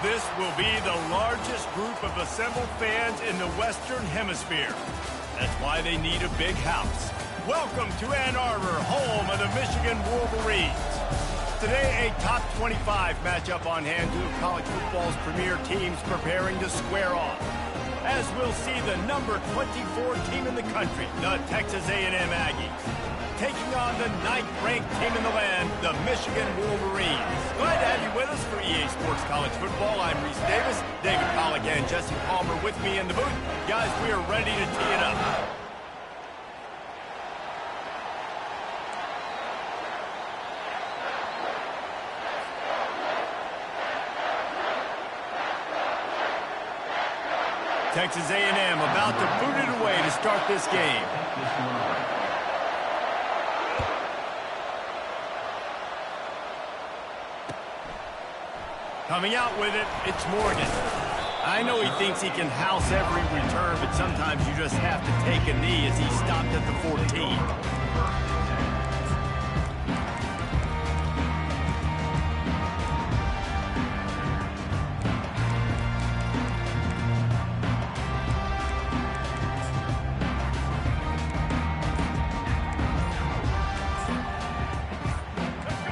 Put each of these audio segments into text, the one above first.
This will be the largest group of assembled fans in the Western Hemisphere. That's why they need a big house. Welcome to Ann Arbor, home of the Michigan Wolverines. Today, a top 25 matchup on hand, two of college football's premier teams preparing to square off. As we'll see the number 24 team in the country, the Texas A&M Aggies, taking on the 9th-ranked team in the land, the Michigan Wolverines. Glad to have you with us for EA Sports College Football. I'm Reese Davis, David Pollack and Jesse Palmer with me in the booth. Guys, we are ready to tee it up. Texas A&M about to boot it away to start this game. Coming out with it, it's Morgan. I know he thinks he can house every return, but sometimes you just have to take a knee as he stopped at the 14.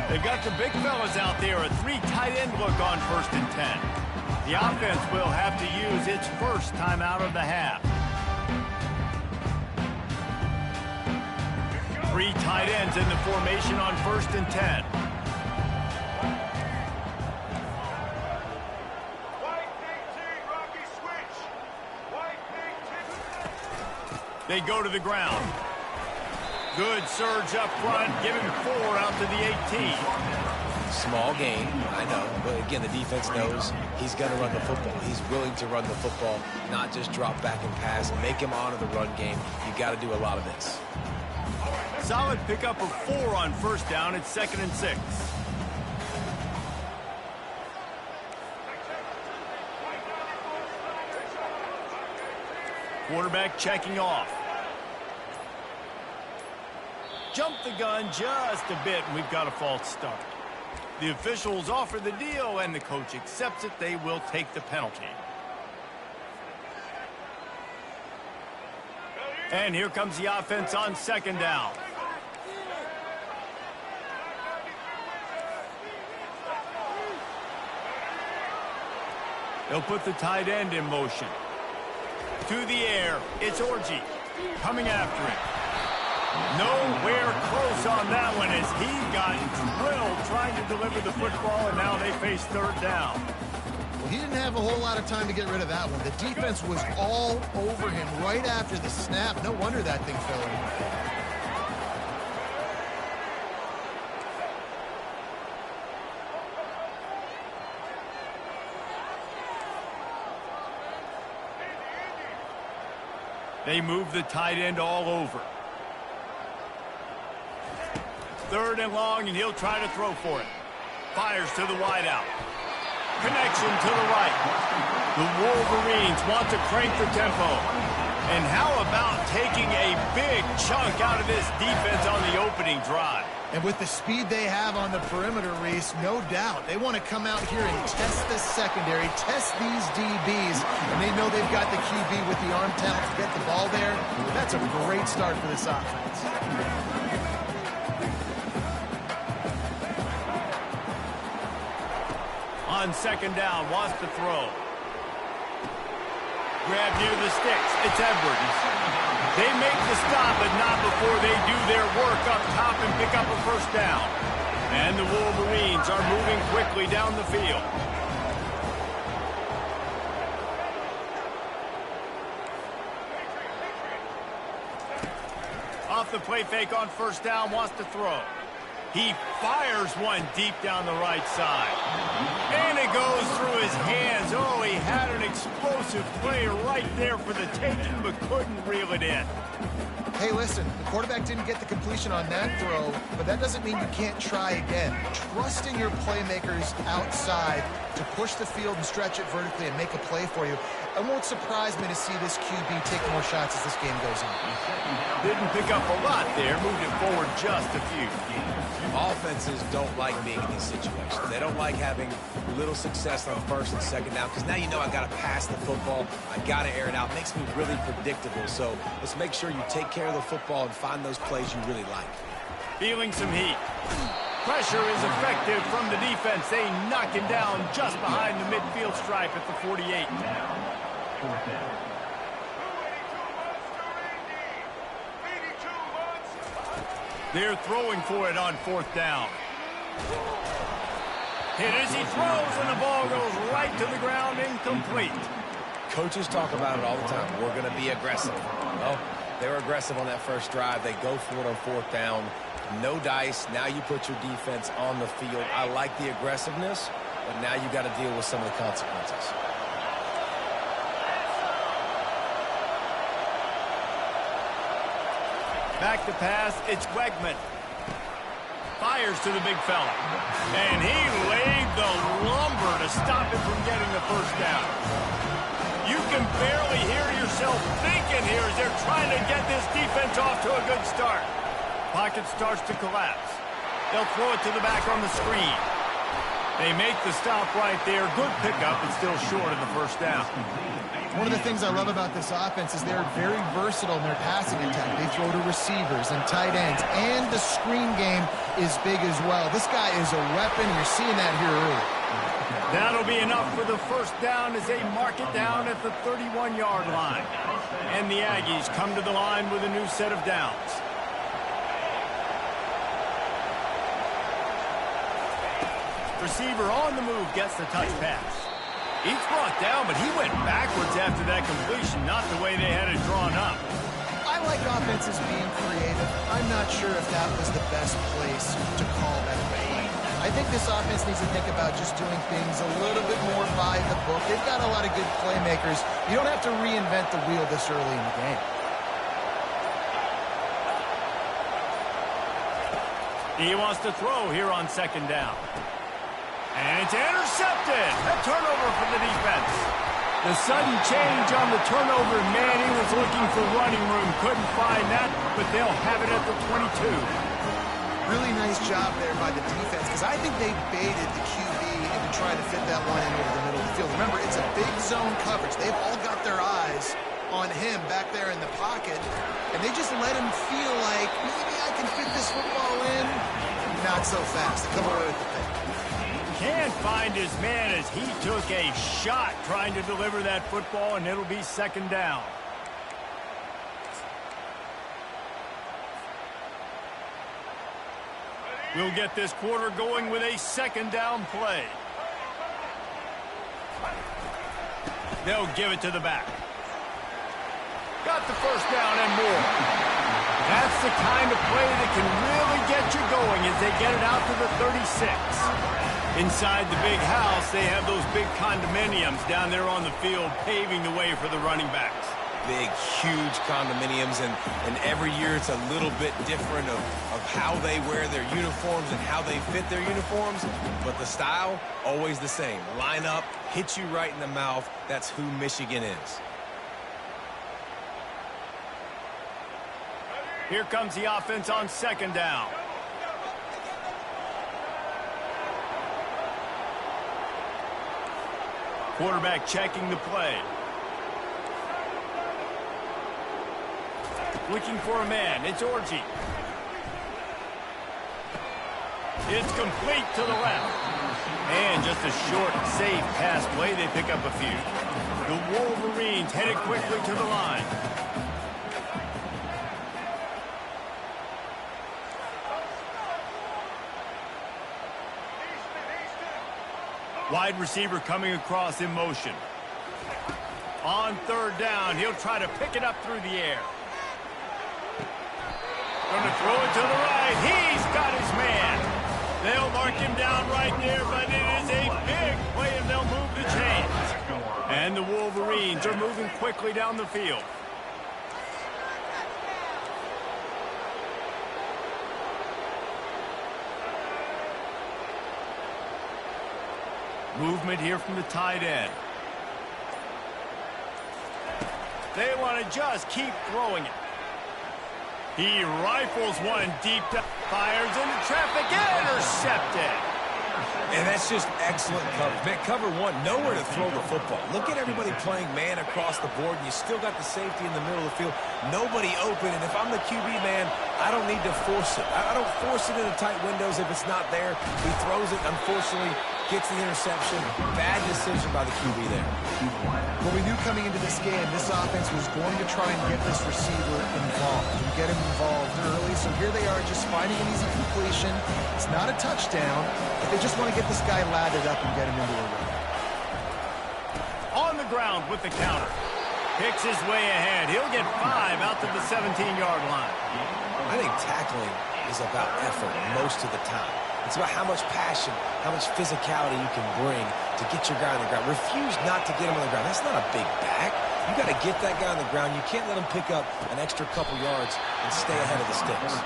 They've got the big fellas out there, a 3 tight end look on 1st and 10. The offense will have to use its first timeout of the half. 3 tight ends in the formation on 1st and 10. They go to the ground. Good surge up front, give him 4 out to the 18. Small gain, I know, but again, the defense knows he's going to run the football. He's willing to run the football, not just drop back and pass, make him honor the run game. You got to do a lot of this. Solid pickup of 4 on 1st down. It's 2nd and 6. Quarterback checking off. Jumped the gun just a bit, and we've got a false start. The officials offer the deal, and the coach accepts it. They will take the penalty. And here comes the offense on 2nd down. They'll put the tight end in motion. To the air, it's Orji coming after it. Nowhere close on that one as he got drilled trying to deliver the football, and now they face 3rd down. Well, he didn't have a whole lot of time to get rid of that one. The defense was all over him right after the snap. No wonder that thing fell in. They move the tight end all over. 3rd and long, and he'll try to throw for it. Fires to the wideout. Connection to the right. The Wolverines want to crank the tempo. And how about taking a big chunk out of this defense on the opening drive? And with the speed they have on the perimeter, Reese, no doubt, they want to come out here and test the secondary, test these DBs, and they know they've got the QB with the arm talent to get the ball there. That's a great start for this offense. On 2nd down, wants to throw. Grab near the sticks. It's Edwards. They make the stop, but not before they do their work up top and pick up a 1st down. And the Wolverines are moving quickly down the field. Off the play fake on 1st down, wants to throw. He fires one deep down the right side. And it goes through his hands. Oh, he had an explosive play right there for the taking, but couldn't reel it in. Hey, listen, the quarterback didn't get the completion on that throw, but that doesn't mean you can't try again. Trusting your playmakers outside to push the field and stretch it vertically and make a play for you. It won't surprise me to see this QB take more shots as this game goes on. Didn't pick up a lot there, moved it forward just a few. Offenses don't like being in these situations. They don't like having little success on first and second down because now you know I got to pass the football. I got to air it out. It makes me really predictable. So let's make sure you take care of the football and find those plays you really like. Feeling some heat. Pressure is effective from the defense. They knock him down just behind the midfield stripe at the 48. They're throwing for it on 4th down. Hit as he throws, and the ball goes right to the ground, incomplete. Coaches talk about it all the time. We're going to be aggressive. Well, they're aggressive on that first drive. They go for it on 4th down. No dice. Now you put your defense on the field. I like the aggressiveness, but now you got to deal with some of the consequences. Back to pass, it's Wegman. Fires to the big fella. And he laid the lumber to stop him from getting the first down. You can barely hear yourself thinking here as they're trying to get this defense off to a good start. Pocket starts to collapse. They'll throw it to the back on the screen. They make the stop right there. Good pickup, but still short of the first down. One of the things I love about this offense is they're very versatile in their passing attack. They throw to receivers and tight ends, and the screen game is big as well. This guy is a weapon. You're seeing that here early. That'll be enough for the first down as they mark it down at the 31-yard line. And the Aggies come to the line with a new set of downs. Receiver on the move gets the touch pass. He's brought down, but he went backwards after that completion, not the way they had it drawn up. I like offenses being creative. I'm not sure if that was the best place to call that play. I think this offense needs to think about just doing things a little bit more by the book. They've got a lot of good playmakers. You don't have to reinvent the wheel this early in the game. He wants to throw here on 2nd down. And it's intercepted. A turnover for the defense. The sudden change on the turnover. Man, he was looking for running room. Couldn't find that, but they'll have it at the 22. Really nice job there by the defense because I think they baited the QB into trying to fit that one in over the middle of the field. Remember, it's a big zone coverage. They've all got their eyes on him back there in the pocket, and they just let him feel like, maybe I can fit this football in. Not so fast. They come away with the pick. Can't find his man as he took a shot trying to deliver that football, and it'll be 2nd down. We'll get this quarter going with a 2nd down play. They'll give it to the back. Got the first down and more. That's the kind of play that can really get you going as they get it out to the 36. Inside the big house, they have those big condominiums down there on the field paving the way for the running backs. Big, huge condominiums, and every year it's a little bit different of how they wear their uniforms and how they fit their uniforms, but the style, always the same. Line up, hit you right in the mouth. That's who Michigan is. Here comes the offense on 2nd down. Quarterback checking the play. Looking for a man. It's Orji. It's complete to the left. And just a short, safe pass play. They pick up a few. The Wolverines headed quickly to the line. Wide receiver coming across in motion. On 3rd down, he'll try to pick it up through the air. Going to throw it to the right. He's got his man. They'll mark him down right there, but it is a big play, and they'll move the chains. And the Wolverines are moving quickly down the field. Movement here from the tight end. They want to just keep throwing it. He rifles one deep, fires into traffic, intercepted. And that's just excellent coverage. Man, cover one, nowhere to throw the football. Look at everybody playing man across the board, and you still got the safety in the middle of the field. Nobody open, and if I'm the QB, man, I don't need to force it. I don't force it into tight windows if it's not there. He throws it, unfortunately, gets the interception. Bad decision by the QB there. Well, we knew coming into this game, this offense was going to try and get this receiver involved and get him involved early. So here they are just finding an easy completion. It's not a touchdown, but they just want to get this guy lathered up and get him into a run. On the ground with the counter. Picks his way ahead. He'll get 5 out to the 17-yard line. I think tackling is about effort most of the time. It's about how much passion, how much physicality you can bring to get your guy on the ground. Refuse not to get him on the ground. That's not a big back. You got to get that guy on the ground. You can't let him pick up an extra couple yards and stay ahead of the sticks.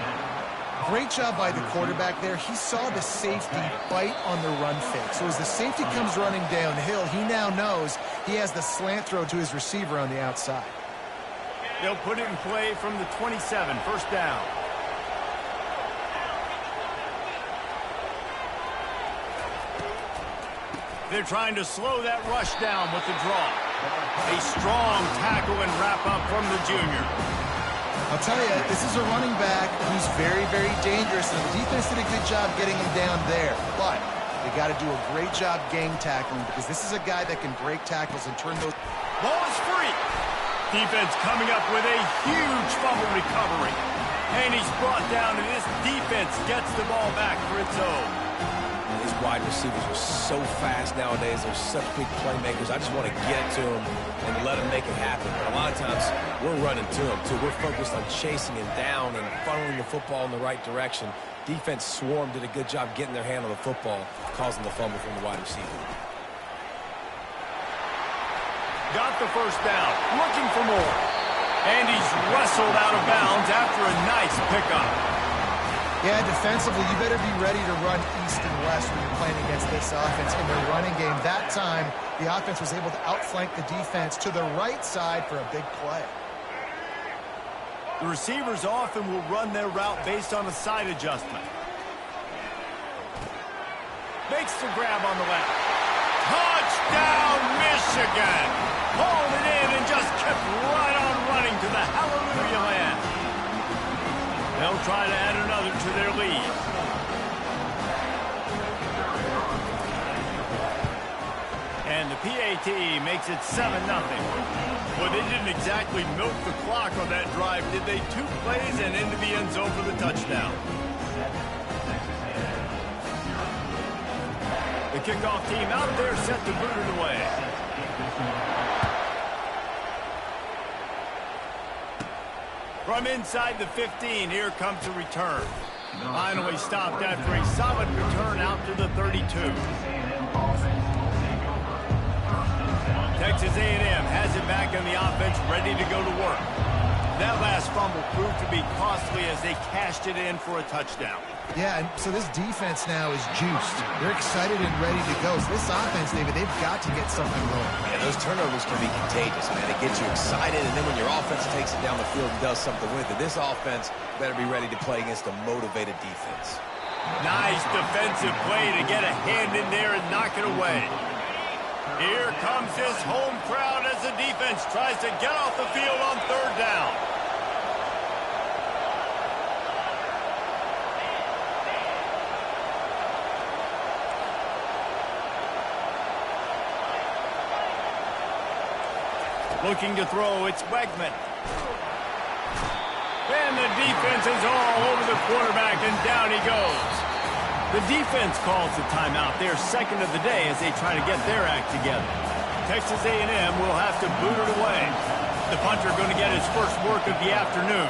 Great job by the quarterback there. He saw the safety bite on the run fake. So as the safety comes running downhill, he now knows he has the slant throw to his receiver on the outside. They'll put it in play from the 27, first down. They're trying to slow that rush down with the draw. A strong tackle and wrap up from the junior. I'll tell you, this is a running back who's very, very dangerous, and the defense did a good job getting him down there. But they got to do a great job gang tackling because this is a guy that can break tackles and turn those. Ball is free. Defense coming up with a huge fumble recovery. And he's brought down, and this defense gets the ball back for its own. These wide receivers are so fast nowadays. They're such big playmakers. I just want to get to them and let them make it happen. But a lot of times, we're running to them, too. We're focused on chasing him down and funneling the football in the right direction. Defense swarm did a good job getting their hand on the football, causing the fumble from the wide receiver. Got the first down, looking for more. And he's wrestled out of bounds after a nice pickup. Yeah, defensively, you better be ready to run east and west when you're playing against this offense in their running game. That time, the offense was able to outflank the defense to the right side for a big play. The receivers often will run their route based on a side adjustment. Makes the grab on the left. Touchdown, Michigan! Hauled it in and just kept right on running to the hallelujah land. They'll try to add another to their lead. And the PAT makes it 7-0. Well, they didn't exactly milk the clock on that drive, did they? 2 plays and into the end zone for the touchdown. The kickoff team out there set to boot it away. From inside the 15, here comes a return. Finally stopped after a solid return out to the 32. Texas A&M has it back in the offense, ready to go to work. That last fumble proved to be costly as they cashed it in for a touchdown. Yeah, and so this defense now is juiced. They're excited and ready to go. So this offense, David, they've got to get something going. Yeah, those turnovers can be contagious, man. It gets you excited, and then when your offense takes it down the field and does something with it, this offense better be ready to play against a motivated defense. Nice defensive play to get a hand in there and knock it away. Here comes this home crowd as the defense tries to get off the field on 3rd down. Looking to throw, it's Wegman. And the defense is all over the quarterback, and down he goes. The defense calls the timeout. They're second of the day as they try to get their act together. Texas A&M will have to boot it away. The punter going to get his first work of the afternoon.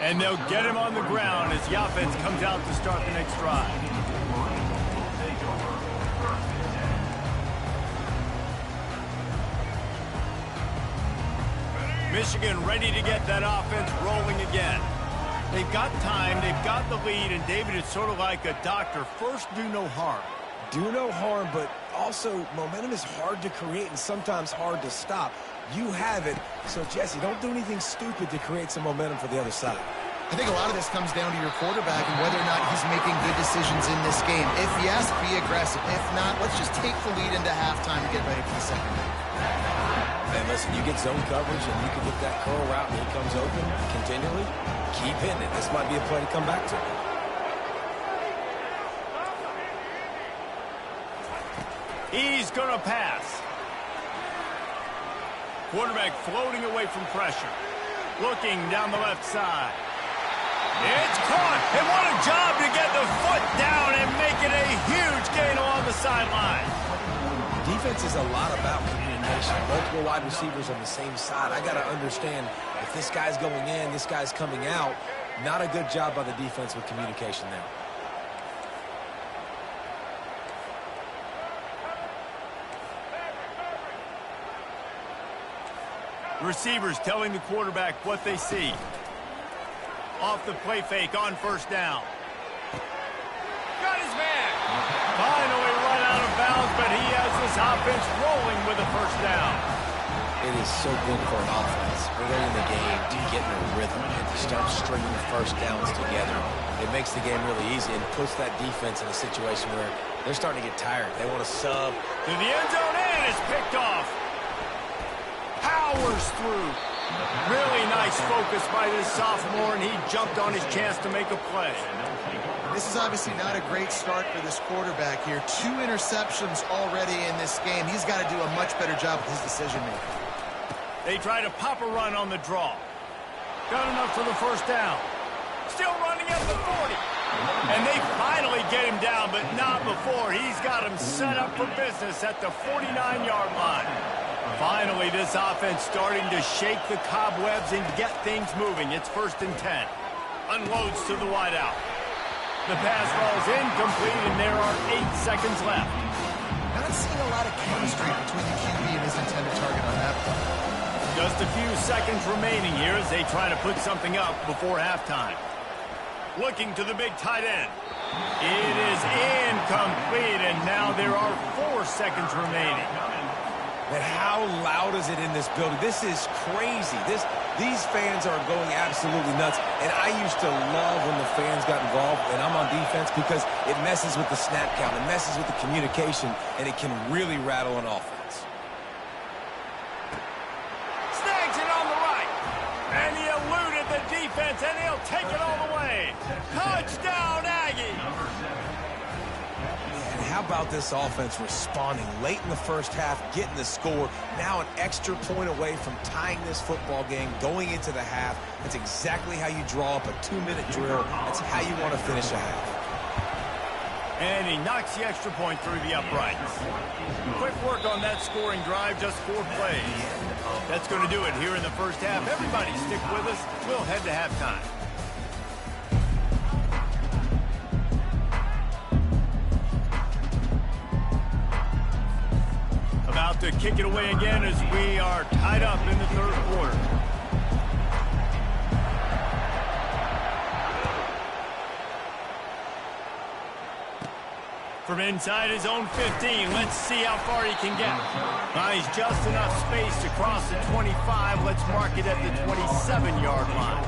And they'll get him on the ground as the offense comes out to start the next drive. Michigan ready to get that offense rolling again. They've got time, they've got the lead, and David, it's sort of like a doctor. First, do no harm. Do no harm, but also momentum is hard to create and sometimes hard to stop. You have it, so Jesse, don't do anything stupid to create some momentum for the other side. I think a lot of this comes down to your quarterback and whether or not he's making good decisions in this game. If yes, be aggressive. If not, let's just take the lead into halftime and get ready for the second half. And listen, you get zone coverage and you can get that curl route and he comes open continually. Keep hitting it. This might be a play to come back to. He's going to pass. Quarterback floating away from pressure. Looking down the left side. It's caught, and what a job to get the foot down and make it a huge gain along the sideline. Defense is a lot about communication. Multiple wide receivers on the same side. I got to understand if this guy's going in, this guy's coming out. Not a good job by the defense with communication there. Receivers telling the quarterback what they see. Off the play fake on first down. Got his man. Finally run out of bounds, but he has this offense rolling with a first down. It is so good for an offense early in the game to get in a rhythm and to start stringing first downs together. It makes the game really easy and puts that defense in a situation where they're starting to get tired. They want to sub. To the end zone, and it's picked off. Powers through. Really nice focus by this sophomore, and he jumped on his chance to make a play. This is obviously not a great start for this quarterback here. 2 interceptions already in this game. He's got to do a much better job with his decision-making. They try to pop a run on the draw. Got enough for the first down. Still running at the 40. And they finally get him down, but not before. He's got him set up for business at the 49-yard line. Finally, this offense starting to shake the cobwebs and get things moving. It's 1st and 10. Unloads to the wideout. The pass falls incomplete, and there are 8 seconds left. Not seeing a lot of chemistry between the QB and his intended target on that play. Just a few seconds remaining here as they try to put something up before halftime. Looking to the big tight end. It is incomplete, and now there are 4 seconds remaining. And how loud is it in this building? This is crazy. These fans are going absolutely nuts. And I used to love when the fans got involved, and I'm on defense, because it messes with the snap count. It messes with the communication, and it can really rattle an offense. Snags it on the right. And he eluded the defense, and he'll take it all the way. Touchdown, Aggie. How about this offense responding late in the first half, getting the score, now an extra point away from tying this football game, going into the half. That's exactly how you draw up a 2-minute drill. That's how you want to finish a half. And he knocks the extra point through the uprights. Quick work on that scoring drive, just 4 plays. That's going to do it here in the first half. Everybody stick with us. We'll head to halftime. About to kick it away again as we are tied up in the 3rd quarter. From inside his own 15, let's see how far he can get. He's just enough space to cross the 25. Let's mark it at the 27-yard line.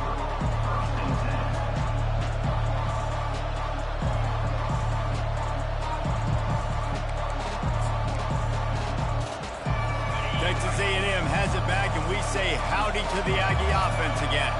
Texas A&M has it back, and we say howdy to the Aggie offense again.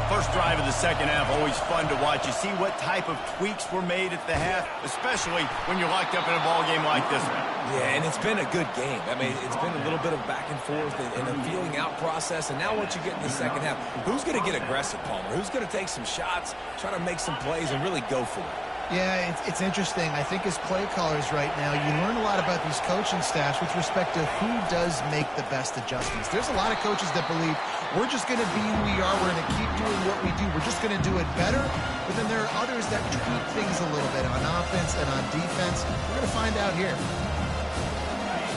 First drive of the second half, always fun to watch. You see what type of tweaks were made at the half, especially when you're locked up in a ball game like this one. Yeah, and it's been a good game. I mean, it's been a little bit of back and forth and a feeling out process. And now once you get in the second half, who's going to get aggressive, Palmer? Who's going to take some shots, try to make some plays, and really go for it? Yeah, it's interesting. I think as play callers right now, you learn a lot about these coaching staffs with respect to who does make the best adjustments. There's a lot of coaches that believe we're just going to be who we are. We're going to keep doing what we do. We're just going to do it better. But then there are others that tweak things a little bit on offense and on defense. We're going to find out here.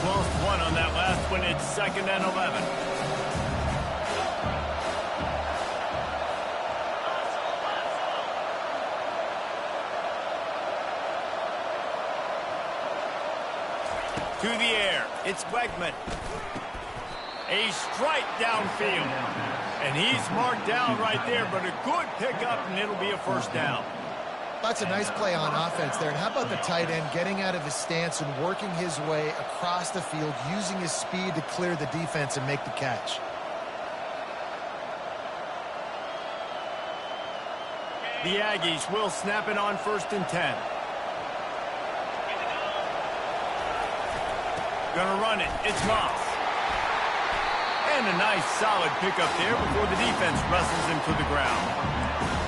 Lost one on that last one. It's 2nd and 11. To the air. It's Wegman. A strike downfield. And he's marked down right there, but a good pickup, and it'll be a first down. That's a nice play on offense there. And how about the tight end getting out of his stance and working his way across the field, using his speed to clear the defense and make the catch. The Aggies will snap it on 1st and 10. Gonna run it. It's Moss. And a nice solid pickup there before the defense wrestles him to the ground.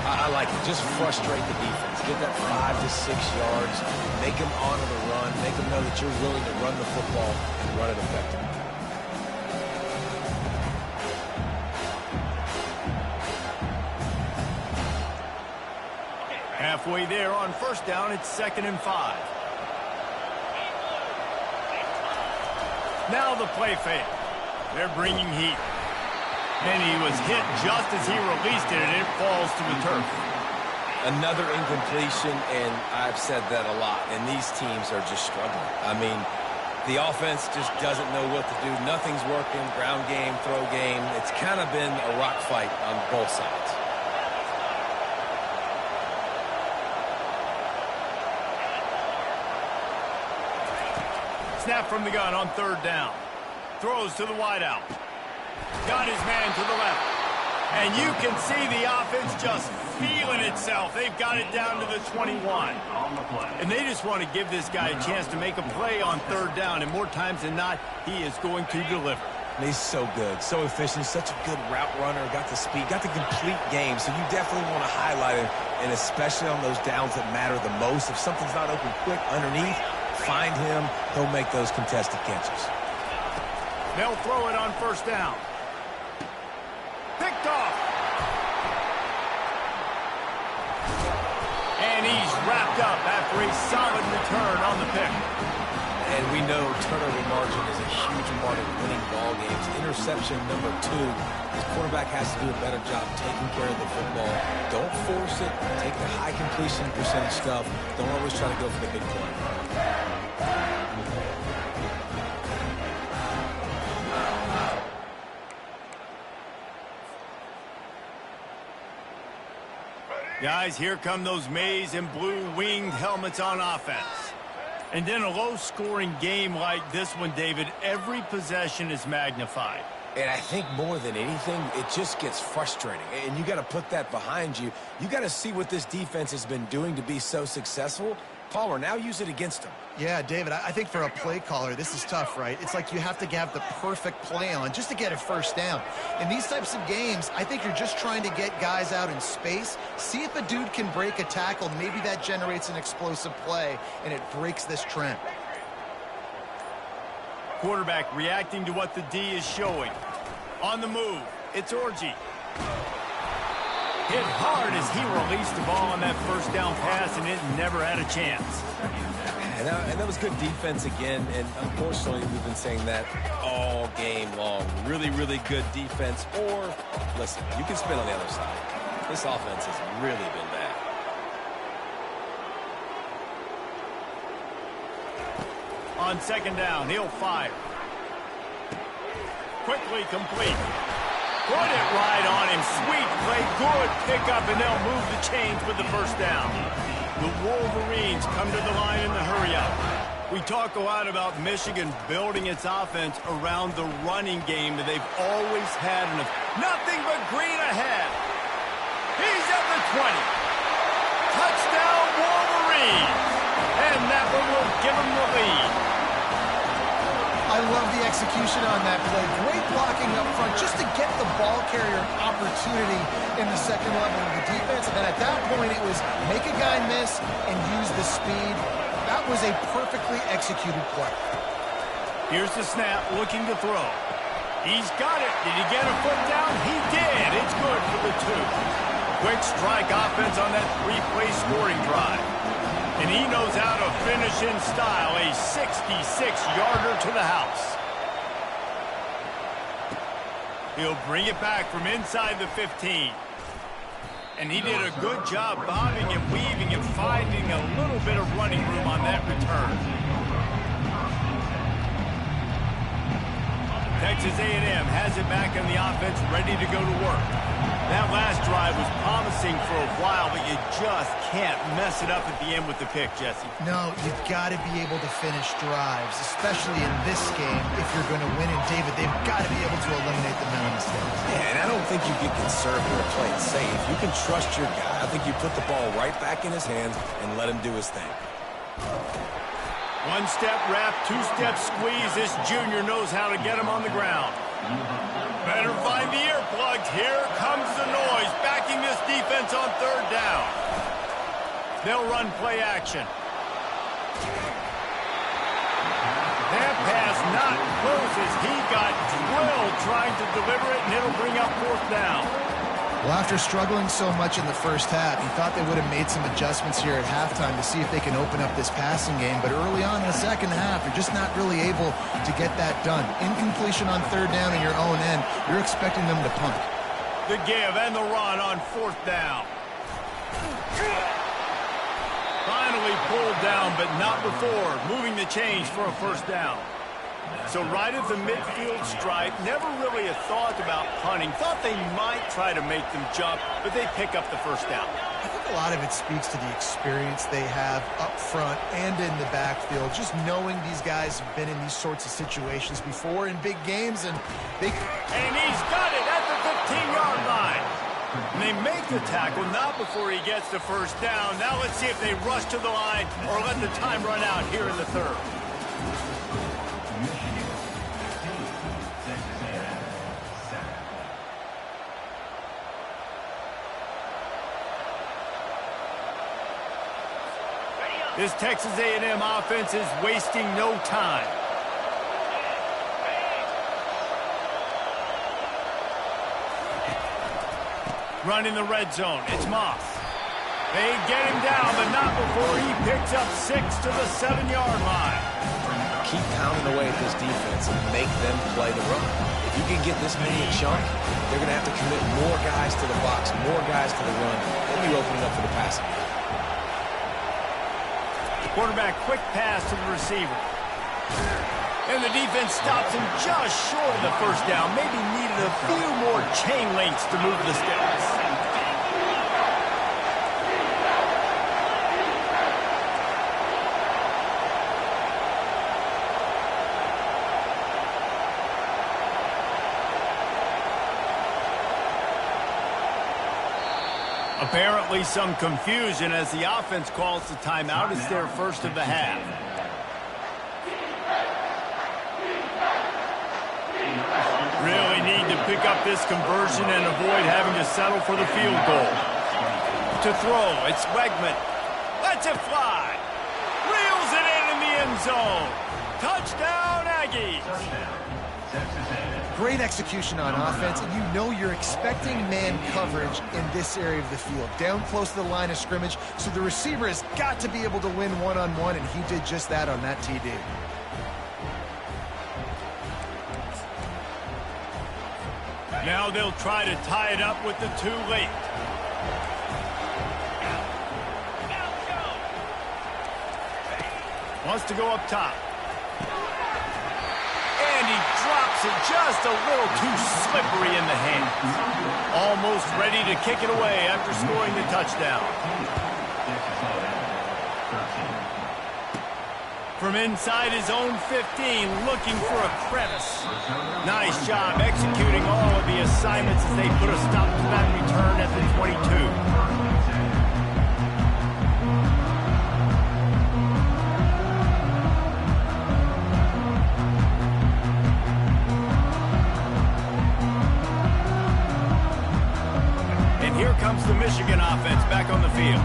I like it. Just frustrate the defense. Get that 5 to 6 yards. Make them honor the run. Make them know that you're willing to run the football and run it effectively. Halfway there on 1st down, it's 2nd and 5. Now the play fake. They're bringing heat. And he was hit just as he released it, and it falls to the turf. Another incompletion, and I've said that a lot, and these teams are just struggling. I mean, the offense just doesn't know what to do. Nothing's working. Ground game, throw game. It's kind of been a rock fight on both sides. Snap from the gun on 3rd down. Throws to the wideout. Got his man to the left. And you can see the offense just feeling itself. They've got it down to the 21. And they just want to give this guy a chance to make a play on 3rd down. And more times than not, he is going to deliver. And he's so good, so efficient, such a good route runner, got the speed, got the complete game. So you definitely want to highlight him, and especially on those downs that matter the most. If something's not open quick underneath, find him. He'll make those contested catches. They'll throw it on 1st down. Picked off. And he's wrapped up after a solid return on the pick. And we know turnover margin is a huge part of winning ball games. Interception number 2. His quarterback has to do a better job taking care of the football. Don't force it. Take the high completion percentage stuff. Don't always try to go for the big play. Guys, here come those maize and blue winged helmets on offense. And in a low-scoring game like this one, David, every possession is magnified. And I think more than anything, it just gets frustrating. And you got to put that behind you. You got to see what this defense has been doing to be so successful. Palmer, now use it against them. Yeah, David, I think for a play caller, this is tough, right? It's like you have to have the perfect play on just to get a 1st down. In these types of games, I think you're just trying to get guys out in space, see if a dude can break a tackle. Maybe that generates an explosive play, and it breaks this trend. Quarterback reacting to what the D is showing. On the move, it's Orji. Hit hard as he released the ball on that 1st down pass, and it never had a chance. And that was good defense again, and unfortunately, we've been saying that all game long. Really, really good defense, or, listen, you can spin on the other side. This offense has really been bad. On 2nd down, he'll fire. Quickly complete. Put it right on him. Sweet play. Good pickup, and they'll move the chains with the 1st down. The Wolverines come to the line in the hurry-up. We talk a lot about Michigan building its offense around the running game that they've always had. And nothing but green ahead. He's at the 20. Touchdown, Wolverines. And that one will give them the lead. I love the execution on that play. Great blocking up front just to get the ball carrier an opportunity in the 2nd level of the defense. And then at that point, it was make a guy miss and use the speed. That was a perfectly executed play. Here's the snap, looking to throw. He's got it. Did he get a foot down? He did. It's good for the 2. Quick strike offense on that 3-play scoring drive. And he knows how to finish in style, a 66-yarder to the house. He'll bring it back from inside the 15. And he did a good job bobbing and weaving and finding a little bit of running room on that return. Texas A&M has it back on the offense, ready to go to work. That last drive was promising for a while, but you just can't mess it up at the end with the pick, Jesse. No, you've got to be able to finish drives, especially in this game if you're going to win. And, David, they've got to be able to eliminate the mental mistakes. Yeah, and I don't think you get conservative or play it safe. You can trust your guy. I think you put the ball right back in his hands and let him do his thing. One-step wrap, two-step squeeze. This junior knows how to get him on the ground. Better find the earplugs. Here comes the noise, backing this defense on third down. They'll run play action. That pass not close as he got drilled trying to deliver it, and it'll bring up fourth down. Well, after struggling so much in the first half, he thought they would have made some adjustments here at halftime to see if they can open up this passing game. But early on in the second half, they're just not really able to get that done. Incompletion on third down in your own end, you're expecting them to punt. The give and the run on fourth down. Finally pulled down, but not before moving the chains for a first down. So right at the midfield stripe, never really a thought about punting. Thought they might try to make them jump, but they pick up the first down. I think a lot of it speaks to the experience they have up front and in the backfield. Just knowing these guys have been in these sorts of situations before in big games, and he's got it at the 15-yard line. And they make the tackle, not before he gets the first down. Now let's see if they rush to the line or let the time run out here in the third. This Texas A&M offense is wasting no time. Running the red zone, it's Moss. They get him down, but not before he picks up 6 to the 7-yard line. Keep pounding away at this defense and make them play the run. If you can get this many a chunk, they're going to have to commit more guys to the box, more guys to the run. Then you open it up for the passing game. Quarterback quick pass to the receiver. And the defense stops him just short of the first down. Maybe needed a few more chain links to move the sticks. Apparently some confusion as the offense calls the timeout. It's their first of the half. Really need to pick up this conversion and avoid having to settle for the field goal. To throw, it's Wegman. Lets it fly. Reels it in the end zone. Touchdown, Aggies. Great execution on offense, and you know you're expecting man coverage in this area of the field, down close to the line of scrimmage, so the receiver has got to be able to win one-on-one, and he did just that on that TD. Now they'll try to tie it up with the two late. Wants to go up top. And he drops it just a little too slippery in the hands. Almost ready to kick it away after scoring the touchdown. From inside his own 15, looking for a crevice. Nice job executing all of the assignments as they put a stop to that return at the 22. Here comes the Michigan offense back on the field.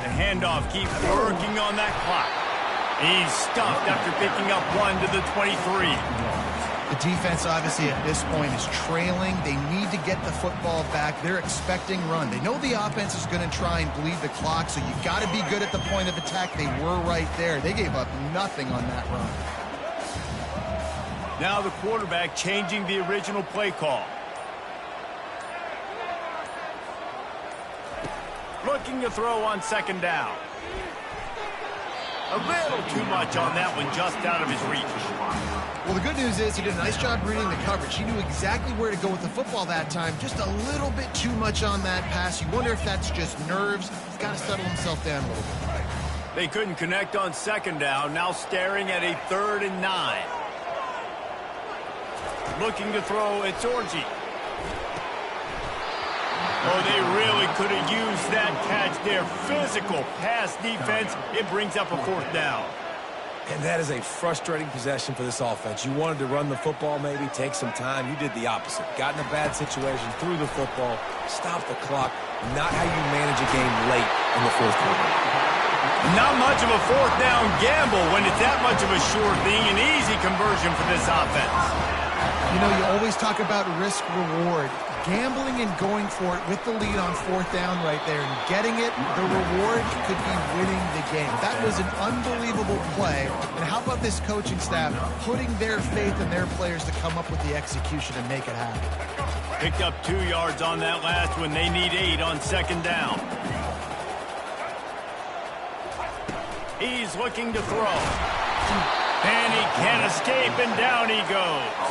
The handoff keeps working on that clock. He's stuffed after picking up 1 to the 23. The defense, obviously, at this point is trailing. They need to get the football back. They're expecting run. They know the offense is going to try and bleed the clock, so you got to be good at the point of attack. They were right there. They gave up nothing on that run. Now the quarterback changing the original play call. looking to throw on second down. A little too much on that one, just out of his reach. Well, the good news is he did a nice job reading the coverage. He knew exactly where to go with the football that time. Just a little bit too much on that pass. You wonder if that's just nerves. He's got to settle himself down a little bit. They couldn't connect on second down. Now staring at a 3rd and 9. Looking to throw, it's Orji. Oh, they really could have used that catch there. Physical pass defense. It brings up a 4th down. And that is a frustrating possession for this offense. You wanted to run the football, maybe take some time. You did the opposite. Got in a bad situation, threw the football, stopped the clock. Not how you manage a game late in the 4th quarter. Not much of a 4th down gamble when it's that much of a sure thing. An easy conversion for this offense. You know, you always talk about risk-reward. Gambling and going for it with the lead on 4th down right there and getting it, the reward could be winning the game. That was an unbelievable play. And how about this coaching staff putting their faith in their players to come up with the execution and make it happen. Picked up 2 yards on that last one. They need 8 on second down. He's looking to throw. And he can't escape, and down he goes.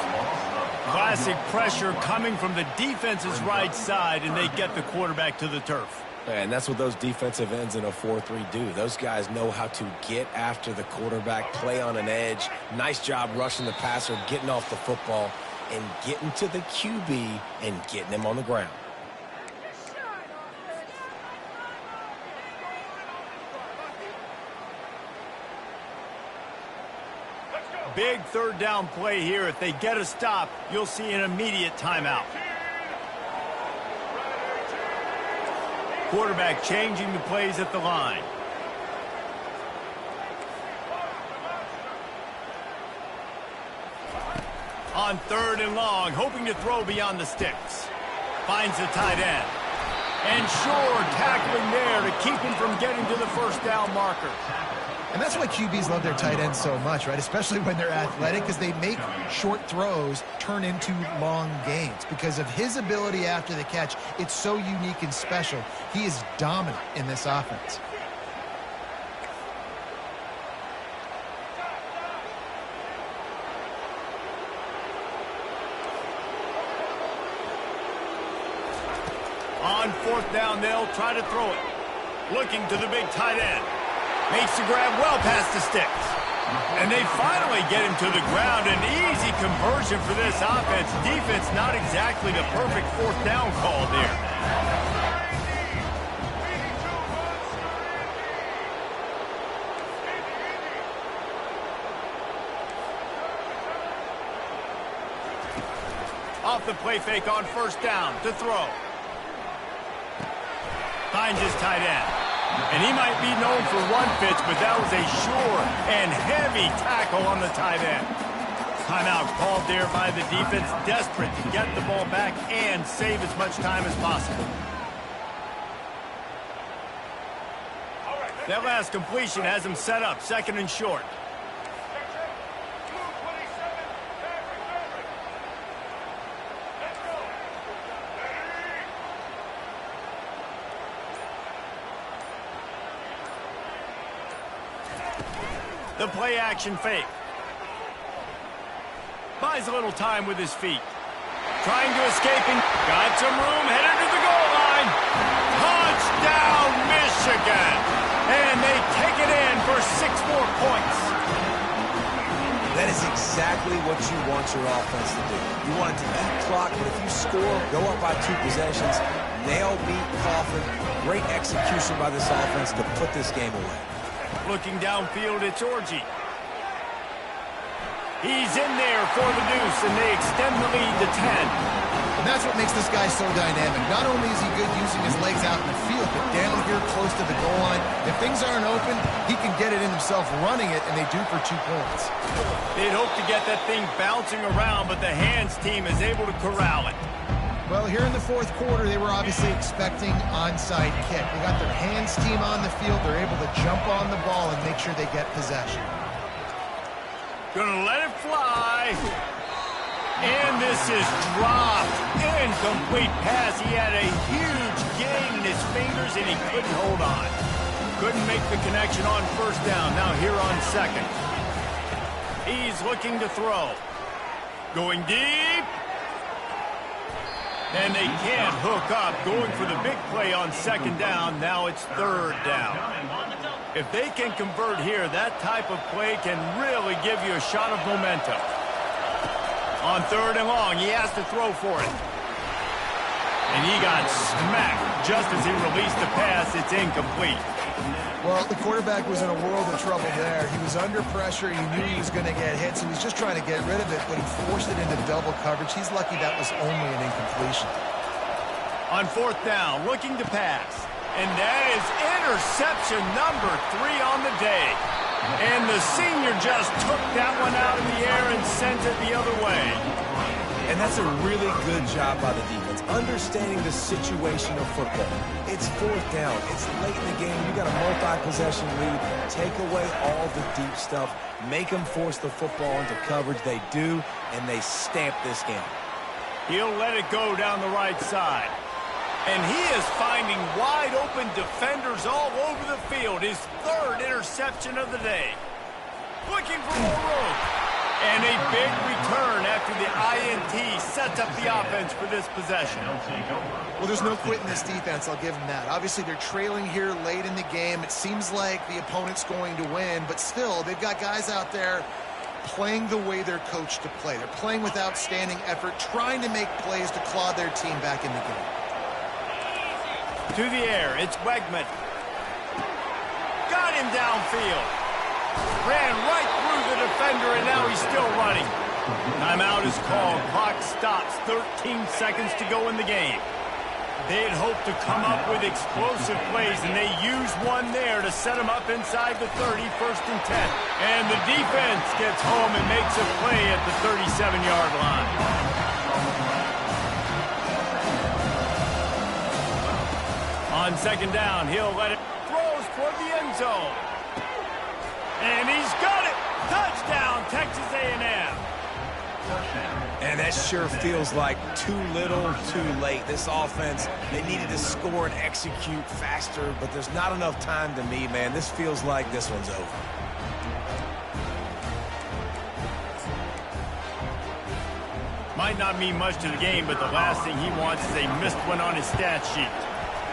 Classic pressure coming from the defense's right side, and they get the quarterback to the turf. And that's what those defensive ends in a 4-3 do. Those guys know how to get after the quarterback, play on an edge. Nice job rushing the passer, getting off the football, and getting to the QB and getting him on the ground. Big 3rd down play here. If they get a stop, you'll see an immediate timeout. Quarterback changing the plays at the line. On 3rd and long, hoping to throw beyond the sticks. Finds the tight end. And sure, tackling there to keep him from getting to the 1st down marker. And that's why QBs love their tight ends so much, right? Especially when they're athletic, because they make short throws turn into long gains. Because of his ability after the catch, it's so unique and special. He is dominant in this offense. On 4th down, they'll try to throw it. Looking to the big tight end. Makes the grab well past the sticks. And they finally get him to the ground. An easy conversion for this offense. Defense not exactly the perfect 4th down call there. Off the play fake on 1st down to throw. Finds his tight end. And he might be known for run fits, but that was a sure and heavy tackle on the tight end. Timeout called there by the defense, desperate to get the ball back and save as much time as possible. That last completion has him set up 2nd and short. The play action fake. Buys a little time with his feet. Trying to escape and got some room, headed to the goal line. Touchdown, Michigan. And they take it in for 6 more points. That is exactly what you want your offense to do. You want it to eat clock, but if you score, go up by 2 possessions, nail, beat, coffin. Great execution by this offense to put this game away. Looking downfield, it's Orji. He's in there for the deuce, and they extend the lead to 10. And that's what makes this guy so dynamic. Not only is he good using his legs out in the field, but down here close to the goal line, if things aren't open, he can get it in himself running it, and they do for 2 points. They'd hope to get that thing bouncing around, but the hands team is able to corral it. Well, here in the 4th quarter, they were obviously expecting onside kick. They got their hands team on the field. They're able to jump on the ball and make sure they get possession. Gonna let it fly. And this is dropped. Incomplete pass. He had a huge gain in his fingers, and he couldn't hold on. Couldn't make the connection on first down. Now here on second. He's looking to throw. Going deep. And they can't hook up. Going for the big play on second down. Now it's third down. If they can convert here, that type of play can really give you a shot of momentum. On third and long, he has to throw for it. And he got smacked just as he released the pass. It's incomplete. Well, the quarterback was in a world of trouble there. He was under pressure. He knew he was going to get hit, so he was just trying to get rid of it, but he forced it into double coverage. He's lucky that was only an incompletion. On fourth down, looking to pass. And that is interception number 3 on the day. And the senior just took that one out of the air and sent it the other way. And that's a really good job by the defense, understanding the situation of football. It's fourth down. It's late in the game. You got a multi-possession lead. Take away all the deep stuff. Make them force the football into coverage. They do, and they stamp this game. He'll let it go down the right side. And he is finding wide-open defenders all over the field. His third interception of the day. Looking for more room. And a big return after the INT sets up the offense for this possession. Well, there's no quitting this defense. I'll give them that. Obviously, they're trailing here late in the game. It seems like the opponent's going to win, but still, they've got guys out there playing the way they're coached to play. They're playing with outstanding effort, trying to make plays to claw their team back in the game. To the air, it's Wegman. Got him downfield. Ran right through the defender, and now he's still running. Timeout is called. Clock stops. 13 seconds to go in the game. They had hoped to come up with explosive plays, and they used one there to set them up inside the 30, 1st and 10. And the defense gets home and makes a play at the 37-yard line. On second down, he'll let it. Throws toward the end zone. And he's got it. Touchdown, Texas A&M. And that sure feels like too little, too late. This offense, they needed to score and execute faster, but there's not enough time to me, man. This feels like this one's over. Might not mean much to the game, but the last thing he wants is a missed one on his stat sheet.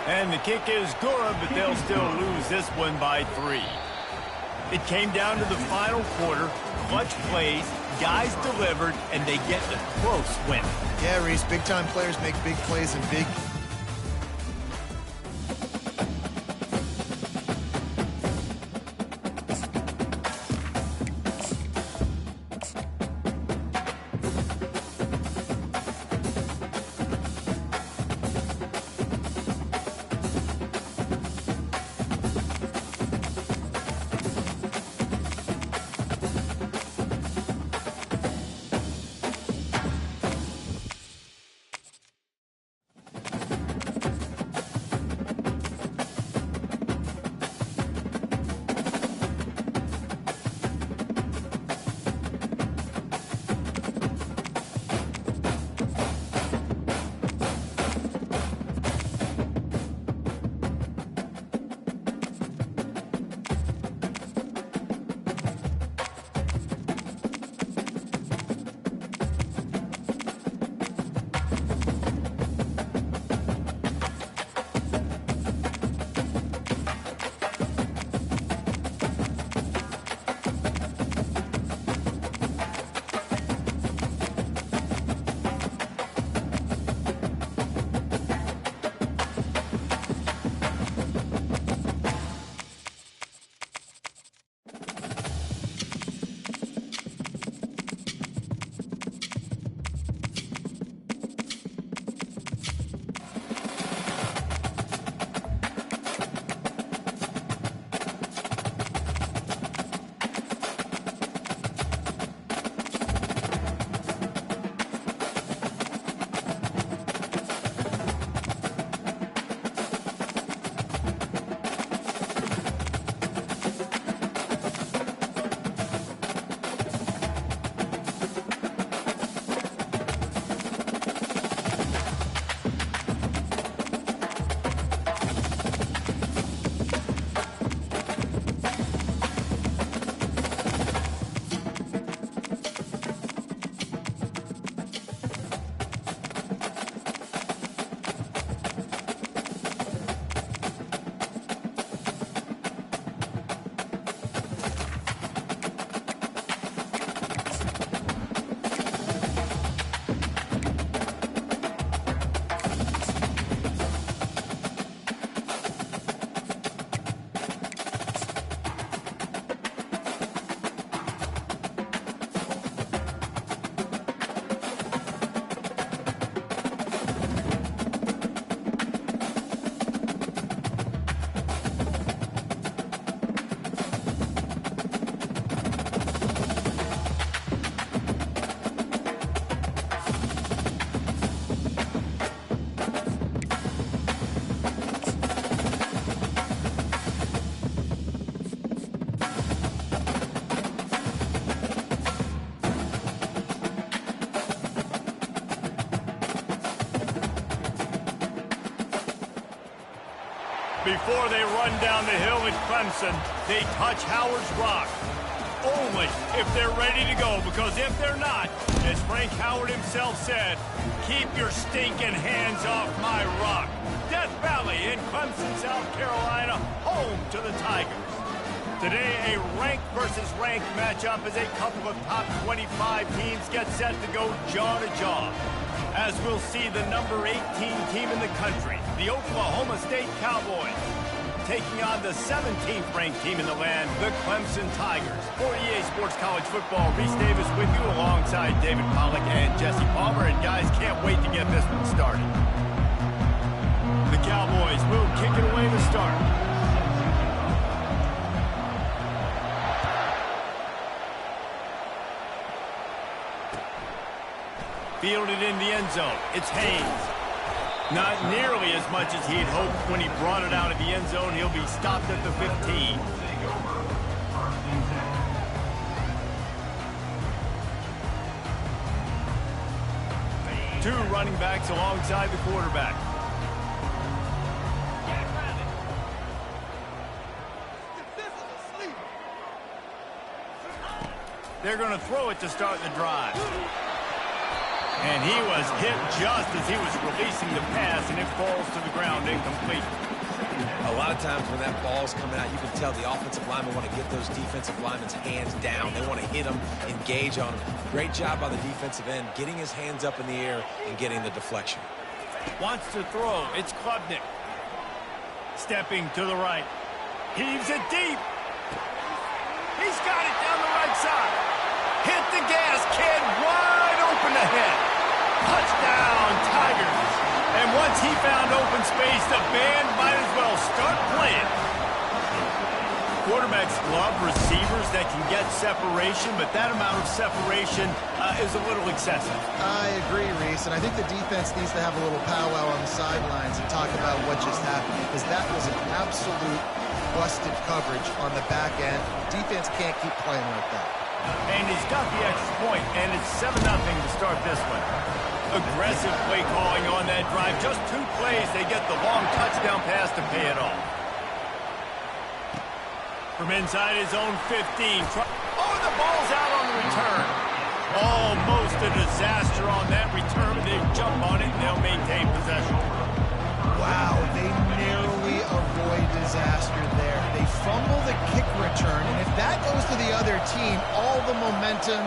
And the kick is good, but they'll still lose this one by 3. It came down to the final quarter, clutch plays, guys delivered, and they get the close win. Yeah, Reese, big-time players make big plays and big Before they run down the hill at Clemson, they touch Howard's rock. Only if they're ready to go, because if they're not, as Frank Howard himself said, keep your stinking hands off my rock. Death Valley in Clemson, South Carolina, home to the Tigers. Today, a ranked versus ranked matchup as a couple of top 25 teams get set to go jaw to jaw. As we'll see the number 18 team in the country, the Oklahoma State Cowboys, taking on the 17th ranked team in the land, the Clemson Tigers. For EA Sports College Football, Reese Davis with you alongside David Pollack and Jesse Palmer. And guys, can't wait to get this one started. The Cowboys will kick it away to start. Fielded in the end zone. It's Haynes. Not nearly as much as he had hoped when he brought it out of the end zone. He'll be stopped at the 15. Two running backs alongside the quarterback. They're going to throw it to start the drive. And he was hit just as he was releasing the pass, and it falls to the ground incomplete. A lot of times when that ball's coming out, you can tell the offensive linemen want to get those defensive linemen's hands down. They want to hit them, engage on them. Great job by the defensive end, getting his hands up in the air and getting the deflection. Wants to throw. It's Klubnik. Stepping to the right. Heaves it deep. He's got it down the right side. Hit the gas, kid. Wide open ahead. Touchdown, Tigers. And once he found open space, the band might as well start playing. Quarterbacks love receivers that can get separation, but that amount of separation is a little excessive. I agree, Reese, and I think the defense needs to have a little powwow on the sidelines and talk about what just happened, because that was an absolute busted coverage on the back end. Defense can't keep playing like that. And he's got the extra point, and it's 7-0 to start this one. Aggressive play calling on that drive. Just 2 plays, they get the long touchdown pass to pay it off. From inside his own 15. Oh, the ball's out on the return. Almost a disaster on that return. They jump on it, and they'll maintain possession. Wow, they narrowly avoid disaster there. They fumble the kick return, and if that goes to the other team, all the momentum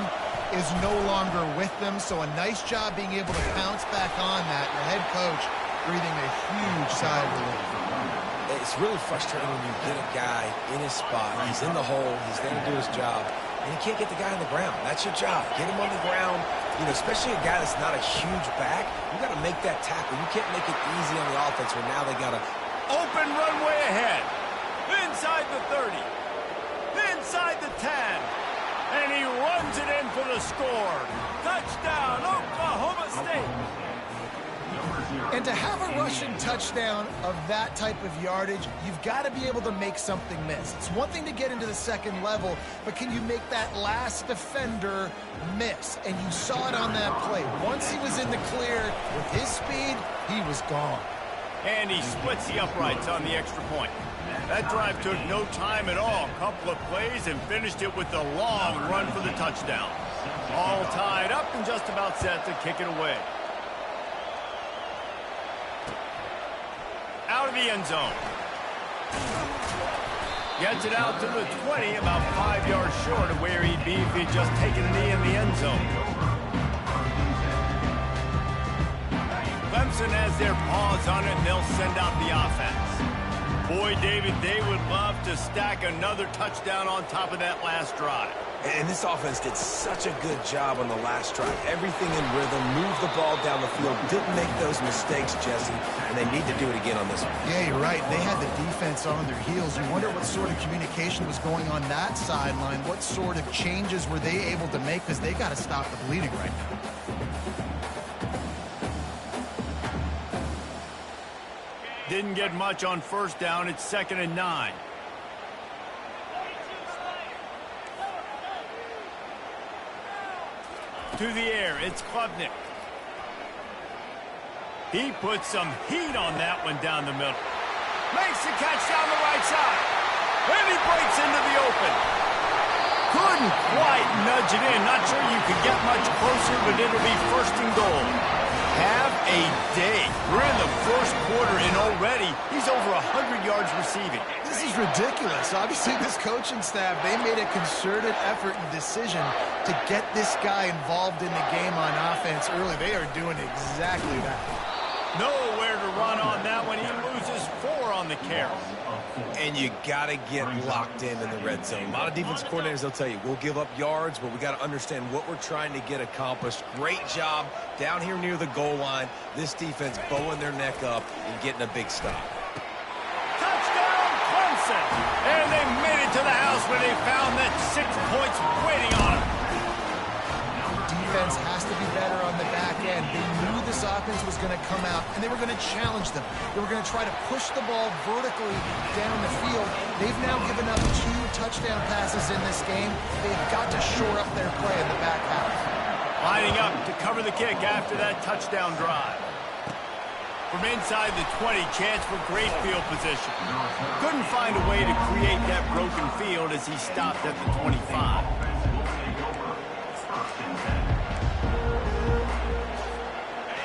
is no longer with them. So a nice job being able to pounce back on that. The head coach breathing a huge sigh of relief. It's really frustrating when you get a guy in his spot. He's in the hole. He's there to do his job. And you can't get the guy on the ground. That's your job. Get him on the ground. You know, especially a guy that's not a huge back. You got to make that tackle. You can't make it easy on the offense where now they got to... Open runway ahead. Inside the 30. Inside the 10. And he runs it in for the score. Touchdown, Oklahoma State. And to have a rushing touchdown of that type of yardage, you've got to be able to make something miss. It's one thing to get into the second level, but can you make that last defender miss? And you saw it on that play. Once he was in the clear with his speed, he was gone. And he splits the uprights on the extra point. That drive took no time at all. A couple of plays and finished it with a long run for the touchdown. All tied up and just about set to kick it away. Out of the end zone. Gets it out to the 20, about 5 yards short of where he'd be if he'd just taken a knee in the end zone. Clemson has their paws on it, and they'll send out the offense. Boy, David, they would love to stack another touchdown on top of that last drive. And this offense did such a good job on the last drive. Everything in rhythm, moved the ball down the field, didn't make those mistakes, Jesse, and they need to do it again on this one. Yeah, you're right. They had the defense on their heels. You wonder what sort of communication was going on that sideline. What sort of changes were they able to make, because they got to stop the bleeding right now. Didn't get much on first down. It's 2nd and 9. To the air, it's Klubnik. He put some heat on that one down the middle. Makes the catch down the right side. And he breaks into the open. Couldn't quite nudge it in. Not sure you could get much closer, but it'll be first and goal. Have a day. We're in the first quarter, and already he's over 100 yards receiving. This is ridiculous. Obviously, this coaching staff, they made a concerted effort and decision to get this guy involved in the game on offense early. They are doing exactly that. Nowhere to run on that one. He loses 4 on the carry. And you got to get locked in the red zone. A lot of defense coordinators, they'll tell you, we'll give up yards, but we got to understand what we're trying to get accomplished. Great job down here near the goal line. This defense bowing their neck up and getting a big stop. Touchdown, Clemson! And they made it to the house when they found that 6 points waiting on them. Defense has to be better on the back end. They knew this offense was going to come out, and they were going to challenge them. They were going to try to push the ball vertically down the field. They've now given up 2 touchdown passes in this game. They've got to shore up their play in the back half. Lining up to cover the kick after that touchdown drive. From inside the 20, chance for great field position. Couldn't find a way to create that broken field as he stopped at the 25.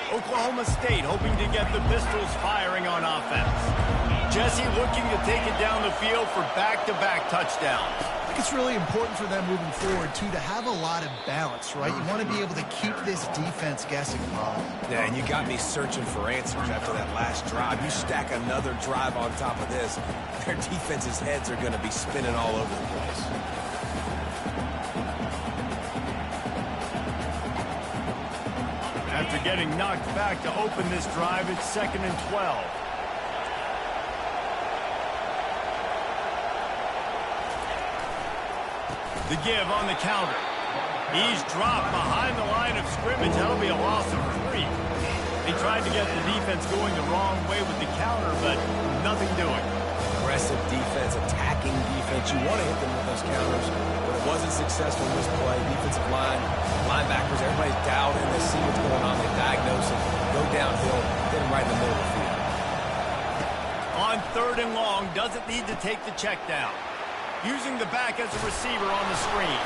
Oklahoma State hoping to get the Pistols firing on offense. Jesse looking to take it down the field for back-to-back touchdowns. I think it's really important for them moving forward, too, to have a lot of balance, right? You want to be able to keep this defense guessing. Yeah, and you got me searching for answers after that last drive. You stack another drive on top of this, their defense's heads are going to be spinning all over the place. After getting knocked back to open this drive, it's 2nd and 12. The give on the counter. He's dropped behind the line of scrimmage. That'll be a loss of 3. They tried to get the defense going the wrong way with the counter, but nothing doing. Aggressive defense, attacking defense. You want to hit them with those counters. But it wasn't successful in this play. Defensive line, linebackers, everybody's dialed in. They see what's going on. They diagnose it, go downhill, hit them right in the middle of the field. On 3rd and long, doesn't need to take the check down. Using the back as a receiver on the screen.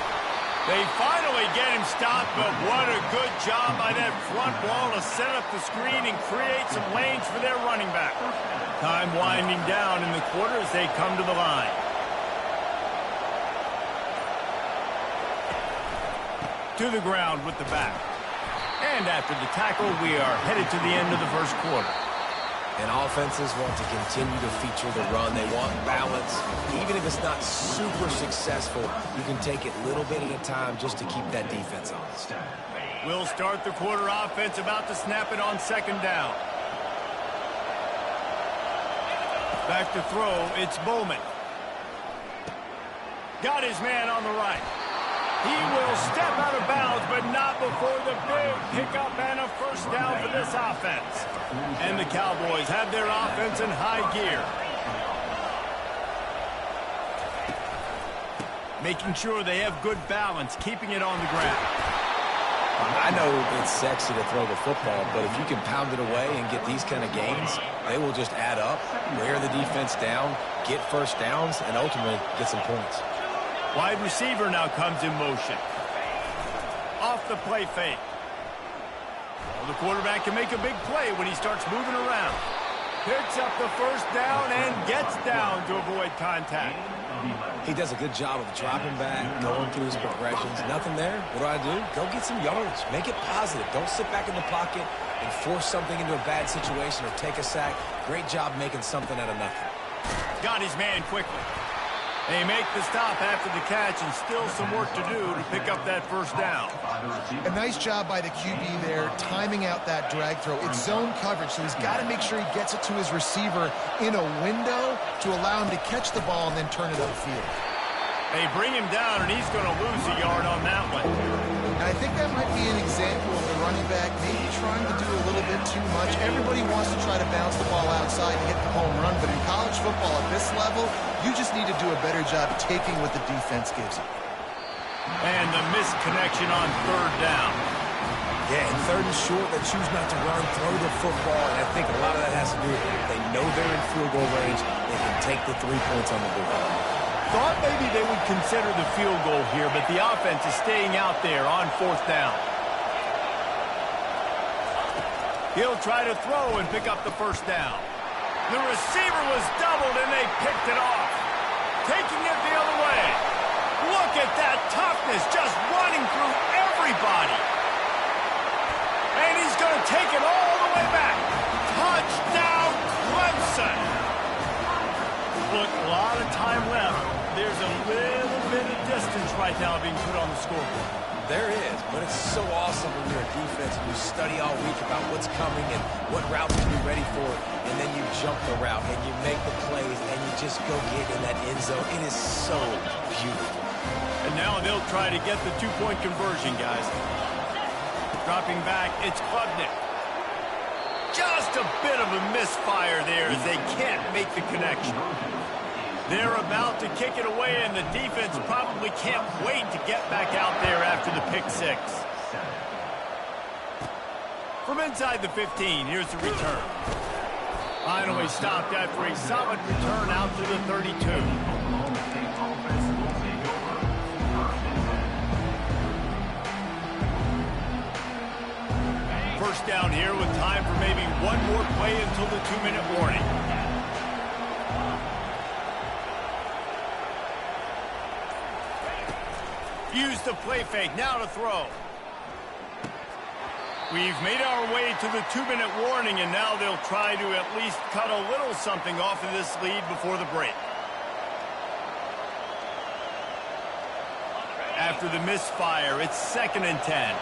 They finally get him stopped, but what a good job by that front wall to set up the screen and create some lanes for their running back. Time winding down in the quarter as they come to the line. To the ground with the back. And after the tackle, we are headed to the end of the first quarter. And offenses want to continue to feature the run. They want balance. Even if it's not super successful, you can take it little bit at a time just to keep that defense honest. We'll start the quarter offense, about to snap it on 2nd down. Back to throw, it's Bowman. Got his man on the right. He will step out of bounds, but not before the big pickup and a first down for this offense. And the Cowboys have their offense in high gear. Making sure they have good balance, keeping it on the ground. I know it's sexy to throw the football, but if you can pound it away and get these kind of gains, they will just add up, wear the defense down, get first downs, and ultimately get some points. Wide receiver now comes in motion. Off the play fake. Well, the quarterback can make a big play when he starts moving around. Picks up the first down and gets down to avoid contact. He does a good job of dropping back, going through his progressions. Nothing there. What do? Go get some yards. Make it positive. Don't sit back in the pocket and force something into a bad situation or take a sack. Great job making something out of nothing. Got his man quickly. They make the stop after the catch, and still some work to do to pick up that first down. A nice job by the QB there, timing out that drag throw. It's zone coverage, so he's got to make sure he gets it to his receiver in a window to allow him to catch the ball and then turn it upfield. They bring him down, and he's going to lose a yard on that one. And I think that might be an example of the running back maybe trying to do a little bit too much. Everybody wants to try to bounce the ball outside and hit the home run, but in college football at this level, you just need to do a better job taking what the defense gives you. And the missed connection on 3rd down. Yeah, and third and short, they choose not to run, throw the football, and I think a lot of that has to do with it. They know they're in field goal range. They can take the 3 points on the board. Thought maybe they would consider the field goal here, but the offense is staying out there on 4th down. He'll try to throw and pick up the 1st down. The receiver was doubled, and they picked it off. Taking it the other way. Look at that toughness, just running through everybody. And he's going to take it all the way back. Touchdown, Clemson. Look, a lot of time left. There's a little bit of distance right now being put on the scoreboard. There is, but it's so awesome when you're a defense and you study all week about what's coming and what route to be ready for, and then you jump the route and you make the plays and you just go get in that end zone. It is so beautiful. And now they'll try to get the 2-point conversion, guys. Dropping back, it's Klubnik. Just a bit of a misfire there as they can't make the connection. They're about to kick it away, and the defense probably can't wait to get back out there after the pick 6. From inside the 15, here's the return. Finally stopped after a solid return out to the 32. First down here with time for maybe one more play until the 2-minute warning. Use the play fake, now to throw. We've made our way to the 2-minute warning, and now they'll try to at least cut a little something off of this lead before the break. After the misfire, it's 2nd and 10.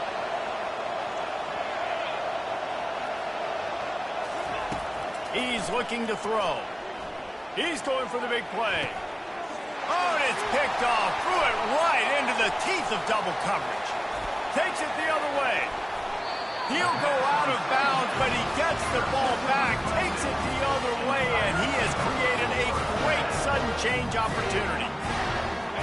He's looking to throw. He's going for the big play. Oh, and it's picked off. Threw it right into the teeth of double coverage. Takes it the other way. He'll go out of bounds, but he gets the ball back, takes it the other way, and he has created a great sudden change opportunity.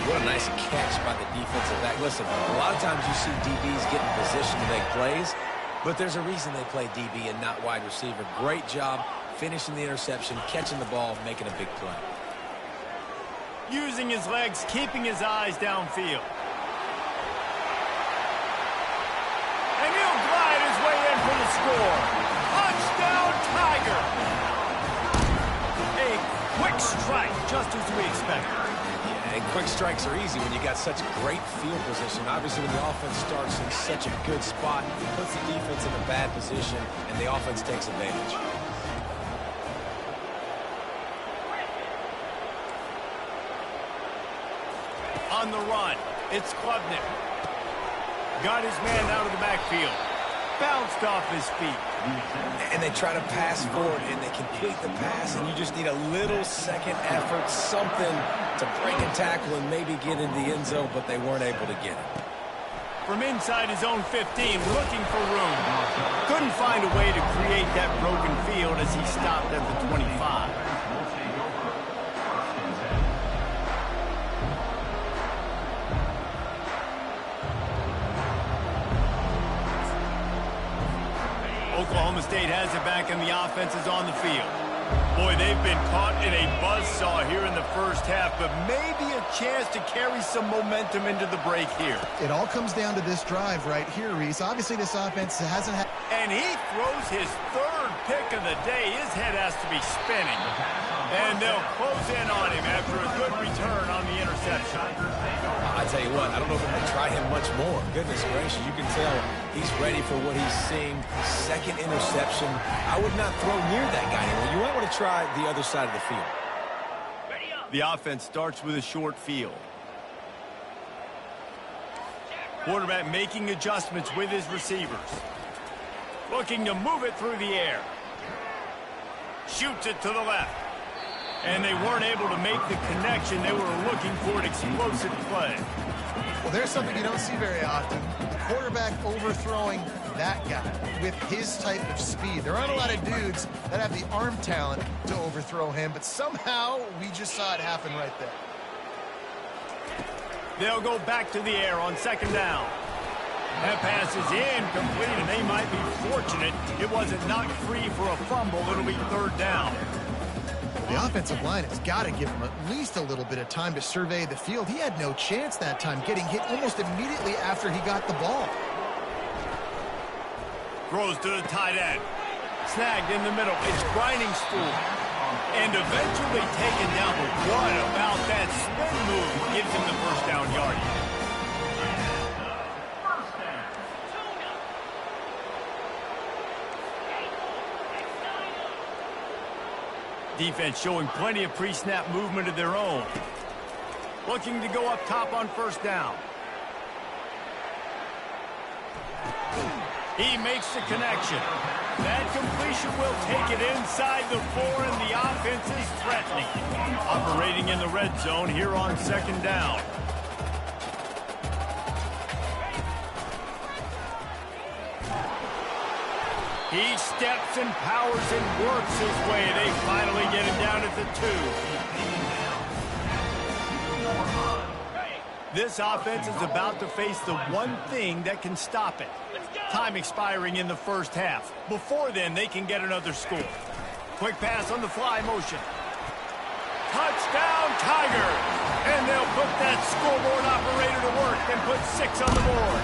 What a nice catch by the defensive back. Listen, a lot of times you see DBs get in position to make plays, but there's a reason they play DB and not wide receiver. Great job finishing the interception, catching the ball, making a big play. Using his legs, keeping his eyes downfield. And he'll glide his way in for the score. Touchdown, Tiger! A quick strike, just as we expected. Yeah, and quick strikes are easy when you got such great field position. Obviously, when the offense starts in such a good spot, it puts the defense in a bad position, and the offense takes advantage. On the run, it's Klubnik. Got his man out of the backfield. Bounced off his feet. And they try to pass forward, and they complete the pass, and you just need a little second effort, something to break a tackle and maybe get into the end zone, but they weren't able to get it. From inside his own 15, looking for room. Couldn't find a way to create that broken field as he stopped at the 25. Oklahoma State has it back, and the offense is on the field. Boy, they've been caught in a buzzsaw here in the first half, but maybe a chance to carry some momentum into the break here. It all comes down to this drive right here, Reese. Obviously, this offense hasn't had... And he throws his 3rd pick of the day. His head has to be spinning. And they'll close in on him after a good return on the interception. I tell you what, I don't know if I'm going to try him much more. Goodness gracious, you can tell he's ready for what he's seeing. 2nd interception. I would not throw near that guy anymore. You might want to try the other side of the field. The offense starts with a short field. Quarterback making adjustments with his receivers. Looking to move it through the air. Shoots it to the left. And they weren't able to make the connection. They were looking for an explosive play. Well, there's something you don't see very often. The quarterback overthrowing that guy with his type of speed. There aren't a lot of dudes that have the arm talent to overthrow him, but somehow we just saw it happen right there. They'll go back to the air on 2nd down. That pass is incomplete, and they might be fortunate it wasn't knocked free for a fumble. It'll be third down. The offensive line has got to give him at least a little bit of time to survey the field. He had no chance that time, getting hit almost immediately after he got the ball. Throws to the tight end. Snagged in the middle. It's Grinding Spool. And eventually taken down. But what about that spin move? Gives him the first down yardage. Defense showing plenty of pre-snap movement of their own. Looking to go up top on first down. He makes the connection. That completion will take it inside the 4, and the offense is threatening. Operating in the red zone here on second down. He steps and powers and works his way. They finally get him down at the 2. This offense is about to face the one thing that can stop it. Time expiring in the first half. Before then, they can get another score. Quick pass on the fly motion. Touchdown, Tigers! And they'll put that scoreboard operator to work and put 6 on the board.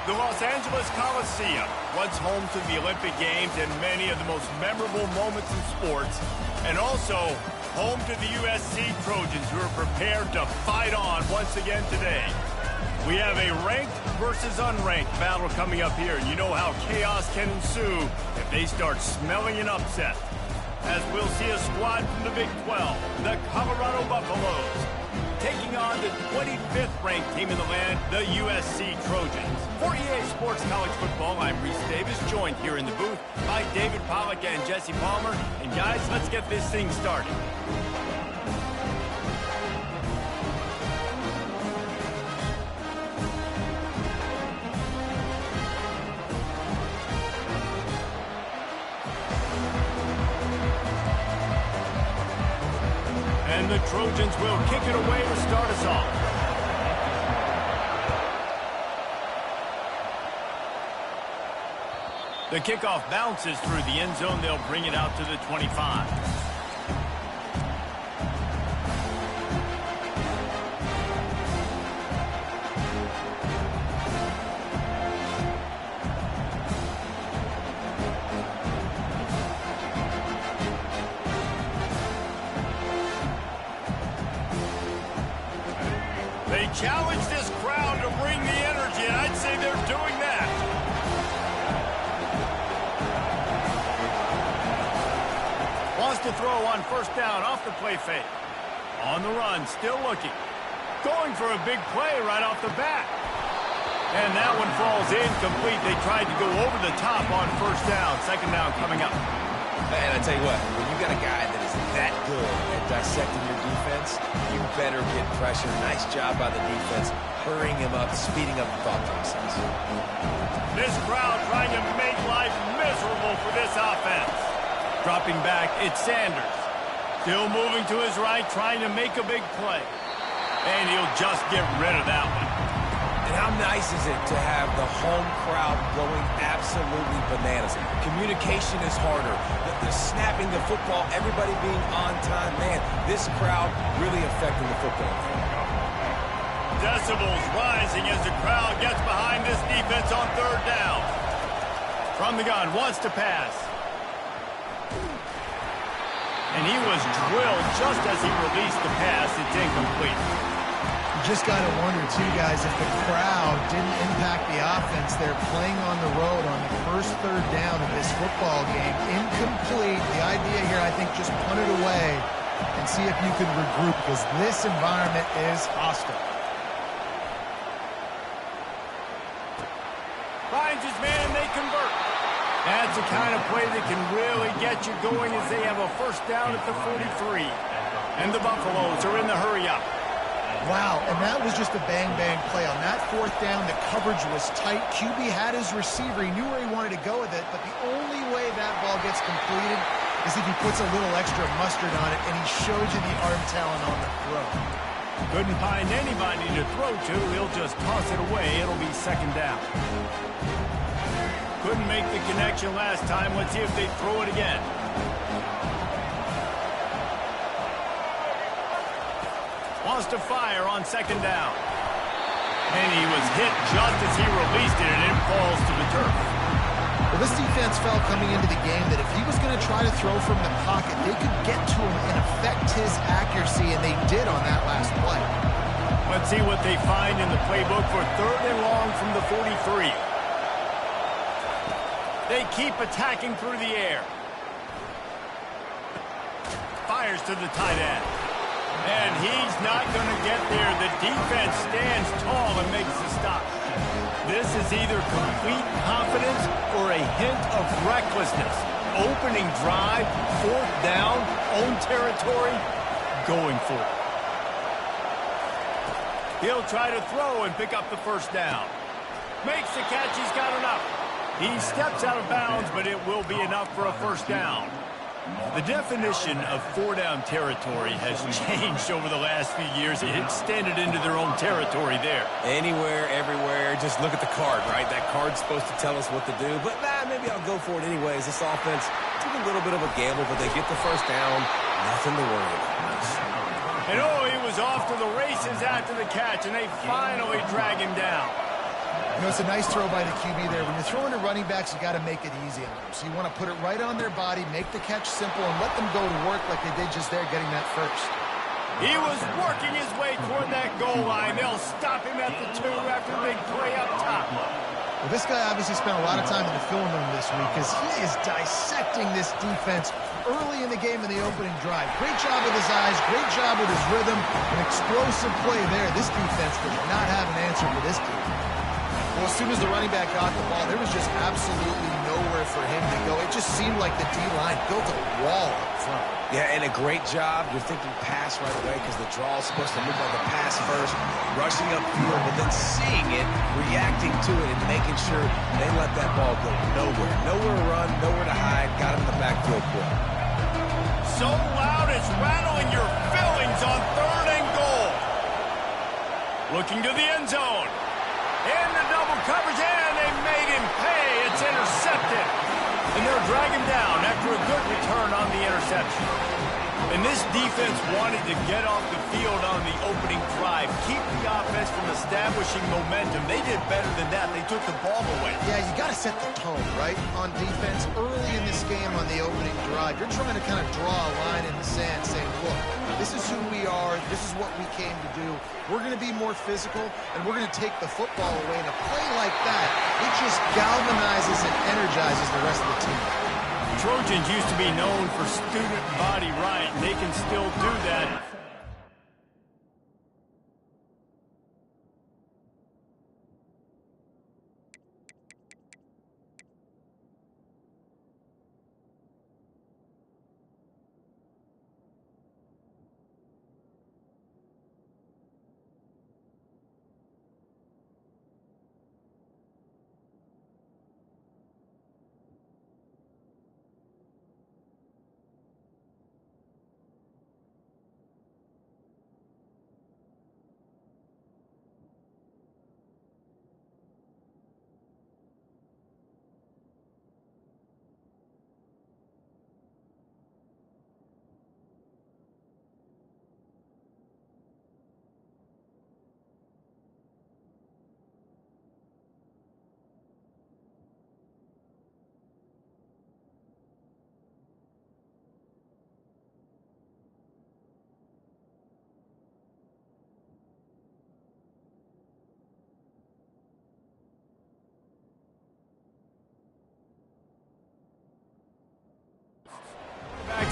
The Los Angeles Coliseum, once home to the Olympic Games and many of the most memorable moments in sports, and also home to the USC Trojans, who are prepared to fight on once again today. We have a ranked versus unranked battle coming up here, and you know how chaos can ensue if they start smelling an upset. As we'll see a squad from the Big 12, the Colorado Buffaloes, taking on the 25th ranked team in the land, the USC Trojans. For EA Sports College Football, I'm Reese Davis, joined here in the booth by David Pollack and Jesse Palmer. And guys, let's get this thing started. And the Trojans will kick it away to start us off. The kickoff bounces through the end zone. They'll bring it out to the 25. They challenge this crowd to bring the energy, and I'd say they're doing that. Wants to throw on first down off the play fake. On the run, still looking. Going for a big play right off the bat. And that one falls incomplete. They tried to go over the top on first down. Second down coming up. And I tell you what, when you got a guy that is that good at dissecting your defense, you better get pressure. Nice job by the defense, hurrying him up, speeding up the thought process. This crowd trying to make life miserable for this offense. Dropping back, it's Sanders. Still moving to his right, trying to make a big play. And he'll just get rid of that one. And how nice is it to have the home crowd going absolutely bananas? Communication is harder. The snapping the football, everybody being on time. Man, this crowd really affecting the football game. Decibels rising as the crowd gets behind this defense on third down. From the gun, wants to pass. And he was drilled just as he released the pass. It's incomplete. You just got to wonder, too, guys, if the crowd didn't impact the offense. They're playing on the road on the first third down of this football game. Incomplete. The idea here, I think, just punt it away and see if you can regroup, because this environment is hostile. Finds his man, they convert. That's the kind of play that can really get you going as they have a first down at the 43. And the Buffaloes are in the hurry-up. Wow, and that was just a bang-bang play. On that fourth down, the coverage was tight. QB had his receiver. He knew where he wanted to go with it, but the only way that ball gets completed is if he puts a little extra mustard on it, and he showed you the arm talent on the throw. Couldn't find anybody to throw to. He'll just toss it away. It'll be second down. Couldn't make the connection last time. Let's see if they throw it again. Wants to fire on second down. And he was hit just as he released it, and it falls to the turf. Well, this defense felt coming into the game that if he was going to try to throw from the pocket, they could get to him and affect his accuracy, and they did on that last play. Let's see what they find in the playbook for third and long from the 43. They keep attacking through the air. Fires to the tight end. And he's not going to get there. The defense stands tall and makes the stop. This is either complete confidence or a hint of recklessness. Opening drive, fourth down, own territory, going for it. He'll try to throw and pick up the first down. Makes the catch, he's got enough. He steps out of bounds, but it will be enough for a first down. The definition of four-down territory has changed over the last few years. It extended into their own territory there. Anywhere, everywhere, just look at the card, right? That card's supposed to tell us what to do, but maybe I'll go for it anyways. This offense took a little bit of a gamble, but they get the first down. Nothing to worry about. And he was off to the races after the catch, and they finally drag him down. You know, it's a nice throw by the QB there. When you're throwing to running backs, you got to make it easy on them. So you want to put it right on their body, make the catch simple, and let them go to work like they did just there, getting that first. He was working his way toward that goal line. They'll stop him at the 2 after the big play up top. Well, this guy obviously spent a lot of time in the film room this week because he is dissecting this defense early in the game in the opening drive. Great job with his eyes, great job with his rhythm, an explosive play there. This defense did not have an answer for this team. Well, as soon as the running back got the ball, there was just absolutely nowhere for him to go. It just seemed like the D-line built a wall up front. Yeah, and a great job. You're thinking pass right away because the draw is supposed to look like a pass first, rushing upfield, but then seeing it, reacting to it, and making sure they let that ball go nowhere. Nowhere to run, nowhere to hide. Got him in the backfield quick. So loud it's rattling your filling Rams on 3rd and goal. Looking to the end zone. In the double coverage, and they made him pay. It's intercepted. And they'll drag him down after a good return on the interception. And this defense wanted to get off the field on the opening drive, keep the offense from establishing momentum. They did better than that. They took the ball away. Yeah, you got to set the tone, right, on defense. Early in this game on the opening drive, you're trying to kind of draw a line in the sand saying, look, this is who we are. This is what we came to do. We're going to be more physical, and we're going to take the football away. And a play like that, it just galvanizes and energizes the rest of the team. Trojans used to be known for student body right. They can still do that.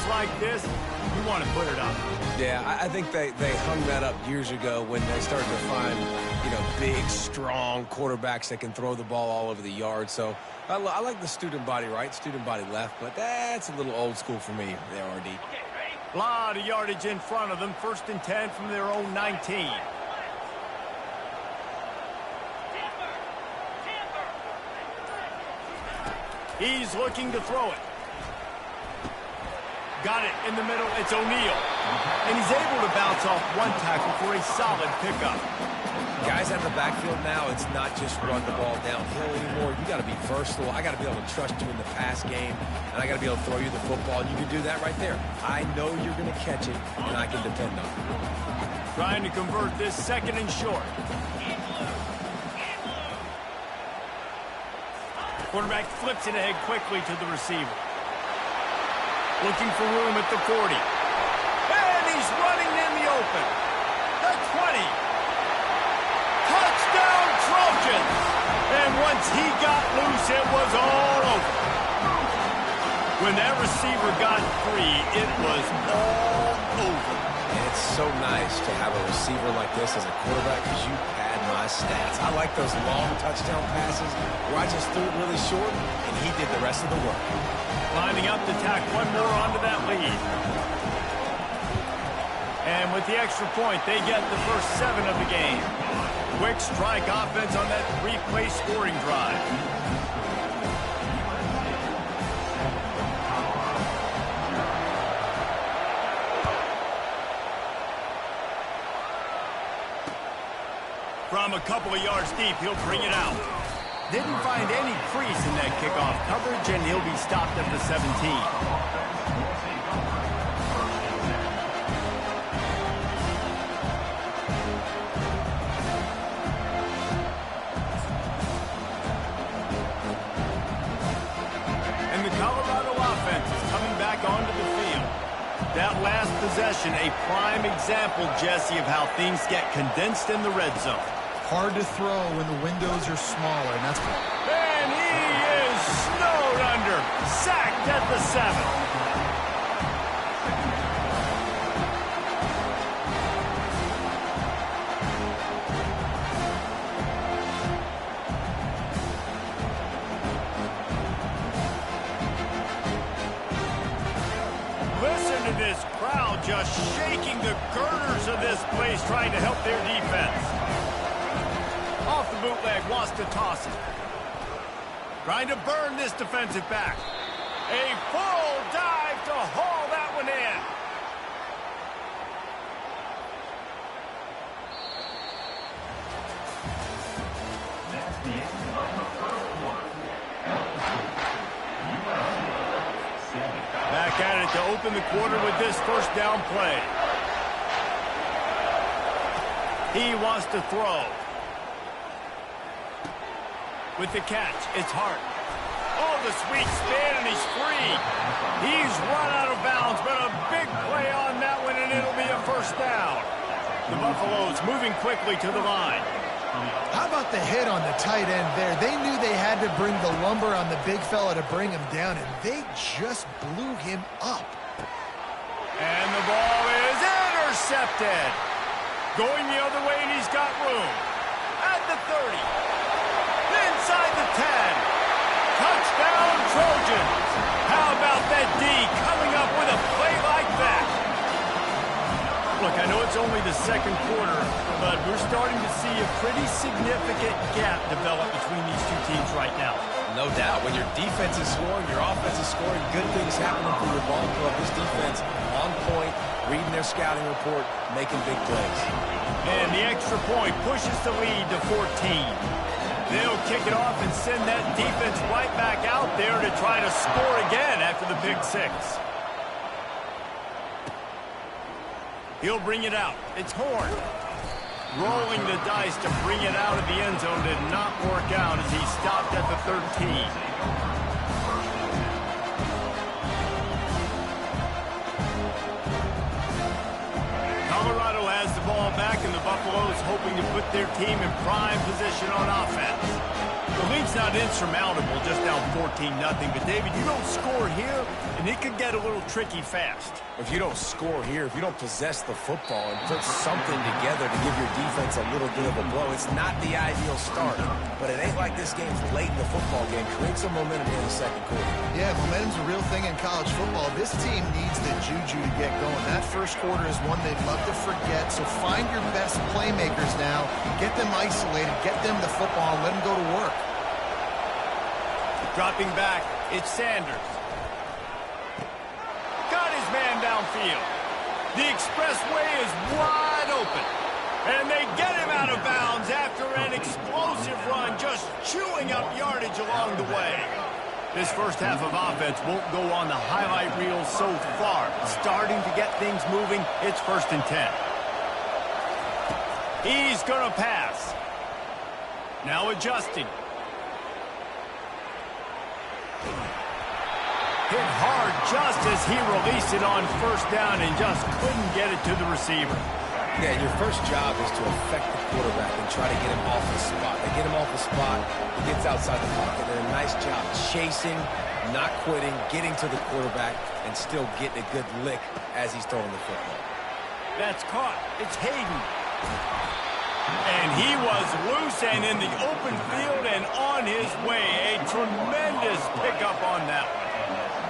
Like this, you want to put it up. Yeah, I think they hung that up years ago when they started to find, big, strong quarterbacks that can throw the ball all over the yard. So I like the student body right, student body left, but that's a little old school for me there, RD. A lot of yardage in front of them. 1st and 10 from their own 19. He's looking to throw it. Got it in the middle. It's O'Neal. And he's able to bounce off one tackle for a solid pickup. Guys at the backfield now, it's not just run the ball downhill anymore. You got to be versatile. I got to be able to trust you in the pass game, and I got to be able to throw you the football, and you can do that right there. I know you're going to catch it, and I can depend on it. Trying to convert this 2nd and short. Quarterback flips it ahead quickly to the receiver. Looking for room at the 40. And he's running in the open. The 20. Touchdown Trojans. And once he got loose, it was all over. When that receiver got free, it was all over. And it's so nice to have a receiver like this as a quarterback because you pad my stats. I like those long touchdown passes where I just threw it really short and he did the rest of the work. Lining up to tack one more onto that lead. And with the extra point, they get the first 7 of the game. Quick strike offense on that 3-play scoring drive. From a couple of yards deep, he'll bring it out. Didn't find any crease in that kickoff coverage, and he'll be stopped at the 17. And the Colorado offense is coming back onto the field. That last possession, a prime example, Jesse, of how things get condensed in the red zone. Hard to throw when the windows are smaller, and that's... And he is snowed under. Sacked at the 7. Listen to this crowd just shaking the girders of this place, trying to help their defense. Off the bootleg, wants to toss it. Trying to burn this defensive back. A full dive to haul that one in. to open the quarter with this first down play. He wants to throw. With the catch, it's Hart. Oh, the sweet spin, and he's free. He's run out of bounds, but a big play on that one, and it'll be a first down. The Buffaloes moving quickly to the line. How about the hit on the tight end there? They knew they had to bring the lumber on the big fella to bring him down, and they just blew him up. And the ball is intercepted. Going the other way, and he's got room. At the 30. Inside the 10. Touchdown, Trojans. How about that D coming up with a play like that? Look, I know it's only the second quarter, but we're starting to see a pretty significant gap develop between these two teams right now. No doubt. When your defense is scoring, your offense is scoring, good things happening for your ball club. This defense on point, reading their scouting report, making big plays. And the extra point pushes the lead to 14. They'll kick it off and send that defense right back out there to try to score again after the pick six. He'll bring it out. It's Horn. Rolling the dice to bring it out of the end zone did not work out as he stopped at the 13. Colorado has the ball back, and the Buffaloes hoping to put their team in prime position on offense. The lead's not insurmountable, just down 14-0. But, David, you don't score here, and it could get a little tricky fast. If you don't score here, if you don't possess the football and put something together to give your defense a little bit of a blow, it's not the ideal start. But it ain't like this game's late in the football game. Create some momentum in the second quarter. Yeah, momentum's a real thing in college football. This team needs the juju to get going. That first quarter is one they'd love to forget, so find your best playmakers now. Get them isolated, get them the football, and let them go to work. Dropping back, it's Sanders. Got his man downfield. The expressway is wide open. And they get him out of bounds after an explosive run, just chewing up yardage along the way. This first half of offense won't go on the highlight reel so far. Starting to get things moving, it's 1st and 10. He's going to pass. Now adjusting. Hit hard just as he released it on first down and just couldn't get it to the receiver. Yeah, your first job is to affect the quarterback and try to get him off the spot. They get him off the spot, he gets outside the pocket. They're a nice job chasing, not quitting, getting to the quarterback, and still getting a good lick as he's throwing the football. That's caught. It's Hayden. And he was loose and in the open field and on his way. A tremendous pickup on that one.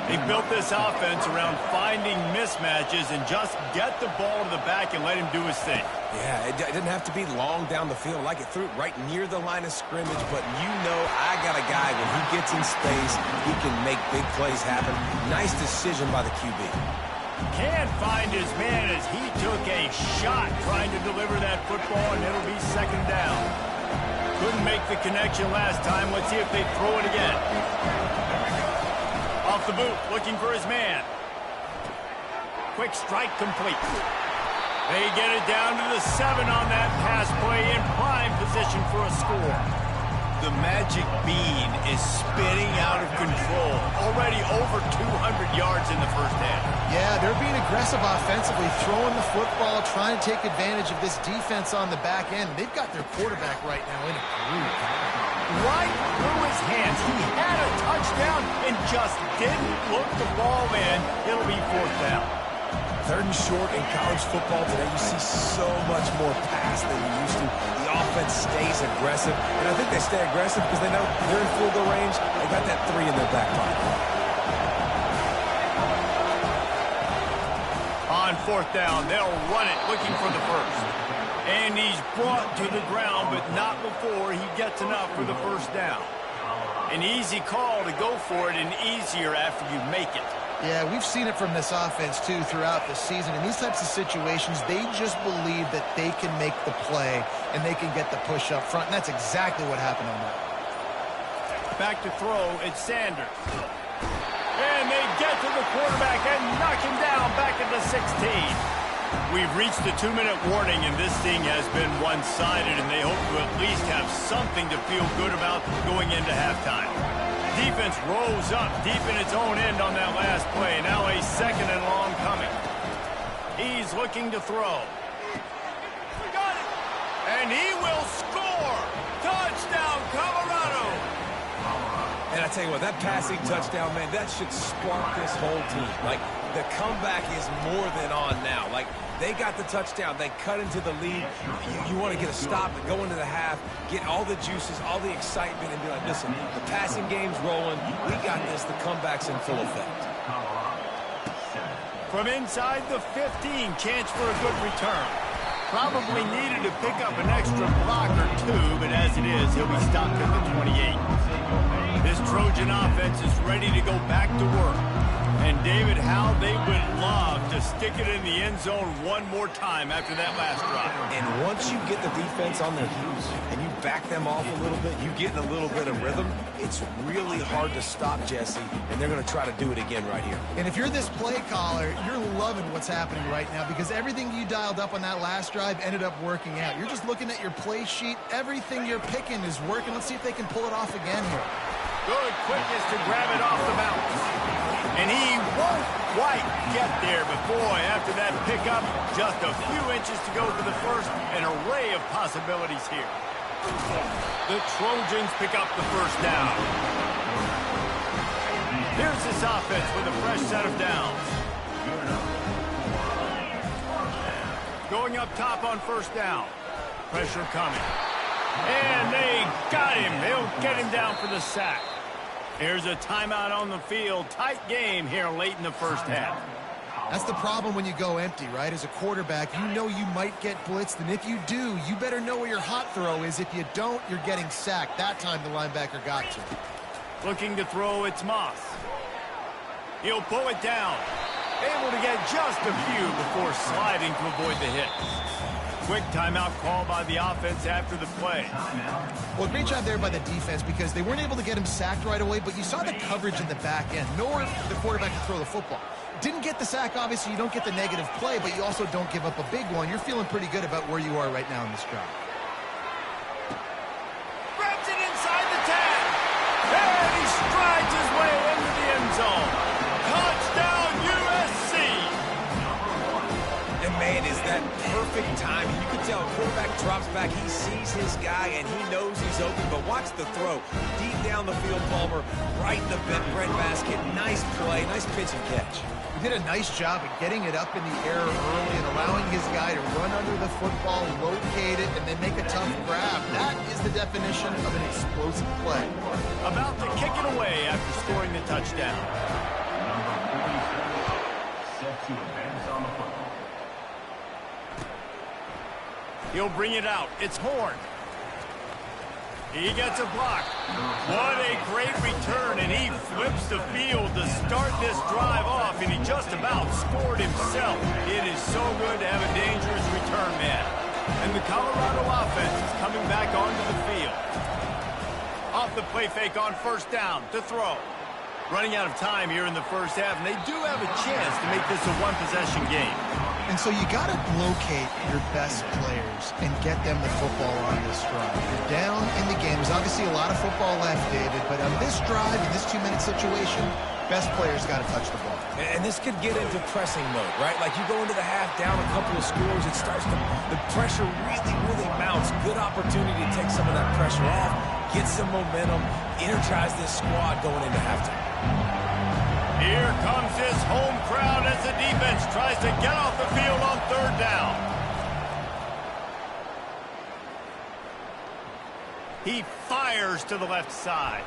He built this offense around finding mismatches and just get the ball to the back and let him do his thing. Yeah, it didn't have to be long down the field. Like it threw it right near the line of scrimmage, but you know I got a guy when he gets in space, he can make big plays happen. Nice decision by the QB. Can't find his man as he took a shot trying to deliver that football, and it'll be 2nd down. Couldn't make the connection last time. Let's see if they throw it again. Off the boot, looking for his man. Quick strike complete. They get it down to the 7 on that pass play, in prime position for a score. The magic bean is spinning out of control. Already over 200 yards in the first half. Yeah, they're being aggressive offensively, throwing the football, trying to take advantage of this defense on the back end. They've got their quarterback right now in a groove. Right through his hands. He had a touchdown and just didn't look the ball in. It'll be 4th down. 3rd and short in college football today. You see so much more pass than you used to. The offense stays aggressive, and I think they stay aggressive because they know they're in field goal range. They got that 3 in their back pocket. On 4th down, they'll run it, looking for the first. And he's brought to the ground, but not before he gets enough for the first down. An easy call to go for it, and easier after you make it. Yeah, we've seen it from this offense, too, throughout the season. In these types of situations, they just believe that they can make the play and they can get the push up front, and that's exactly what happened on that. Back to throw, it's Sanders. And they get to the quarterback and knock him down back at the 16. We've reached the 2-minute warning, and this thing has been one-sided, and they hope to at least have something to feel good about going into halftime. Defense rolls up deep in its own end on that last play. Now a 2nd and long coming. He's looking to throw. And he will score! Touchdown, Colorado! And I tell you what, that passing touchdown, man, that should spark this whole team. Like, the comeback is more than on now. Like, they got the touchdown. They cut into the lead. You want to get a stop and go into the half, get all the juices, all the excitement, and be like, listen, the passing game's rolling. We got this. The comeback's in full effect. From inside the 15, chance for a good return. Probably needed to pick up an extra block or two, but as it is, he'll be stopped at the 28. This Trojan offense is ready to go back to work. And David, how they would love to stick it in the end zone one more time after that last drive. And once you get the defense on their heels and you back them off a little bit, you get in a little bit of rhythm, it's really hard to stop Jesse, and they're going to try to do it again right here. And if you're this play caller, you're loving what's happening right now because everything you dialed up on that last drive ended up working out. You're just looking at your play sheet. Everything you're picking is working. Let's see if they can pull it off again here. Good quickness to grab it off the bounce. And he won't quite get there, but boy, after that pickup, just a few inches to go for the first, an array of possibilities here. The Trojans pick up the first down. Here's this offense with a fresh set of downs. Going up top on first down. Pressure coming. And they got him. They'll get him down for the sack. Here's a timeout on the field. Tight game here late in the first half. That's the problem when you go empty, right? As a quarterback, you know you might get blitzed, and if you do, you better know where your hot throw is. If you don't, you're getting sacked. That time the linebacker got to. Looking to throw, it's Moss. He'll pull it down. Able to get just a few before sliding to avoid the hit. Quick timeout call by the offense after the play. Well, great job there by the defense because they weren't able to get him sacked right away, but you saw the coverage in the back end. Nowhere for the quarterback to throw the football. Didn't get the sack, obviously. You don't get the negative play, but you also don't give up a big one. You're feeling pretty good about where you are right now in this drive. Grabs it inside the 10. And he strides his way into the end zone. Touchdown, USC! And man, is that perfect timing. You can tell quarterback drops back. He sees his guy, and he knows he's open. But watch the throw. Deep down the field, Palmer, right in the breadbasket. Nice play, nice pitch and catch. He did a nice job at getting it up in the air early and allowing his guy to run under the football, locate it, and then make a tough grab. That is the definition of an explosive play. About to kick it away after scoring the touchdown. Set to advance on the football. He'll bring it out. It's Horn. He gets a block. What a great return, and he flips the field to start this drive off, and he just about scored himself. It is so good to have a dangerous return man. And the Colorado offense is coming back onto the field. Off the play fake on first down to throw. Running out of time here in the first half, and they do have a chance to make this a one-possession game. And so you got to locate your best players and get them the football on this drive. You're down in the game. There's obviously a lot of football left, David, but on this drive, in this 2-minute situation, best players got to touch the ball. And this could get into pressing mode, right? Like you go into the half, down a couple of scores, it starts to, the pressure really mounts. Good opportunity to take some of that pressure off, get some momentum, energize this squad going into halftime. Here comes his home crowd as the defense tries to get off the field on third down. He fires to the left side.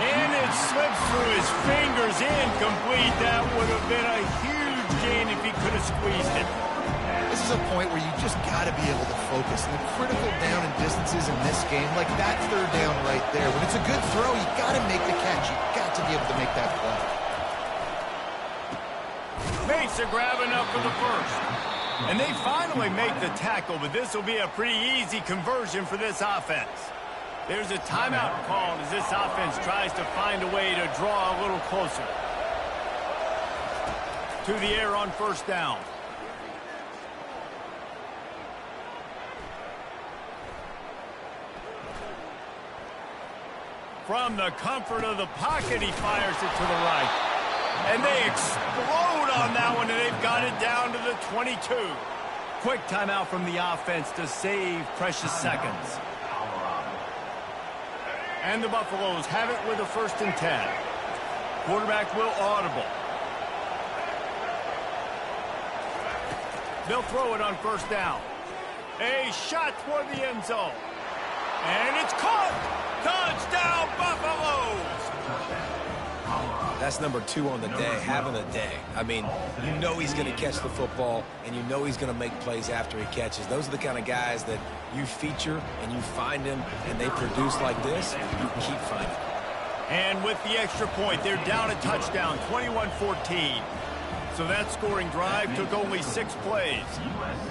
And it slips through his fingers, incomplete. That would have been a huge gain if he could have squeezed it. This is a point where you just got to be able to focus. And the critical down and distances in this game, like that third down right there, when it's a good throw, you got to make the catch. You got to be able to make that play. Makes a grab enough for the first. And they finally make the tackle, but this will be a pretty easy conversion for this offense. There's a timeout called as this offense tries to find a way to draw a little closer. To the air on first down. From the comfort of the pocket, he fires it to the right. And they explode on that one, and they've got it down to the 22. Quick timeout from the offense to save precious seconds. And the Buffaloes have it with a 1st and 10. Quarterback will audible. They'll throw it on first down. A shot toward the end zone. And it's caught. Touchdown, Buffaloes! That's number 2 on the day, having a day. I mean, you know he's going to catch the football, and you know he's going to make plays after he catches. Those are the kind of guys that you feature, and you find him, and they produce like this, you keep finding them. And with the extra point, they're down a touchdown, 21-14. So that scoring drive took only 6 plays.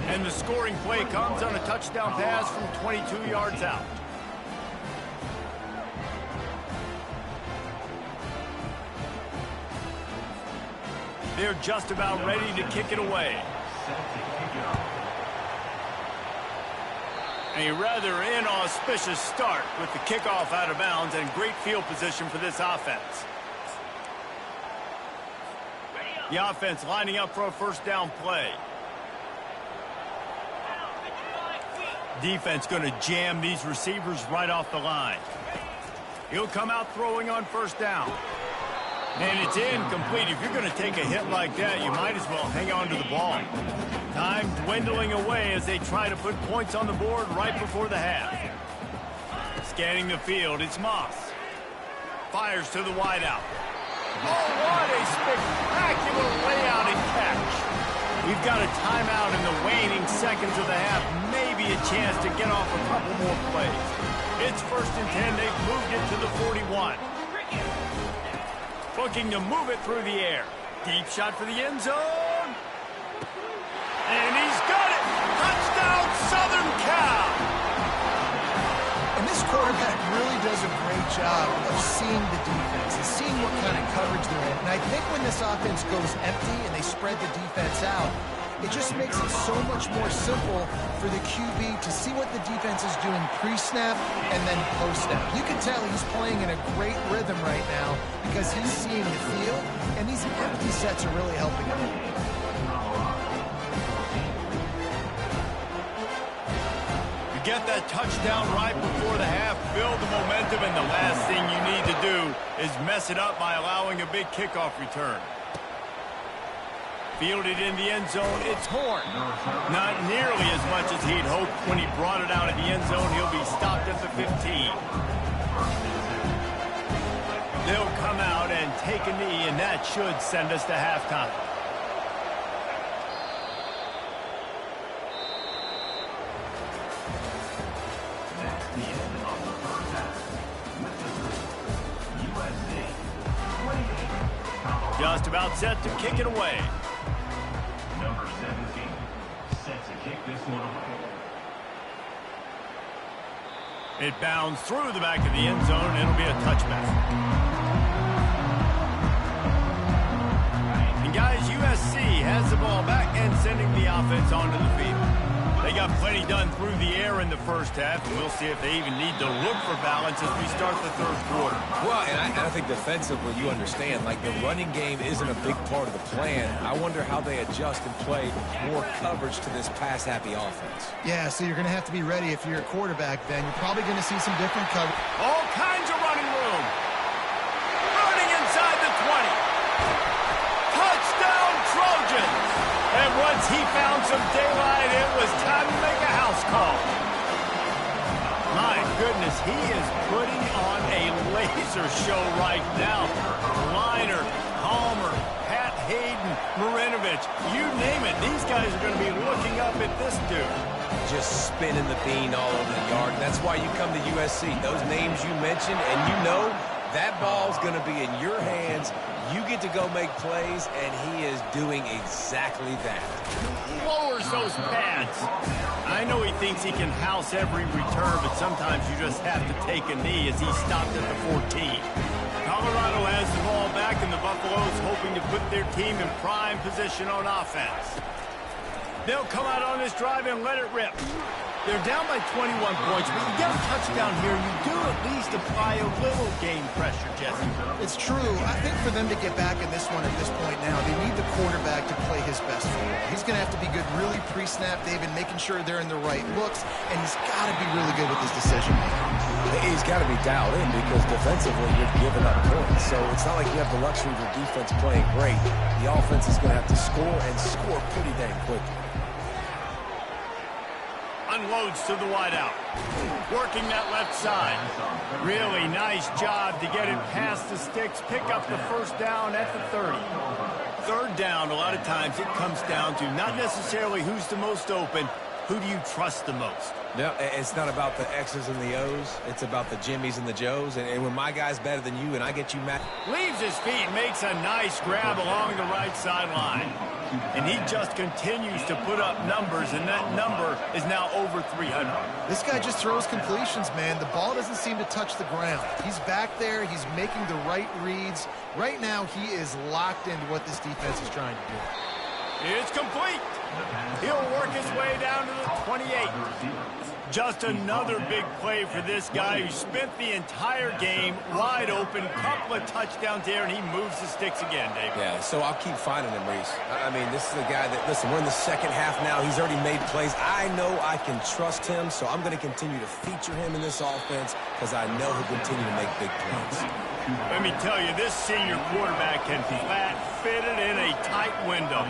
And the scoring play comes on a touchdown pass from 22 yards out. They're just about ready to kick it away. A rather inauspicious start with the kickoff out of bounds and great field position for this offense. The offense lining up for a first down play. Defense going to jam these receivers right off the line. He'll come out throwing on first down. And it's incomplete. If you're going to take a hit like that, you might as well hang on to the ball. Time dwindling away as they try to put points on the board right before the half. Scanning the field, it's Moss. Fires to the wideout. Oh, what a spectacular layout and catch. We've got a timeout in the waning seconds of the half. Maybe a chance to get off a couple more plays. It's 1st and 10. They've moved it to the 41. Looking to move it through the air. Deep shot for the end zone. And he's got it. Touchdown, Southern Cal. And this quarterback really does a great job of seeing the defense and seeing what kind of coverage they're in. And I think when this offense goes empty and they spread the defense out, it just makes it so much more simple for the QB to see what the defense is doing pre-snap and then post-snap. You can tell he's playing in a great rhythm right now because he's seeing the field, and these empty sets are really helping him. You get that touchdown right before the half, build the momentum, and the last thing you need to do is mess it up by allowing a big kickoff return. Fielded in the end zone, it's Horn. Not nearly as much as he'd hoped when he brought it out of the end zone. He'll be stopped at the 15. They'll come out and take a knee, and that should send us to halftime. Just about set to kick it away. Number 17, set to kick this one away. It bounds through the back of the end zone, and it'll be a touchback. And guys, USC has the ball back and sending the offense onto the field. They got plenty done through the air in the first half, and we'll see if they even need to look for balance as we start the third quarter. Well, and I think defensively, you understand, like the running game isn't a big part of the plan. I wonder how they adjust and play more coverage to this pass-happy offense. Yeah, so you're going to have to be ready if you're a quarterback then. You're probably going to see some different coverage. All kinds of running room. Running inside the 20. Touchdown, Trojans. And once he found some daylight, it was time to make a house call. My goodness, he is putting on a laser show right now. Liner, Palmer, Pat Hayden, Marinovich, you name it. These guys are going to be looking up at this dude. Just spinning the bean all over the yard. That's why you come to USC. Those names you mentioned, and you know That ball's going to be in your hands. You get to go make plays, and he is doing exactly that. Lowers those pads. I know he thinks he can house every return, but sometimes you just have to take a knee as he stopped at the 14. Colorado has the ball back, and the Buffaloes hoping to put their team in prime position on offense. They'll come out on this drive and let it rip. They're down by 21 points, but you get a touchdown here, you do at least apply a little game pressure, Jesse. It's true. I think for them to get back in this one at this point now, they need the quarterback to play his best football. He's going to have to be good really pre-snap, David, making sure they're in the right looks, and he's got to be really good with his decision making. He's got to be dialed in because defensively you're giving up points. So it's not like you have the luxury of your defense playing great. The offense is going to have to score and score pretty dang quickly. Unloads to the wideout. Working that left side. Really nice job to get it past the sticks. Pick up the first down at the 30. Third down, a lot of times it comes down to not necessarily who's the most open, who do you trust the most? No, it's not about the X's and the O's. It's about the Jimmies and the Joes. And when my guy's better than you and I get you mad. Leaves his feet, makes a nice grab along the right sideline. And he just continues to put up numbers, and that number is now over 300. This guy just throws completions, man. The ball doesn't seem to touch the ground. He's back there. He's making the right reads. Right now, he is locked into what this defense is trying to do. It's complete. He'll work his way down to the 28. Just another big play for this guy who spent the entire game wide open, couple of touchdowns there, and he moves the sticks again, David. Yeah, so I'll keep finding him, Reese. I mean, this is a guy that, listen, we're in the second half now. He's already made plays. I know I can trust him, so I'm going to continue to feature him in this offense because I know he'll continue to make big plays. Let me tell you, this senior quarterback can flat fit it in a tight window.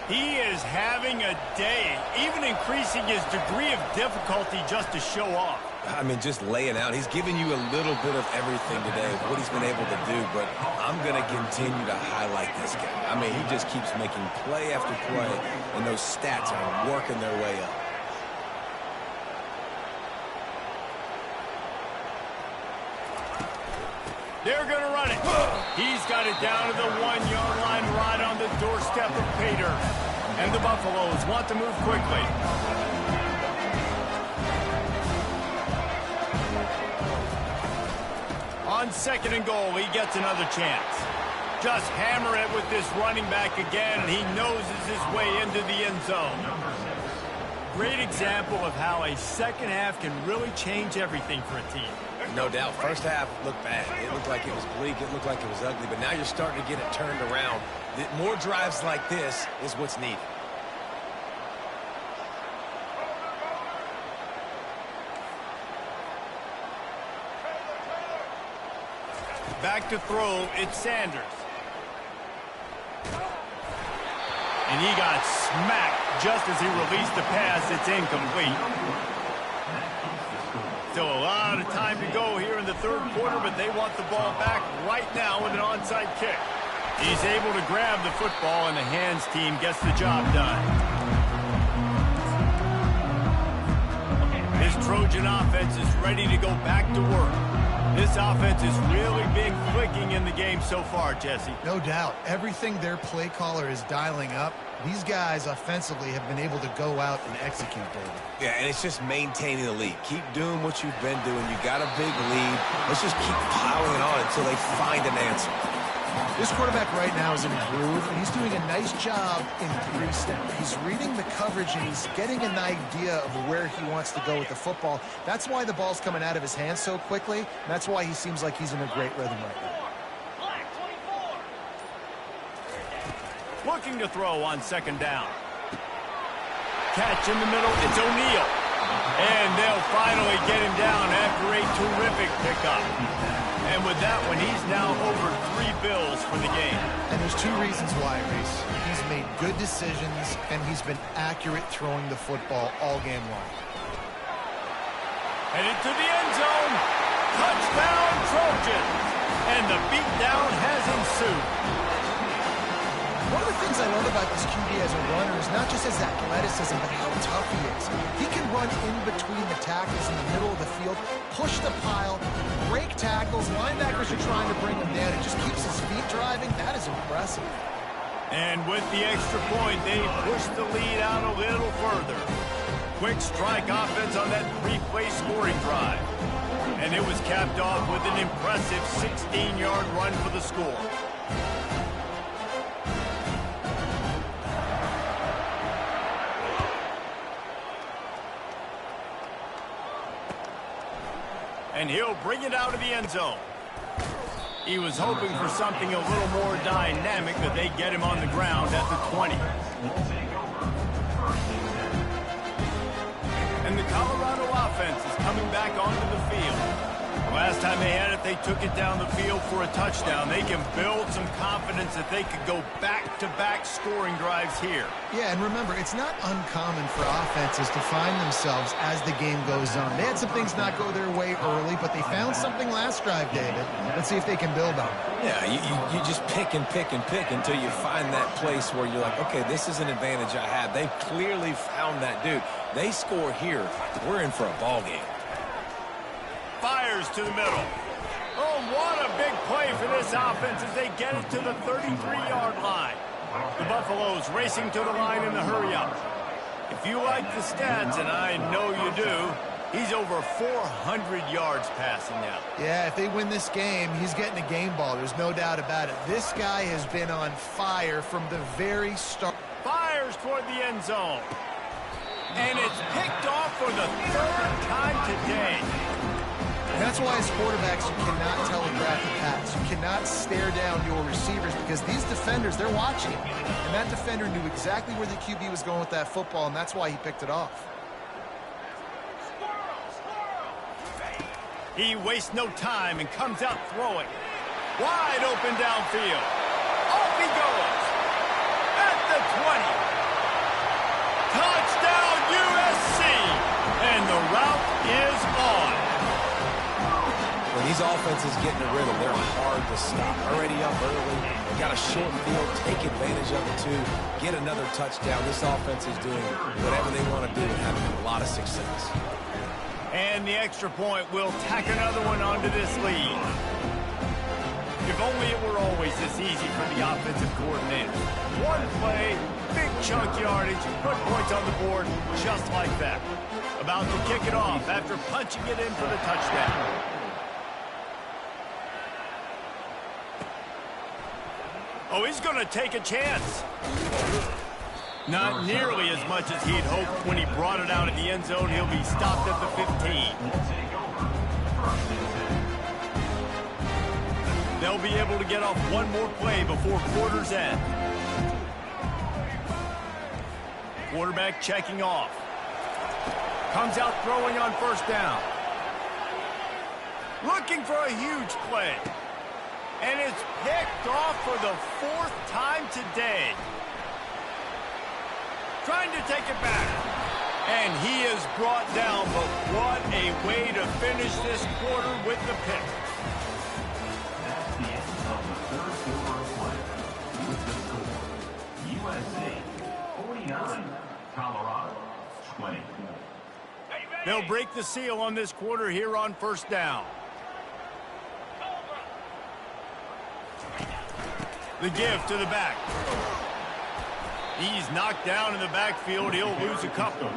He is having a day, even increasing his degree of difficulty just to show off. I mean, just laying out. He's giving you a little bit of everything today, what he's been able to do, but I'm going to continue to highlight this guy. I mean, he just keeps making play after play, and those stats are working their way up. They're going to run it. He's got it down to the 1-yard line right on the doorstep of Pater. And the Buffaloes want to move quickly. On second and goal, he gets another chance. Just hammer it with this running back again, and he noses his way into the end zone. Great example of how a second half can really change everything for a team. No doubt. First half looked bad. It looked like it was bleak. It looked like it was ugly. But now you're starting to get it turned around. More drives like this is what's needed. Back to throw, it's Sanders. And he got smacked just as he released the pass. It's incomplete. Still a lot of time to go here in the third quarter, but they want the ball back right now with an onside kick. He's able to grab the football, and the hands team gets the job done. This Trojan offense is ready to go back to work. This offense has really been clicking in the game so far, Jesse. No doubt. Everything their play caller is dialing up, these guys offensively have been able to go out and execute, David. Yeah, and it's just maintaining the lead. Keep doing what you've been doing. You got a big lead. Let's just keep piling it on until they find an answer. This quarterback right now is in a groove, and he's doing a nice job in pre-snap. He's reading the coverage, and he's getting an idea of where he wants to go with the football. That's why the ball's coming out of his hands so quickly, and that's why he seems like he's in a great rhythm right now. Looking to throw on second down. Catch in the middle, it's O'Neal. And they'll finally get him down after a terrific pickup. And with that one, he's now over 3 bills for the game. And there's 2 reasons why, Reese. He's made good decisions, and he's been accurate throwing the football all game long. Headed to the end zone. Touchdown, Trojans. And the beatdown has ensued. One of the things I love about this QB as a runner is not just his athleticism, but how tough he is. He can run in between the tackles in the middle of the field, push the pile, break tackles. Linebackers are trying to bring him down. It just keeps his feet driving. That is impressive. And with the extra point, they push the lead out a little further. Quick strike offense on that 3-play scoring drive. And it was capped off with an impressive 16-yard run for the score. And he'll bring it out of the end zone. He was hoping for something a little more dynamic, but they get him on the ground at the 20. And the Colorado offense is coming back onto the field. Last time they had it, they took it down the field for a touchdown. They can build some confidence that they could go back-to-back scoring drives here. Yeah, and remember, it's not uncommon for offenses to find themselves as the game goes on. They had some things not go their way early, but they found something last drive, David. Let's see if they can build on it. Yeah, you just pick and pick and pick until you find that place where you're like, okay, this is an advantage I have. They've clearly found that dude. They score here, we're in for a ball game. Fires to the middle. Oh, what a big play for this offense as they get it to the 33-yard line. The Buffaloes racing to the line in the hurry-up. If you like the stats, and I know you do, he's over 400 yards passing now. Yeah, if they win this game, he's getting a game ball. There's no doubt about it. This guy has been on fire from the very start. Fires toward the end zone. And it's picked off for the third time today. And that's why as quarterbacks, you cannot telegraph the pass. You cannot stare down your receivers because these defenders, they're watching. And that defender knew exactly where the QB was going with that football, and that's why he picked it off. He wastes no time and comes out throwing. Wide open downfield. Off he goes. At the 20. Touchdown USC. And the route is on. When these offenses get in a rhythm, they're hard to stop. Already up early, got a short field, take advantage of it too, get another touchdown. This offense is doing whatever they want to do and having a lot of success. And the extra point will tack another one onto this lead. If only it were always this easy for the offensive coordinator. One play, big chunk yardage, put points on the board just like that. About to kick it off after punching it in for the touchdown. Oh, he's going to take a chance. Not nearly as much as he'd hoped when he brought it out of the end zone. He'll be stopped at the 15. They'll be able to get off one more play before quarter's end. Quarterback checking off. Comes out throwing on first down. Looking for a huge play. And it's picked off for the fourth time today. Trying to take it back. And he is brought down, but what a way to finish this quarter with the pick. That's the end of the third quarter of play. With the score, USC 49, Colorado 20. They'll break the seal on this quarter here on first down. The give to the back. He's knocked down in the backfield. He'll lose a couple.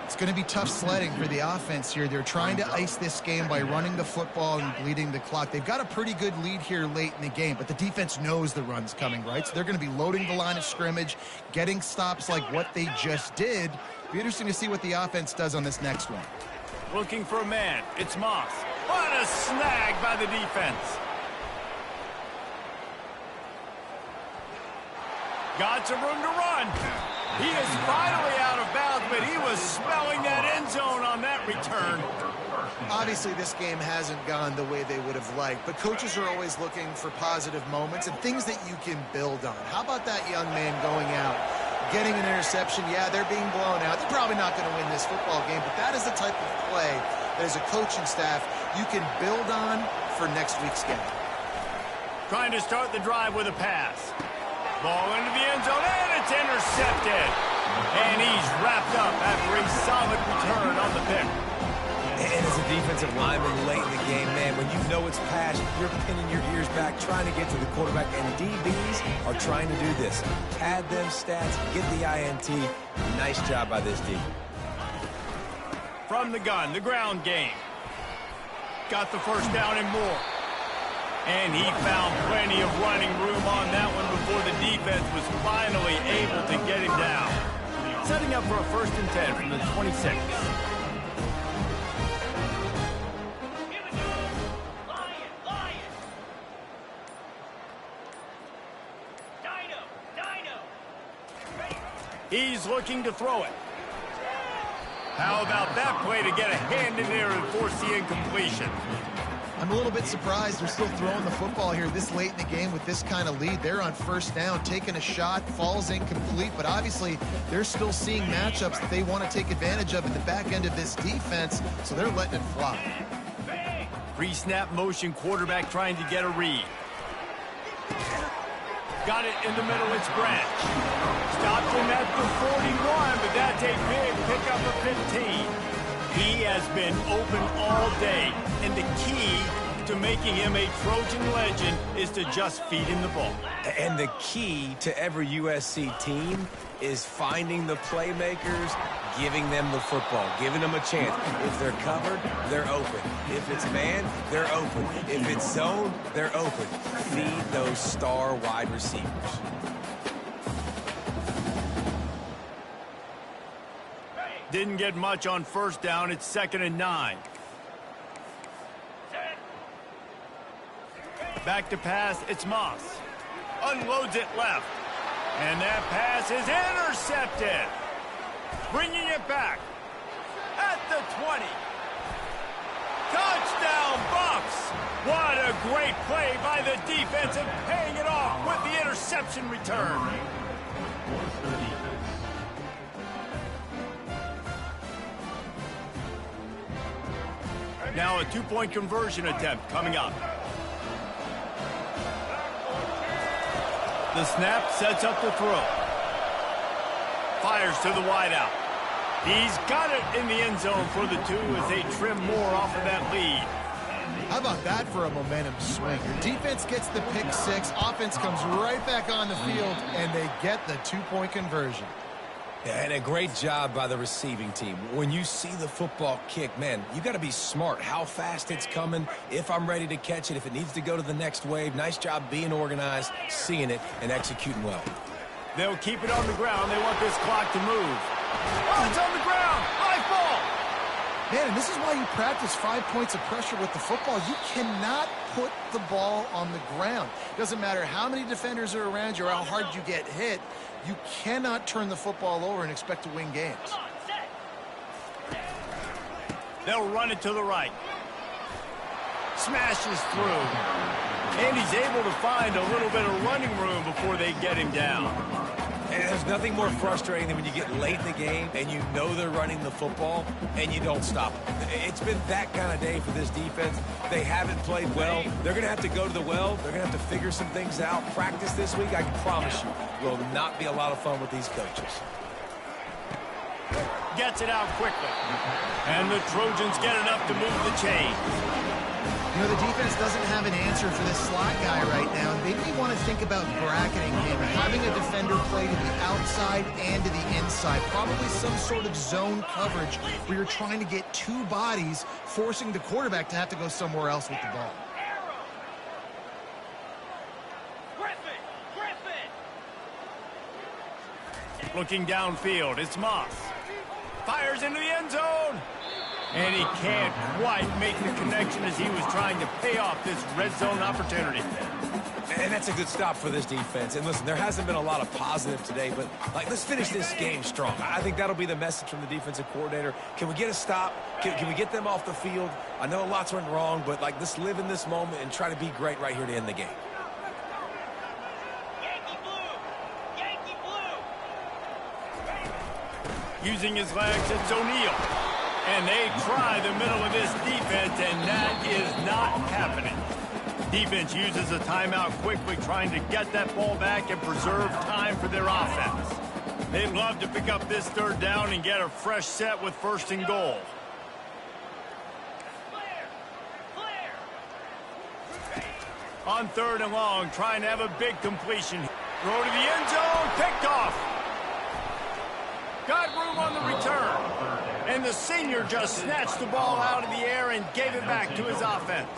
It's going to be tough sledding for the offense here. They're trying to ice this game by running the football and bleeding the clock. They've got a pretty good lead here late in the game, but the defense knows the run's coming, right? So they're going to be loading the line of scrimmage, getting stops like what they just did. Be interesting to see what the offense does on this next one. Looking for a man. It's Moss. What a snag by the defense. Got some room to run. He is finally out of bounds, but he was smelling that end zone on that return. Obviously, this game hasn't gone the way they would have liked, but coaches are always looking for positive moments and things that you can build on. How about that young man going out, getting an interception? Yeah, they're being blown out. They're probably not going to win this football game, but that is the type of play that as a coaching staff you can build on for next week's game. Trying to start the drive with a pass. Ball into the end zone, and it's intercepted. And he's wrapped up after a solid return on the pick. And as a defensive lineman late in the game, man, when you know it's passed, you're pinning your ears back, trying to get to the quarterback, and DBs are trying to do this. Pad them stats, get the INT. Nice job by this D. From the gun, the ground game. Got the first down and more. And he found plenty of running room on that one before the defense was finally able to get him down. Setting up for a 1st and 10 from the 26. He's looking to throw it. How about that play to get a hand in there and force the incompletion? I'm a little bit surprised they're still throwing the football here this late in the game with this kind of lead. They're on 1st down, taking a shot, falls incomplete, but obviously they're still seeing matchups that they want to take advantage of at the back end of this defense, so they're letting it fly. Pre-snap motion quarterback trying to get a read. Got it in the middle, it's Branch. Stopped him at the 41, but that's a big pickup of 15. He has been open all day, and the key to making him a Trojan legend is to just feed him the ball. And the key to every USC team is finding the playmakers, giving them the football, giving them a chance. If they're covered, they're open. If it's man, they're open. If it's zone, they're open. Feed those star wide receivers. Didn't get much on 1st down. It's 2nd and 9. Back to pass. It's Moss. Unloads it left. And that pass is intercepted. Bringing it back at the 20. Touchdown, Buffs. What a great play by the defense and paying it off with the interception return. Now a 2-point conversion attempt coming up. The snap sets up the throw. Fires to the wideout. He's got it in the end zone for the 2 as they trim more off of that lead. How about that for a momentum swing? Your defense gets the pick 6, offense comes right back on the field, and they get the 2-point conversion. Yeah, and a great job by the receiving team. When you see the football kick, man, you got to be smart how fast it's coming, if I'm ready to catch it, if it needs to go to the next wave. Nice job being organized, seeing it, and executing well. They'll keep it on the ground. They want this clock to move. Oh, it's on the ground. High ball. Man, and this is why you practice 5 points of pressure with the football. You cannot put the ball on the ground. Doesn't matter how many defenders are around you or how hard you get hit. You cannot turn the football over and expect to win games. They'll run it to the right. Smashes through. And he's able to find a little bit of running room before they get him down. And there's nothing more frustrating than when you get late in the game and you know they're running the football and you don't stop them. It's been that kind of day for this defense. They haven't played well. They're going to have to go to the well. They're going to have to figure some things out. Practice this week, I can promise you, will not be a lot of fun with these coaches. Gets it out quickly. And the Trojans get enough to move the chain. You know, the defense doesn't have an answer for this slot guy right now. They may want to think about bracketing him, having a defender play to the outside and to the inside. Probably some sort of zone coverage where you're trying to get 2 bodies, forcing the quarterback to have to go somewhere else with the ball. Looking downfield, it's Moss. Fires into the end zone. And he can't quite make the connection as he was trying to pay off this red zone opportunity. And that's a good stop for this defense. And listen, there hasn't been a lot of positive today, but let's finish this game strong. I think that'll be the message from the defensive coordinator. Can we get a stop? Can we get them off the field? I know lots went wrong, but let's live in this moment and try to be great right here to end the game. Yankee blue. Using his legs, it's O'Neal. And they try the middle of this defense, and that is not happening. Defense uses a timeout quickly, trying to get that ball back and preserve time for their offense. They'd love to pick up this third down and get a fresh set with 1st and goal. On 3rd and long, trying to have a big completion. Throw to the end zone, picked off. Got room on the return. And the senior just snatched the ball out of the air and gave it back to his offense.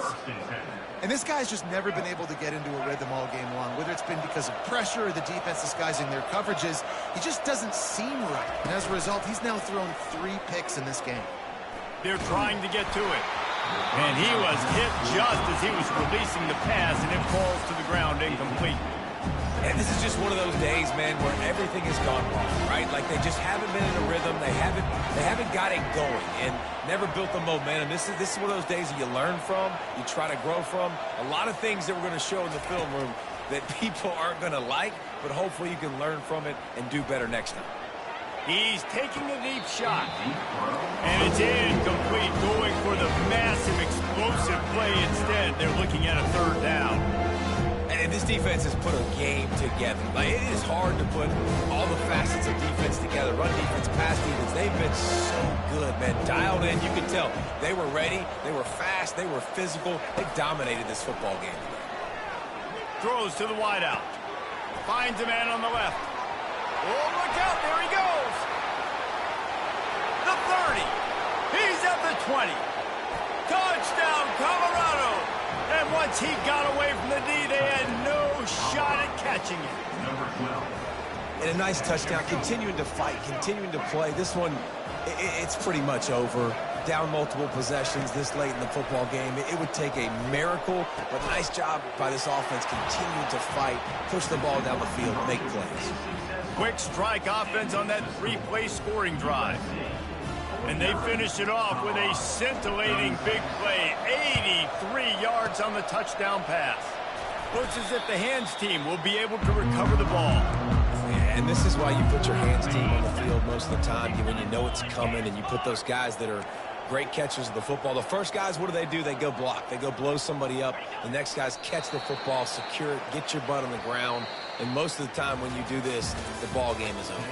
And this guy's just never been able to get into a rhythm all game long, whether it's been because of pressure or the defense disguising their coverages. He just doesn't seem right. And as a result, he's now thrown 3 picks in this game. They're trying to get to it. And he was hit just as he was releasing the pass, and it falls to the ground incomplete. And this is just one of those days, man, where everything has gone wrong, right? Like they just haven't been in a rhythm. They haven't got it going and never built the momentum. This is one of those days that you learn from, you try to grow from. A lot of things that we're going to show in the film room that people aren't going to like, but hopefully you can learn from it and do better next time. He's taking a deep shot. And it's incomplete, going for the massive, explosive play instead. They're looking at a 3rd down. And this defense has put a game together. Like, it is hard to put all the facets of defense together. Run defense, pass defense. They've been so good, man. Dialed in, you can tell. They were ready. They were fast. They were physical. They dominated this football game today. Throws to the wideout. Finds a man on the left. Oh, look out. There he goes. The 30. He's at the 20. Touchdown, Colorado. And once he got away from the D, they had no shot at catching it. Number 12. And a nice touchdown, continuing to fight, continuing to play. This one, it's pretty much over. Down multiple possessions this late in the football game. It would take a miracle, but nice job by this offense continuing to fight, push the ball down the field, make plays. Quick strike offense on that 3-play scoring drive. And they finish it off with a scintillating big play. 83 yards on the touchdown pass. Looks as if the hands team will be able to recover the ball. Yeah, and this is why you put your hands team on the field most of the time, when you know it's coming, and you put those guys that are great catchers of the football. The first guys, what do? They go block. They go blow somebody up. The next guys catch the football, secure it, get your butt on the ground. And most of the time when you do this, the ball game is over.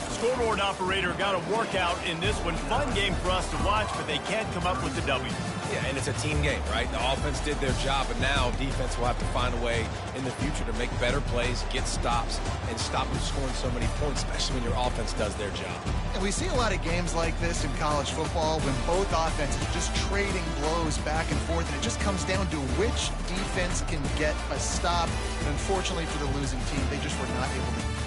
Scoreboard operator got a workout in this one. Fun game for us to watch, but they can't come up with the W. Yeah, and it's a team game, right? The offense did their job, and now defense will have to find a way in the future to make better plays, get stops, and stop them scoring so many points, especially when your offense does their job. And we see a lot of games like this in college football when both offenses are just trading blows back and forth, and it just comes down to which defense can get a stop. And unfortunately for the losing team, they just were not able to.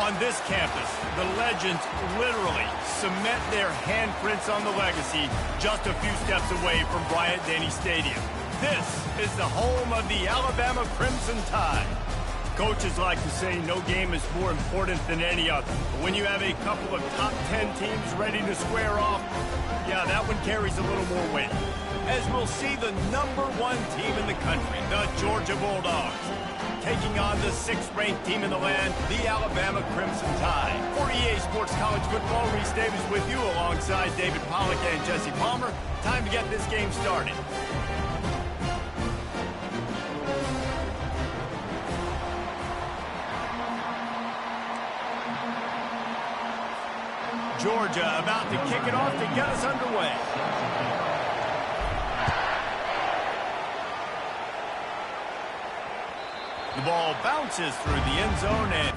On this campus, the legends literally cement their handprints on the legacy just a few steps away from Bryant-Denny Stadium. This is the home of the Alabama Crimson Tide. Coaches like to say no game is more important than any other. But when you have a couple of top 10 teams ready to square off, yeah, that one carries a little more weight. As we'll see the #1 team in the country, the Georgia Bulldogs, taking on the 6th-ranked team in the land, the Alabama Crimson Tide. For EA Sports College Football, Reese Davis with you alongside David Pollack and Jesse Palmer. Time to get this game started. Georgia about to kick it off to get us underway. The ball bounces through the end zone and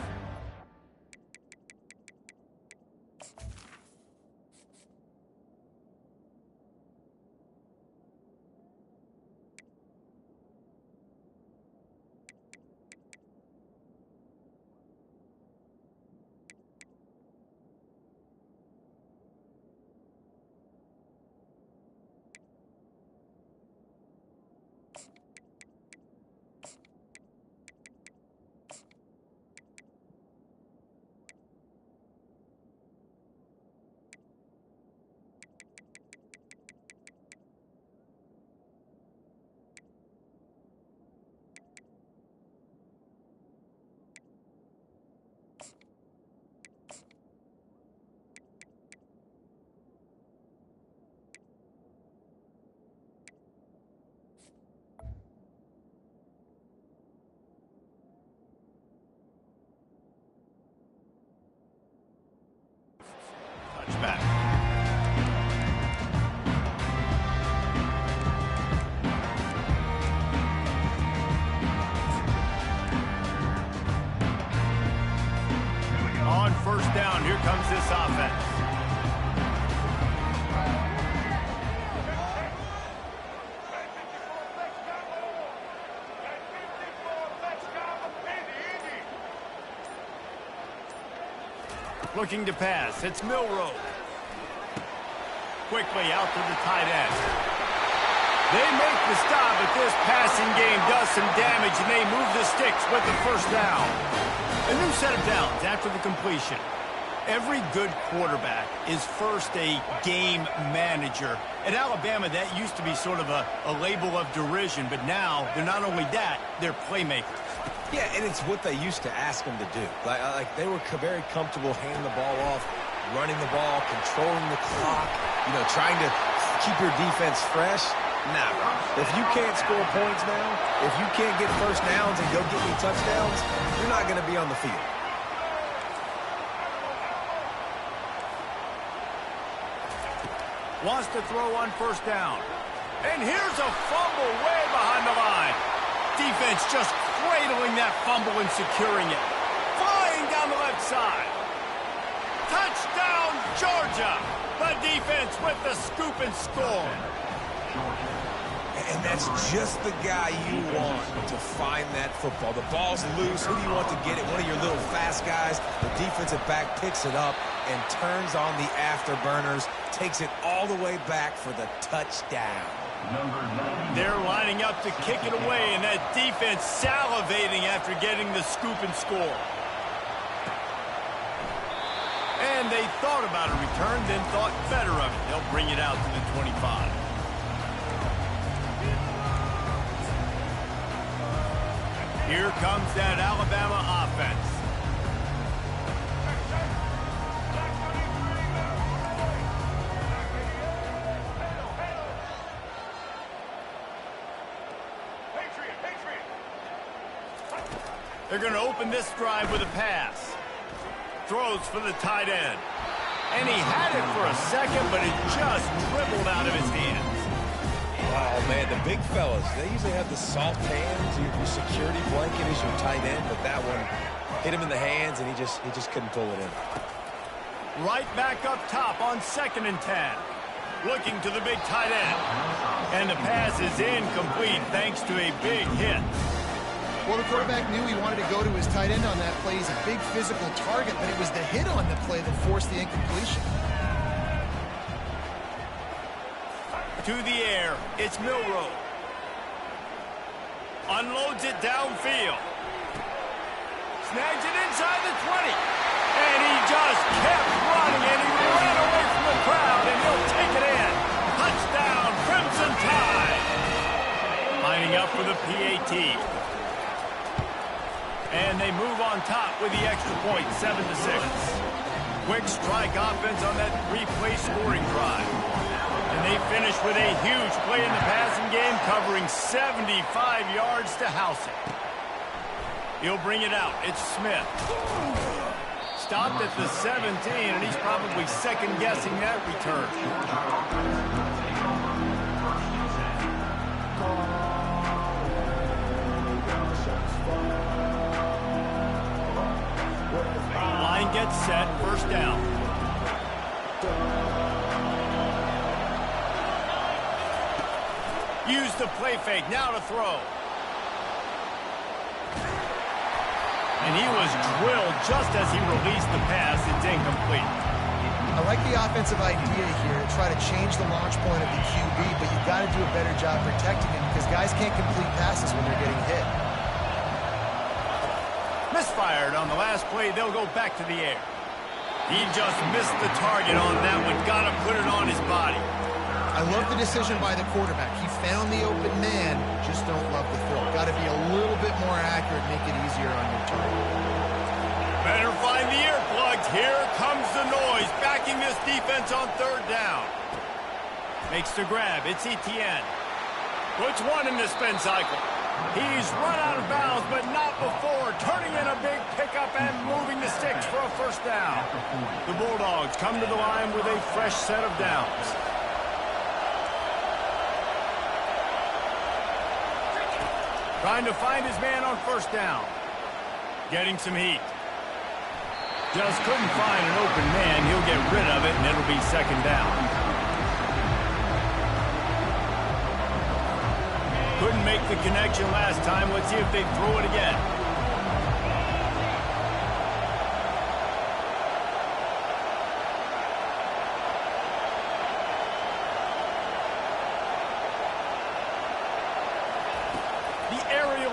back. On first down, here comes this offense. Looking to pass, it's Milroe. Quickly out to the tight end. They make the stop, but this passing game does some damage, and they move the sticks with the first down. A new set of downs after the completion. Every good quarterback is first a game manager. At Alabama, that used to be sort of a label of derision, but now they're not only that, they're playmakers. Yeah, and it's what they used to ask them to do. Like they were very comfortable handing the ball off, running the ball, controlling the clock, trying to keep your defense fresh. Nah, if you can't score points now, if you can't get first downs and go get me touchdowns, you're not going to be on the field. Wants to throw on first down. And here's a fumble way behind the line. Defense just cradling that fumble and securing it. Flying down the left side. Touchdown, Georgia. The defense with the scoop and score. And that's just the guy you want to find that football. The ball's loose. Who do you want to get it? One of your little fast guys. The defensive back picks it up and turns on the afterburners, takes it all the way back for the touchdown. They're lining up to kick it away, and that defense salivating after getting the scoop and score. And they thought about a return, then thought better of it. They'll bring it out to the 25. Here comes that Alabama offense. They're going to open this drive with a pass. Throws for the tight end. And he had it for a second, but it just dribbled out of his hands. Oh, man, the big fellas, they usually have the soft hands. Your security blanket is your tight end, but that one hit him in the hands, and he just couldn't pull it in. Right back up top on 2nd and 10. Looking to the big tight end. And the pass is incomplete thanks to a big hit. Well, the quarterback knew he wanted to go to his tight end on that play. He's a big physical target, but it was the hit on the play that forced the incompletion. To the air, it's Milroe. Unloads it downfield. Snags it inside the 20. And he just kept running, and he ran away from the crowd, and he'll take it in. Touchdown, Crimson Tide. Lining up for the PAT. And they move on top with the extra point, 7-6. Quick strike offense on that three-play scoring drive. And they finish with a huge play in the passing game, covering 75 yards to house it. He'll bring it out. It's Smith. Stopped at the 17, and he's probably second-guessing that return. Line gets set, first down. Use the play fake, now to throw. And he was drilled just as he released the pass. It's incomplete. I like the offensive idea here to try to change the launch point of the QB, but you got to do a better job protecting him because guys can't complete passes when they're getting hit. Misfired on the last play. They'll go back to the air. He just missed the target on that one. Got to put it on his body. I love the decision by the quarterback. He found the open man, just don't love the throw. Got to be a little bit more accurate, make it easier on your target. Better find the earplugs. Here comes the noise, backing this defense on third down. Makes the grab. It's Etienne. Puts one in the spin cycle. He's run out of bounds, but not before. Turning in a big pickup and moving the sticks for a first down. The Bulldogs come to the line with a fresh set of downs. Trying to find his man on first down. Getting some heat. Just couldn't find an open man. He'll get rid of it, and it'll be second down. Couldn't make the connection last time. Let's see if they throw it again.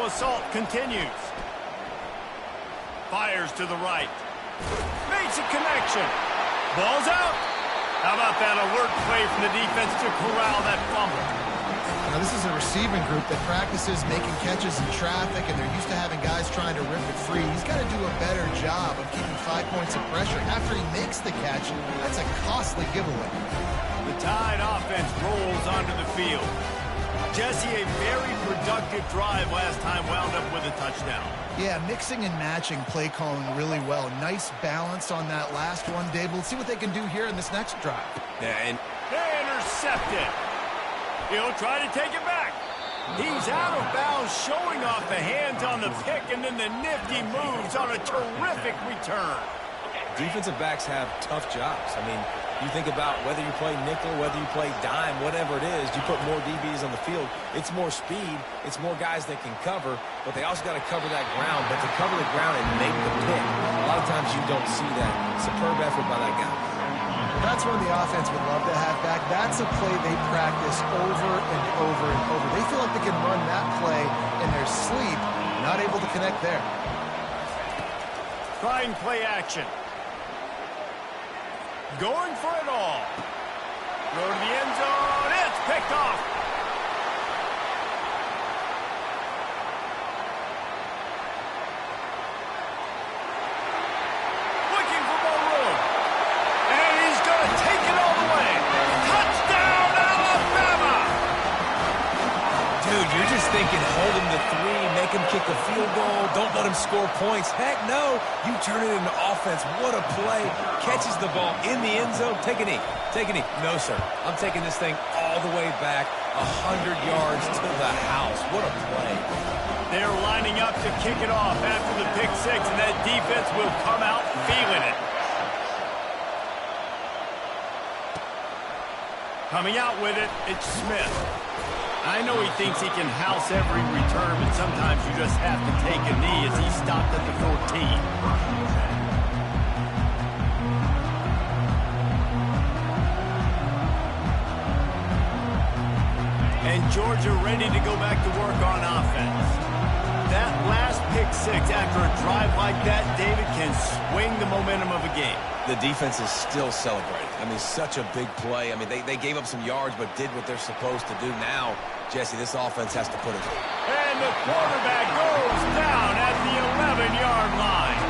Assault continues. Fires to the right. Makes a connection. Ball's out. How about that alert play from the defense to corral that fumble? Now this is a receiving group that practices making catches in traffic, and they're used to having guys trying to rip it free. He's got to do a better job of keeping 5 points of pressure. After he makes the catch, that's a costly giveaway. The Tide offense rolls onto the field. Jesse, a very productive drive last time, wound up with a touchdown. Yeah, mixing and matching play calling really well. Nice balance on that last one, Dave. Let's see what they can do here in this next drive. Yeah, and they intercepted. He'll try to take it back. He's out of bounds, showing off the hands on the pick, and then the nifty moves on a terrific return. Defensive backs have tough jobs. I mean, you think about whether you play nickel, whether you play dime, whatever it is, you put more DBs on the field. It's more speed. It's more guys that can cover, but they also got to cover that ground. But to cover the ground and make the pick, a lot of times you don't see that. Superb effort by that guy. That's one the offense would love to have back. That's a play they practice over and over and over. They feel like they can run that play in their sleep, not able to connect there. Trying play action. Going for it all. Throw to the end zone. It's picked off. Looking for more room. And he's going to take it all the way. Touchdown, Alabama! Dude, you're just thinking hold him to 3, make him kick a field goal, don't let him score points. Heck no, you turn it into offense. What a play. Catches the ball in the end zone. Take a knee. Take a knee. No, sir. I'm taking this thing all the way back 100 yards to the house. What a play. They're lining up to kick it off after the pick six, and that defense will come out feeling it. Coming out with it, it's Smith. I know he thinks he can house every return, but sometimes you just have to take a knee as he stopped at the 14. And Georgia ready to go back to work on offense. That last pick six after a drive like that, David, can swing the momentum of a game. The defense is still celebrating. I mean, such a big play. I mean, they gave up some yards but did what they're supposed to do. Now, Jesse, this offense has to put it. And the quarterback goes down at the 11-yard line.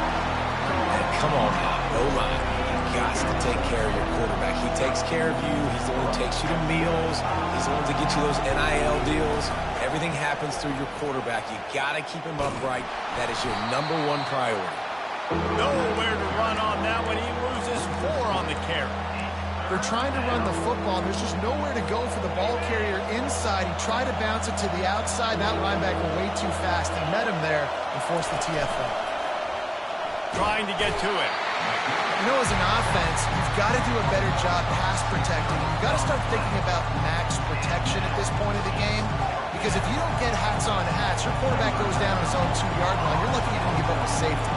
And come on now, no line. You got to take care of your quarterback. He takes care of you. He's the one who takes you to meals. He's the one to get you those NIL deals. Everything happens through your quarterback. You got to keep him upright. That is your #1 priority. Nowhere to run on that one. He loses 4 on the carry. They're trying to run the football, and there's just nowhere to go for the ball carrier inside. He tried to bounce it to the outside. That linebacker way too fast. He met him there and forced the TFL. Trying to get to it. You know, as an offense, you've got to do a better job pass protecting. You've got to start thinking about max protection at this point of the game, because if you don't get hats on hats, your quarterback goes down his own 2-yard line. You're lucky you didn't give up a safety.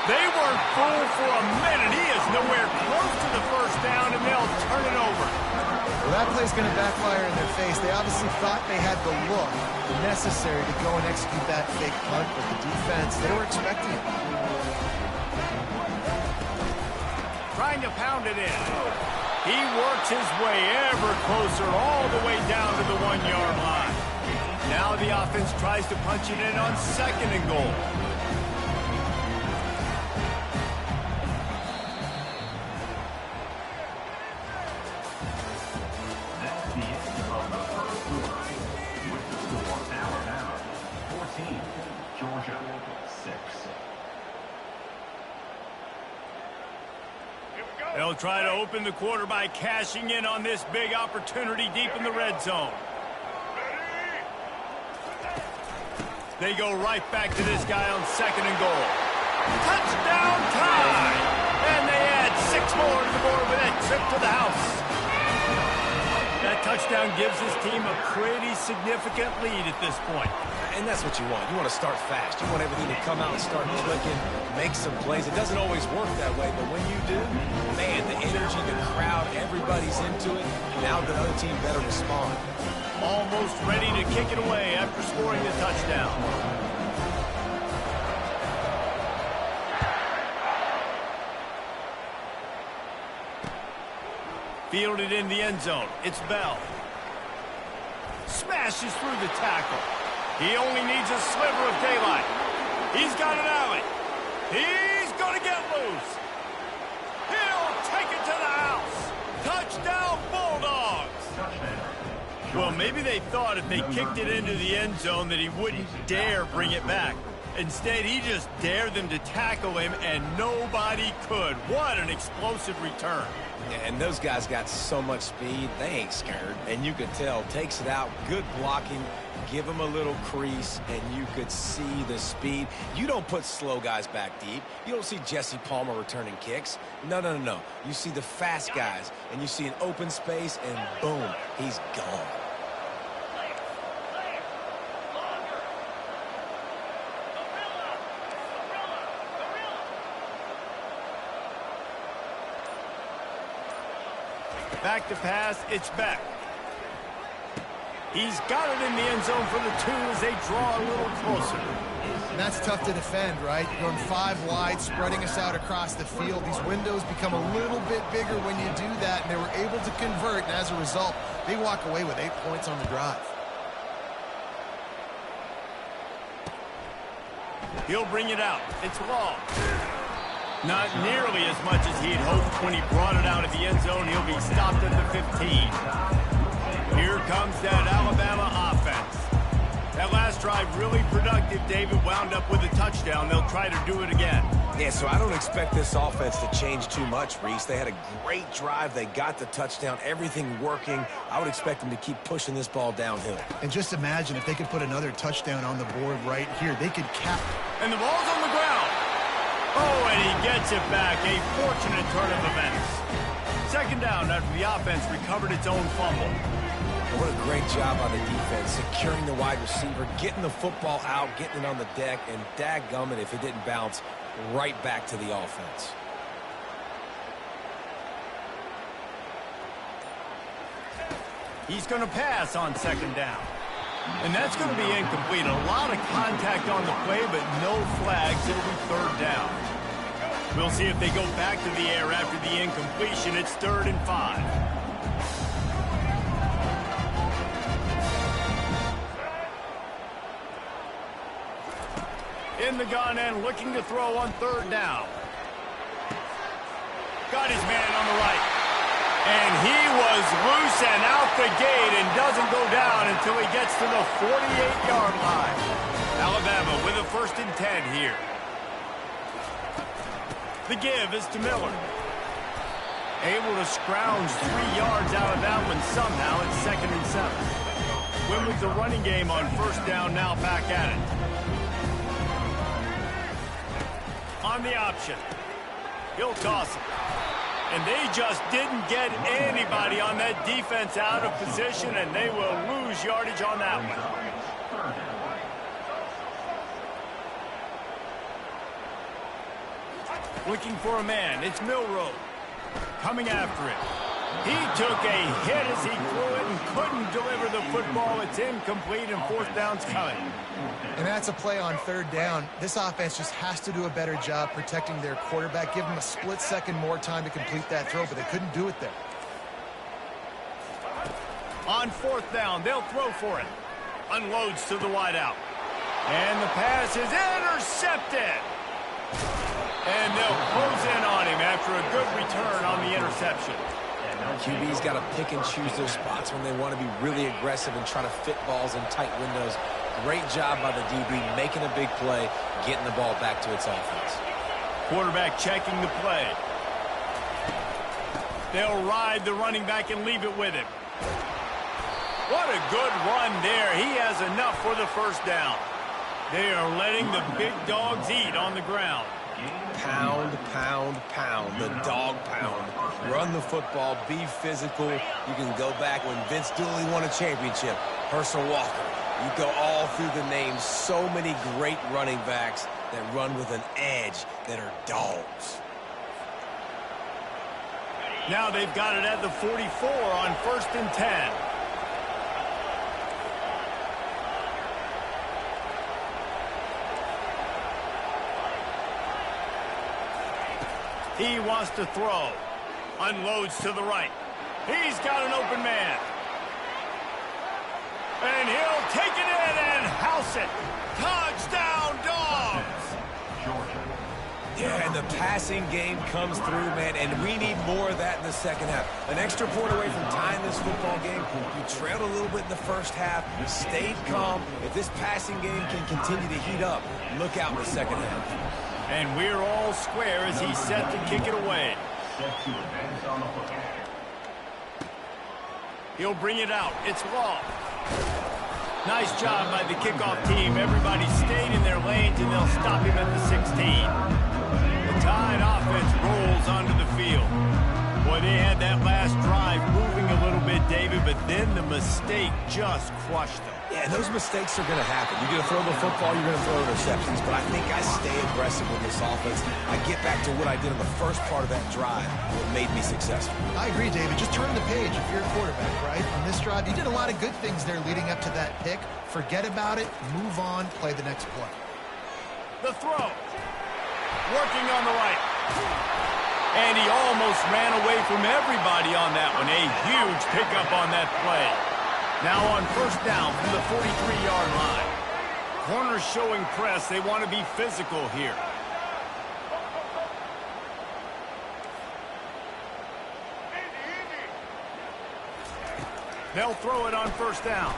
They weren't fooled for a minute. He is nowhere close to the first down, and they'll turn it over. Well, that play's going to backfire in their face. They obviously thought they had the look necessary to go and execute that fake punt, but the defense, they were expecting it. Trying to pound it in. He works his way ever closer all the way down to the 1-yard line. Now the offense tries to punch it in on 2nd and goal. Georgia 6. They'll try to open the quarter by cashing in on this big opportunity deep in the red zone. They go right back to this guy on 2nd and goal. Touchdown time! And they add 6 more to the board with that trip to the house. That touchdown gives his team a pretty significant lead at this point. And that's what you want. You want to start fast. You want everything to come out and start clicking, make some plays. It doesn't always work that way, but when you do, man, the energy, the crowd, everybody's into it. Now the other team better respond. Almost ready to kick it away after scoring the touchdown. Fielded in the end zone. It's Bell. Smashes through the tackle. He only needs a sliver of daylight. He's got an alley. He's going to get loose. He'll take it to the house. Touchdown, Bulldogs. Well, maybe they thought if they kicked it into the end zone that he wouldn't dare bring it back. Instead, he just dared them to tackle him, and nobody could. What an explosive return. Yeah, and those guys got so much speed, they ain't scared. And you could tell, takes it out, good blocking, give him a little crease, and you could see the speed. You don't put slow guys back deep. You don't see Jesse Palmer returning kicks. No, no, no, no. You see the fast guys, and you see an open space, and boom, he's gone. Back to pass, it's Beck. He's got it in the end zone for the 2 as they draw a little closer. And that's tough to defend, right? You're going 5 wide, spreading us out across the field. These windows become a little bit bigger when you do that, and they were able to convert, and as a result, they walk away with 8 points on the drive. He'll bring it out. It's long. Not nearly as much as he had hoped when he brought it out of the end zone. He'll be stopped at the 15. Here comes that Alabama offense. That last drive really productive. David wound up with a touchdown. They'll try to do it again. Yeah, so I don't expect this offense to change too much, Reese. They had a great drive. They got the touchdown. Everything working. I would expect them to keep pushing this ball downhill. And just imagine if they could put another touchdown on the board right here. They could cap. And the ball's on the ground. Oh, and he gets it back. A fortunate turn of events. Second down after the offense recovered its own fumble. What a great job on the defense, securing the wide receiver, getting the football out, getting it on the deck, and dadgummit if it didn't bounce right back to the offense. He's going to pass on second down. And that's going to be incomplete. A lot of contact on the play, but no flags. It'll be third down. We'll see if they go back to the air after the incompletion. It's 3rd and 5. In the gun and looking to throw on 3rd down. Got his man on the right. And he was loose and out the gate and doesn't go down until he gets to the 48-yard line. Alabama with a 1st and 10 here. The give is to Miller. Able to scrounge 3 yards out of that one somehow. It's 2nd and 7. Win with the running game on 1st down, now back at it. On the option. He'll toss it. And they just didn't get anybody on that defense out of position, and they will lose yardage on that one. Looking for a man. It's Milroe. Coming after it. He took a hit as he threw it and couldn't deliver the football. It's incomplete, and 4th down's coming. And that's a play on 3rd down. This offense just has to do a better job protecting their quarterback. Give them a split second more time to complete that throw, but they couldn't do it there. On 4th down, they'll throw for it. Unloads to the wideout. And the pass is intercepted. And they'll close in on him after a good return on the interception. QB's got to pick and choose their spots when they want to be really aggressive and try to fit balls in tight windows. Great job by the DB making a big play, getting the ball back to its offense. Quarterback checking the play. They'll ride the running back and leave it with him. What a good run there. He has enough for the 1st down. They are letting the big dogs eat on the ground. Pound, pound, pound, the dog pound. Run the football, be physical. You can go back when Vince Dooley won a championship. Herschel Walker. You go all through the names. So many great running backs that run with an edge that are dogs. Now they've got it at the 44 on 1st and 10. He wants to throw. Unloads to the right. He's got an open man. And he'll take it in and house it. Touchdown, Dogs! Yeah, and the passing game comes through, man, and we need more of that in the second half. An extra point away from tying this football game. You trailed a little bit in the first half. You stayed calm. If this passing game can continue to heat up, look out in the second half. And we're all square as he's set to kick it away. He'll bring it out. It's Law. Nice job by the kickoff team. Everybody stayed in their lanes, and they'll stop him at the 16. The Tide offense rolls onto the field. Boy, they had that last drive moving a little bit, David, but then the mistake just crushed them. Yeah, those mistakes are going to happen. You're going to throw the football, you're going to throw interceptions, but I think I stay aggressive with this offense. I get back to what I did in the first part of that drive, what made me successful. I agree, David. Just turn the page if you're a quarterback, right? On this drive, you did a lot of good things there leading up to that pick. Forget about it, move on, play the next play. The throw. Working on the right. And he almost ran away from everybody on that one. A huge pickup on that play. Now on 1st down from the 43-yard line. Corners showing press. They want to be physical here. They'll throw it on 1st down.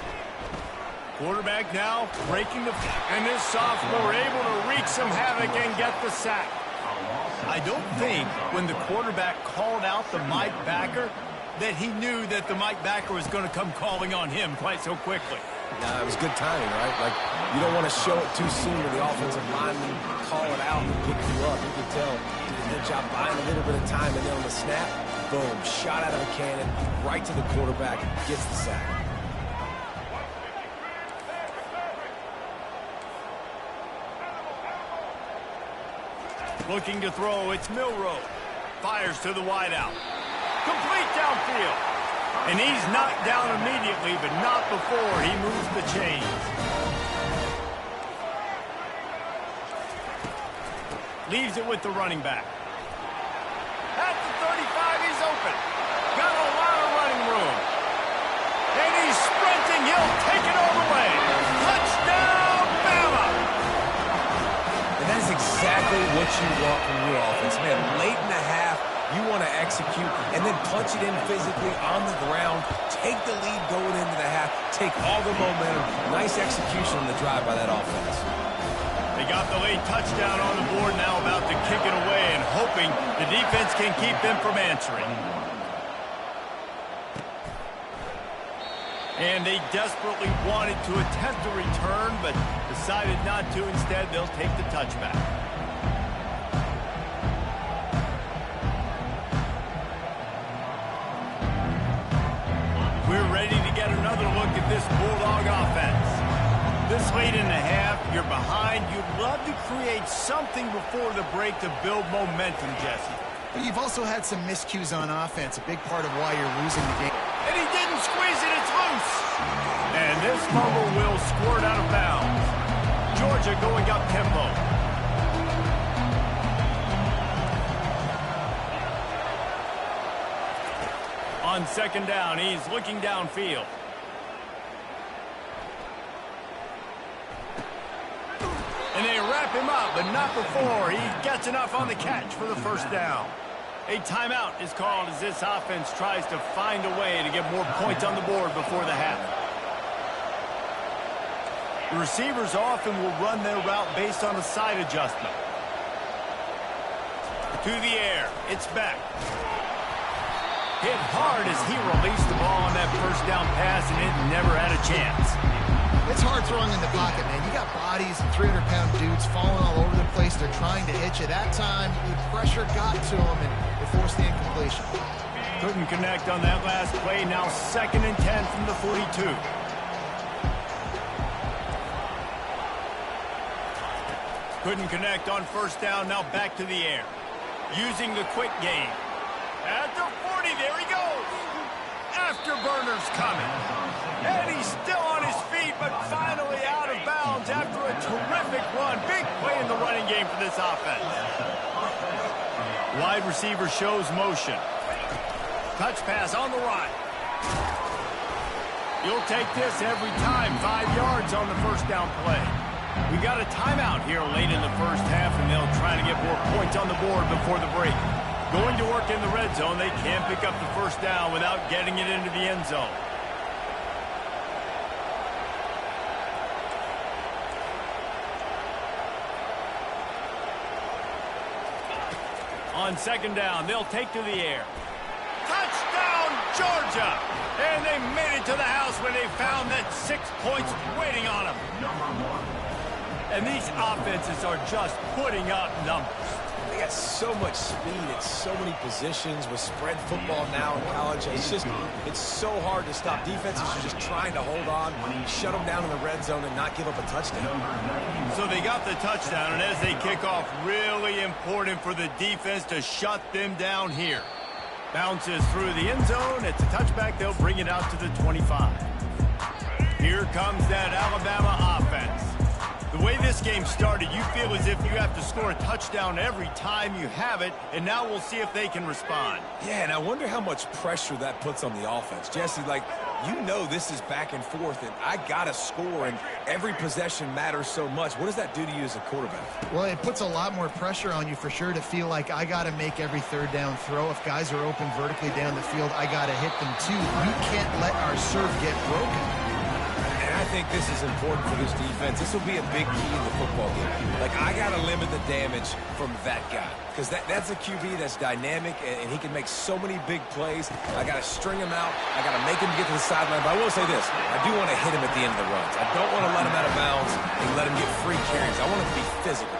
Quarterback now breaking the... And this sophomore able to wreak some havoc and get the sack. I don't think when the quarterback called out the Mike backer that he knew that the Mike backer was going to come calling on him quite so quickly. Nah, it was good timing, right? Like, you don't want to show it too soon when the offensive lineman call it out and pick you up. You can tell, did a good job buying a little bit of time, and then on the snap, boom, shot out of a cannon, right to the quarterback, gets the sack. Looking to throw, it's Milroe. Fires to the wideout. Complete downfield. And he's knocked down immediately, but not before he moves the chains. Leaves it with the running back. At the 35, he's open. Got a lot of running room. And he's sprinting. He'll take it all the way. Touchdown, Bama! And that is exactly what you want from your offense. Man, late in the half, you want to execute and then punch it in physically on the ground, take the lead going into the half, take all the momentum. Nice execution on the drive by that offense. They got the late touchdown on the board, now about to kick it away and hoping the defense can keep them from answering. And they desperately wanted to attempt a return, but decided not to. Instead, they'll take the touchback. We're ready to get another look at this Bulldog offense. This late in the half, you're behind. You'd love to create something before the break to build momentum, Jesse. But you've also had some miscues on offense, a big part of why you're losing the game. And he didn't squeeze it, it's loose. And this fumble will squirt out of bounds. Georgia going up tempo. On second down, he's looking downfield. And they wrap him up, but not before he gets enough on the catch for the first down. A timeout is called as this offense tries to find a way to get more points on the board before the half. The receivers often will run their route based on a side adjustment. To the air, it's back. Hit hard as he released the ball on that first down pass, and it never had a chance. It's hard throwing in the pocket, man. You got bodies and 300-pound dudes falling all over the place. They're trying to hit you. That time, the pressure got to them, and they forced the incompletion. Couldn't connect on that last play. Now 2nd and 10 from the 42. Couldn't connect on first down. Now back to the air. Using the quick game. At the 40, there he goes. Afterburner's coming. And he's still on his feet, but finally out of bounds after a terrific run. Big play in the running game for this offense. Wide receiver shows motion. Touch pass on the right. You'll take this every time. 5 yards on the first down play. We got a timeout here late in the first half, and they'll try to get more points on the board before the break. Going to work in the red zone, they can't pick up the first down without getting it into the end zone. On second down, they'll take to the air. Touchdown, Georgia! And they made it to the house when they found that 6 points waiting on them. And these offenses are just putting up numbers. They got so much speed at so many positions with spread football now in college. It's so hard to stop. Defenses are just trying to hold on, shut them down in the red zone, and not give up a touchdown. So they got the touchdown, and as they kick off, really important for the defense to shut them down here. Bounces through the end zone. It's a touchback. They'll bring it out to the 25. Here comes that Alabama offense. The way this game started, you feel as if you have to score a touchdown every time you have it, and now we'll see if they can respond. Yeah, and I wonder how much pressure that puts on the offense. Jesse, like, you know this is back and forth, and I got to score, and every possession matters so much. What does that do to you as a quarterback? Well, it puts a lot more pressure on you for sure to feel like I got to make every third down throw. If guys are open vertically down the field, I got to hit them too. We can't let our serve get broken. And I think this is important for this defense. This will be a big key in the football game. Like, I got to limit the damage from that guy because that's a QB that's dynamic, and he can make so many big plays. I got to string him out. I got to make him get to the sideline. But I will say this. I do want to hit him at the end of the runs. I don't want to let him out of bounds and let him get free carries. I want him to be physical.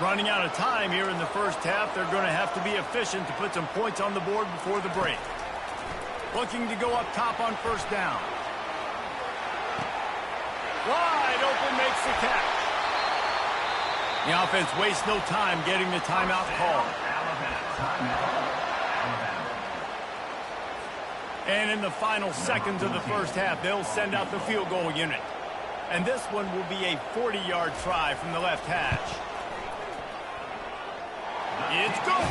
Running out of time here in the first half, they're going to have to be efficient to put some points on the board before the break. Looking to go up top on first down. Wide open, makes the catch. The offense wastes no time getting the timeout called. And in the final seconds of the first half, they'll send out the field goal unit. And this one will be a 40-yard try from the left hash. It's good.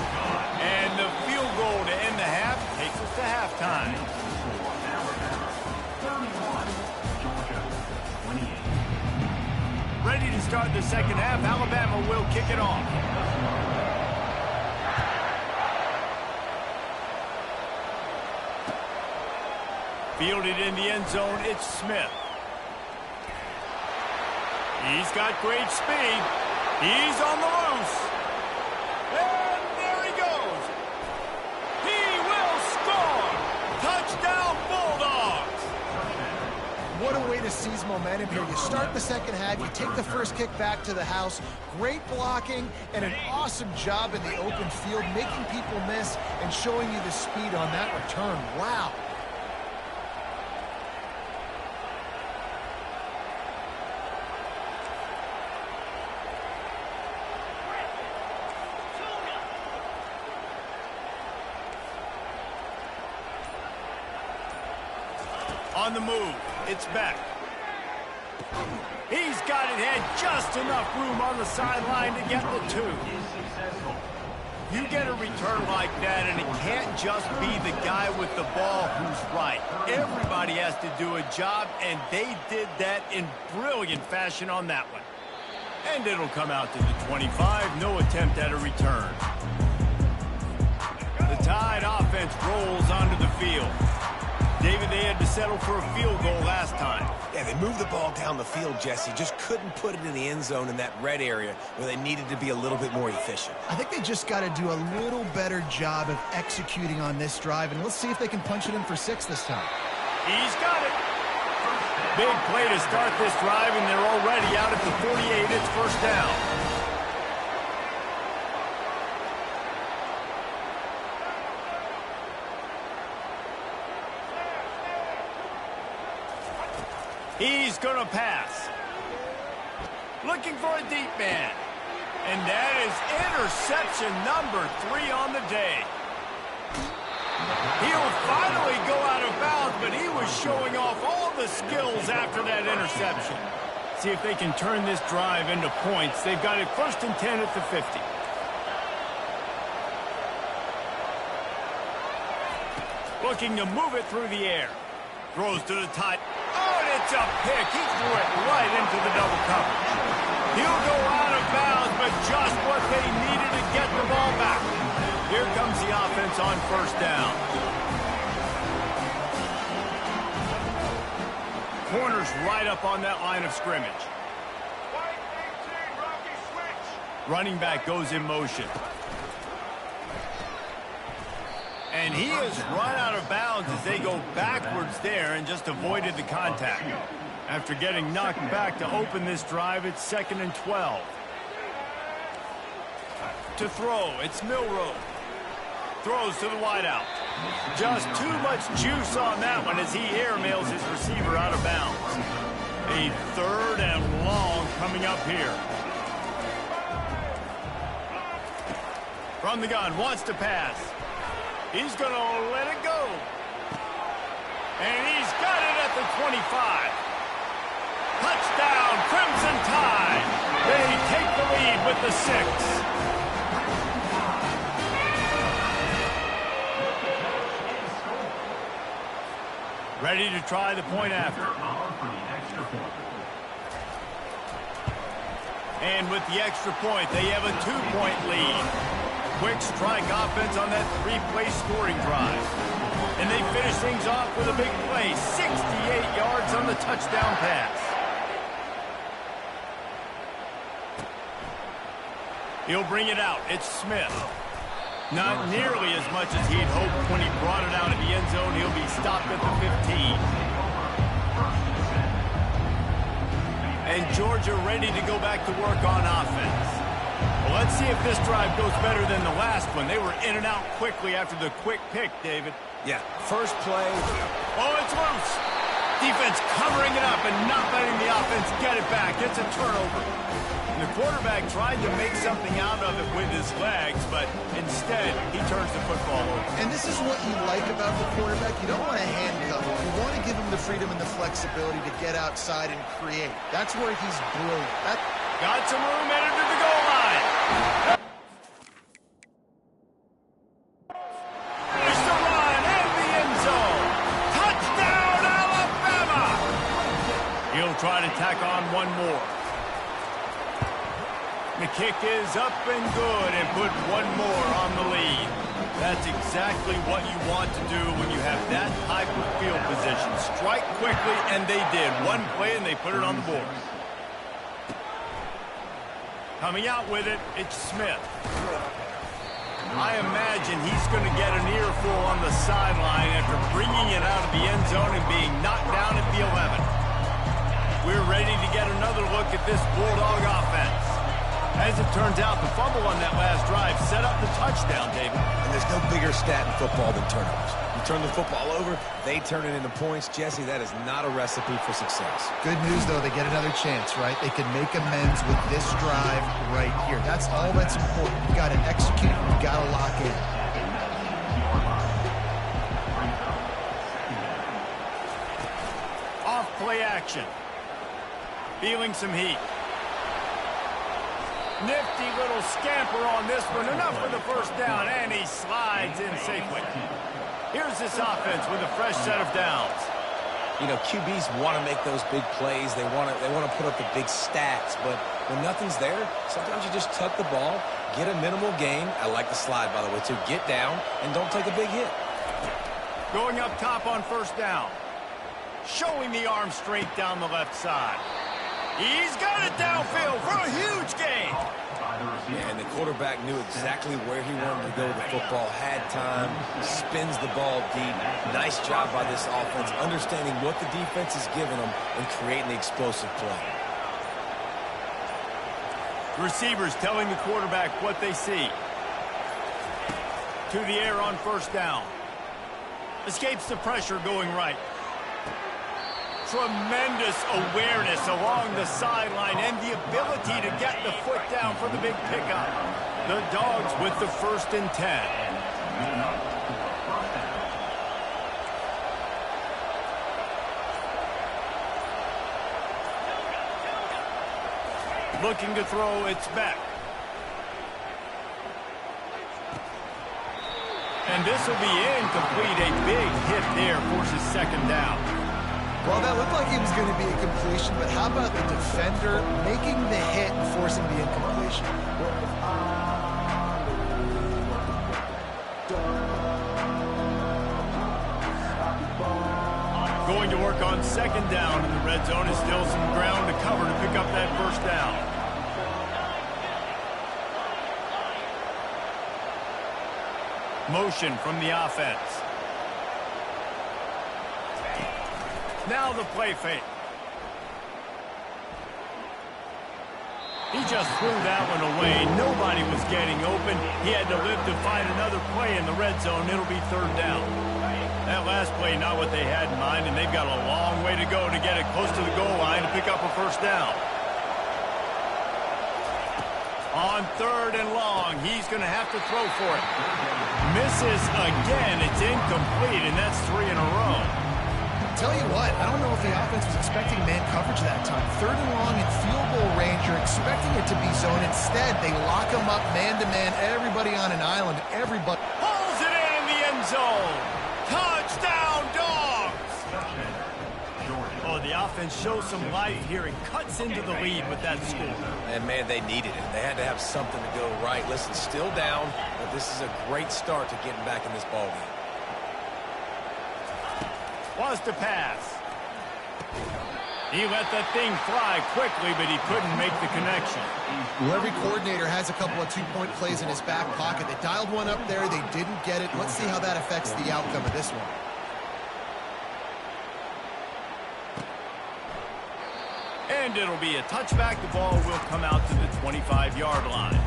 And the field goal to end the half takes us to halftime. Ready to start the second half. Alabama will kick it off. Fielded in the end zone, it's Smith. He's got great speed. He's on the loose. And there he goes. He will score. Touchdown, Bulldogs. What a way to seize momentum here. You start the second half, you take the first kick back to the house. Great blocking and an awesome job in the open field, making people miss and showing you the speed on that return. Wow. On the move, it's Beck. He's got it, had just enough room on the sideline to get the two. You get a return like that, and it can't just be the guy with the ball who's right. Everybody has to do a job, and they did that in brilliant fashion on that one. And it'll come out to the 25, no attempt at a return. The Tide offense rolls onto the field. David, they had to settle for a field goal last time. Yeah, they moved the ball down the field, Jesse. Just couldn't put it in the end zone in that red area where they needed to be a little bit more efficient. I think they just got to do a little better job of executing on this drive, and let's see if they can punch it in for 6 this time. He's got it. Big play to start this drive, and they're already out at the 48. It's first down. He's going to pass. Looking for a deep man. And that is interception number 3 on the day. He'll finally go out of bounds, but he was showing off all the skills after that interception. See if they can turn this drive into points. They've got it first and 10 at the 50. Looking to move it through the air. Throws to the tight. Oh, and it's a pick. He threw it right into the double coverage. He'll go out of bounds, but just what they needed to get the ball back. Here comes the offense on first down. Corners right up on that line of scrimmage. Running back goes in motion. And he has run out of bounds as they go backwards there and just avoided the contact. After getting knocked back to open this drive, it's 2nd and 12. To throw, it's Milroe. Throws to the wideout. Just too much juice on that one as he airmails his receiver out of bounds. A 3rd and long coming up here. From the gun, wants to pass. He's going to let it go. And he's got it at the 25. Touchdown, Crimson Tide. They take the lead with the 6. Ready to try the point after. And with the extra point, they have a 2-point lead. Quick strike offense on that 3-play scoring drive. And they finish things off with a big play. 68 yards on the touchdown pass. He'll bring it out. It's Smith. Not nearly as much as he'd hoped when he brought it out of the end zone. He'll be stopped at the 15. And Georgia ready to go back to work on offense. Well, let's see if this drive goes better than the last one. They were in and out quickly after the quick pick, David. Yeah, first play. Oh, it's loose. Defense covering it up and not letting the offense get it back. It's a turnover. And the quarterback tried to make something out of it with his legs, but instead, he turns the football over. And this is what you like about the quarterback. You don't want to handcuff him. You want to give him the freedom and the flexibility to get outside and create. That's where he's brilliant. Got some room headed to the goal line. There's the run and the end zone. Touchdown, Alabama! He'll try to tack on one more. The kick is up and good and put one more on the lead. That's exactly what you want to do when you have that type of field position. Strike quickly, and they did. One play, and they put it on the board. Coming out with it, it's Smith. I imagine he's going to get an earful on the sideline after bringing it out of the end zone and being knocked down at the 11. We're ready to get another look at this Bulldog offense. As it turns out, the fumble on that last drive set up the touchdown, David. And there's no bigger stat in football than turnovers. You turn the football over, they turn it into points. Jesse, that is not a recipe for success. Good news, though, they get another chance, right? They can make amends with this drive right here. That's all that's important. You got to execute. You got to lock in. Off play action. Feeling some heat. Nifty little scamper on this one. Enough for the first down, and he slides in safely. Here's this offense with a fresh set of downs. You know, QBs want to make those big plays. They want to put up the big stats. But when nothing's there, sometimes you just tuck the ball, get a minimal gain. I like the slide, by the way, too. Get down and don't take a big hit. Going up top on first down. Showing the arm strength down the left side. He's got it downfield for a huge gain. And the quarterback knew exactly where he wanted to go with the football, had time, spins the ball deep. Nice job by this offense, understanding what the defense is giving them and creating the explosive play. Receivers telling the quarterback what they see. To the air on first down. Escapes the pressure going right. Tremendous awareness along the sideline and the ability to get the foot down for the big pickup. The Dogs with the 1st and 10. Looking to throw, it's Beck. And this will be incomplete. A big hit there forces 2nd down. Well, that looked like it was going to be a completion, but how about the defender making the hit and forcing the incompletion? Going to work on 2nd down in the red zone. Is still some ground to cover to pick up that 1st down. Motion from the offense. Now the play fake. He just threw that one away. Nobody was getting open. He had to live to find another play in the red zone. It'll be 3rd down. That last play, not what they had in mind, and they've got a long way to go to get it close to the goal line to pick up a 1st down. On 3rd and long, he's going to have to throw for it. Misses again. It's incomplete, and that's 3 in a row. Tell you what, I don't know if the offense was expecting man coverage that time. 3rd and long in field goal range, you're expecting it to be zone. Instead, they lock them up man-to-man, everybody on an island, everybody. Pulls it in the end zone. Touchdown, Dogs! Oh, the offense shows some life here and cuts into the lead with that score. And, man, they needed it. They had to have something to go right. Listen, still down, but this is a great start to getting back in this ballgame. Wants to pass. He let that thing fly quickly, but he couldn't make the connection. Well, every coordinator has a couple of two-point plays in his back pocket. They dialed one up there. They didn't get it. Let's see how that affects the outcome of this one. And it'll be a touchback. The ball will come out to the 25-yard line.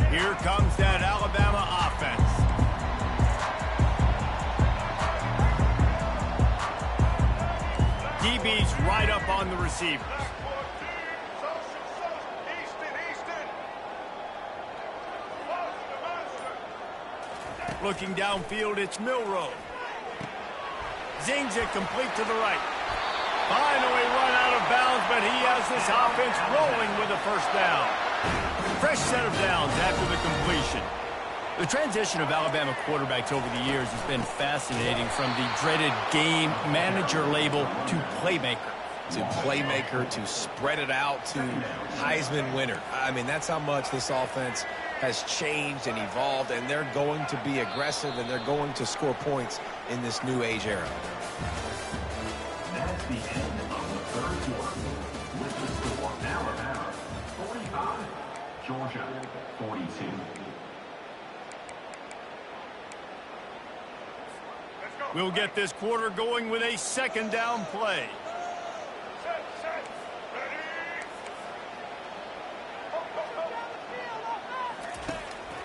Here comes that Alabama offense. DB's right up on the receivers. Looking downfield, it's Milroe. Zings it complete to the right. Finally run out of bounds, but he has this offense rolling with a first down. Fresh set of downs after the completion. The transition of Alabama quarterbacks over the years has been fascinating, from the dreaded game manager label to playmaker. To playmaker, to spread it out, to Heisman winner. I mean, that's how much this offense has changed and evolved, and they're going to be aggressive, and they're going to score points in this new age era. That's the end of the third quarter. With the score, Alabama 45, Georgia 42. We'll get this quarter going with a second down play.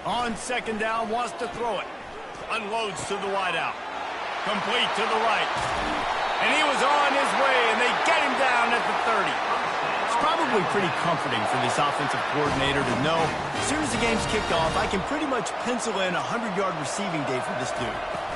On second down, wants to throw it. Unloads to the wideout. Complete to the right. And he was on his way, and they get him down at the 30. It's probably pretty comforting for this offensive coordinator to know as soon as the game's kicked off, I can pretty much pencil in a 100-yard receiving day for this dude.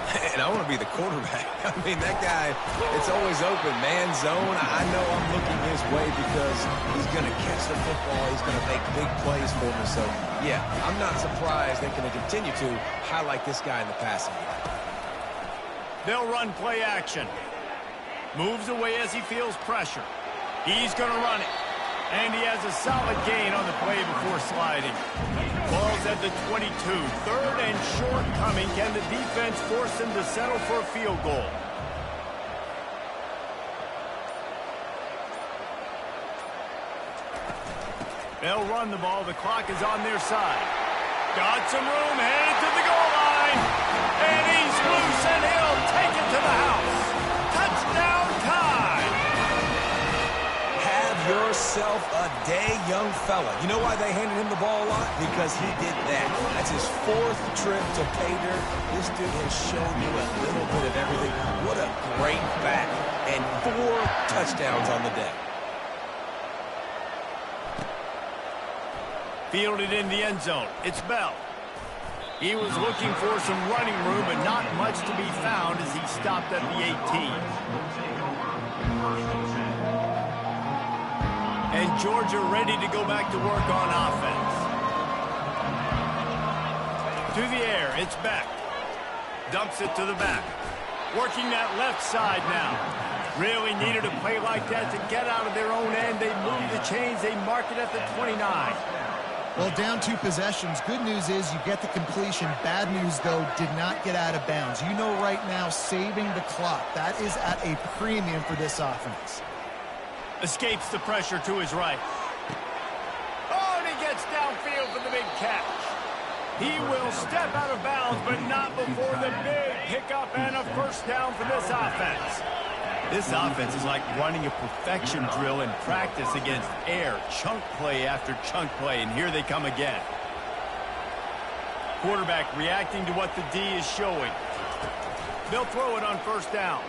And I want to be the quarterback. I mean, that guy, it's always open. Man zone, I know I'm looking his way because he's going to catch the football. He's going to make big plays for me. So, yeah, I'm not surprised they're going to continue to highlight this guy in the passing game. They'll run play action. Moves away as he feels pressure. He's going to run it. And he has a solid gain on the play before sliding. Ball's at the 22. Third and short coming. Can the defense force him to settle for a field goal? They'll run the ball. The clock is on their side. Got some room. Headed to the goal line. And he's loose, and he'll take it to the house. Touchdown time. Yourself a day, young fella. You know why they handed him the ball a lot? Because he did that. That's his fourth trip to pay dirt. This dude has shown you a little bit of everything. What a great back. And 4 touchdowns on the day. Fielded in the end zone. It's Bell. He was looking for some running room, but not much to be found as he stopped at the 18. And Georgia ready to go back to work on offense. To the air, it's Beck. Dumps it to the back. Working that left side now. Really needed a play like that to get out of their own end. They move the chains. They mark it at the 29. Well, down 2 possessions. Good news is you get the completion. Bad news, though, did not get out of bounds. You know right now, saving the clock. That is at a premium for this offense. Escapes the pressure to his right. Oh, and he gets downfield for the big catch. He will step out of bounds, but not before the big pickup and a first down for this offense. This offense is like running a perfection drill in practice against air, chunk play after chunk play, and here they come again. Quarterback reacting to what the D is showing. They'll throw it on first down.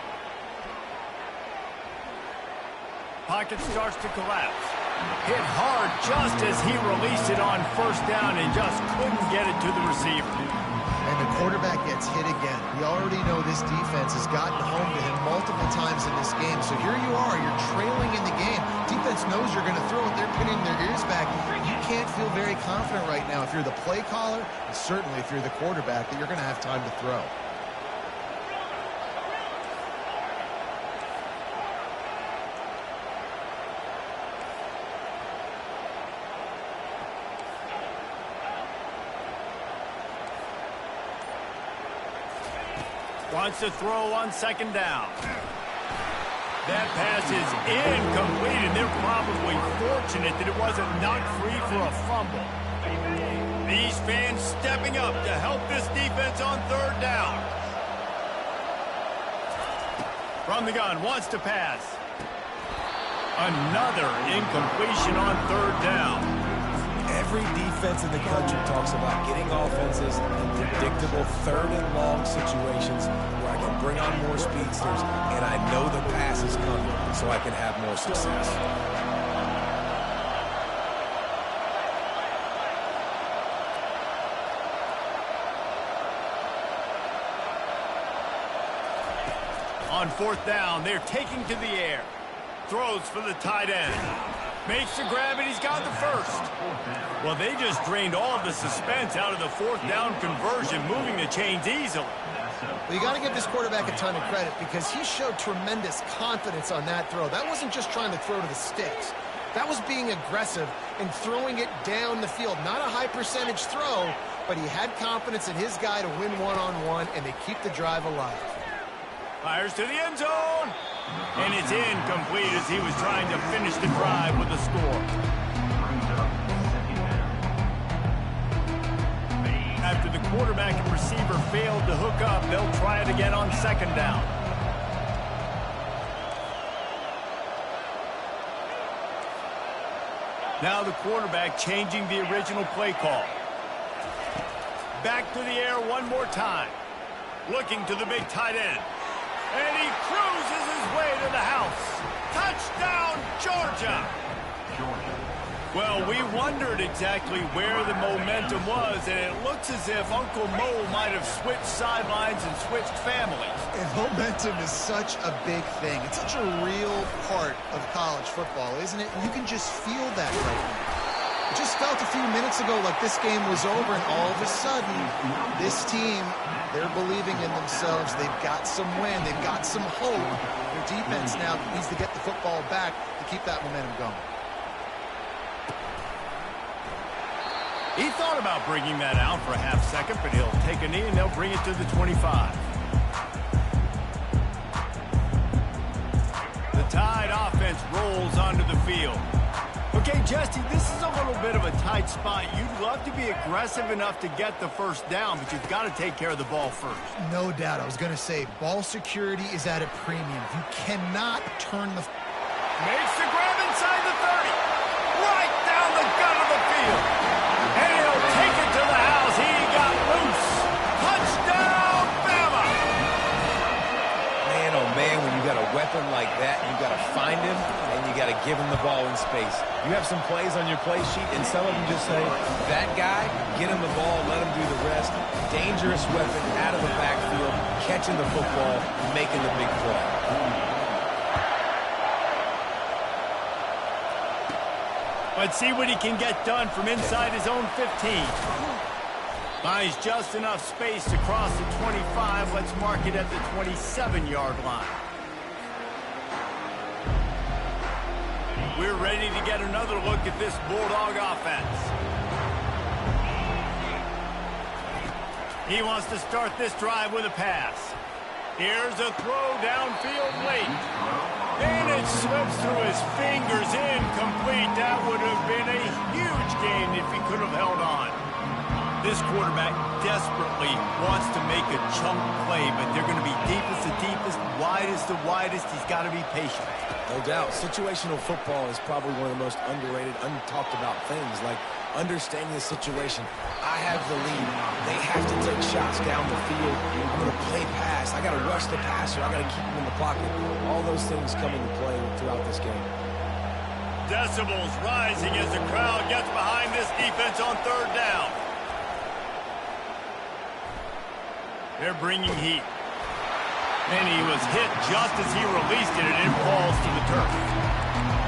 Pocket starts to collapse. Hit hard just as he released it on first down and just couldn't get it to the receiver. And the quarterback gets hit again. We already know this defense has gotten home to him multiple times in this game. So here you are, you're trailing in the game. Defense knows you're going to throw it. They're pinning their ears back. You can't feel very confident right now if you're the play caller, and certainly if you're the quarterback, that you're going to have time to throw. Wants to throw on second down. That pass is incomplete, and they're probably fortunate that it wasn't knocked free for a fumble. These fans stepping up to help this defense on third down. From the gun, wants to pass. Another incompletion on third down. Every defense in the country talks about getting offenses in predictable third and long situations where I can bring on more speedsters and I know the pass is coming so I can have more success. On fourth down, they're taking to the air. Throws for the tight end. Makes the grab, and he's got the first. Well, they just drained all of the suspense out of the fourth down conversion, moving the chains easily. Well, you got to give this quarterback a ton of credit because he showed tremendous confidence on that throw. That wasn't just trying to throw to the sticks. That was being aggressive and throwing it down the field. Not a high percentage throw, but he had confidence in his guy to win one-on-one, and they keep the drive alive. Fires to the end zone. And it's incomplete as he was trying to finish the drive with a score. After the quarterback and receiver failed to hook up, they'll try it again on second down. Now the quarterback changing the original play call. Back to the air one more time. Looking to the big tight end. And he cruises his way to the house. Touchdown, Georgia! Well, we wondered exactly where the momentum was, and it looks as if Uncle Mo might have switched sidelines and switched families. And momentum is such a big thing. It's such a real part of college football, isn't it? And you can just feel that right now. It just felt a few minutes ago like this game was over, and all of a sudden, this team, they're believing in themselves. They've got some wind. They've got some hope. Their defense now needs to get the football back to keep that momentum going. He thought about bringing that out for a half second, but he'll take a knee and they'll bring it to the 25. The Tide offense rolls onto the field. Okay, Jesse, this is a little bit of a tight spot. You'd love to be aggressive enough to get the first down, but you've got to take care of the ball first. No doubt. I was going to say, ball security is at a premium. You cannot turn the... Makes the grab inside the 30. Right down the gut of the field. And he'll take it to the house. He got loose. Touchdown, Bama! Man, oh man, when you got a weapon like that, you got to find him, and you got to give him the ball in space. You have some plays on your play sheet, and some of them just say, that guy, get him the ball, let him do the rest. Dangerous weapon out of the backfield, catching the football, making the big play. Let's see what he can get done from inside his own 15. Buys just enough space to cross the 25. Let's mark it at the 27-yard line. We're ready to get another look at this Bulldog offense. He wants to start this drive with a pass. Here's a throw downfield late. And it slips through his fingers, incomplete. That would have been a huge gain if he could have held on. This quarterback desperately wants to make a chunk play, but they're going to be deepest to deepest, widest to widest. He's got to be patient. No doubt. Situational football is probably one of the most underrated, untalked about things, like understanding the situation. I have the lead. They have to take shots down the field. I'm going to play pass. I got to rush the passer. I got to keep him in the pocket. All those things come into play throughout this game. Decibels rising as the crowd gets behind this defense on third down. They're bringing heat. And he was hit just as he released it, and it falls to the turf.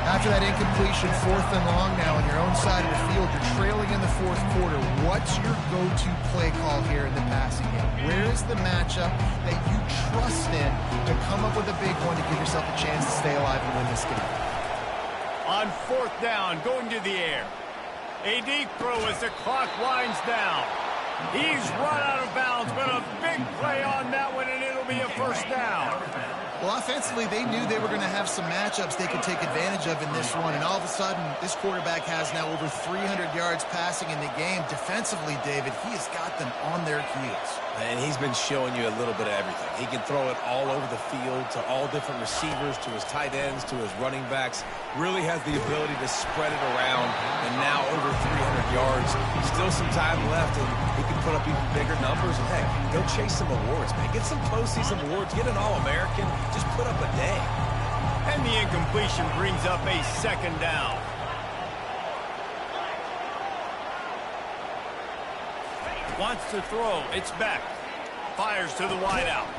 After that incompletion, fourth and long now on your own side of the field, you're trailing in the fourth quarter. What's your go-to play call here in the passing game? Where is the matchup that you trust in to come up with a big one to give yourself a chance to stay alive and win this game? On fourth down, going to the air. A deep throw as the clock winds down. He's run out of bounds, but a big play on that one, and it'll It'll be a first down. Well, offensively, they knew they were going to have some matchups they could take advantage of in this one, and all of a sudden, this quarterback has now over 300 yards passing in the game. Defensively, David, he has got them on their heels. And he's been showing you a little bit of everything. He can throw it all over the field to all different receivers, to his tight ends, to his running backs. Really has the ability to spread it around, and now over 300 yards. Still some time left, and he can put up even bigger numbers. And heck, go chase some awards, man. Get some postseason awards. Get an All-American. Just put up a day. And the incompletion brings up a second down. Wants to throw. It's back. Fires to the wideout.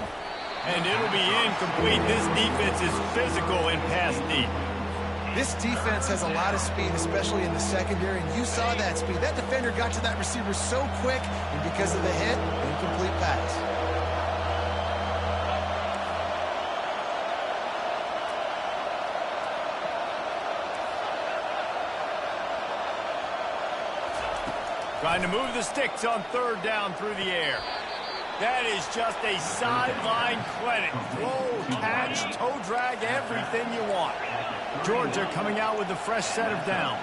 And it'll be incomplete. This defense is physical in pass deep. This defense has a lot of speed, especially in the secondary, and you saw that speed. That defender got to that receiver so quick, and because of the hit, incomplete pass. Trying to move the sticks on third down through the air. That is just a sideline credit. Throw, catch, toe drag, everything you want. Georgia coming out with a fresh set of downs.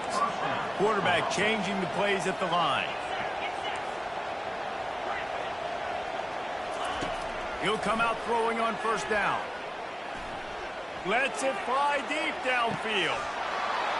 Quarterback changing the plays at the line. He'll come out throwing on first down. Lets it fly deep downfield.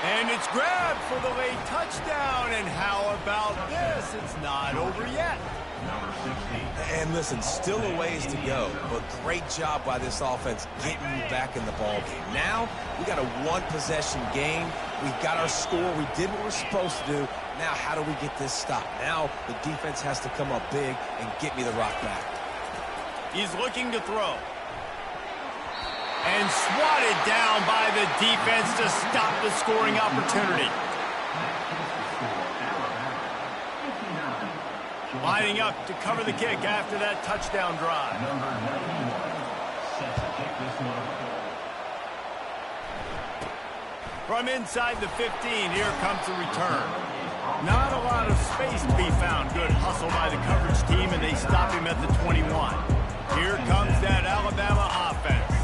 And it's grabbed for the late touchdown. And how about this? It's not over yet. Number 16. And listen, still a ways to go, but great job by this offense getting you back in the ball game. Now, we got a one-possession game. We've got our score. We did what we're supposed to do. Now, how do we get this stopped? Now, the defense has to come up big and get me the rock back. He's looking to throw. And swatted down by the defense to stop the scoring opportunity. Lining up to cover the kick after that touchdown drive. Number 91 set to kick this one away. From inside the 15, here comes the return. Not a lot of space to be found. Good hustle by the coverage team, and they stop him at the 21. Here comes that Alabama offense.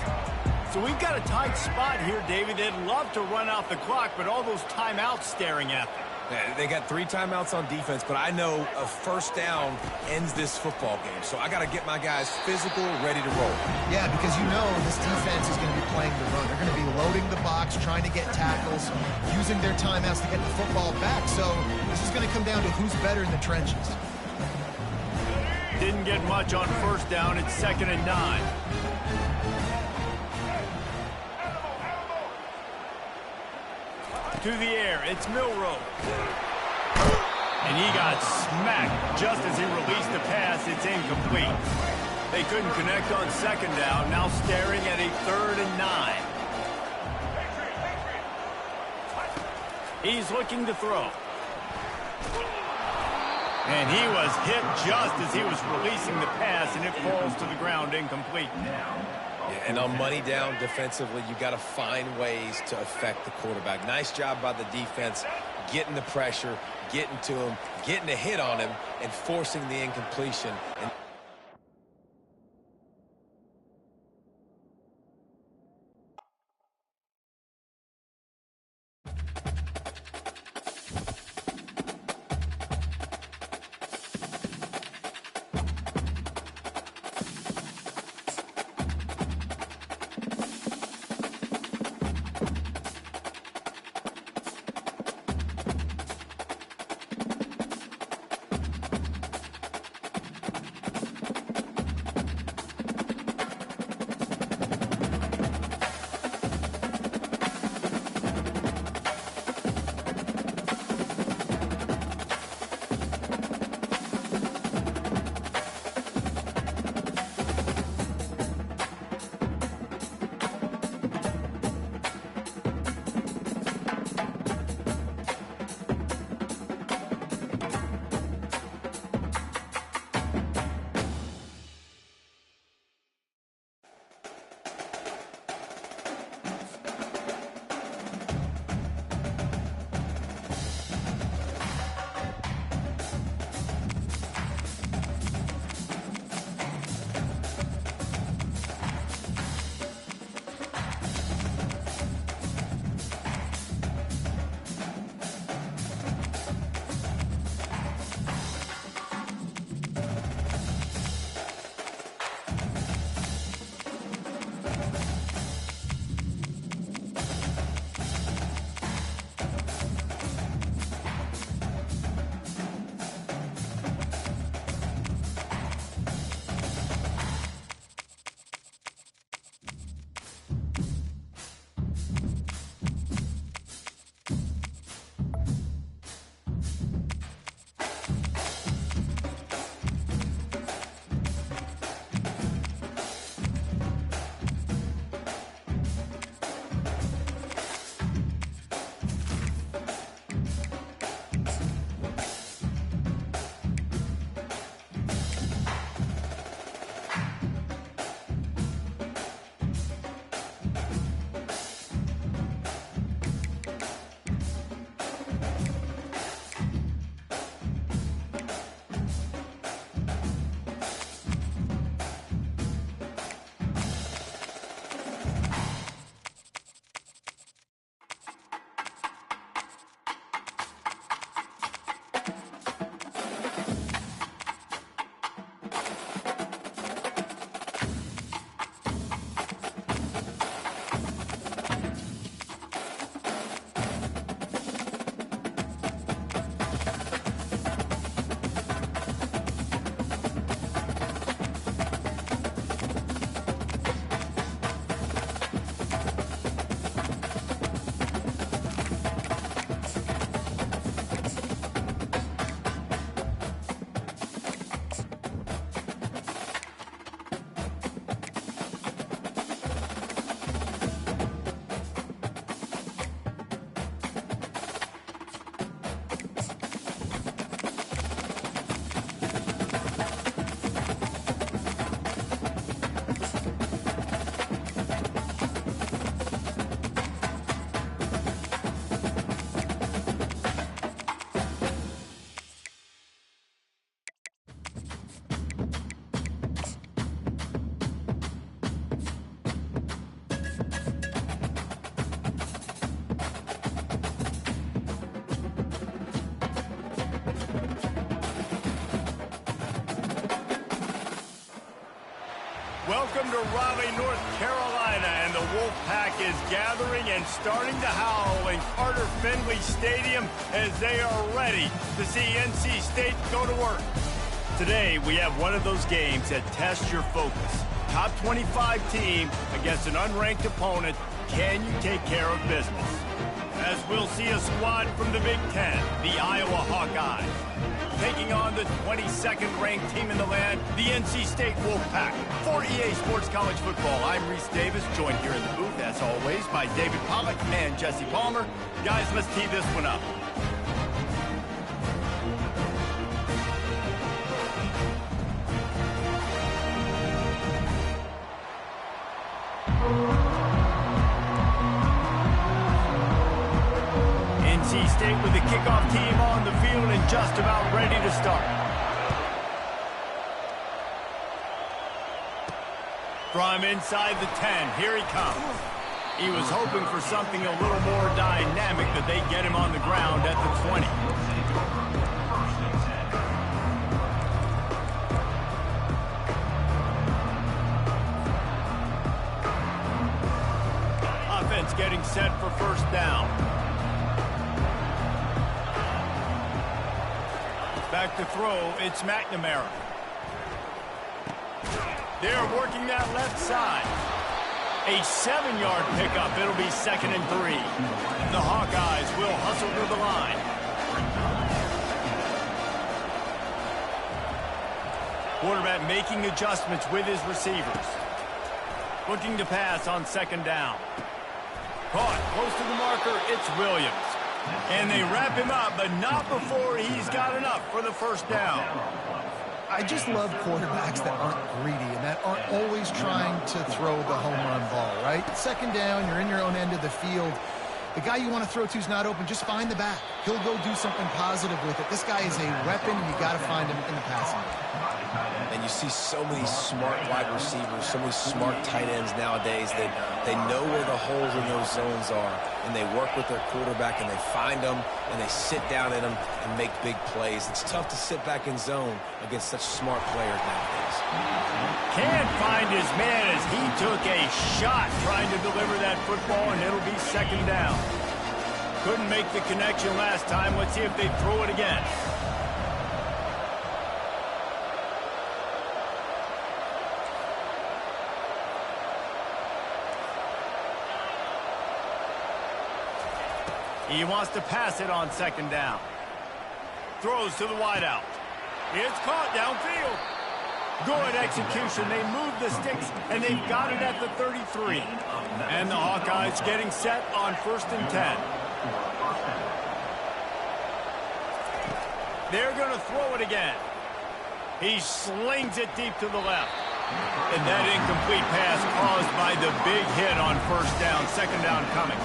So we've got a tight spot here, David. They'd love to run out the clock, but all those timeouts staring at them. Yeah, they got 3 timeouts on defense, but I know a first down ends this football game. So I got to get my guys physical, ready to roll. Yeah, because you know this defense is going to be playing the run. They're going to be loading the box, trying to get tackles, using their timeouts to get the football back. So this is going to come down to who's better in the trenches. Didn't get much on first down. It's 2nd and 9. To the air, it's Milroe. And he got smacked just as he released the pass. It's incomplete. They couldn't connect on 2nd down. Now staring at a 3rd and 9. He's looking to throw. And he was hit just as he was releasing the pass, and it falls to the ground incomplete. Yeah, and on money down defensively, you got to find ways to affect the quarterback. Nice job by the defense, getting the pressure, getting to him, getting a hit on him, and forcing the incompletion. And Welcome to Raleigh, North Carolina, and the Wolfpack is gathering and starting to howl in Carter Finley Stadium as they are ready to see NC State go to work. Today, we have one of those games that tests your focus. Top 25 team against an unranked opponent. Can you take care of business? As we'll see a squad from the Big Ten, the Iowa Hawkeyes, taking on the 22nd ranked team in the land, the NC State Wolfpack. For EA Sports College Football, I'm Reese Davis, joined here in the booth, as always, by David Pollack and Jesse Palmer. Guys, let's tee this one up. NC State with the kickoff team on the field and just about ready to start. From inside the 10, here he comes. He was hoping for something a little more dynamic, but they get him on the ground at the 20. Offense getting set for first down. Back to throw, it's McNamara. They're working that left side. A 7-yard pickup. It'll be 2nd and 3. The Hawkeyes will hustle to the line. Quarterback making adjustments with his receivers. Looking to pass on 2nd down. Caught close to the marker, it's Williams. And they wrap him up, but not before he's got enough for the first down. I just love quarterbacks that aren't greedy and that aren't always trying to throw the home run ball, right? 2nd down, you're in your own end of the field. The guy you want to throw to is not open. Just find the back. He'll go do something positive with it. This guy is a weapon, and you got to find him in the passing game. And you see so many smart wide receivers, so many smart tight ends nowadays that they know where the holes in those zones are, and they work with their quarterback, and they find them, and they sit down in them and make big plays. It's tough to sit back in zone against such smart players nowadays. Can't find his man as he took a shot trying to deliver that football, and it'll be 2nd down. Couldn't make the connection last time. Let's see if they throw it again. He wants to pass it on 2nd down. Throws to the wideout. It's caught downfield. Good execution. They move the sticks, and they've got it at the 33. And the Hawkeyes getting set on 1st and 10. They're going to throw it again. He slings it deep to the left. And that incomplete pass caused by the big hit on 1st down. 2nd down coming.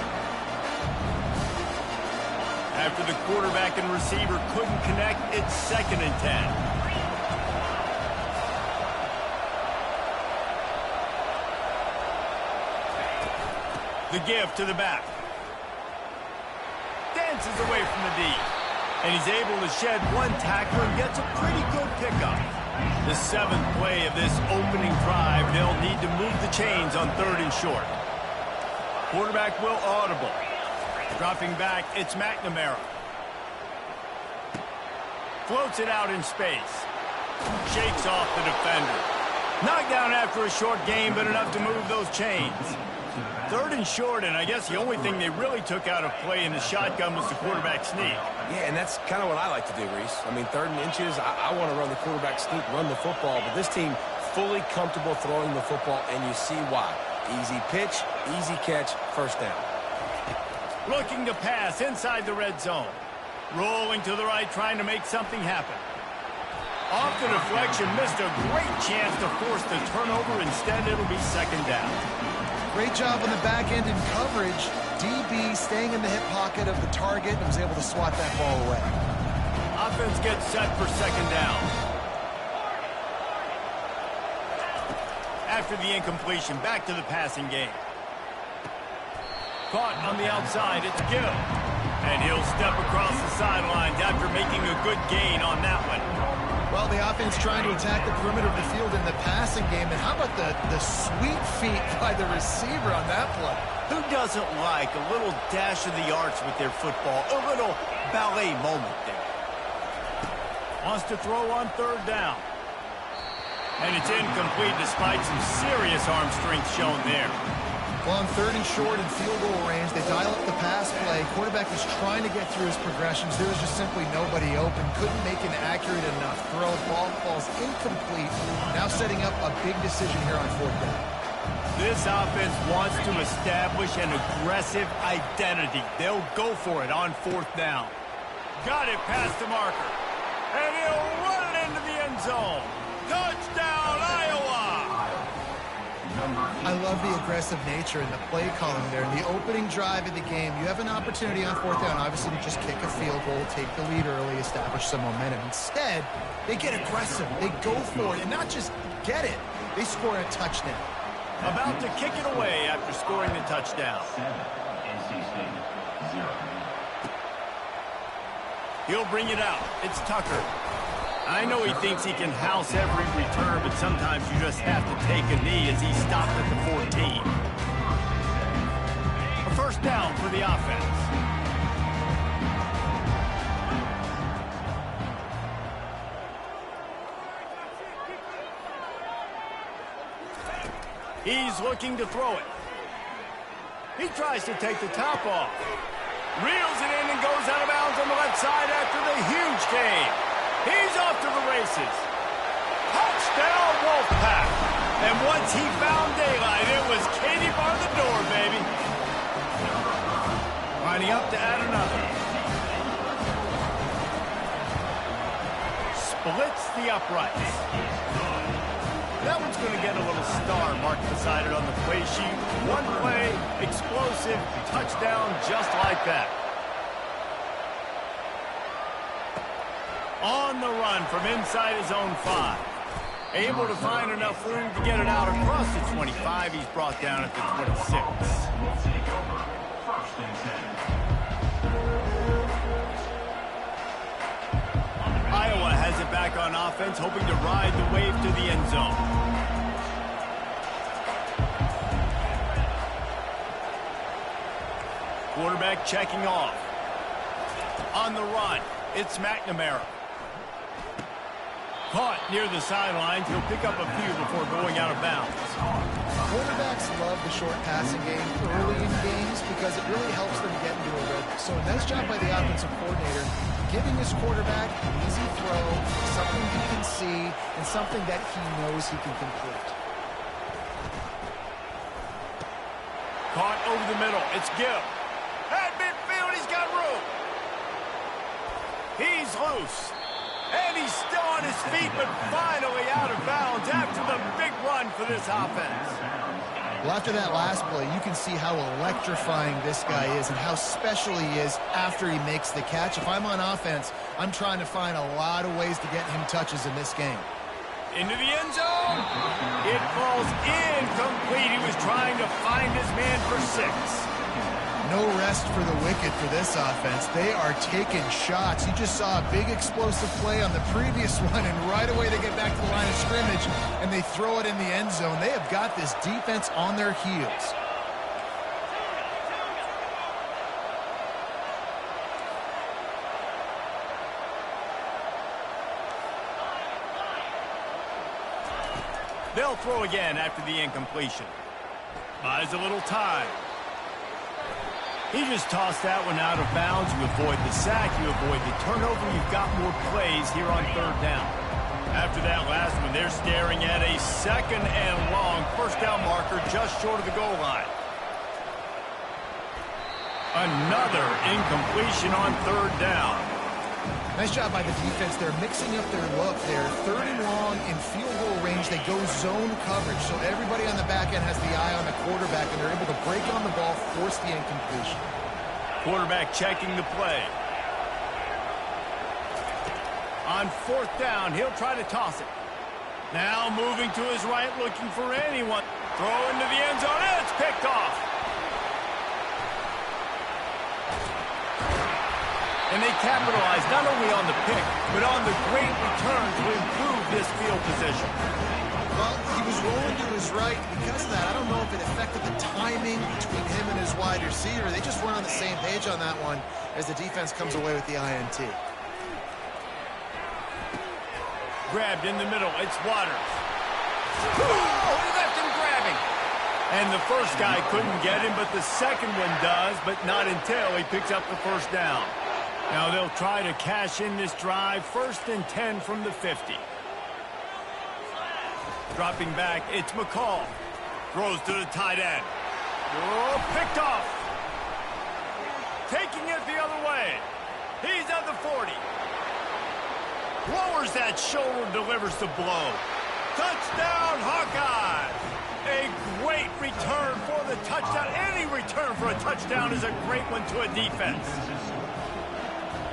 After the quarterback and receiver couldn't connect, it's 2nd and 10. The give to the back. Dances away from the D. And he's able to shed one tackle and gets a pretty good pickup. The 7th play of this opening drive, they'll need to move the chains on 3rd and short. Quarterback will audible. Dropping back, it's McNamara. Floats it out in space. Shakes off the defender. Knocked down after a short game, but enough to move those chains. 3rd and short, and I guess the only thing they really took out of play in the shotgun was the quarterback sneak. Yeah, and that's kind of what I like to do, Reese. I mean, 3rd and inches, I want to run the quarterback sneak, run the football, but this team fully comfortable throwing the football, and you see why. Easy pitch, easy catch, 1st down. Looking to pass inside the red zone. Rolling to the right, trying to make something happen. Off the deflection, missed a great chance to force the turnover. Instead, it'll be 2nd down. Great job on the back end in coverage. DB staying in the hip pocket of the target and was able to swat that ball away. Offense gets set for 2nd down. After the incompletion, back to the passing game. Caught on the outside, it's Gill. And he'll step across the sidelines after making a good gain on that one. Well, the offense trying to attack the perimeter of the field in the passing game. And how about the sweet feet by the receiver on that play? Who doesn't like a little dash of the arts with their football? A little ballet moment there. Wants to throw on third down. And it's incomplete despite some serious arm strength shown there. Well, on third and short and field goal range, they dial up the pass play. Quarterback was trying to get through his progressions. There was just simply nobody open. Couldn't make an accurate enough throw. Ball falls incomplete. Now setting up a big decision here on fourth down. This offense wants to establish an aggressive identity. They'll go for it on fourth down. Got it past the marker. And he'll run it into the end zone. Touchdown, Iowa! I love the aggressive nature in the play calling there. In the opening drive of the game, you have an opportunity on fourth down, obviously, to just kick a field goal, take the lead early, establish some momentum. Instead, they get aggressive. They go for it, and not just get it, they score a touchdown. About to kick it away after scoring the touchdown. 7, NC State, 0. He'll bring it out. It's Tucker. I know he thinks he can house every return, but sometimes you just have to take a knee as he stopped at the 14. A first down for the offense. He's looking to throw it. He tries to take the top off. Reels it in and goes out of bounds on the left side after the huge gain. He's off to the races. Touchdown, Wolfpack. And once he found daylight, it was Katie bar the door, baby. Lining up to add another. Splits the uprights. That one's going to get a little star marked beside it on the play sheet. One play, explosive, touchdown just like that. On the run from inside his own 5. Able to find enough room to get it out across the 25. He's brought down at the 26. We'll take over. First and 10. Iowa has it back on offense, hoping to ride the wave to the end zone. Quarterback checking off. On the run, it's McNamara. Caught near the sidelines. He'll pick up a few before going out of bounds. Quarterbacks love the short passing game early in games because it really helps them get into a rhythm. So a nice job by the offensive coordinator, giving his quarterback an easy throw, something he can see, and something that he knows he can complete. Caught over the middle. It's Gill. At midfield, he's got room. He's loose. And he's still on his feet, but finally out of bounds after the big run for this offense. Well, after that last play, you can see how electrifying this guy is and how special he is after he makes the catch. If I'm on offense, I'm trying to find a lot of ways to get him touches in this game. Into the end zone. It falls incomplete. He was trying to find his man for 6. No rest for the wicked for this offense. They are taking shots. You just saw a big explosive play on the previous one, and right away they get back to the line of scrimmage, and they throw it in the end zone. They have got this defense on their heels. They'll throw again after the incompletion. Buys a little time. He just tossed that one out of bounds. You avoid the sack, you avoid the turnover. You've got more plays here on third down. After that last one, they're staring at a 2nd and long. First down marker just short of the goal line. Another incompletion on third down. Nice job by the defense. They're mixing up their look. They're 3rd and long in field goal range. They go zone coverage, so everybody on the back end has the eye on the quarterback, and they're able to break on the ball, force the incompletion. Quarterback checking the play. On 4th down, he'll try to toss it. Now moving to his right, looking for anyone. Throw into the end zone, and it's picked off. And they capitalized not only on the pick, but on the great return to improve this field position. Well, he was rolling to his right. Because of that, I don't know if it affected the timing between him and his wide receiver. They just weren't on the same page on that one as the defense comes away with the INT. Grabbed in the middle. It's Waters. Oh, he left him grabbing. And the first guy couldn't get him, but the second one does, but not until he picks up the first down. Now they'll try to cash in this drive. 1st and 10 from the 50. Dropping back, it's McCall. Throws to the tight end. Oh, picked off. Taking it the other way. He's at the 40. Lowers that shoulder, delivers the blow. Touchdown, Hawkeyes! A great return for the touchdown. Any return for a touchdown is a great one to a defense.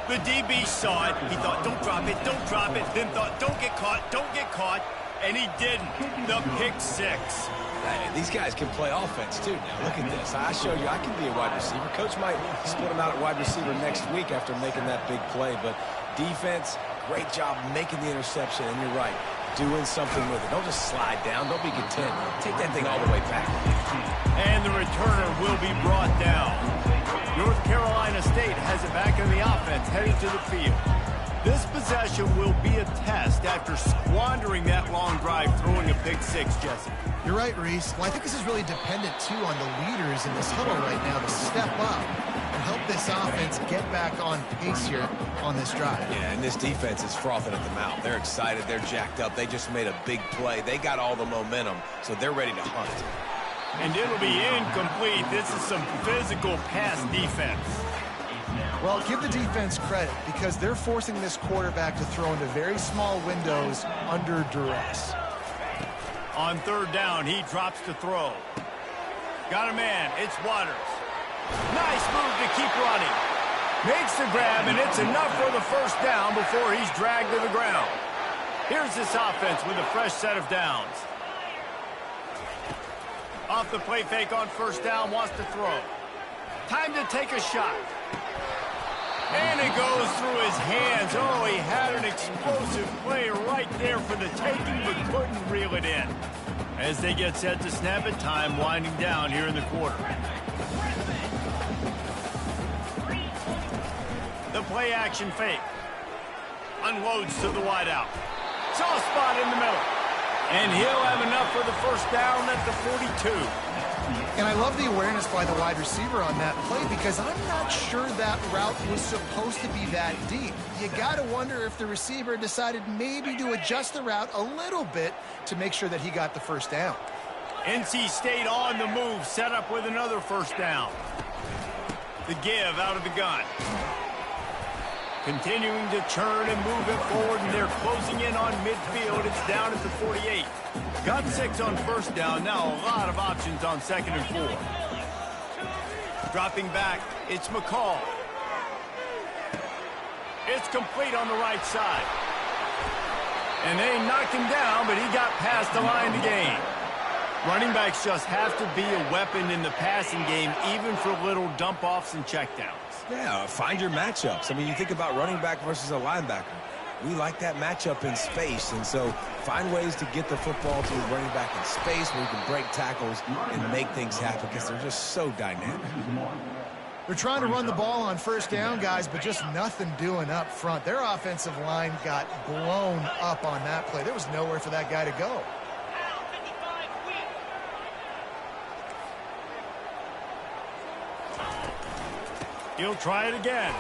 The DB saw it. He thought, don't drop it, don't drop it. Then thought, don't get caught, don't get caught. And he didn't. The pick six. Hey, these guys can play offense, too. Now, look at this. I show you I can be a wide receiver. Coach might split him out at wide receiver next week after making that big play. But defense, great job making the interception. And you're right, doing something with it. Don't just slide down. Don't be content. Take that thing all the way back. And the returner will be brought down. North Carolina State has it back in the offense, heading to the field. This possession will be a test after squandering that long drive, throwing a pick six, Jesse. You're right, Reese. Well, I think this is really dependent, too, on the leaders in this huddle right now to step up and help this offense get back on pace here on this drive. Yeah, and this defense is frothing at the mouth. They're excited. They're jacked up. They just made a big play. They got all the momentum, so they're ready to hunt. And it'll be incomplete. This is some physical pass defense. Well, give the defense credit because they're forcing this quarterback to throw into very small windows under duress. On 3rd down, he drops to throw. Got a man. It's Waters. Nice move to keep running. Makes the grab, and it's enough for the first down before he's dragged to the ground. Here's this offense with a fresh set of downs. Off the play fake on 1st down, wants to throw. Time to take a shot. And it goes through his hands. Oh, he had an explosive play right there for the taking, but couldn't reel it in. As they get set to snap it, time winding down here in the quarter. The play action fake. Unloads to the wideout. Soft spot in the middle. And he'll have enough for the first down at the 42. And I love the awareness by the wide receiver on that play because I'm not sure that route was supposed to be that deep. You got to wonder if the receiver decided maybe to adjust the route a little bit to make sure that he got the first down. NC State on the move, set up with another first down. The give out of the gun. Continuing to churn and move it forward, and they're closing in on midfield. It's down at the 48. Got 6 on 1st down. Now a lot of options on 2nd and 4. Dropping back, it's McCall. It's complete on the right side. And they knocked him down, but he got past the line to gain. Running backs just have to be a weapon in the passing game, even for little dump-offs and checkdowns. Yeah, find your matchups. I mean, you think about running back versus a linebacker. We like that matchup in space, and so find ways to get the football to the running back in space where you can break tackles and make things happen because they're just so dynamic. They're trying to run the ball on 1st down, guys, but just nothing doing up front. Their offensive line got blown up on that play. There was nowhere for that guy to go. He'll try it again.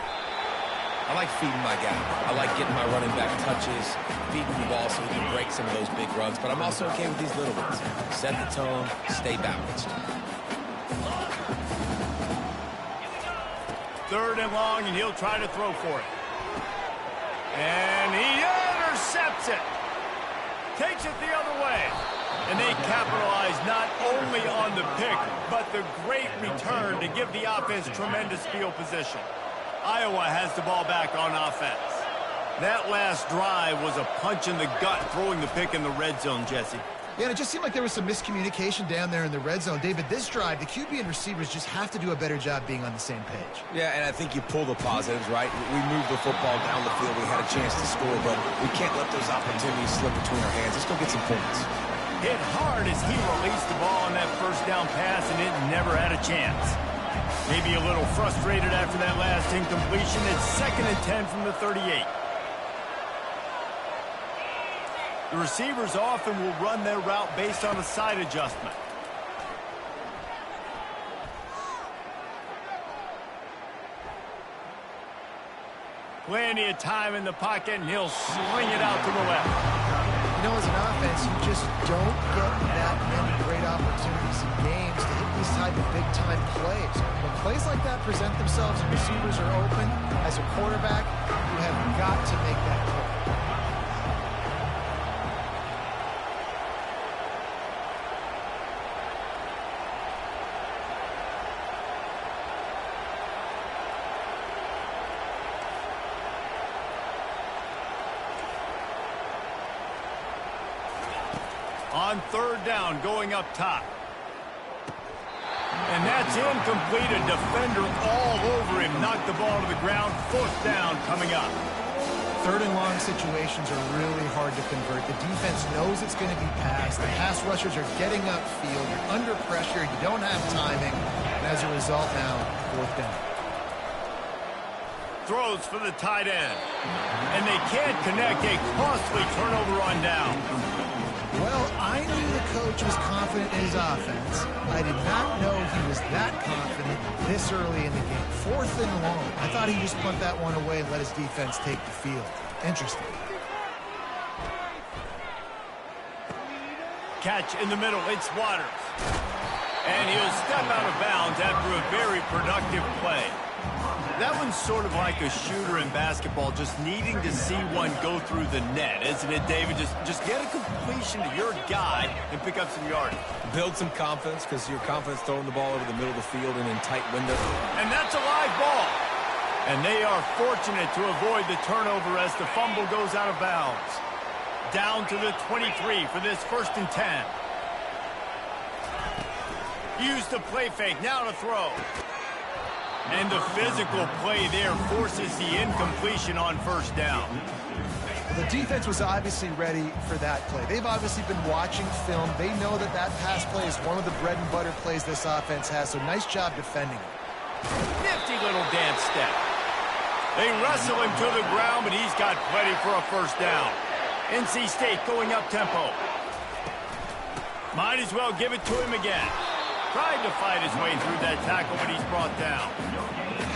I like feeding my guy. I like getting my running back touches, feeding the ball so he can break some of those big runs. But I'm also okay with these little ones. Set the tone, stay balanced. 3rd and long, and he'll try to throw for it. And he intercepts it. Takes it the other way. And they capitalize not only on the pick, but the great return to give the offense tremendous field position. Iowa has the ball back on offense. That last drive was a punch in the gut, throwing the pick in the red zone, Jesse. Yeah, and it just seemed like there was some miscommunication down there in the red zone. David, this drive, the QB and receivers just have to do a better job being on the same page. Yeah, and I think you pull the positives, right? We moved the football down the field. We had a chance to score, but we can't let those opportunities slip between our hands. Let's go get some points. Hit hard as he released the ball on that first down pass, and it never had a chance. Maybe a little frustrated after that last incompletion. It's 2nd and 10 from the 38. The receivers often will run their route based on a side adjustment. Plenty of time in the pocket, and he'll swing it out to the left. You know, as an offense, you just don't get that many great opportunities in games to hit these type of big-time plays. When plays like that present themselves and receivers are open, as a quarterback, you have got to make that play. On 3rd down, going up top. And that's incomplete. A defender all over him. Knocked the ball to the ground. 4th down coming up. 3rd and long situations are really hard to convert. The defense knows it's going to be passed. The pass rushers are getting upfield. You're under pressure. You don't have timing. And as a result now, 4th down. Throws for the tight end. And they can't connect. A costly turnover on down. Well, I knew the coach was confident in his offense. I did not know he was that confident this early in the game. 4th and long. I thought he'd just punt that one away and let his defense take the field. Interesting. Catch in the middle. It's Waters. And he'll step out of bounds after a very productive play. That one's sort of like a shooter in basketball, just needing to see one go through the net, isn't it, David? Just get a completion to your guy and pick up some yardage. Build some confidence, because your confidence throwing the ball over the middle of the field and in tight windows. And that's a live ball. And they are fortunate to avoid the turnover as the fumble goes out of bounds. Down to the 23 for this 1st and 10. Use the play fake, now to throw. And the physical play there forces the incompletion on 1st down. The defense was obviously ready for that play. They've obviously been watching film. They know that that pass play is one of the bread and butter plays this offense has, so nice job defending it. Nifty little dance step. They wrestle him to the ground, but he's got plenty for a 1st down. NC State going up tempo. Might as well give it to him again. Tried to fight his way through that tackle, but he's brought down.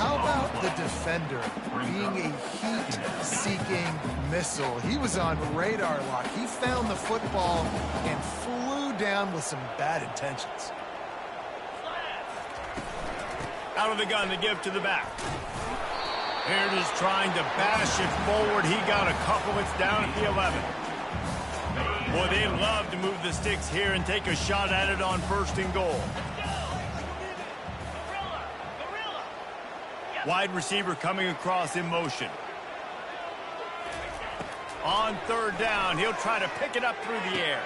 How about the defender being a heat-seeking missile? He was on radar lock. He found the football and flew down with some bad intentions. Out of the gun to give to the back. Here it is trying to bash it forward. He got a couple. It's down at the 11. Boy, they love to move the sticks here and take a shot at it on 1st and goal. Wide receiver coming across in motion. On 3rd down, he'll try to pick it up through the air.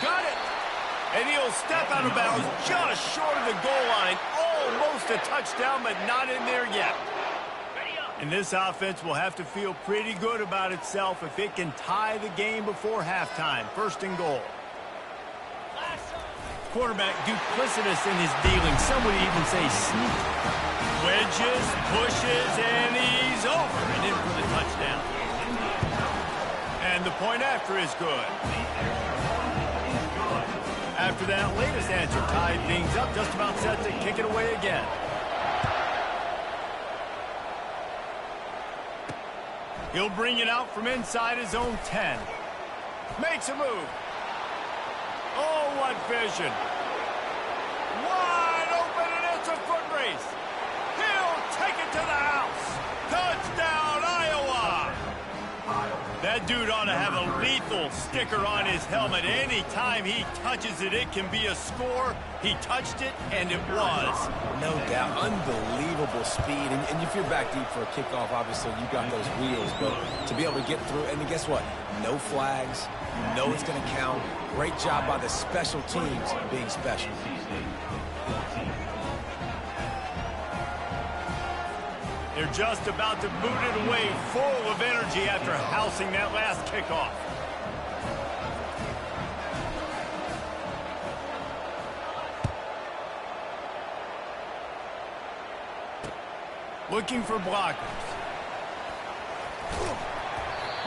Got it! And he'll step out of bounds just short of the goal line. Almost a touchdown, but not in there yet. And this offense will have to feel pretty good about itself if it can tie the game before halftime. 1st and goal. Quarterback duplicitous in his dealing. Some would even say sneaky. Wedges, pushes, and he's over and in for the touchdown. And the point after is good. After that latest answer tied things up, just about set to kick it away again. He'll bring it out from inside his own 10. Makes a move. Oh, what vision. Wide open, and it's a foot race. He'll take it to the house. Touchdown, Iowa. That dude ought to have a lethal sticker on his helmet. Anytime he touches it, it can be a score. He touched it, and it was. No doubt. Unbelievable speed. And if you're back deep for a kickoff, obviously you got those wheels. But to be able to get through, and guess what? No flags. You know it's going to count. Great job by the special teams being special. They're just about to boot it away, full of energy after housing that last kickoff. Looking for blockers.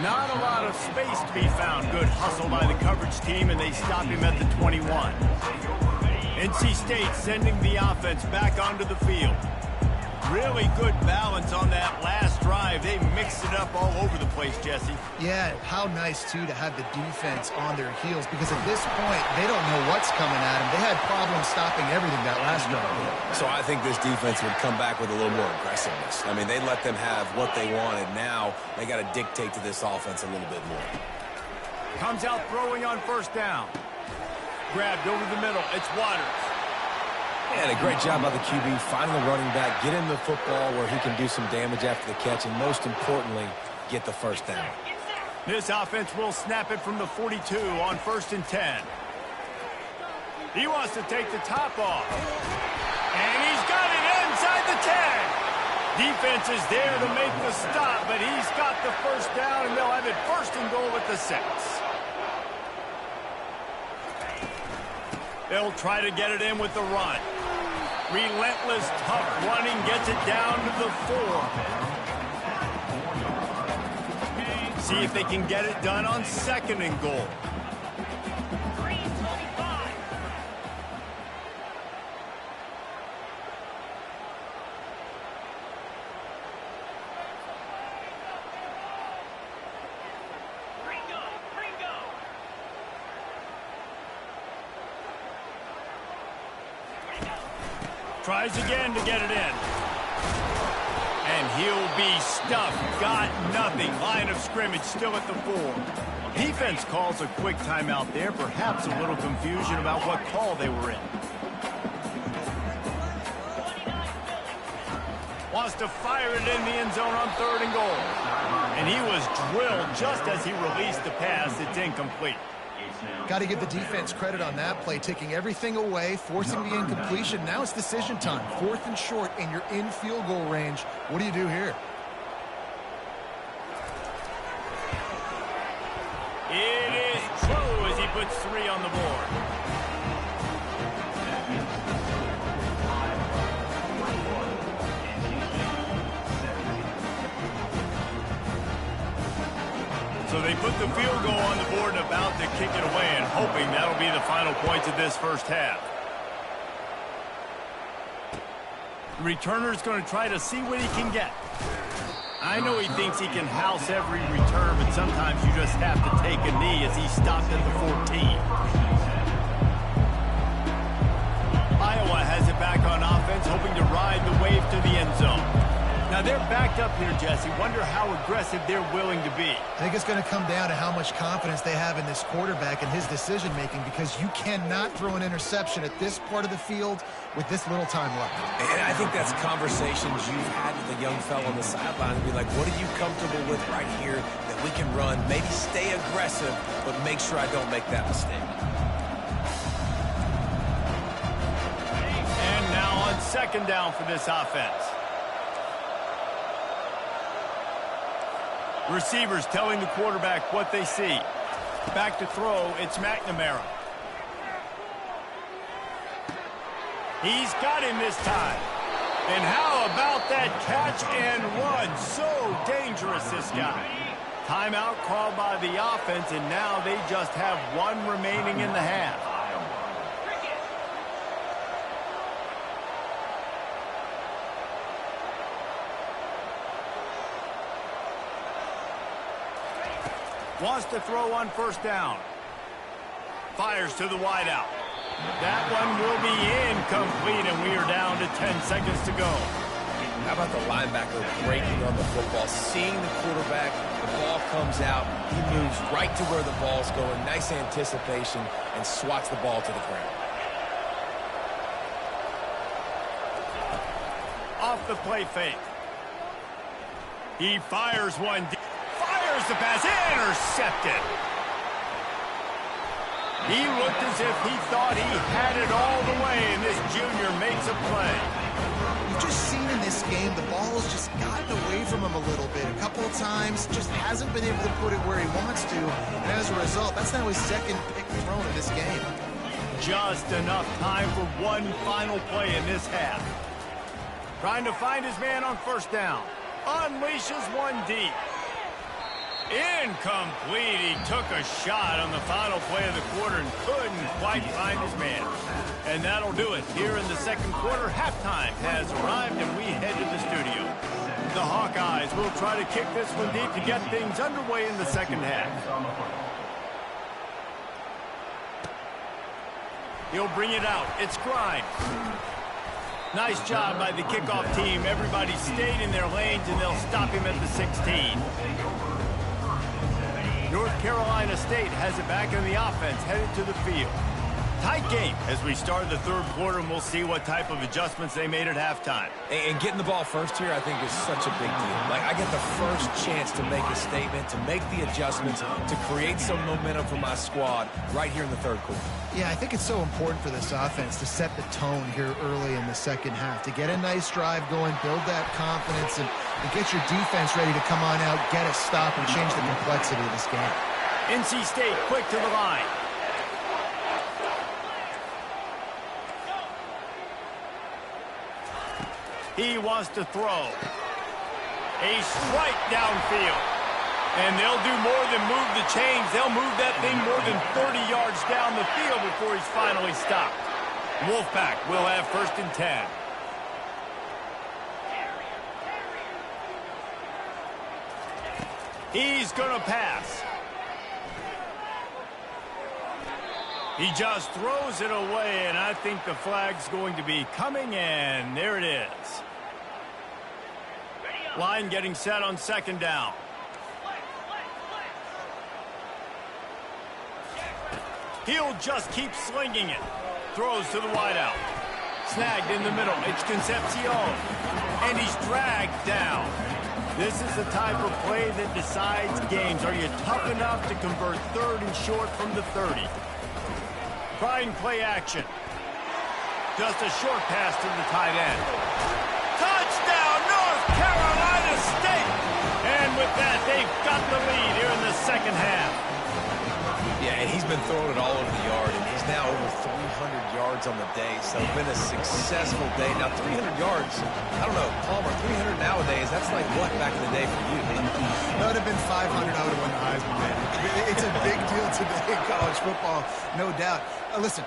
Not a lot of space to be found. Good hustle by the coverage team, and they stop him at the 21. NC State sending the offense back onto the field. Really good balance on that last drive. They mixed it up all over the place, Jesse. Yeah, how nice, too, to have the defense on their heels, because at this point, they don't know what's coming at them. They had problems stopping everything that last drive. So I think this defense would come back with a little more aggressiveness. I mean, they let them have what they wanted. Now they got to dictate to this offense a little bit more. Comes out throwing on first down. Grabbed over the middle. It's Waters. And a great job by the QB finding the running back, get him the football where he can do some damage after the catch, and most importantly, get the first down. This offense will snap it from the 42 on 1st and 10. He wants to take the top off. And he's got it inside the 10. Defense is there to make the stop, but he's got the first down, and they'll have it 1st and goal at the 6. They'll try to get it in with the run. Relentless, tough running gets it down to the 4. See if they can get it done on 2nd and goal. Tries again to get it in. And he'll be stuffed. Got nothing. Line of scrimmage still at the 4. Defense calls a quick timeout there. Perhaps a little confusion about what call they were in. Wants to fire it in the end zone on 3rd and goal. And he was drilled just as he released the pass. It's incomplete. Got to give the defense credit on that play, taking everything away, forcing the incompletion. Now it's decision time. 4th and short, and you're in field goal range. What do you do here? It is true as he puts 3 on the board. So they put the field goal on the board and about to kick it away, and hoping that'll be the final points of this first half. The returner's going to try to see what he can get. I know he thinks he can house every return, but sometimes you just have to take a knee as he stopped at the 14. Iowa has it back on offense, hoping to ride the wave to the end zone. Now they're backed up here, Jesse. Wonder how aggressive they're willing to be. I think it's going to come down to how much confidence they have in this quarterback and his decision-making, because you cannot throw an interception at this part of the field with this little time left. And I think that's conversations you've had with a young fellow on the sideline and be like, what are you comfortable with right here that we can run? Maybe stay aggressive, but make sure I don't make that mistake. And now on 2nd down for this offense. Receivers telling the quarterback what they see. Back to throw, it's McNamara. He's got him this time. And how about that catch and run? So dangerous, this guy. Timeout called by the offense, and now they just have 1 remaining in the half. Wants to throw on 1st down. Fires to the wideout. That one will be incomplete, and we are down to 10 seconds to go. How about the linebacker breaking on the football, seeing the quarterback, the ball comes out, he moves right to where the ball's going, nice anticipation, and swats the ball to the ground. off the play fake. He fires one. Fires the pass. Intercepted. He looked as if he thought he had it all the way, and this junior makes a play. We've just seen in this game the ball's just gotten away from him a little bit. A couple of times, just hasn't been able to put it where he wants to. And as a result, that's now his second pick thrown in this game. Just enough time for one final play in this half. Trying to find his man on first down. Unleashes one deep. Incomplete. He took a shot on the final play of the quarter and couldn't quite find his man. And that'll do it. Here in the second quarter, halftime has arrived and we head to the studio. The Hawkeyes will try to kick this one deep to get things underway in the second half. He'll bring it out. It's Grimes. Nice job by the kickoff team. Everybody stayed in their lanes, and they'll stop him at the 16. North Carolina State has it back in the offense, headed to the field. Tight game as we start the third quarter, and we'll see what type of adjustments they made at halftime. And getting the ball first here, I think, is such a big deal. Like, I get the first chance to make a statement, to make the adjustments, to create some momentum for my squad right here in the third quarter. Yeah, I think it's so important for this offense to set the tone here early in the second half, to get a nice drive going, build that confidence, and get your defense ready to come on out, get a stop, and change the complexity of this game. NC State quick to the line. He wants to throw. A strike downfield. And they'll do more than move the chains. They'll move that thing more than 30 yards down the field before he's finally stopped. Wolfpack will have first and 10. He's going to pass. He just throws it away, and I think the flag's going to be coming in. There it is. Line getting set on second down. He'll just keep slinging it. Throws to the wideout. Snagged in the middle. It's Concepcion. And he's dragged down. This is the type of play that decides games. Are you tough enough to convert third and short from the 30? Trying play action. Just a short pass to the tight end. Touchdown, North Carolina State! And with that, they've got the lead here in the second half. Yeah, and he's been throwing it all over the yard, and he's now over 300 yards on the day, so it's been a successful day. Now, 300 yards, I don't know, Palmer, 300 nowadays, that's like what back in the day for you? That would have been 500, I would have won the Heisman, man. It's a big deal today in college football, no doubt. Listen,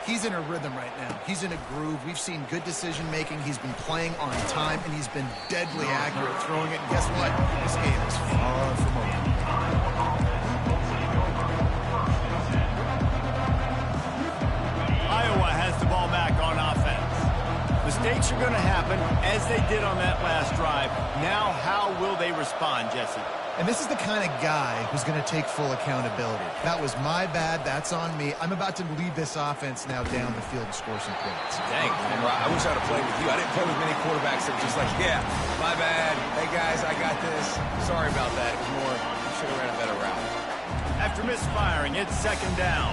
he's in a rhythm right now. He's in a groove. We've seen good decision-making. He's been playing on time, and he's been deadly accurate throwing it. And guess what? This game is far from over. Iowa has the ball back on offense. Mistakes are going to happen, as they did on that last drive. Now, how will they respond, Jesse? And this is the kind of guy who's going to take full accountability. That was my bad. That's on me. I'm about to lead this offense now down the field and score some points. Dang, man, I wish I'd have played with you. I didn't play with many quarterbacks that were just like, yeah, my bad. Hey, guys, I got this. Sorry about that. It was more, you should have ran a better route. After misfiring, it's second down.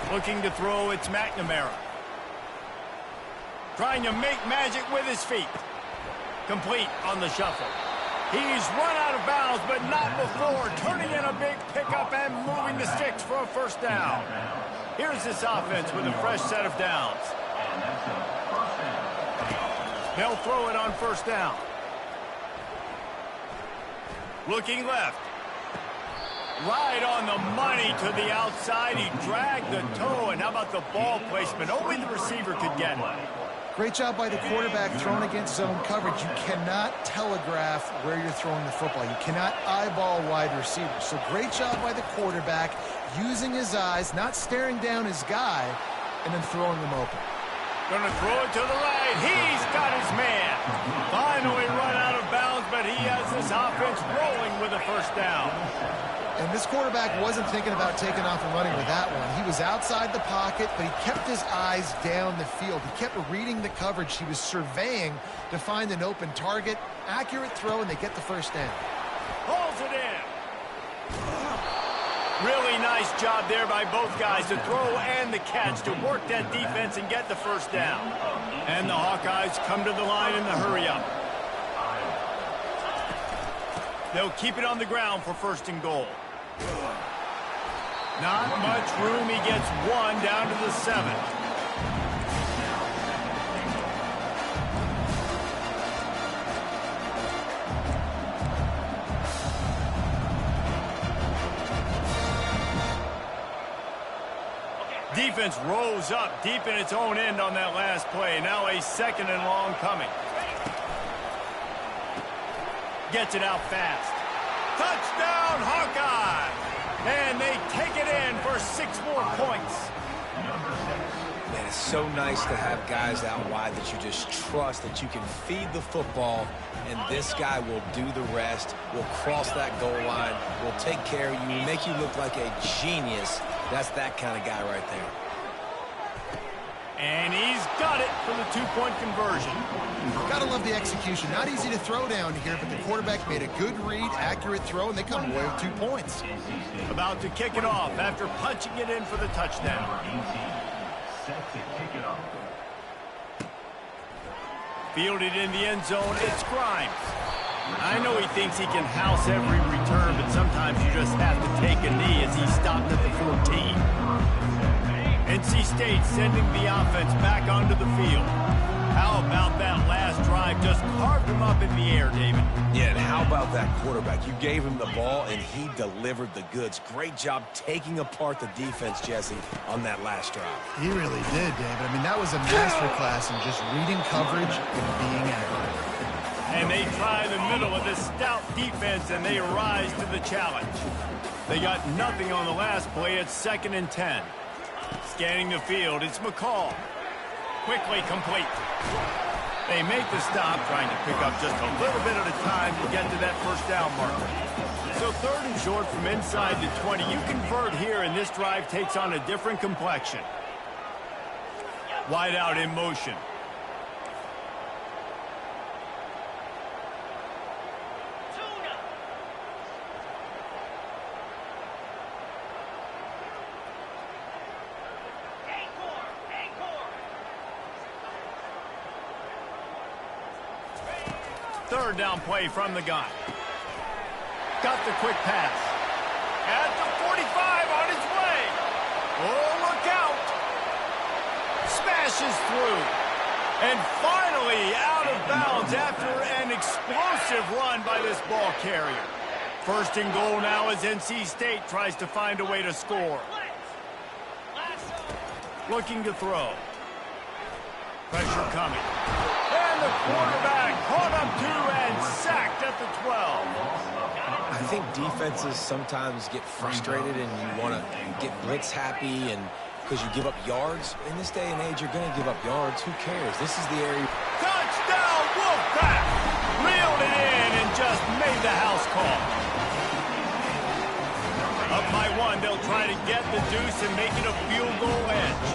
Looking to throw, it's McNamara. Trying to make magic with his feet. Complete on the shuffle. He's run out of bounds, but not before. Turning in a big pickup and moving the sticks for a first down. Here's this offense with a fresh set of downs. They'll throw it on first down. Looking left. Right on the money to the outside. He dragged the toe, and how about the ball placement? Only the receiver could get it. Great job by the quarterback thrown against zone coverage. You cannot telegraph where you're throwing the football. You cannot eyeball wide receivers. So great job by the quarterback using his eyes, not staring down his guy, and then throwing him open. Going to throw it to the right. He's got his man. Finally run out of bounds, but he has this offense rolling with a first down. And this quarterback wasn't thinking about taking off and running with that one. He was outside the pocket, but he kept his eyes down the field. He kept reading the coverage. He was surveying to find an open target. Accurate throw, and they get the first down. Pulls it in. Really nice job there by both guys, the throw and the catch, to work that defense and get the first down. And the Hawkeyes come to the line in the hurry-up. They'll keep it on the ground for first and goal. Not much room. He gets one down to the 7. Defense rolls up deep in its own end on that last play. Now a 2nd and long coming. Gets it out fast. Touchdown, Hawkeye! And they take it in for 6 more points. Man, it's so nice to have guys out wide that you just trust that you can feed the football, and this guy will do the rest, will cross that goal line, will take care of you, make you look like a genius. That's that kind of guy right there. And he's got it for the 2-point conversion. Gotta love the execution. Not easy to throw down here, but the quarterback made a good read, accurate throw, and they come away with 2 points. About to kick it off after punching it in for the touchdown. Fielded in the end zone, it's Grimes. I know he thinks he can house every return, but sometimes you just have to take a knee as he stopped at the 14. NC State sending the offense back onto the field. How about that last drive? Just carved him up in the air, David. Yeah, and how about that quarterback? You gave him the ball, and he delivered the goods. Great job taking apart the defense, Jesse, on that last drive. He really did, David. I mean, that was a masterclass in just reading coverage and being accurate. And they try the middle of this stout defense, and they rise to the challenge. They got nothing on the last play. It's 2nd and 10. Scanning the field, it's McCall. Quickly complete. They make the stop, trying to pick up just a little bit at a time to get to that first down marker. So 3rd and short from inside the 20. You convert here, and this drive takes on a different complexion. Wide out in motion. Third down play from the gun. Got the quick pass. At the 45 on his way. Oh, look out. Smashes through. And finally out of bounds after an explosive run by this ball carrier. First and goal now as NC State tries to find a way to score. Looking to throw. Pressure coming. And the quarterback caught up to and sacked at the 12. I think defenses sometimes get frustrated and you want to get blitz happy and because you give up yards. In this day and age, you're going to give up yards. Who cares? This is the area. Touchdown, Wolfpack! Reeled it in and just made the house call. Up by 1, they'll try to get the deuce and make it a field goal edge.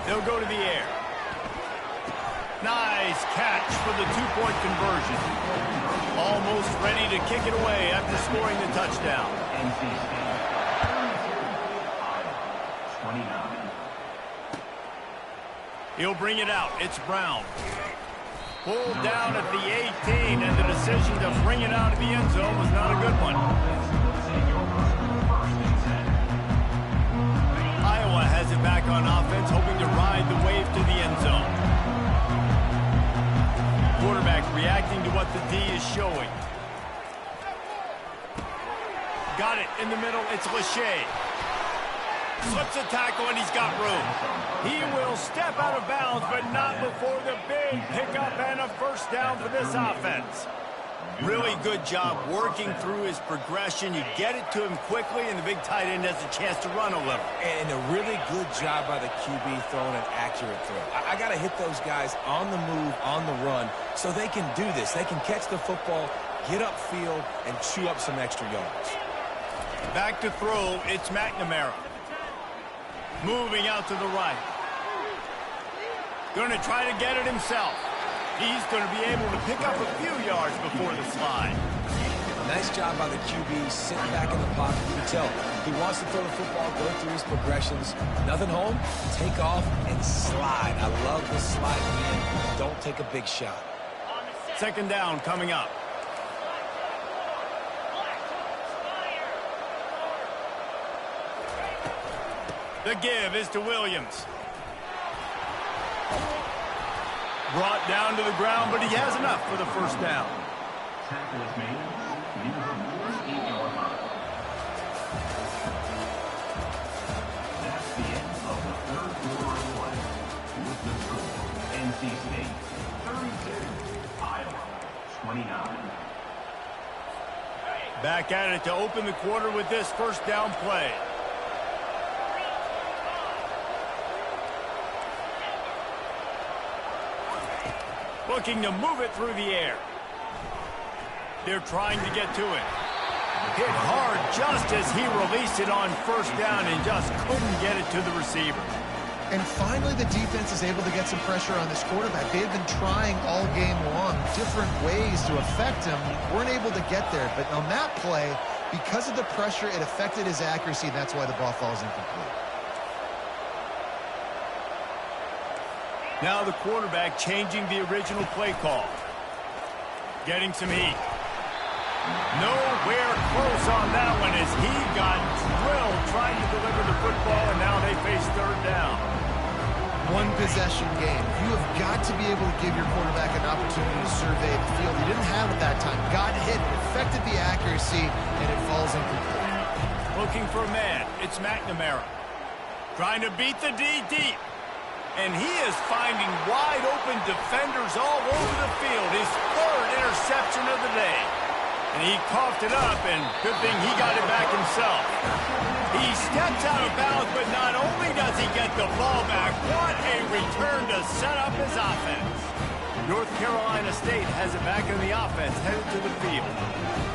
They'll go to the air. Nice catch for the 2-point conversion. Almost ready to kick it away after scoring the touchdown. He'll bring it out. It's Brown. Pulled down at the 18, and the decision to bring it out of the end zone was not a good one. Iowa has it back on offense, hoping to ride the wave to the end zone. Quarterback reacting to what the D is showing. Got it in the middle. It's Lachey. Slips a tackle, and he's got room. He will step out of bounds, but not before the big pickup and a first down for this offense. Really good job working through his progression. You get it to him quickly, and the big tight end has a chance to run a little. And a really good job by the QB throwing an accurate throw. I got to hit those guys on the move, on the run, so they can do this. They can catch the football get upfield and chew up some extra yards. Back to throw, it's McNamara. Moving out to the right. Going to try to get it himself. He's going to be able to pick up a few yards before the slide. Nice job by the QB, sitting back in the pocket. You can tell he wants to throw the football, go through his progressions. Nothing home, take off, and slide. I love the slide in. Don't take a big shot. Second down coming up. The give is to Williams. Brought down to the ground, but he has enough for the first down. Tackle is made. Near the 48-yard line. That's the end of the third quarter of play. With the score, NC State 32, Iowa 29. Back at it to open the quarter with this first down play. Looking to move it through the air. They're trying to get to it. Hit hard just as he released it on first down and just couldn't get it to the receiver. And finally, the defense is able to get some pressure on this quarterback. They've been trying all game long different ways to affect him. Weren't able to get there. But on that play, because of the pressure, it affected his accuracy, and that's why the ball falls incomplete. Now the quarterback changing the original play call. Getting some heat. Nowhere close on that one as he got drilled trying to deliver the football, and now they face third down. One possession game. You have got to be able to give your quarterback an opportunity to survey the field. He didn't have it that time. Got hit, affected the accuracy, and it falls incomplete. Looking for a man. It's McNamara. Trying to beat the D deep. And he is finding wide-open defenders all over the field. His third interception of the day. And he coughed it up, and good thing he got it back himself. He steps out of bounds, but not only does he get the ball back, what a return to set up his offense. North Carolina State has it back in the offense, headed to the field.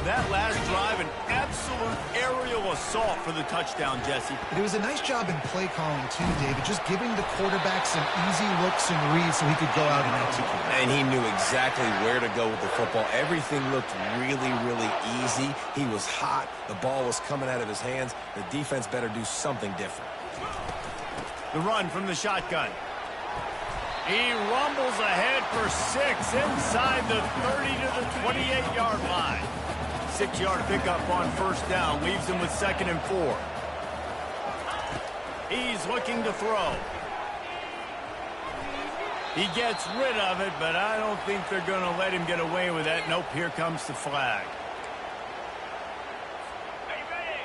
That last drive, an absolute aerial assault for the touchdown, Jesse. It was a nice job in play calling, too, David, just giving the quarterback some easy looks and reads so he could go out and execute. And he knew exactly where to go with the football. Everything looked really, really easy. He was hot. The ball was coming out of his hands. The defense better do something different. The run from the shotgun. He rumbles ahead for 6 inside the 30 to the 28-yard line. 6-yard pickup on first down leaves him with 2nd and 4. He's looking to throw. He gets rid of it, but I don't think they're going to let him get away with that. Nope, here comes the flag.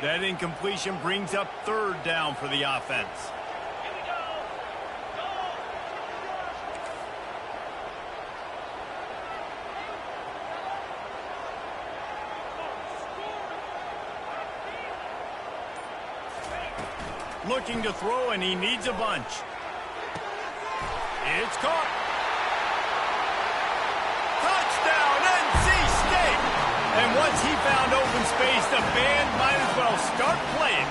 That incompletion brings up 3rd down for the offense. Looking to throw, and he needs a bunch. It's caught. Touchdown, NC State! And once he found open space, the band might as well start playing.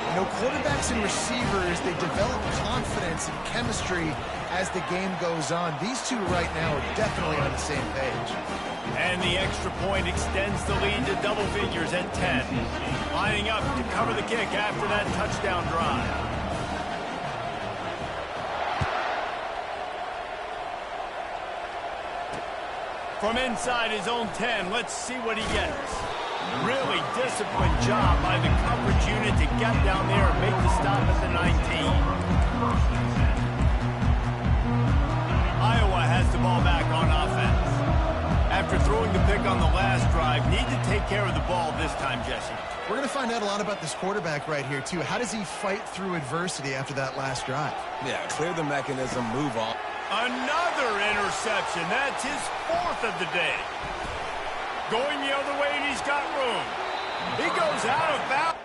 You know, quarterbacks and receivers, they develop confidence and chemistry as the game goes on. These two right now are definitely on the same page. And the extra point extends the lead to double figures at 10. Lining up to cover the kick after that touchdown drive. From inside his own 10, let's see what he gets. Really disciplined job by the coverage unit to get down there and make the stop at the 19. Iowa has the ball back on offense. After throwing the pick on the last drive, need to take care of the ball this time, Jesse. We're going to find out a lot about this quarterback right here, too. How does he fight through adversity after that last drive? Yeah, clear the mechanism, move on. Another interception. That's his 4th of the day. Going the other way, and he's got room. He goes out of bounds.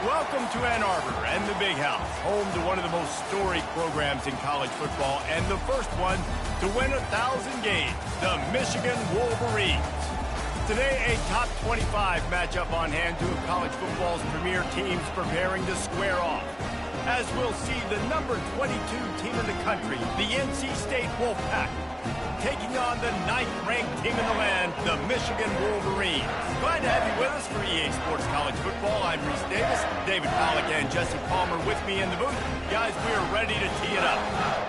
Welcome to Ann Arbor and the Big House, home to one of the most storied programs in college football and the first one to win 1,000 games, the Michigan Wolverines. Today, a top 25 matchup on hand, two of college football's premier teams preparing to square off. As we'll see, the number 22 team in the country, the NC State Wolfpack, taking on the 9th-ranked team in the land, the Michigan Wolverines. Glad to have you with us for EA Sports College Football. I'm Reese Davis, David Pollack and Jesse Palmer with me in the booth. Guys, we are ready to tee it up.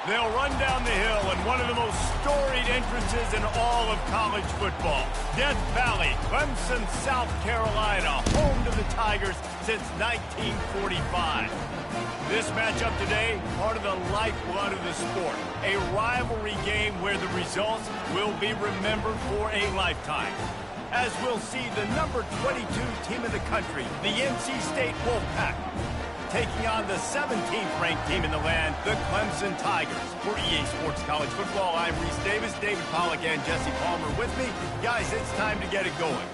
They'll run down the hill in one of the most storied entrances in all of college football. Death Valley, Clemson, South Carolina, home to the Tigers since 1945. This matchup today, part of the lifeblood of the sport. A rivalry game where the results will be remembered for a lifetime. As we'll see the number 22 team in the country, the NC State Wolfpack, taking on the 17th ranked team in the land, the Clemson Tigers. For EA Sports College Football, I'm Reese Davis, David Pollack and Jesse Palmer with me. Guys, it's time to get it going.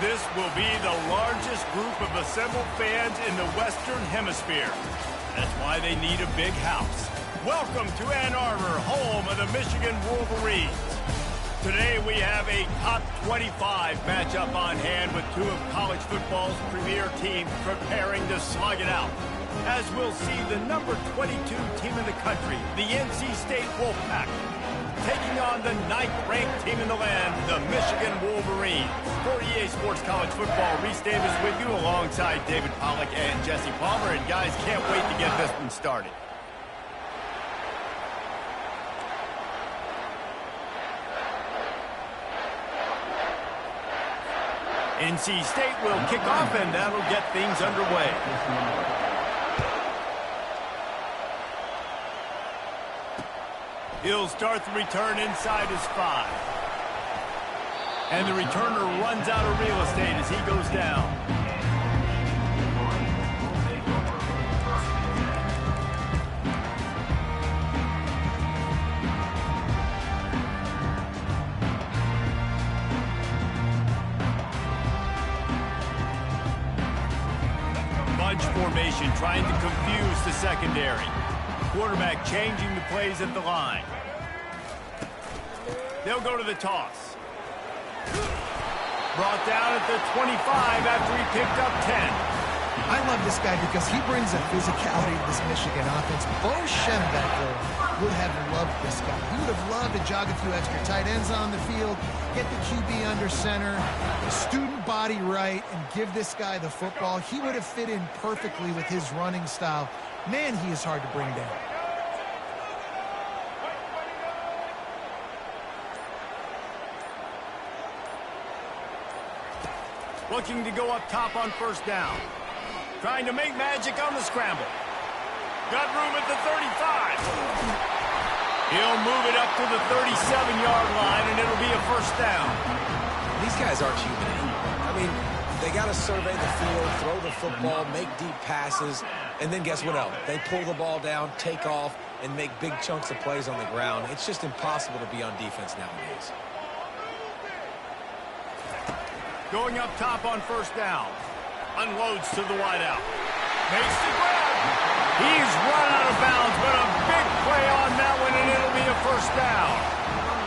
This will be the largest group of assembled fans in the Western Hemisphere. That's why they need a big house. Welcome to Ann Arbor, home of the Michigan Wolverines. Today we have a top 25 matchup on hand with two of college football's premier teams preparing to slug it out. As we'll see the number 22 team in the country, the NC State Wolfpack, taking on the 9th-ranked team in the land, the Michigan Wolverines. For EA Sports College Football, Reese Davis with you alongside David Pollack and Jesse Palmer. And guys, can't wait to get this one started. NC State will kick off, and that'll get things underway. He'll start the return inside his 5. And the returner runs out of real estate as he goes down. bunch formation, trying to confuse the secondary. Quarterback changing the plays at the line. They'll go to the toss. Brought down at the 25 after he picked up 10. I love this guy because he brings a physicality to this Michigan offense. Bo Schembechler would have loved this guy. He would have loved to jog a few extra tight ends on the field, get the QB under center, the student body right, and give this guy the football. He would have fit in perfectly with his running style. Man, he is hard to bring down. Looking to go up top on first down. Trying to make magic on the scramble. Got room at the 35. He'll move it up to the 37-yard line, and it'll be a first down. These guys aren't human. I mean, they got to survey the field, throw the football, make deep passes, and then guess what else? They pull the ball down, take off, and make big chunks of plays on the ground. It's just impossible to be on defense nowadays. Going up top on first down. Unloads to the wideout. Makes the grab. He's run out of bounds, but a big play on that one, and it'll be a first down.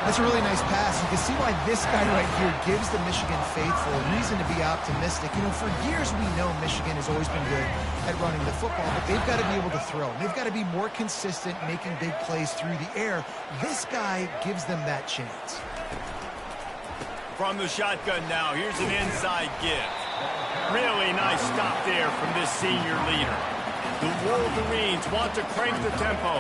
That's a really nice pass. You can see why this guy right here gives the Michigan faithful a reason to be optimistic. You know, for years we know Michigan has always been good at running the football, but they've got to be able to throw. They've got to be more consistent making big plays through the air. This guy gives them that chance. From the shotgun now, here's an inside give. Really nice stop there from this senior leader. The Wolverines want to crank the tempo.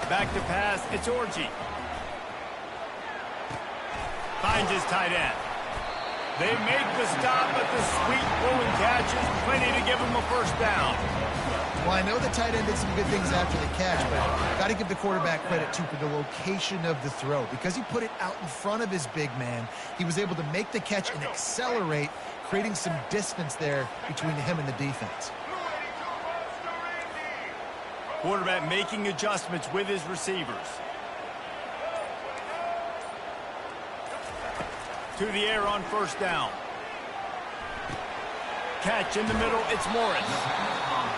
Back to pass, it's Orji. Finds his tight end. They make the stop, but the sweet pulling catch is plenty to give him a first down. Well, I know the tight end did some good things after the catch, but got to give the quarterback credit, too, for the location of the throw. Because he put it out in front of his big man, he was able to make the catch and accelerate, creating some distance there between him and the defense. Quarterback making adjustments with his receivers. To the air on first down. Catch in the middle, it's Morris.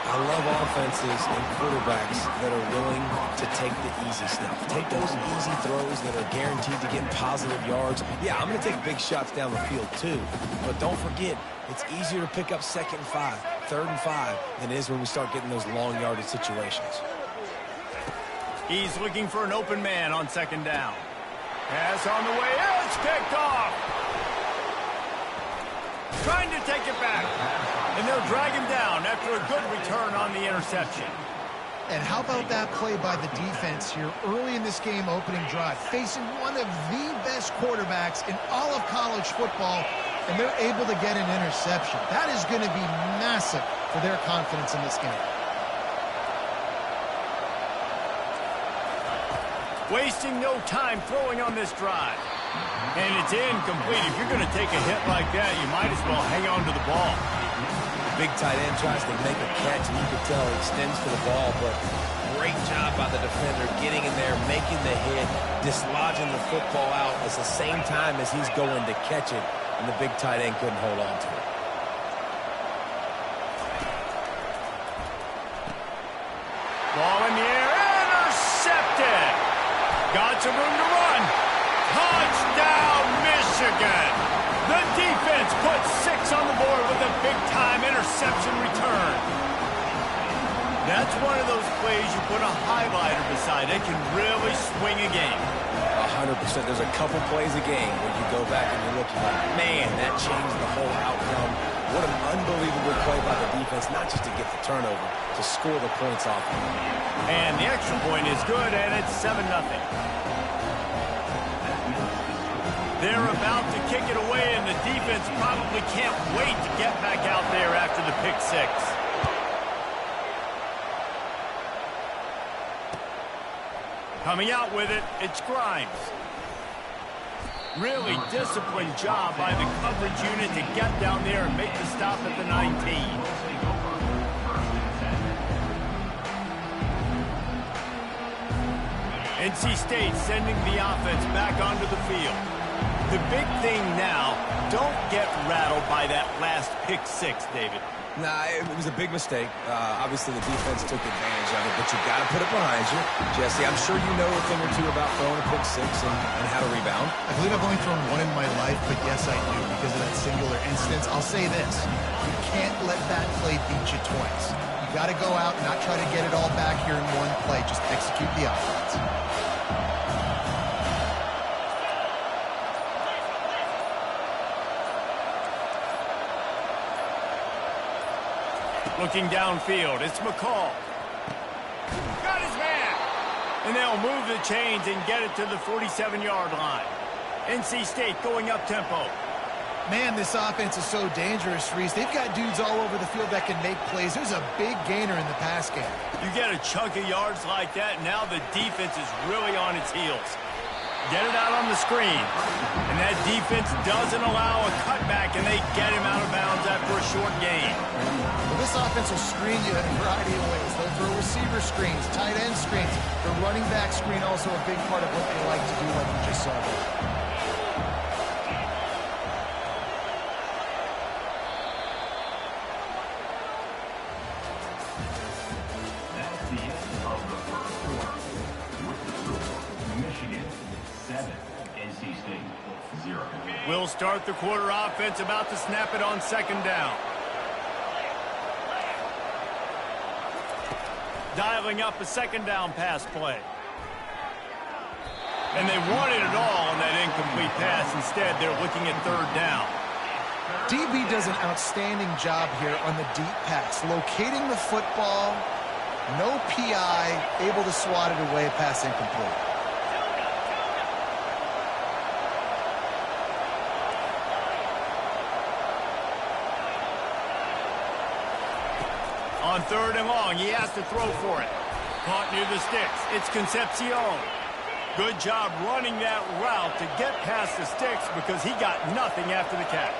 I love offenses and quarterbacks that are willing to take the easy stuff. Take those easy throws that are guaranteed to get positive yards. Yeah, I'm going to take big shots down the field too. But don't forget, it's easier to pick up 2nd and 5, 3rd and 5 than it is when we start getting those long yardage situations. He's looking for an open man on 2nd down. Pass on the way, it's picked off. Trying to take it back. And they'll drag him down after a good return on the interception. And how about that play by the defense here early in this game opening drive, facing one of the best quarterbacks in all of college football, and they're able to get an interception. That is going to be massive for their confidence in this game. Wasting no time throwing on this drive. And it's incomplete. If you're going to take a hit like that, you might as well hang on to the ball. Big tight end tries to make a catch, and you can tell he extends for the ball, but great job by the defender getting in there, making the hit, dislodging the football out at the same time as he's going to catch it, and the big tight end couldn't hold on to it. Ball in the air, intercepted. Got some room to run. Touchdown, Michigan. The defense puts 6 on the board with a big-time interception return. That's one of those plays you put a highlighter beside. It can really swing a game. 100%. There's a couple plays a game where you go back and you look like, man, that changed the whole outcome. What an unbelievable play by the defense, not just to get the turnover, to score the points off of it. And the extra point is good, and it's 7-0. They're about to kick it away, and the defense probably can't wait to get back out there after the pick 6. Coming out with it, it's Grimes. Really disciplined job by the coverage unit to get down there and make the stop at the 19. NC State sending the offense back onto the field. The big thing now, don't get rattled by that last pick six, David. Nah, it was a big mistake. Obviously, the defense took advantage of it, but you got to put it behind you. Jesse, I'm sure you know a thing or two about throwing a pick six and how to rebound. I believe I've only thrown one in my life, but yes, I do because of that singular instance. I'll say this. You can't let that play beat you twice. You got to go out and not try to get it all back here in one play. Just execute the offense. Looking downfield, it's McCall. Got his man. And they'll move the chains and get it to the 47-yard line. NC State going up-tempo. Man, this offense is so dangerous, Reese. They've got dudes all over the field that can make plays. There's a big gainer in the pass game. You get a chunk of yards like that, now the defense is really on its heels. Get it out on the screen. And that defense doesn't allow a cutback, and they get him out of bounds after a short gain. Well, this offense will screen you in a variety of ways. They'll throw receiver screens, tight end screens. The running back screen also a big part of what they like to do, like you just saw there. We'll start the quarter offense, about to snap it on second down. Dialing up a second down pass play. And they wanted it all on that incomplete pass. Instead, they're looking at third down. DB does an outstanding job here on the deep pass. Locating the football, no PI, able to swat it away, pass incomplete. On third and long, he has to throw for it. Caught near the sticks. It's Concepcion. Good job running that route to get past the sticks because he got nothing after the catch.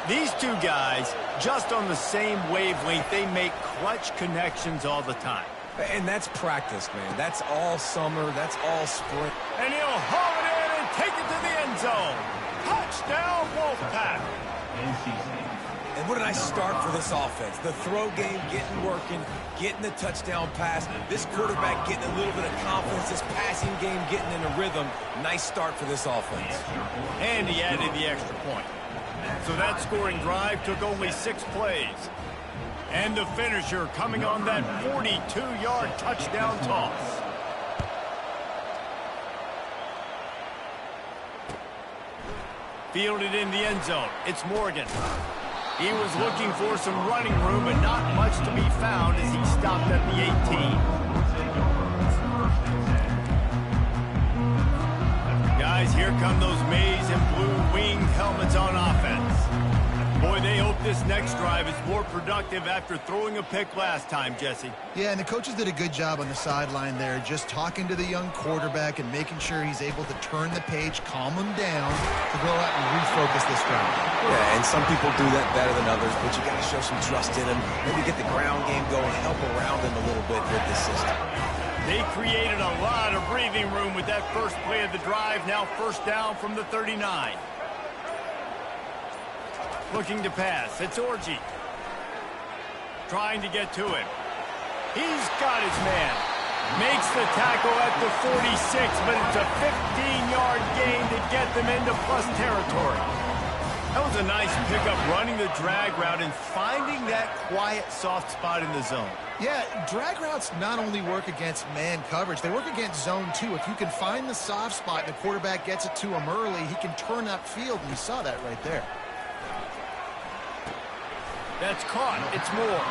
These two guys, just on the same wavelength, they make clutch connections all the time. And that's practice, man. That's all summer. That's all spring. And he'll haul it in and take it to the end zone. Touchdown, Wolfpack. And what a nice start for this offense. The throw game getting working, getting the touchdown pass. This quarterback getting a little bit of confidence. This passing game getting in a rhythm. Nice start for this offense. And he added the extra point. So that scoring drive took only 6 plays. And the finisher coming on that 42-yard touchdown toss. Fielded in the end zone. It's Morgan. He was looking for some running room, but not much to be found as he stopped at the 18. Guys, here come those maize and blue winged helmets on offense. Boy, they hope this next drive is more productive after throwing a pick last time, Jesse. Yeah, and the coaches did a good job on the sideline there, just talking to the young quarterback and making sure he's able to turn the page, calm him down, to go out and refocus this drive. Yeah, and some people do that better than others, but you got to show some trust in him. Maybe get the ground game going, help around him a little bit with this system. They created a lot of breathing room with that first play of the drive. Now first down from the 39. Looking to pass. It's Orji. Trying to get to him. He's got his man. Makes the tackle at the 46, but it's a 15-yard gain to get them into plus territory. That was a nice pickup, running the drag route and finding that quiet, soft spot in the zone. Yeah, drag routes not only work against man coverage, they work against zone too. If you can find the soft spot and the quarterback gets it to him early, he can turn that field, and you saw that right there. That's caught. It's Moore.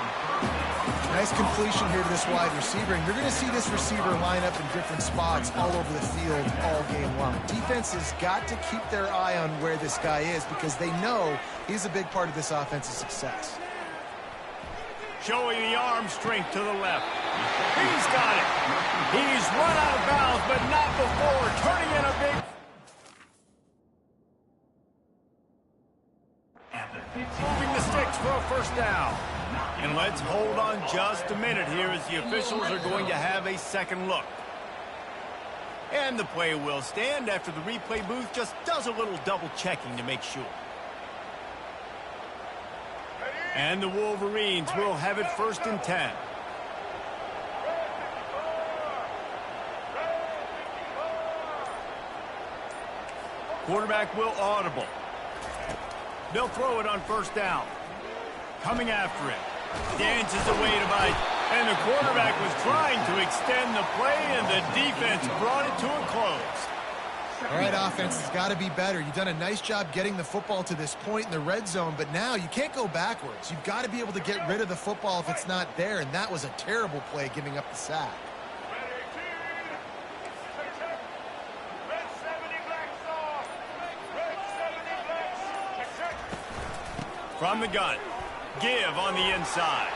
Nice completion here to this wide receiver, and you're going to see this receiver line up in different spots all over the field all game long. Defense has got to keep their eye on where this guy is because they know he's a big part of this offense's success. Showing the arm strength to the left. He's got it. He's run out of bounds, but not before turning in a big... Moving the sticks for a first down. And let's hold on just a minute here as the officials are going to have a second look. And the play will stand after the replay booth just does a little double checking to make sure. And the Wolverines will have it 1st and 10. Quarterback will audible. They'll throw it on 1st down. Coming after it. Dances away to bite. And the quarterback was trying to extend the play, and the defense brought it to a close. All right, offense has got to be better. You've done a nice job getting the football to this point in the red zone, but now you can't go backwards. You've got to be able to get rid of the football if it's not there, and that was a terrible play giving up the sack. From the gun, give on the inside.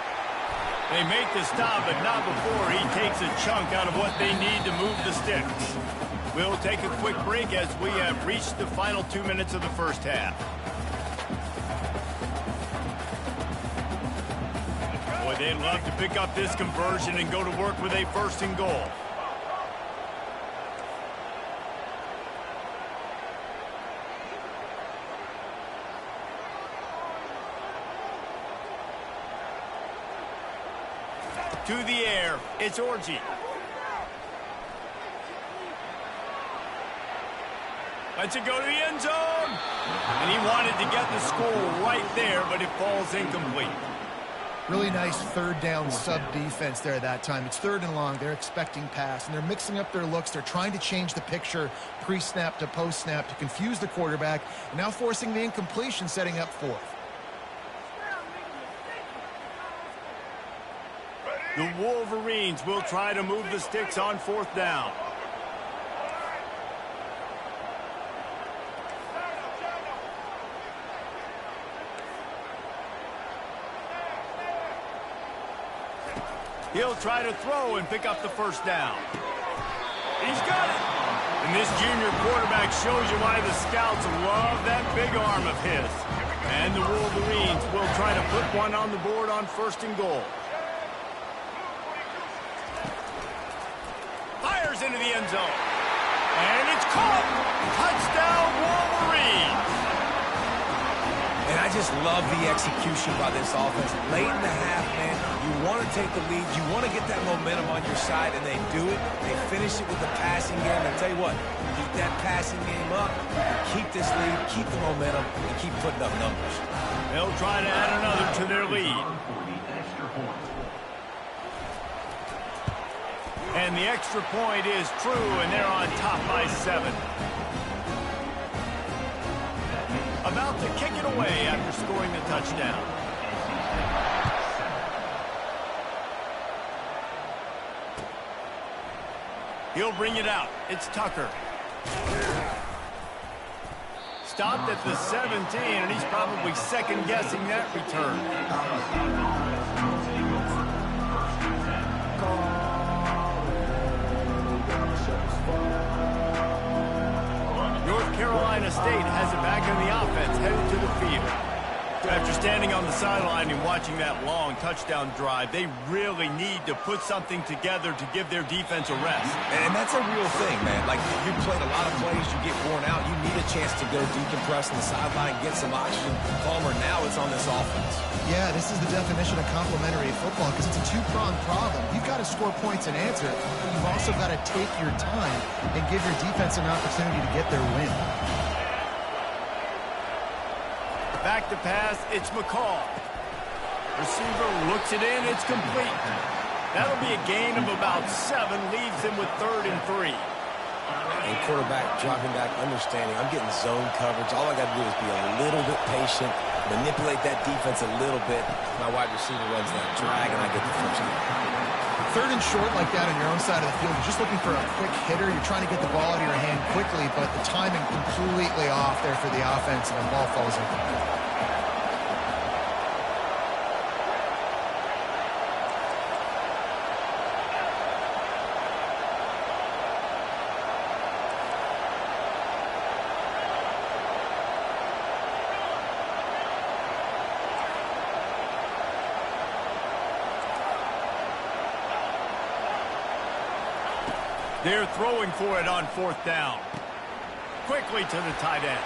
They make the stop, but not before he takes a chunk out of what they need to move the sticks. We'll take a quick break as we have reached the final 2 minutes of the first half. Boy, they'd love to pick up this conversion and go to work with a 1st and goal. To the air, it's Orji. Lets it go to the end zone. And he wanted to get the score right there, but it falls incomplete. Really nice 3rd down sub-defense there that time. It's 3rd and long. They're expecting pass, and they're mixing up their looks. They're trying to change the picture pre-snap to post-snap to confuse the quarterback, and now forcing the incompletion, setting up 4th. The Wolverines will try to move the sticks on 4th down. He'll try to throw and pick up the 1st down. He's got it. And this junior quarterback shows you why the scouts love that big arm of his. And the Wolverines will try to put one on the board on 1st and goal. Fires into the end zone. And it's caught. Touchdown, Wolverines. And I just love the execution by this offense. Late in the half, man, you want to take the lead. You want to get that momentum on your side, and they do it. They finish it with the passing game. And tell you what, keep that passing game up, keep this lead, keep the momentum, and keep putting up numbers. They'll try to add another to their lead. And the extra point is true, and they're on top by 7. About to kick it away after scoring the touchdown. He'll bring it out. It's Tucker. Stopped at the 17, and he's probably second-guessing that return. North Carolina State has it back on the offense, headed to the field. After standing on the sideline and watching that long touchdown drive, they really need to put something together to give their defense a rest. And that's a real thing, man. Like, you played a lot of plays, you get worn out, you need a chance to go decompress on the sideline, get some oxygen. Palmer, now it's on this offense. Yeah, this is the definition of complementary football because it's a 2-pronged problem. You've got to score points and answer it. You've also got to take your time and give your defense an opportunity to get their win. Back to pass, it's McCall. Receiver looks it in, it's complete. That'll be a gain of about 7, leaves him with 3rd and 3. And quarterback dropping back, understanding, I'm getting zone coverage. All I got to do is be a little bit patient, manipulate that defense a little bit. My wide receiver runs that drag, and I get the first down. 3rd and short like that on your own side of the field, you're just looking for a quick hitter. You're trying to get the ball out of your hand quickly, but the timing completely off there for the offense, and the ball falls incomplete. They're throwing for it on 4th down. Quickly to the tight end.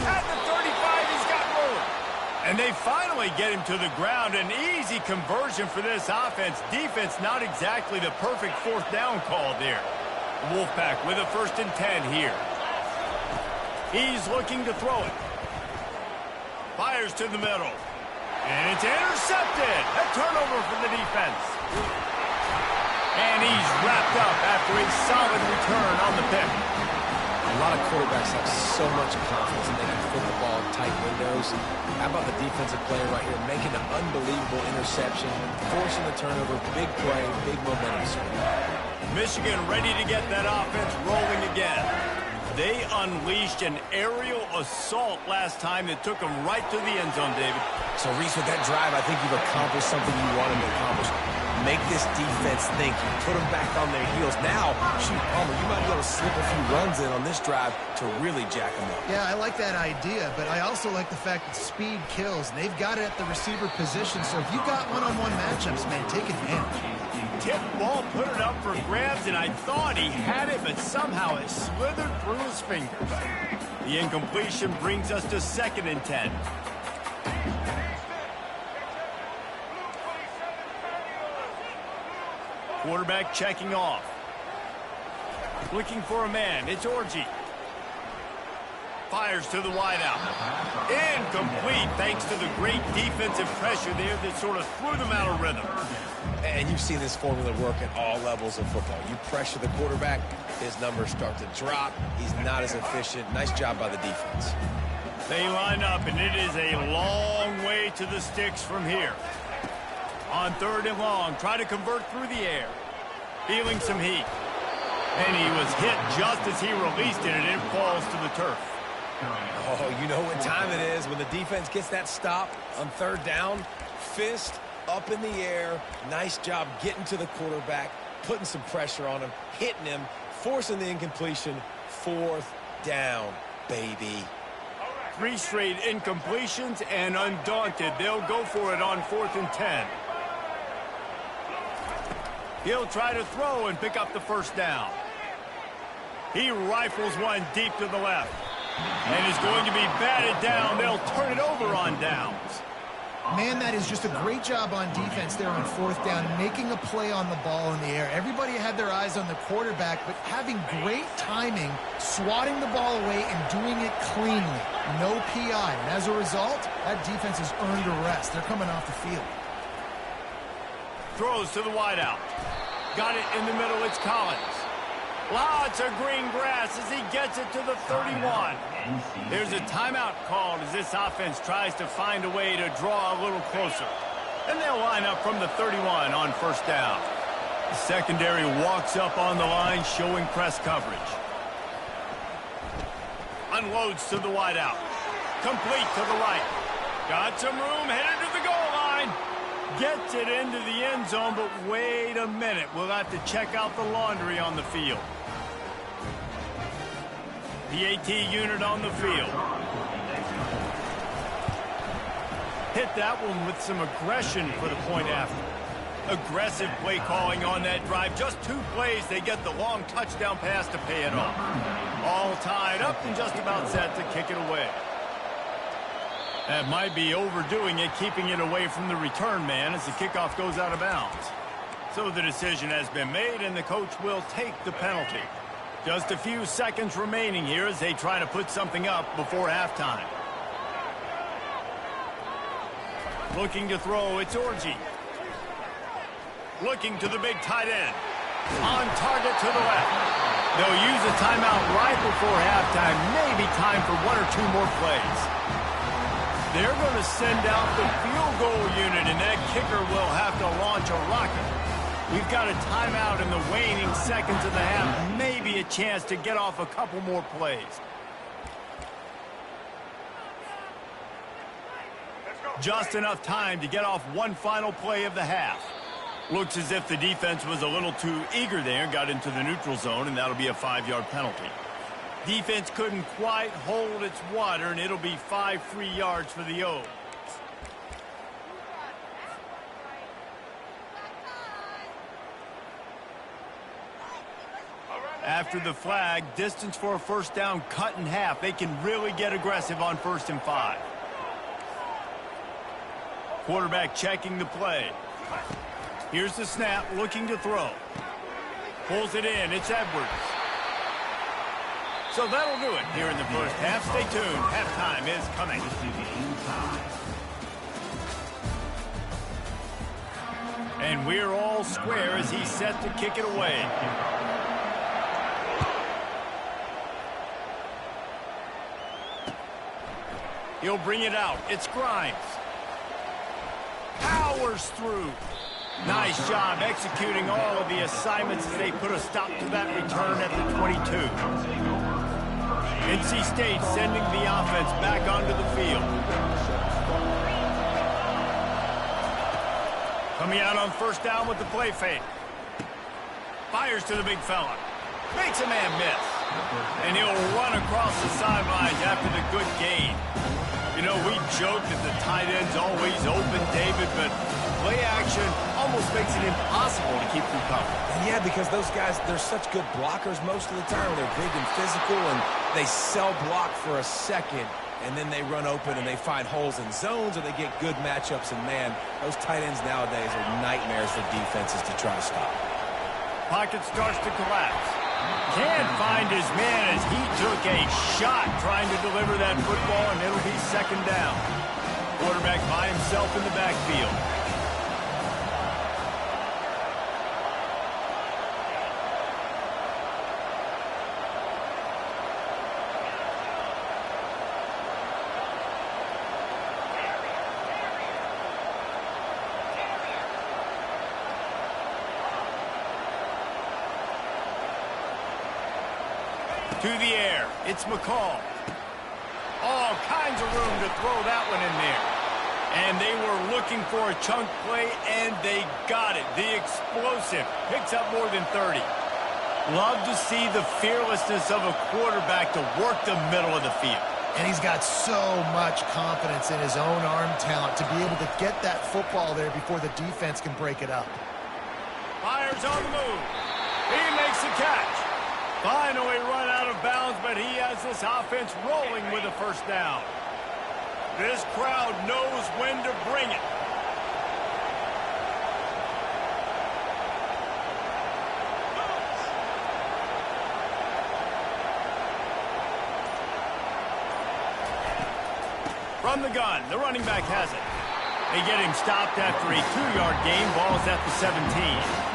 At the 35, he's got room. And they finally get him to the ground. An easy conversion for this offense. Defense not exactly the perfect 4th down call there. Wolfpack with a 1st and 10 here. He's looking to throw it. Fires to the middle. And it's intercepted. A turnover for the defense. And he's wrapped up after a solid return on the pick. A lot of quarterbacks have so much confidence and they can fit the ball in tight windows. How about the defensive player right here making an unbelievable interception, forcing the turnover, big play, big momentum swing. Michigan ready to get that offense rolling again. They unleashed an aerial assault last time that took them right to the end zone, David. So, Reese, with that drive, I think you've accomplished something you wanted to accomplish. Make this defense think. You put them back on their heels. Now, shoot, Palmer, you might be able to slip a few runs in on this drive to really jack them up. Yeah, I like that idea, but I also like the fact that speed kills. They've got it at the receiver position, so if you've got one-on-one matchups, man, take advantage. Tip ball, put it up for grabs, and I thought he had it, but somehow it slithered through his fingers. The incompletion brings us to 2nd and 10. Quarterback checking off. Looking for a man. It's Orji. Fires to the wideout. Incomplete thanks to the great defensive pressure there that sort of threw them out of rhythm. And you've seen this formula work at all levels of football. You pressure the quarterback, his numbers start to drop. He's not as efficient. Nice job by the defense. They line up, and it is a long way to the sticks from here. On 3rd and long, try to convert through the air. Feeling some heat. And he was hit just as he released it, and it falls to the turf. Oh, you know what time it is when the defense gets that stop on 3rd down. Fist up in the air. Nice job getting to the quarterback, putting some pressure on him, hitting him, forcing the incompletion. 4th down, baby. 3 straight incompletions, and undaunted, they'll go for it on 4th and 10. He'll try to throw and pick up the 1st down. He rifles one deep to the left. And is going to be batted down. They'll turn it over on downs. Man, that is just a great job on defense there on 4th down, making a play on the ball in the air. Everybody had their eyes on the quarterback, but having great timing, swatting the ball away and doing it cleanly. No PI. And as a result, that defense has earned a rest. They're coming off the field. Throws to the wideout. Got it in the middle. It's Collins. Lots of green grass as he gets it to the 31. There's a timeout called as this offense tries to find a way to draw a little closer. And they'll line up from the 31 on 1st down. The secondary walks up on the line, showing press coverage. Unloads to the wideout. Complete to the right. Got some room, headed to the goal line. Gets it into the end zone, but wait a minute. We'll have to check out the laundry on the field. The AT unit on the field. Hit that one with some aggression for the point after. Aggressive play calling on that drive. Just 2 plays, they get the long touchdown pass to pay it off. All tied up and just about set to kick it away. That might be overdoing it, keeping it away from the return man as the kickoff goes out of bounds. So the decision has been made, and the coach will take the penalty. Just a few seconds remaining here as they try to put something up before halftime. Looking to throw, it's Orji. Looking to the big tight end. On target to the left. They'll use a timeout right before halftime. Maybe time for 1 or 2 more plays. They're going to send out the field goal unit, and that kicker will have to launch a rocket. We've got a timeout in the waning seconds of the half. Maybe a chance to get off a couple more plays. Just enough time to get off one final play of the half. Looks as if the defense was a little too eager there and got into the neutral zone, and that'll be a 5-yard penalty. Defense couldn't quite hold its water, and it'll be 5 free yards for the O. After the flag, distance for a first down cut in half. They can really get aggressive on 1st and 5. Quarterback checking the play. Here's the snap, looking to throw. Pulls it in. It's Edwards. So that'll do it here in the first half. Stay tuned. Halftime is coming. And we're all square as he's set to kick it away. He'll bring it out. It's Grimes. Powers through. Nice job executing all of the assignments as they put a stop to that return at the 22. NC State sending the offense back onto the field. Coming out on 1st down with the play fake. Fires to the big fella. Makes a man miss. And he'll run across the sidelines after the good gain. You know, we joke that the tight end's always open, David, but play action almost makes it impossible to keep them covered. Yeah, because those guys, they're such good blockers most of the time. They're big and physical, and they sell block for a second, and then they run open and they find holes in zones, or they get good matchups. And, man, those tight ends nowadays are nightmares for defenses to try to stop. Pocket starts to collapse. Can't find his man as he took a shot trying to deliver that football, and it'll be 2nd down. Quarterback by himself in the backfield. To the air, it's McCall. All kinds of room to throw that one in there. And they were looking for a chunk play, and they got it. The explosive picks up more than 30. Love to see the fearlessness of a quarterback to work the middle of the field. And he's got so much confidence in his own arm talent to be able to get that football there before the defense can break it up. Fires on the move. He makes the catch. Finally run out of bounds, but he has this offense rolling with a 1st down. This crowd knows when to bring it. From the gun, the running back has it. They get him stopped after a 2-yard gain. Ball's at the 17.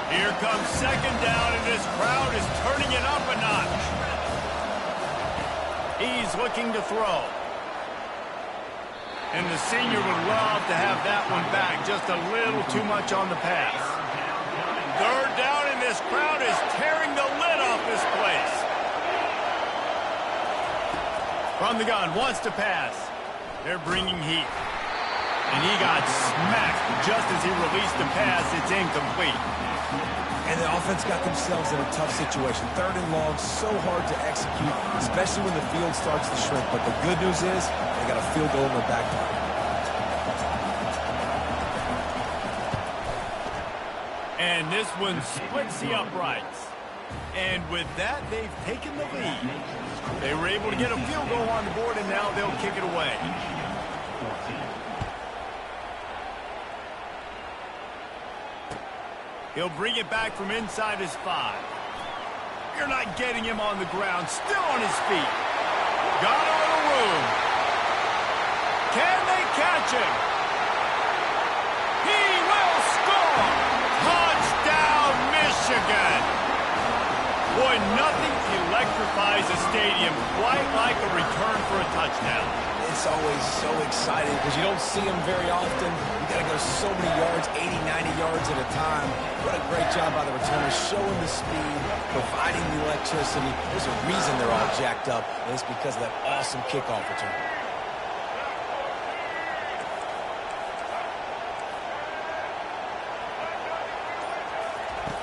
Here comes 2nd down, and this crowd is turning it up a notch. He's looking to throw. And the senior would love to have that one back. Just a little too much on the pass. 3rd down, and this crowd is tearing the lid off this place. From the gun, wants to pass. They're bringing heat. And he got smacked just as he released the pass. It's incomplete. And the offense got themselves in a tough situation. 3rd and long, so hard to execute, especially when the field starts to shrink. But the good news is they got a field goal in their back pocket. And this one splits the uprights. And with that, they've taken the lead. They were able to get a field goal on the board, and now they'll kick it away. He'll bring it back from inside his 5. You're not getting him on the ground. Still on his feet. Got a little room. Can they catch him? He will score! Touchdown, Michigan! Boy, nothing electrifies a stadium quite like a return for a touchdown. It's always so exciting because you don't see them very often. You got to go so many yards, 80, 90 yards at a time. What a great job by the returners, showing the speed, providing the electricity. There's a reason they're all jacked up, and it's because of that awesome kickoff return.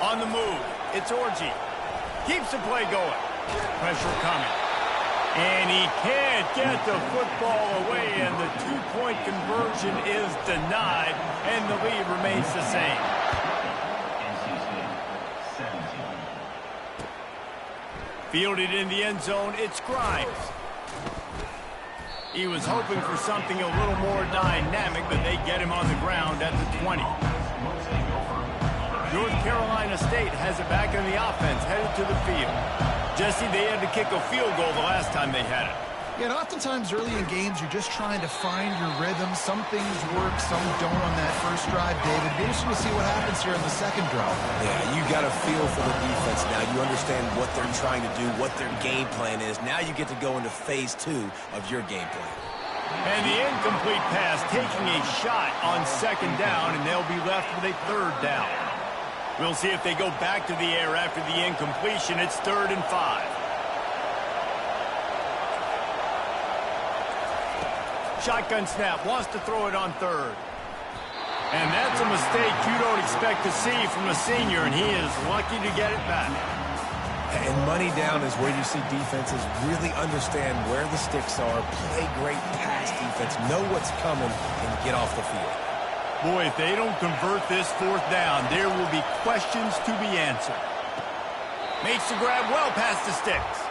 On the move, it's Orji. Keeps the play going. Pressure coming. And he can't get the football away, and the 2-point conversion is denied, and the lead remains the same. Fielded in the end zone, it's Grimes. He was hoping for something a little more dynamic, but they get him on the ground at the 20. North Carolina State has it back in the offense, headed to the field. Jesse, they had to kick a field goal the last time they had it. Yeah, and oftentimes early in games, you're just trying to find your rhythm. Some things work, some don't on that first drive, David. Be interesting to see what happens here in the second drive. Yeah, you got a feel for the defense now. You understand what they're trying to do, what their game plan is. Now you get to go into phase 2 of your game plan. And the incomplete pass taking a shot on second down, and they'll be left with a third down. We'll see if they go back to the air after the incompletion. It's 3rd and 5. Shotgun snap, wants to throw it on 3rd. And that's a mistake you don't expect to see from a senior, and he is lucky to get it back. And money down is where you see defenses really understand where the sticks are, play great pass defense, know what's coming, and get off the field. Boy, if they don't convert this 4th down, there will be questions to be answered. Makes the grab well past the sticks.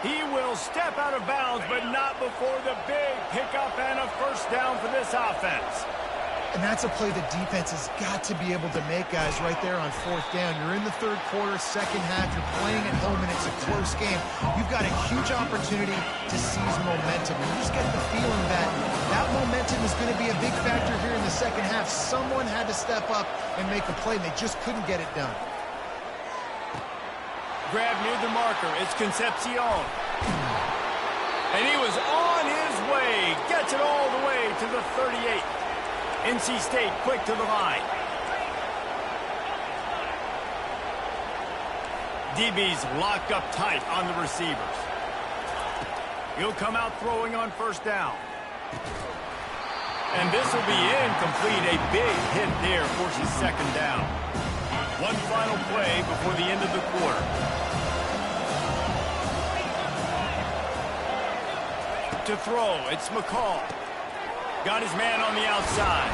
He will step out of bounds, but not before the big pickup and a first down for this offense. And that's a play the defense has got to be able to make, guys, right there on 4th down. You're in the 3rd quarter, second half. You're playing at home, and it's a close game. You've got a huge opportunity to seize momentum. You just get the feeling that that momentum is going to be a big factor here in the second half. Someone had to step up and make a play, and they just couldn't get it done. Grab near the marker. It's Concepcion. And he was on his way. Gets it all the way to the 38. NC State quick to the line. DB's locked up tight on the receivers. He'll come out throwing on 1st down. And this will be incomplete. A big hit there forces 2nd down. One final play before the end of the quarter. To throw, it's McCall. Got his man on the outside.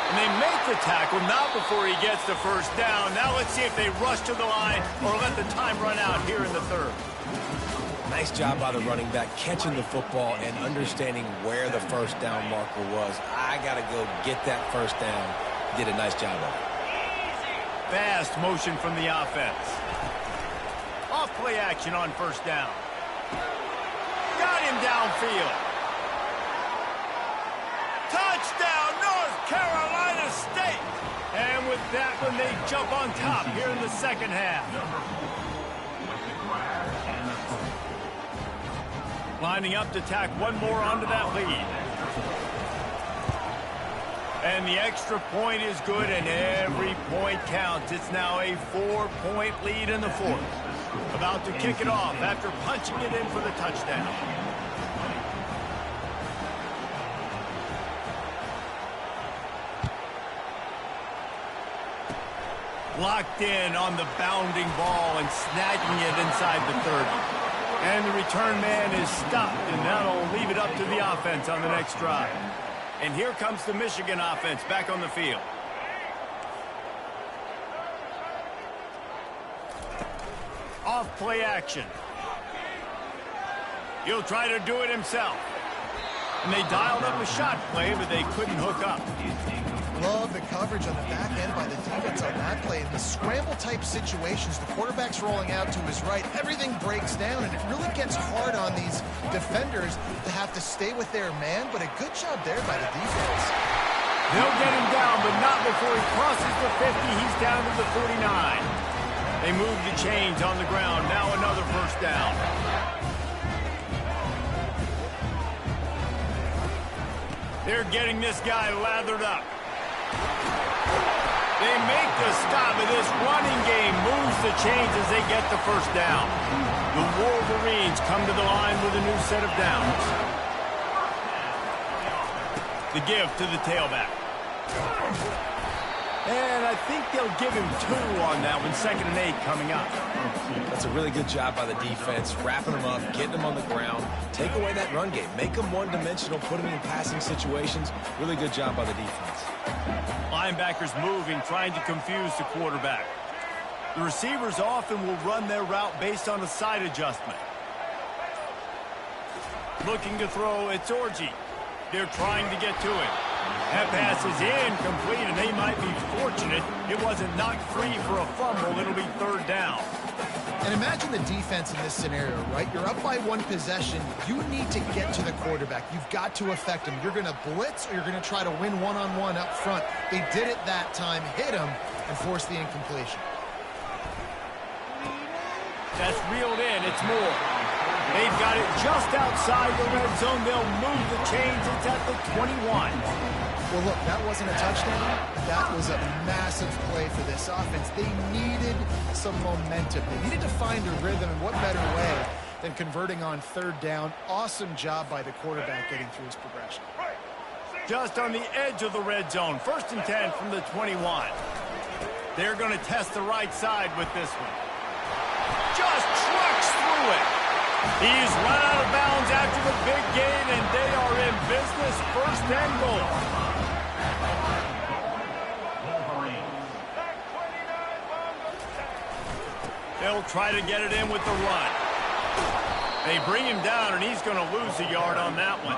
And they make the tackle, not before he gets the 1st down. Now let's see if they rush to the line or let the time run out here in the 3rd. Nice job by the running back, catching the football and understanding where the 1st down marker was. I got to go get that 1st down. Did a nice job of it. Fast motion from the offense. Off play action on 1st down. Got him downfield. Touchdown, North Carolina State. And with that one, they jump on top here in the second half. Lining up to tack one more onto that lead. And the extra point is good, and every point counts. It's now a 4-point lead in the 4th. About to kick it off after punching it in for the touchdown. Locked in on the bounding ball and snagging it inside the 30. And the return man is stopped, and that'll leave it up to the offense on the next drive. And here comes the Michigan offense back on the field. Off play action. He'll try to do it himself. And they dialed up a shot play, but they couldn't hook up. Love the coverage on the back end by the defense on that play. In the scramble-type situations, the quarterback's rolling out to his right. Everything breaks down, and it really gets hard on these defenders to have to stay with their man, but a good job there by the defense. They'll get him down, but not before he crosses the 50. He's down to the 49. They move the chains on the ground. Now another 1st down. They're getting this guy lathered up. They make the stop, and this running game moves the chains as they get the 1st down. The Wolverines come to the line with a new set of downs. The give to the tailback. And I think they'll give him 2 on that one. 2nd and 8 coming up. That's a really good job by the defense, wrapping them up, getting them on the ground, take away that run game, make them one-dimensional, put them in passing situations. Really good job by the defense. Linebackers moving, trying to confuse the quarterback. The receivers often will run their route based on a side adjustment. Looking to throw, it's Orji. They're trying to get to it. That pass is incomplete, and they might be fortunate it wasn't knocked free for a fumble. It'll be third down. And imagine the defense in this scenario, right? You're up by one possession. You need to get to the quarterback. You've got to affect him. You're going to blitz or you're going to try to win one-on-one up front. They did it that time, hit him, and forced the incompletion. That's reeled in. It's Moore. They've got it just outside the red zone. They'll move the chains. It's at the 21. Well, look, that wasn't a touchdown. That was a massive play for this offense. They needed some momentum. They needed to find a rhythm, and what better way than converting on third down. Awesome job by the quarterback getting through his progression. Just on the edge of the red zone. 1st and 10 from the 21. They're going to test the right side with this one. Just trucks through it. He's run out of bounds after the big gain, and they are in business. 1st and goal. They'll try to get it in with the run. They bring him down, and he's going to lose a yard on that one.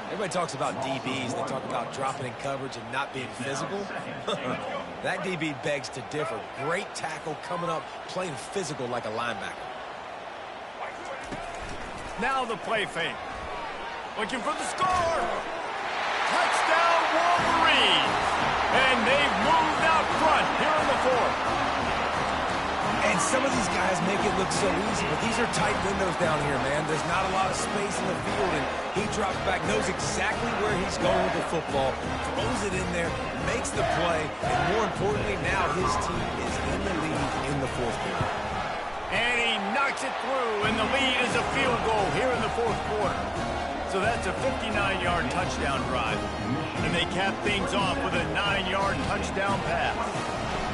Everybody talks about DBs. They talk about dropping in coverage and not being physical. That DB begs to differ. Great tackle coming up, playing physical like a linebacker. Now the play fake. Looking for the score. Touchdown, Wolverines. And they've moved out front here in the 4th. And some of these guys make it look so easy, but these are tight windows down here, man. There's not a lot of space in the field, and he drops back, knows exactly where he's going with the football, throws it in there, makes the play, and more importantly, now his team is in the lead in the 4th quarter. And he knocks it through, and the lead is a field goal here in the 4th quarter. So that's a 59-yard touchdown drive. And they cap things off with a 9-yard touchdown pass.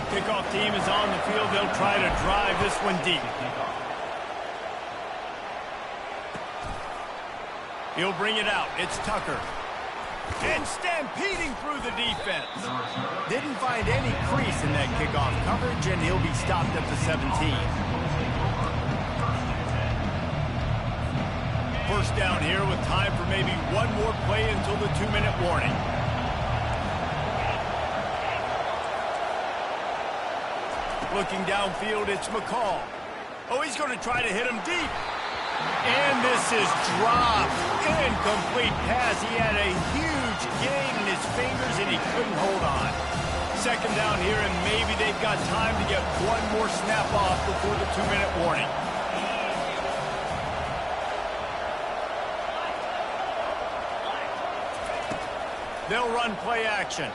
Kickoff team is on the field. They'll try to drive this one deep. He'll bring it out. It's Tucker. And stampeding through the defense. Didn't find any crease in that kickoff coverage, and he'll be stopped at the 17. 1st down here with time for maybe one more play until the 2-minute warning. Looking downfield, it's McCall. Oh, he's going to try to hit him deep. And this is dropped. Incomplete pass. He had a huge gain in his fingers, and he couldn't hold on. 2nd down here, and maybe they've got time to get one more snap off before the 2-minute warning. They'll run play action.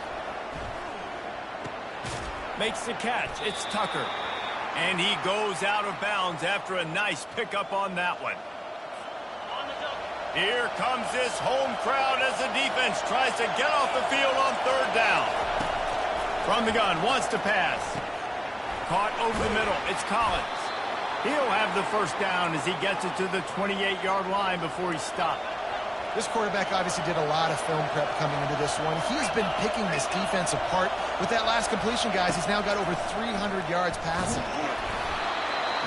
Makes the catch. It's Tucker. And he goes out of bounds after a nice pickup on that one. Here comes this home crowd as the defense tries to get off the field on 3rd down. From the gun, wants to pass. Caught over the middle. It's Collins. He'll have the 1st down as he gets it to the 28-yard line before he's stopped. This quarterback obviously did a lot of film prep coming into this one. He's been picking this defense apart. With that last completion, guys, he's now got over 300 yards passing.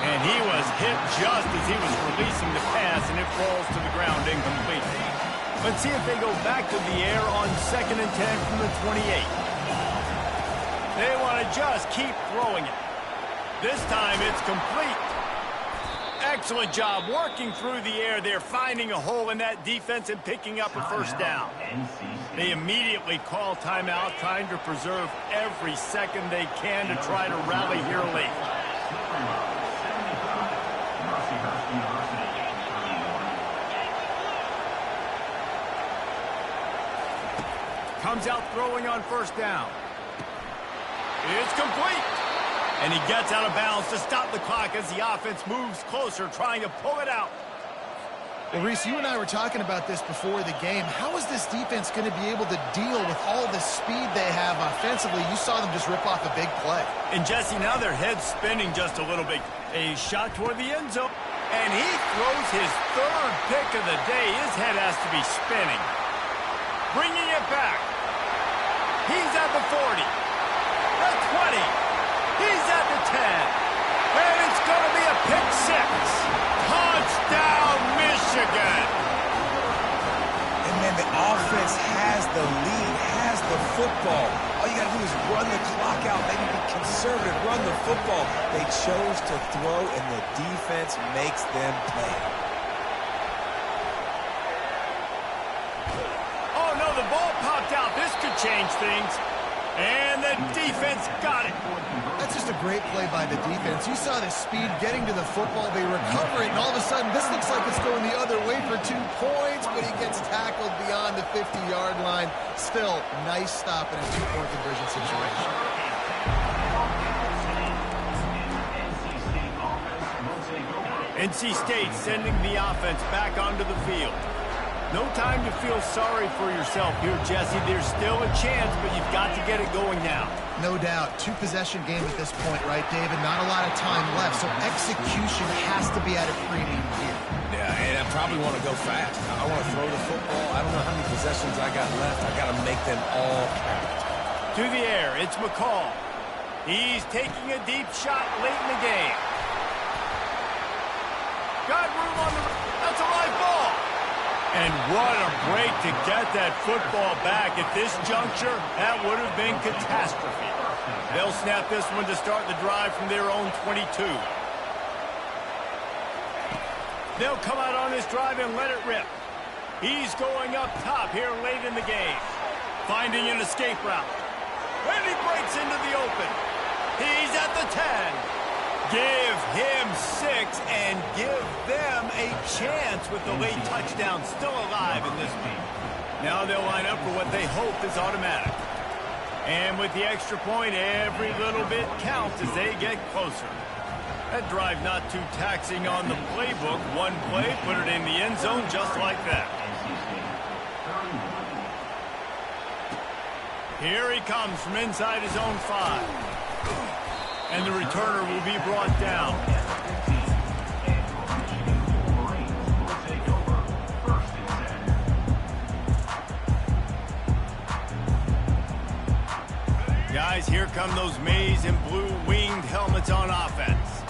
And he was hit just as he was releasing the pass, and it falls to the ground incomplete. Let's see if they go back to the air on 2nd and 10 from the 28. They want to just keep throwing it. This time it's complete. Excellent job working through the air. They're finding a hole in that defense and picking up a 1st down. They immediately call timeout, trying to preserve every second they can to try to rally here late. Comes out throwing on 1st down. It's complete. And he gets out of bounds to stop the clock as the offense moves closer, trying to pull it out. Well, Reese, you and I were talking about this before the game. How is this defense going to be able to deal with all the speed they have offensively? You saw them just rip off a big play. And, Jesse, now their head's spinning just a little bit. A shot toward the end zone. And he throws his 3rd pick of the day. His head has to be spinning. Bringing it back. He's at the 40. The 20. He's at the 10. Touchdown, Michigan! And then the offense has the lead, has the football. All you got to do is run the clock out, maybe be conservative, run the football. They chose to throw, and the defense makes them play. Oh, no, the ball popped out. This could change things. And the defense got it. That's just a great play by the defense. You saw the speed getting to the football. They recover it, and all of a sudden, this looks like it's going the other way for 2 points, but he gets tackled beyond the 50-yard line. Still, nice stop in a 2-point conversion situation. NC State sending the offense back onto the field. No time to feel sorry for yourself here, Jesse. There's still a chance, but you've got to get it going now. No doubt. 2-possession game at this point, right, David? Not a lot of time left, so execution has to be at a premium here. Yeah, and I probably want to go fast. I want to throw the football. I don't know how many possessions I got left. I got to make them all count. To the air, it's McCall. He's taking a deep shot late in the game. Got room on the... That's a live ball. And what a break to get that football back. At this juncture, that would have been catastrophe. They'll snap this one to start the drive from their own 22. They'll come out on this drive and let it rip. He's going up top here late in the game. Finding an escape route. And he breaks into the open. He's at the 10. Give him 6 and give them a chance with the late touchdown still alive in this game. Now they'll line up for what they hope is automatic. And with the extra point, every little bit counts as they get closer. That drive not too taxing on the playbook. One play, put it in the end zone just like that. Here he comes from inside his own 5. And the returner will be brought down. Guys, here come those maize and blue winged helmets on offense.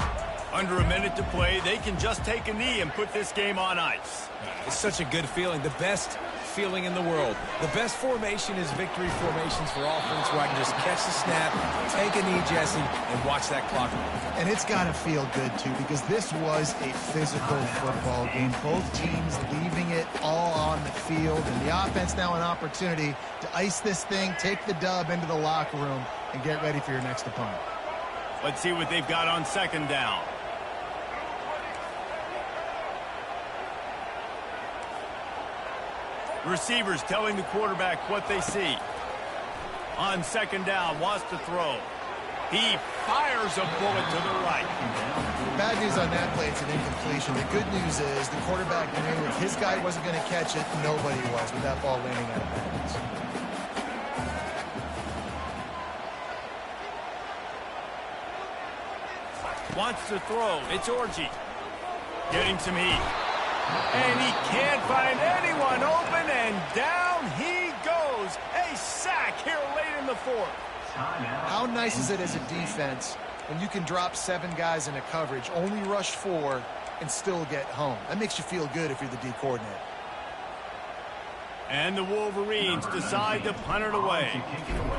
Under a minute to play, they can just take a knee and put this game on ice. It's such a good feeling. The best feeling in the world. The best formation is victory formations for offense, where I can just catch the snap, take a knee, Jesse, and watch that clock move. And it's got to feel good, too, because this was a physical football game. Both teams leaving it all on the field, and the offense now an opportunity to ice this thing, take the dub into the locker room, and get ready for your next opponent. Let's see what they've got on second down. Receivers telling the quarterback what they see. On second down, wants to throw. He fires a bullet to the right. Bad news on that play, it's an incompletion. The good news is the quarterback knew if his guy wasn't going to catch it, nobody was with that ball landing out of bounds. Wants to throw. It's Orji. Getting some heat. And he can't find anyone open, and down he goes. A sack here late in the 4th. How nice is it as a defense when you can drop 7 guys into coverage, only rush 4, and still get home? That makes you feel good if you're the D coordinator. And the Wolverines decide to punt it away.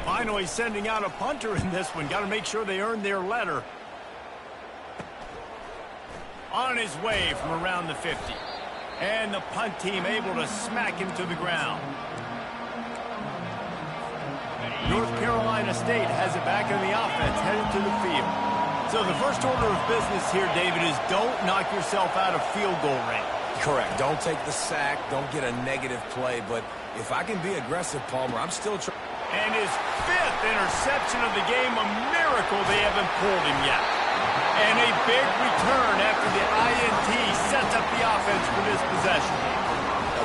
Finally sending out a punter in this one. Got to make sure they earn their letter. On his way from around the 50. And the punt team able to smack him to the ground. North Carolina State has it back in the offense, headed to the field. So the first order of business here, David, is don't knock yourself out of field goal range. Correct. Don't take the sack. Don't get a negative play. But if I can be aggressive, Palmer, I'm still trying. And his 5th interception of the game, a miracle they haven't pulled him yet. And a big return after the INT sets up the offense for this possession.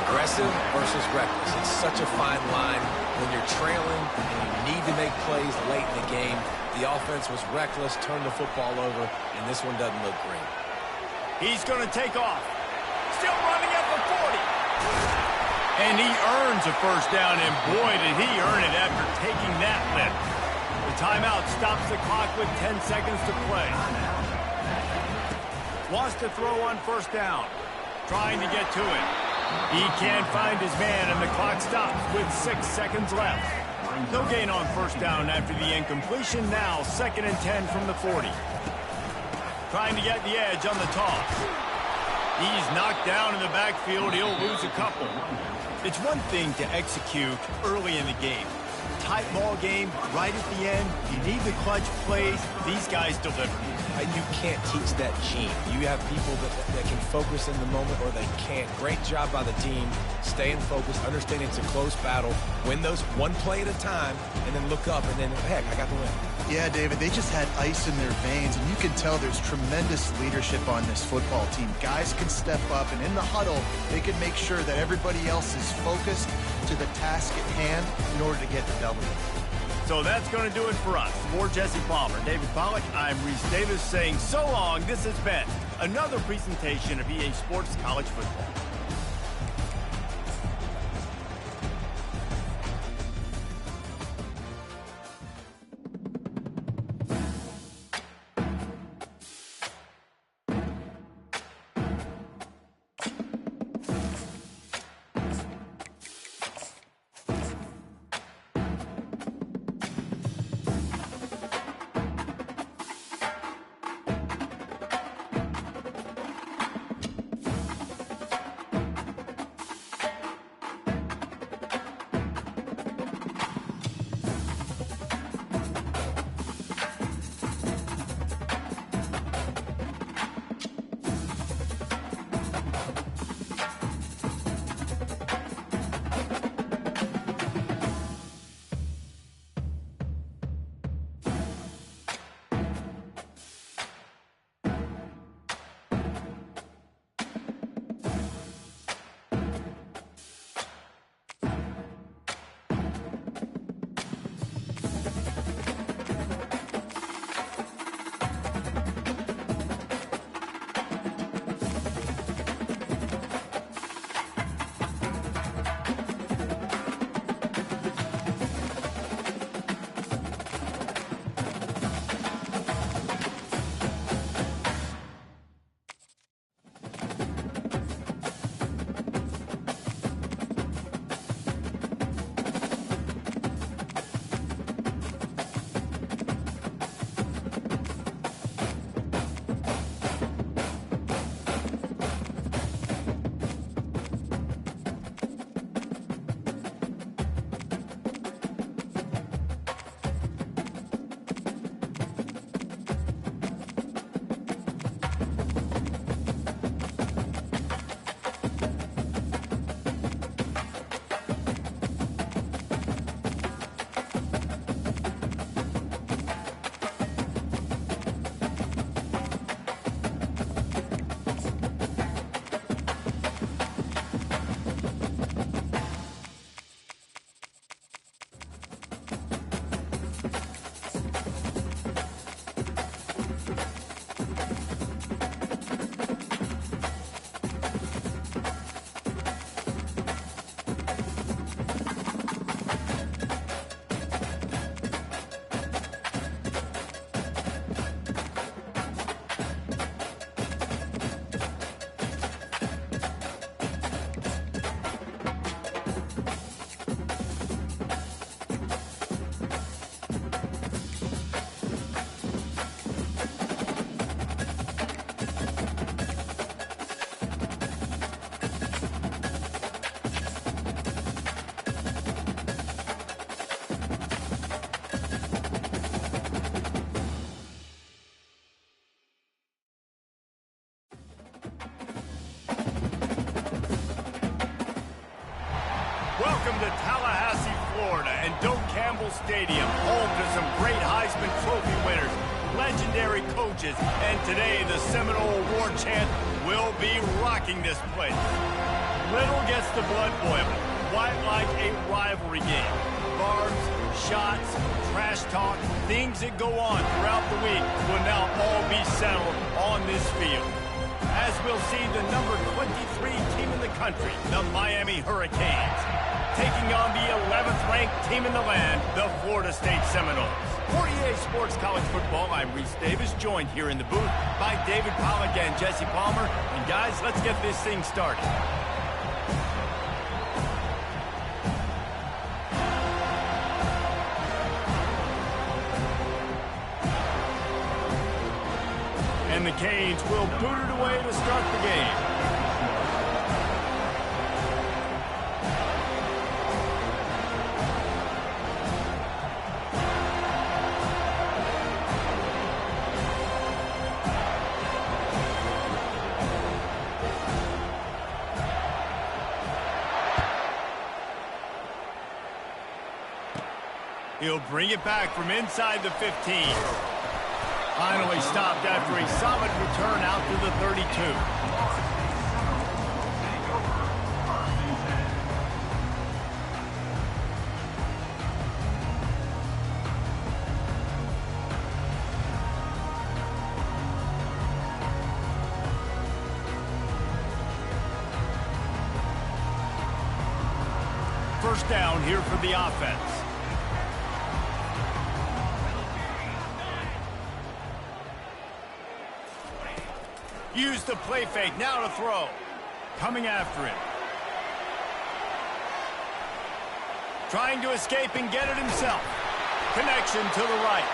Aggressive versus reckless. It's such a fine line when you're trailing and you need to make plays late in the game. The offense was reckless, turned the football over, and this one doesn't look great. He's going to take off. Still running at the 40. And he earns a first down, and boy, did he earn it after taking that lift. The timeout stops the clock with 10 seconds to play. Wants to throw on first down. Trying to get to it. He can't find his man, and the clock stops with 6 seconds left. No gain on first down after the incompletion. Now 2nd and 10 from the 40. Trying to get the edge on the toss. He's knocked down in the backfield. He'll lose a couple. It's one thing to execute early in the game. Tight ball game, right at the end. You need the clutch plays. These guys deliver. You can't teach that gene. You have people that can focus in the moment or they can't. Great job by the team, staying focused, understanding it's a close battle, win those one play at a time, and then look up, and then, heck, I got the win. Yeah, David, they just had ice in their veins, and you can tell there's tremendous leadership on this football team. Guys can step up, and in the huddle, they can make sure that everybody else is focused to the task at hand in order to get the W. So that's going to do it for us. For Jesse Palmer, David Pollack, I'm Reese Davis saying so long. This has been another presentation of EA Sports College Football. Welcome to Tallahassee, Florida, and Doak Campbell Stadium, home to some great Heisman Trophy winners, legendary coaches, and today the Seminole Award chant will be rocking this place. Little gets the blood boiling, quite like a rivalry game. Barbs, shots, trash talk, things that go on throughout the week will now all be settled on this field. As we'll see the number 23 team in the country, the Miami Hurricanes, taking on the 11th ranked team in the land, the Florida State Seminoles. For EA Sports College Football, I'm Reese Davis, joined here in the booth by David Pollack and Jesse Palmer. And guys, let's get this thing started. And the Canes will boot it away to start the game. He'll bring it back from inside the 15. Finally stopped after a solid return out to the 32. First down here for the offense. Use the play fake, now to throw. Coming after him. Trying to escape and get it himself. Connection to the right.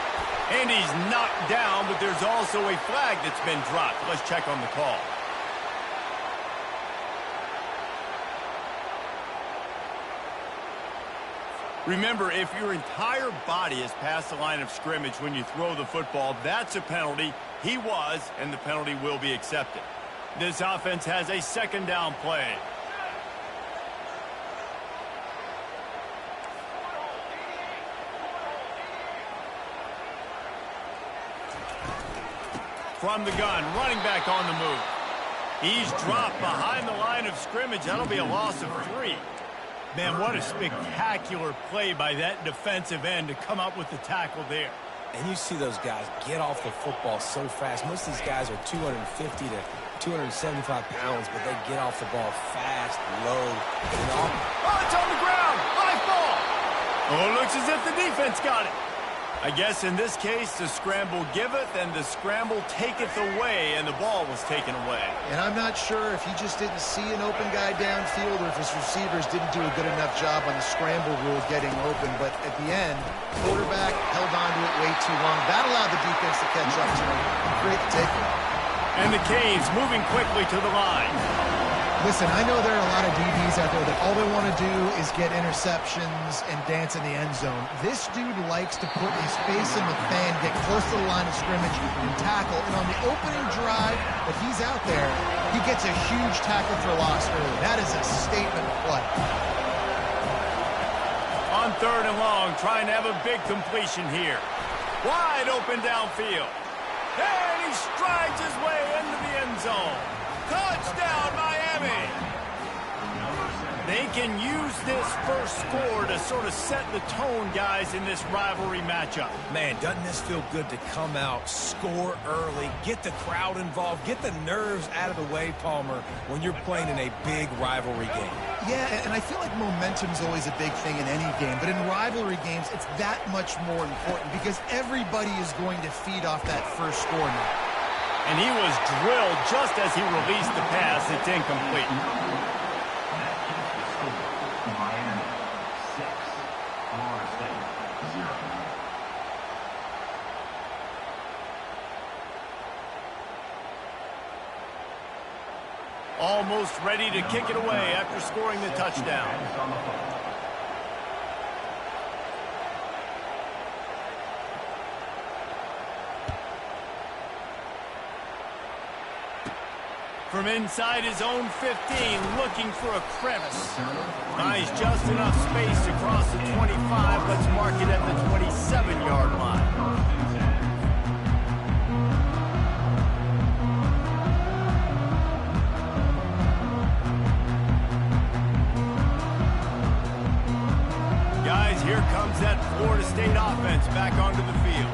And he's knocked down, but there's also a flag that's been dropped. Let's check on the call. Remember, if your entire body is past the line of scrimmage when you throw the football, that's a penalty. He was, and the penalty will be accepted. This offense has a second down play. From the gun, running back on the move. He's dropped behind the line of scrimmage. That'll be a loss of 3. Man, what a spectacular play by that defensive end to come up with the tackle there. And you see those guys get off the football so fast. Most of these guys are 250 to 275 pounds, but they get off the ball fast, low. Oh, it's on the ground! Live ball! Oh, it looks as if the defense got it. I guess in this case, the scramble giveth and the scramble taketh away, and the ball was taken away. And I'm not sure if he just didn't see an open guy downfield or if his receivers didn't do a good enough job on the scramble rule getting open. But at the end, quarterback held on to it way too long. That allowed the defense to catch up to him and create the takeaway. And the Canes moving quickly to the line. Listen, I know there are a lot of DBs out there that all they want to do is get interceptions and dance in the end zone. This dude likes to put his face in the fan, get close to the line of scrimmage, and tackle. And on the opening drive that he's out there, he gets a huge tackle for loss early. That is a statement play. On third and long, trying to have a big completion here. Wide open downfield. And he strides his way into the end zone. Touchdown, Miami! They can use this first score to sort of set the tone, guys, in this rivalry matchup. Man, doesn't this feel good to come out, score early, get the crowd involved, get the nerves out of the way, Palmer, when you're playing in a big rivalry game? Yeah, and I feel like momentum's always a big thing in any game, but in rivalry games, it's that much more important because everybody is going to feed off that first score now. And he was drilled just as he released the pass. It's incomplete. Miami 6, Florida State 0. Almost ready to kick it away after scoring the touchdown. From inside his own 15, looking for a crevice. Nice, just enough space across the 25. Let's mark it at the 27-yard line. Guys, here comes that Florida State offense back onto the field.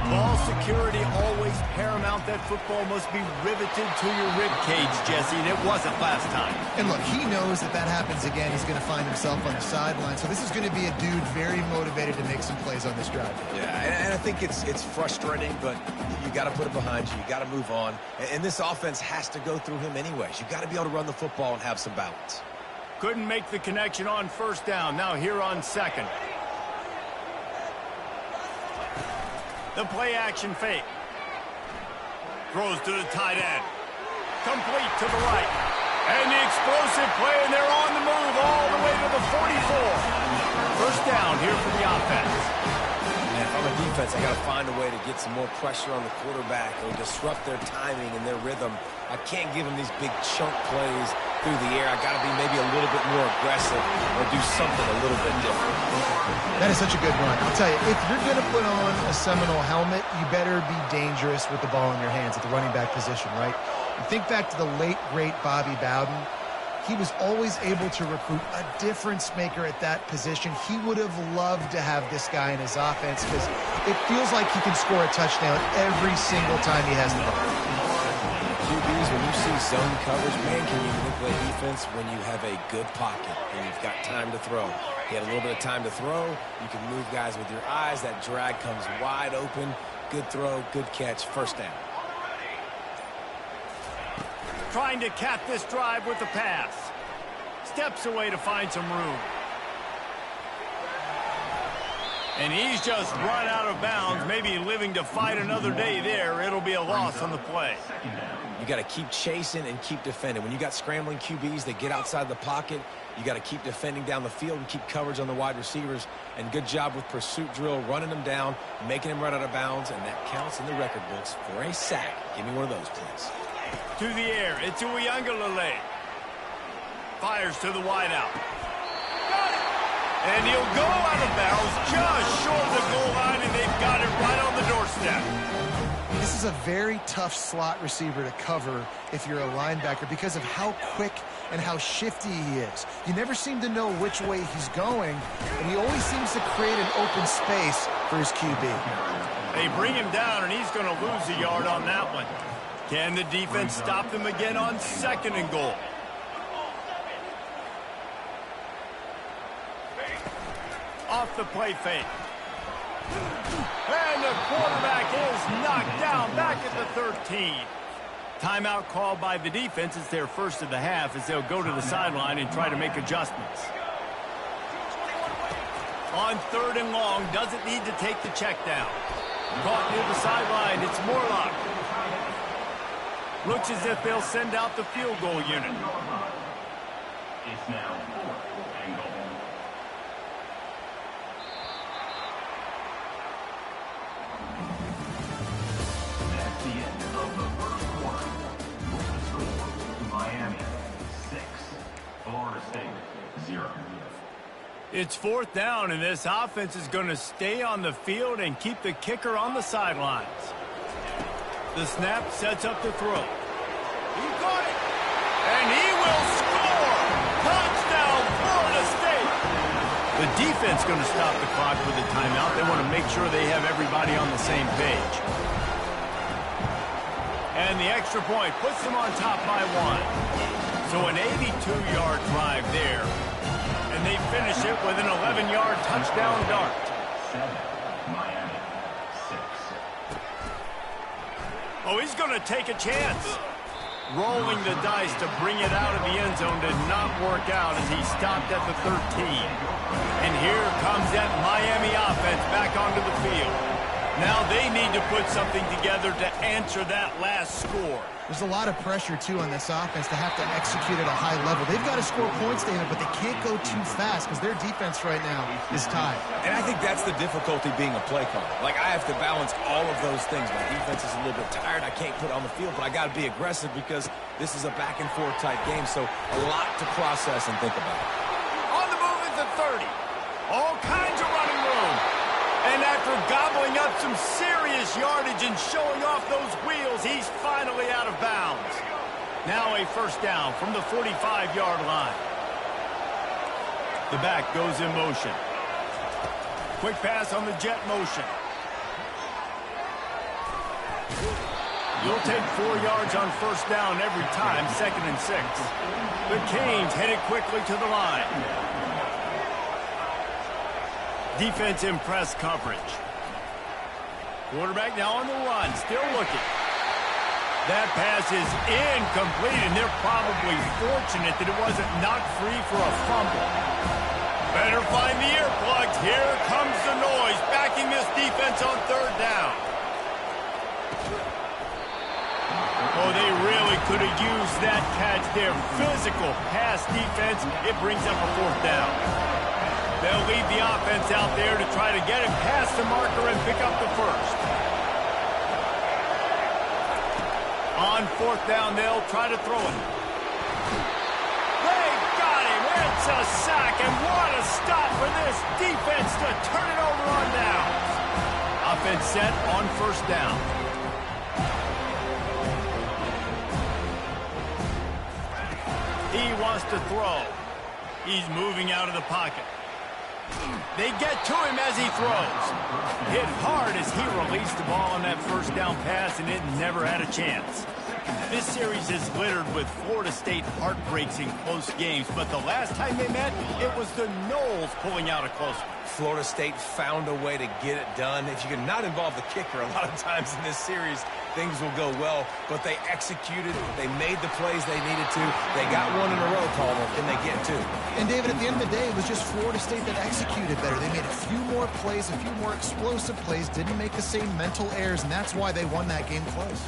Ball security always paramount doubt that football must be riveted to your rib cage, Jesse, and it wasn't last time. And look, he knows that that happens again. He's going to find himself on the sideline. So this is going to be a dude very motivated to make some plays on this drive. Yeah, and I think it's frustrating, but you got to put it behind you. You got to move on. And this offense has to go through him anyways. You got to be able to run the football and have some balance. Couldn't make the connection on first down. Now here on second. The play action fake. Throws to the tight end. Complete to the right. And the explosive play, and they're on the move all the way to the 44. First down here for the offense. And if I'm a defense, I got to find a way to get some more pressure on the quarterback or disrupt their timing and their rhythm. I can't give them these big chunk plays through the air. I got to be maybe a little bit more aggressive or do something a little bit different. That is such a good run. I'll tell you, if you're going to put on a Seminole helmet, you better be dangerous with the ball in your hands at the running back position, right? You think back to the late, great Bobby Bowden. He was always able to recruit a difference maker at that position. He would have loved to have this guy in his offense because it feels like he can score a touchdown every single time he has the ball. QBs, when you see zone coverage, man, can you manipulate defense when you have a good pocket and you've got time to throw. You had a little bit of time to throw. You can move guys with your eyes. That drag comes wide open. Good throw, good catch, first down. Trying to cap this drive with the pass. Steps away to find some room. And he's just run out of bounds, maybe living to fight another day there. It'll be a loss on the play. You got to keep chasing and keep defending. When you got scrambling QBs that get outside the pocket, you got to keep defending down the field and keep coverage on the wide receivers. And good job with pursuit drill, running them down, making them run out of bounds, and that counts in the record books for a sack. Give me one of those, please. To the air, it's Uiagalelei. Fires to the wideout. And he'll go out of bounds just short of the goal line, and they've got it right on the doorstep. This is a very tough slot receiver to cover if you're a linebacker because of how quick and how shifty he is. You never seem to know which way he's going, and he always seems to create an open space for his QB. They bring him down, and he's going to lose a yard on that one. Can the defense stop them again on second and goal? Off the play fake. And the quarterback is knocked down back at the 13. Timeout called by the defense. It's their first of the half as they'll go to the sideline and try to make adjustments. On third and long, doesn't need to take the check down. Caught near the sideline, it's Morlock. Looks as if they'll send out the field goal unit. It's now 4th and goal. That's the end of the first quarter. With the score, Miami 6, Florida State 0. It's fourth down, and this offense is going to stay on the field and keep the kicker on the sidelines. The snap sets up the throw. He caught it, and he will score! Touchdown, Florida State! The defense going to stop the clock with a timeout. They want to make sure they have everybody on the same page. And the extra point puts them on top by 1. So an 82-yard drive there. And they finish it with an 11-yard touchdown dart. 7, Miami 6. Oh, he's going to take a chance. Rolling the dice to bring it out of the end zone did not work out as he stopped at the 13. And here comes that Miami offense back onto the field. Now they need to put something together to answer that last score. There's a lot of pressure, too, on this offense to have to execute at a high level. They've got to score points, David, but they can't go too fast because their defense right now is tied. And I think that's the difficulty being a play caller. Like, I have to balance all of those things. My defense is a little bit tired. I can't put it on the field, but I got to be aggressive because this is a back-and-forth type game, so a lot to process and think about. On the move is the 30. All kinds of running room. And after gobbling up some serious yardage and showing off those wheels, he's finally out of bounds. Now a first down from the 45-yard line. The back goes in motion. Quick pass on the jet motion. You'll take 4 yards on first down every time, 2nd and 6. The Canes headed quickly to the line. Defense in press coverage. Quarterback now on the run, still looking. That pass is incomplete, and they're probably fortunate that it wasn't knocked free for a fumble. Better find the earplugs. Here comes the noise, backing this defense on 3rd down. Oh, they really could have used that catch there. Physical pass defense. It brings up a 4th down. They'll lead the offense out there to try to get it past the marker and pick up the 1st. On 4th down, they'll try to throw it. They got him. It's a sack, and what a stop for this defense to turn it over on downs. Offense set on 1st down. He wants to throw. He's moving out of the pocket. They get to him as he throws. Hit hard as he released the ball on that 1st down pass, and it never had a chance. This series is littered with Florida State heartbreaks in close games, but the last time they met, it was the Noles pulling out a close one. Florida State found a way to get it done. If you can not involve the kicker a lot of times in this series, things will go well. But they executed. They made the plays they needed to. They got one in a row, Palmer. Can they get 2? And, David, at the end of the day, it was just Florida State that executed better. They made a few more plays, a few more explosive plays, didn't make the same mental errors, and that's why they won that game close.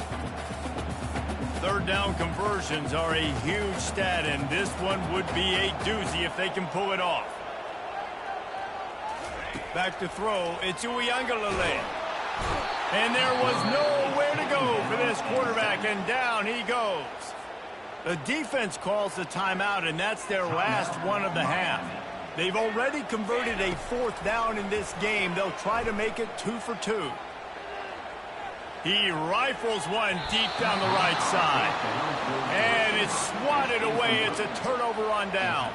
3rd down conversions are a huge stat, and this one would be a doozy if they can pull it off. Back to throw, it's Uiagalelei. And there was nowhere to go for this quarterback, and down he goes. The defense calls the timeout, and that's their last one of the half. They've already converted a 4th down in this game. They'll try to make it 2 for 2. He rifles one deep down the right side. And it's swatted away. It's a turnover on downs.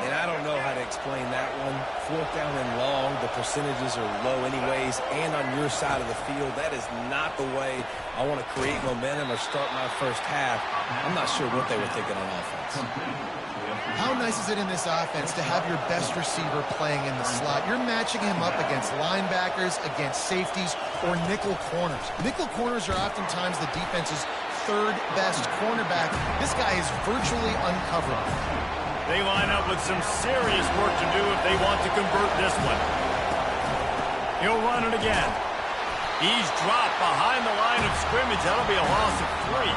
And I don't know how to explain that one. 4th down and long, the percentages are low anyways, and on your side of the field, that is not the way I want to create momentum or start my first half. I'm not sure what they were thinking on offense. How nice is it in this offense to have your best receiver playing in the slot? You're matching him up against linebackers, against safeties, or nickel corners. Nickel corners are oftentimes the defense's 3rd best cornerback. This guy is virtually uncoverable. They line up with some serious work to do if they want to convert this one. He'll run it again. He's dropped behind the line of scrimmage. That'll be a loss of 3.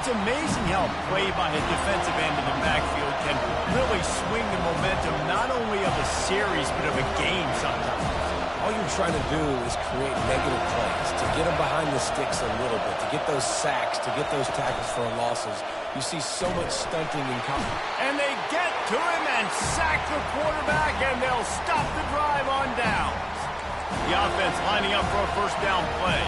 It's amazing how play by a defensive end in the backfield can really swing the momentum not only of a series but of a game sometimes. All you're trying to do is create negative plays, to get them behind the sticks a little bit, to get those sacks, to get those tackles for losses. You see so much stunting in college. And they get to him and sack the quarterback, and they'll stop the drive on downs. The offense lining up for a 1st down play.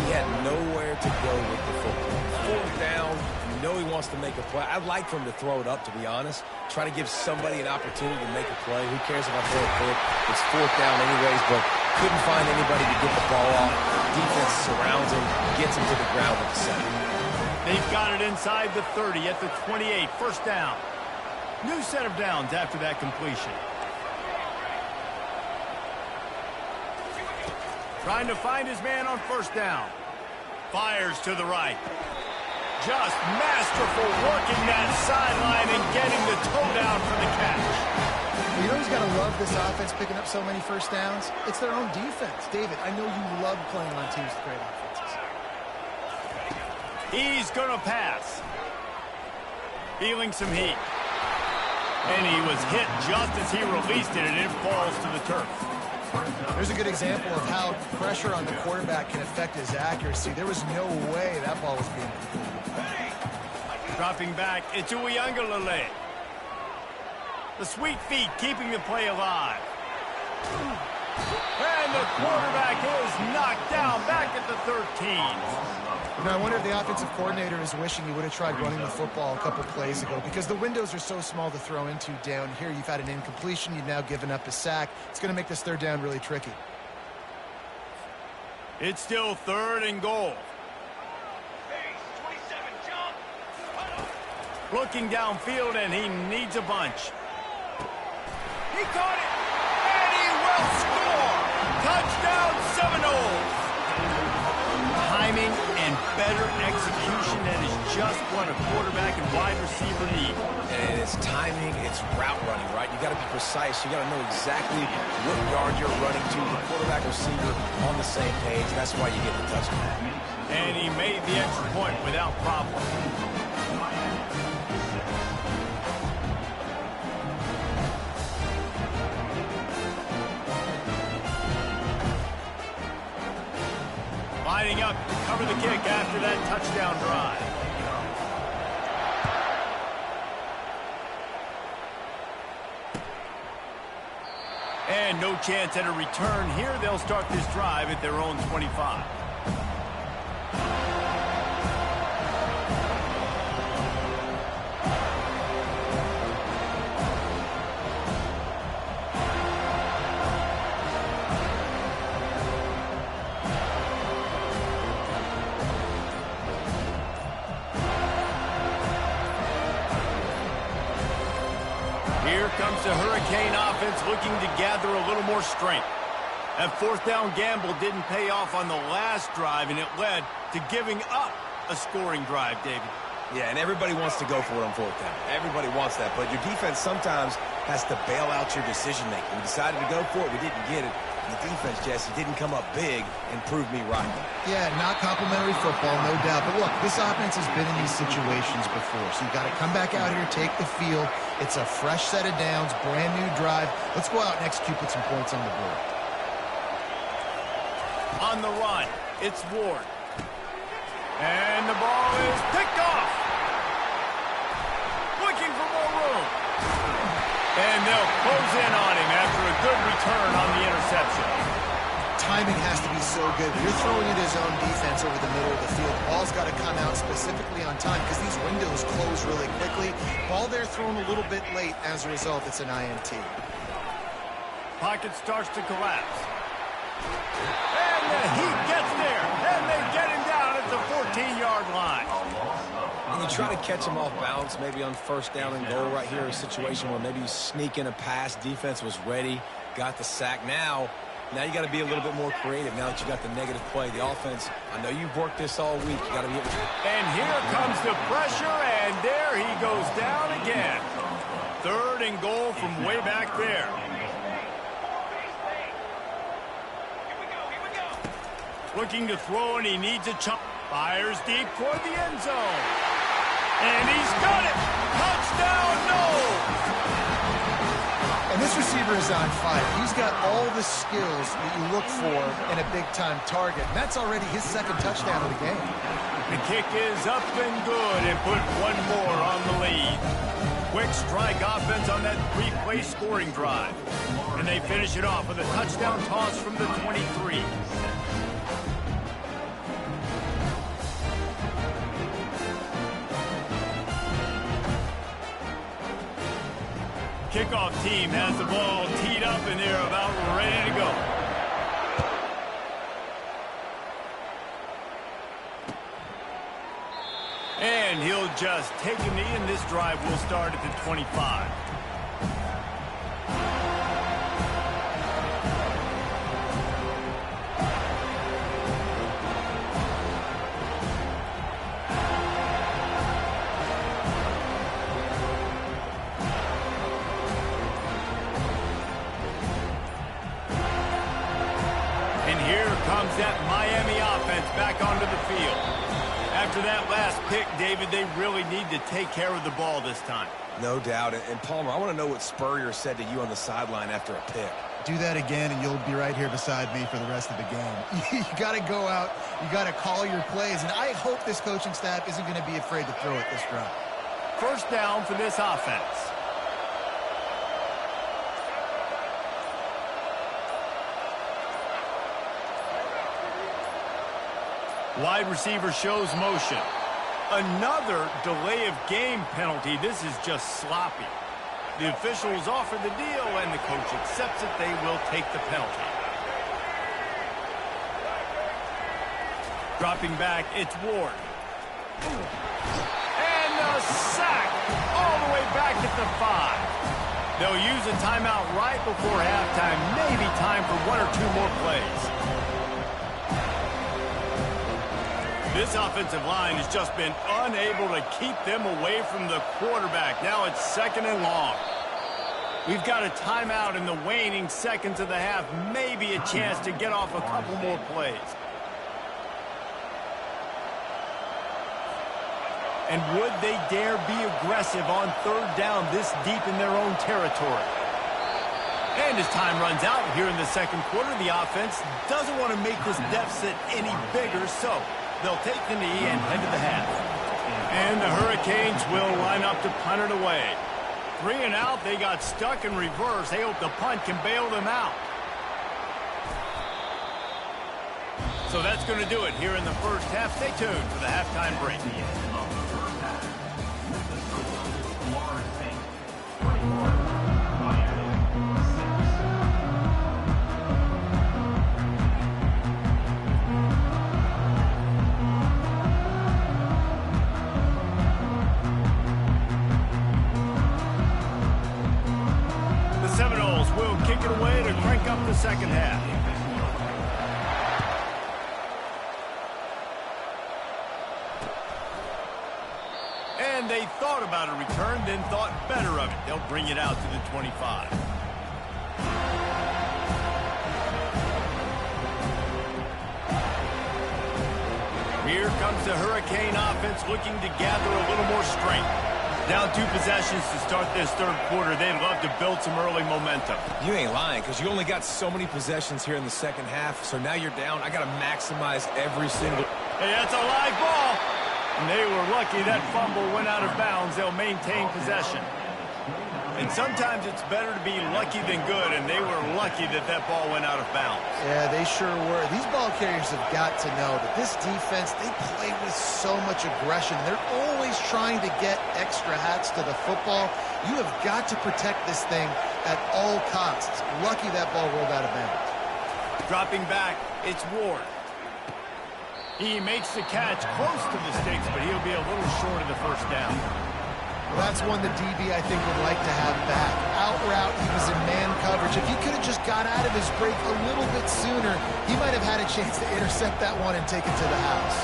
He had nowhere to go with the football. 4th down, you know he wants to make a play. I'd like for him to throw it up, to be honest. Try to give somebody an opportunity to make a play. Who cares if I throw it quick? It's 4th down anyways, but couldn't find anybody to get the ball off. Defense surrounds him, gets him to the ground with the 7. They've got it inside the 30 at the 28. 1st down. New set of downs after that completion. Trying to find his man on 1st down. Fires to the right. Just masterful working that sideline and getting the toe down for the catch. You know who's got to love this offense picking up so many 1st downs? It's their own defense. David, I know you love playing on teams with great offenses. He's going to pass. Feeling some heat. And he was hit just as he released it, and it falls to the turf. There's a good example of how pressure on the quarterback can affect his accuracy. There was no way that ball was being completed. Dropping back, it's Uiagalelei. The sweet feet keeping the play alive. And the quarterback is knocked down back at the 13. You know, I wonder if the offensive coordinator is wishing he would have tried running the football a couple plays ago, because the windows are so small to throw into down here. You've had an incompletion. You've now given up a sack. It's going to make this 3rd down really tricky. It's still 3rd and goal. Looking downfield, and he needs a bunch. He caught it, and he will score. Touchdown Seminoles. Timing and better execution, that is just what a quarterback and wide receiver need. And it's timing, it's route running, right? You got to be precise. You got to know exactly what yard you're running to. The quarterback receiver on the same page. That's why you get the touchdown. And he made the extra point without problem. Lining up to cover the kick after that touchdown drive. And no chance at a return here. They'll start this drive at their own 25. Here comes the Hurricane offense looking to gather a little more strength. That fourth down gamble didn't pay off on the last drive, and it led to giving up a scoring drive, David. Yeah, and everybody wants to go for it on fourth down. Everybody wants that, but your defense sometimes has to bail out your decision-making. We decided to go for it. We didn't get it. The defense, Jesse, didn't come up big and prove me right. Yeah, not complimentary football, no doubt. But look, this offense has been in these situations before, so you got to come back out here, take the field. It's a fresh set of downs, brand new drive. Let's go out and execute, put some points on the board. On the run, it's Ward. And the ball is picked off. Looking for more room. And they'll close in on him after a good return on the interception. Timing has to be so good. You're throwing it his own defense over the middle of the field. The ball's got to come out specifically on time because these windows close really quickly. Ball there thrown a little bit late. As a result, it's an INT. Pocket starts to collapse. And the Heat gets there. And they get him down at the 14-yard line. And you try to catch him off balance, maybe on first down and goal right here, a situation where maybe you sneak in a pass, defense was ready, got the sack. Now you got to be a little bit more creative now that you got the negative play. The offense, I know you've worked this all week. You got to be able to. And here comes the pressure, and there he goes down again. Third and goal from way back there. Looking to throw, and he needs a chunk. Fires deep toward the end zone. And he's got it. Touchdown, Noles. And this receiver is on fire. He's got all the skills that you look for in a big-time target. And that's already his second touchdown of the game. The kick is up and good, and put one more on the lead. Quick strike offense on that three-play scoring drive. And they finish it off with a touchdown toss from the 23. Kickoff team has the ball teed up, and they're about ready to go. And he'll just take a knee, and this drive will start at the 25. Comes that Miami offense back onto the field. After that last pick, David, they really need to take care of the ball this time. No doubt. And Palmer, I want to know what Spurrier said to you on the sideline after a pick. Do that again, and you'll be right here beside me for the rest of the game. You got to go out. You got to call your plays. And I hope this coaching staff isn't going to be afraid to throw it this drive. First down for this offense. Wide receiver shows motion. Another delay of game penalty. This is just sloppy. The officials offer the deal, and the coach accepts it. They will take the penalty. Dropping back, it's Ward. And And a sack all the way back at the 5. They'll use a timeout right before halftime. Maybe time for 1 or 2 more plays. This offensive line has just been unable to keep them away from the quarterback. Now it's 2nd and long. We've got a timeout in the waning seconds of the half. Maybe a chance to get off a couple more plays. And would they dare be aggressive on 3rd down this deep in their own territory? And as time runs out here in the 2nd quarter, the offense doesn't want to make this deficit any bigger, so they'll take the knee and head to the half. And the Hurricanes will line up to punt it away. 3 and out, they got stuck in reverse. They hope the punt can bail them out. So that's going to do it here in the first half. Stay tuned for the halftime break. Seminoles will kick it away to crank up the second half. And they thought about a return, then thought better of it. They'll bring it out to the 25. Here comes the Hurricane offense looking to gather a little more strength. Down 2 possessions to start this 3rd quarter. They'd love to build some early momentum. You ain't lying, because you only got so many possessions here in the 2nd half, so now you're down. I got to maximize every single... Hey, that's a live ball. And they were lucky that fumble went out of bounds. They'll maintain possession. And sometimes it's better to be lucky than good, and they were lucky that that ball went out of bounds. Yeah, they sure were. These ball carriers have got to know that this defense, they play with so much aggression. They're always trying to get extra hats to the football. You have got to protect this thing at all costs. Lucky that ball rolled out of bounds. Dropping back, it's Ward. He makes the catch close to the sticks, but he'll be a little short of the first down. Well, that's one the DB, I think, would like to have back. Out route, he was in man coverage. If he could have just got out of his break a little bit sooner, he might have had a chance to intercept that one and take it to the house.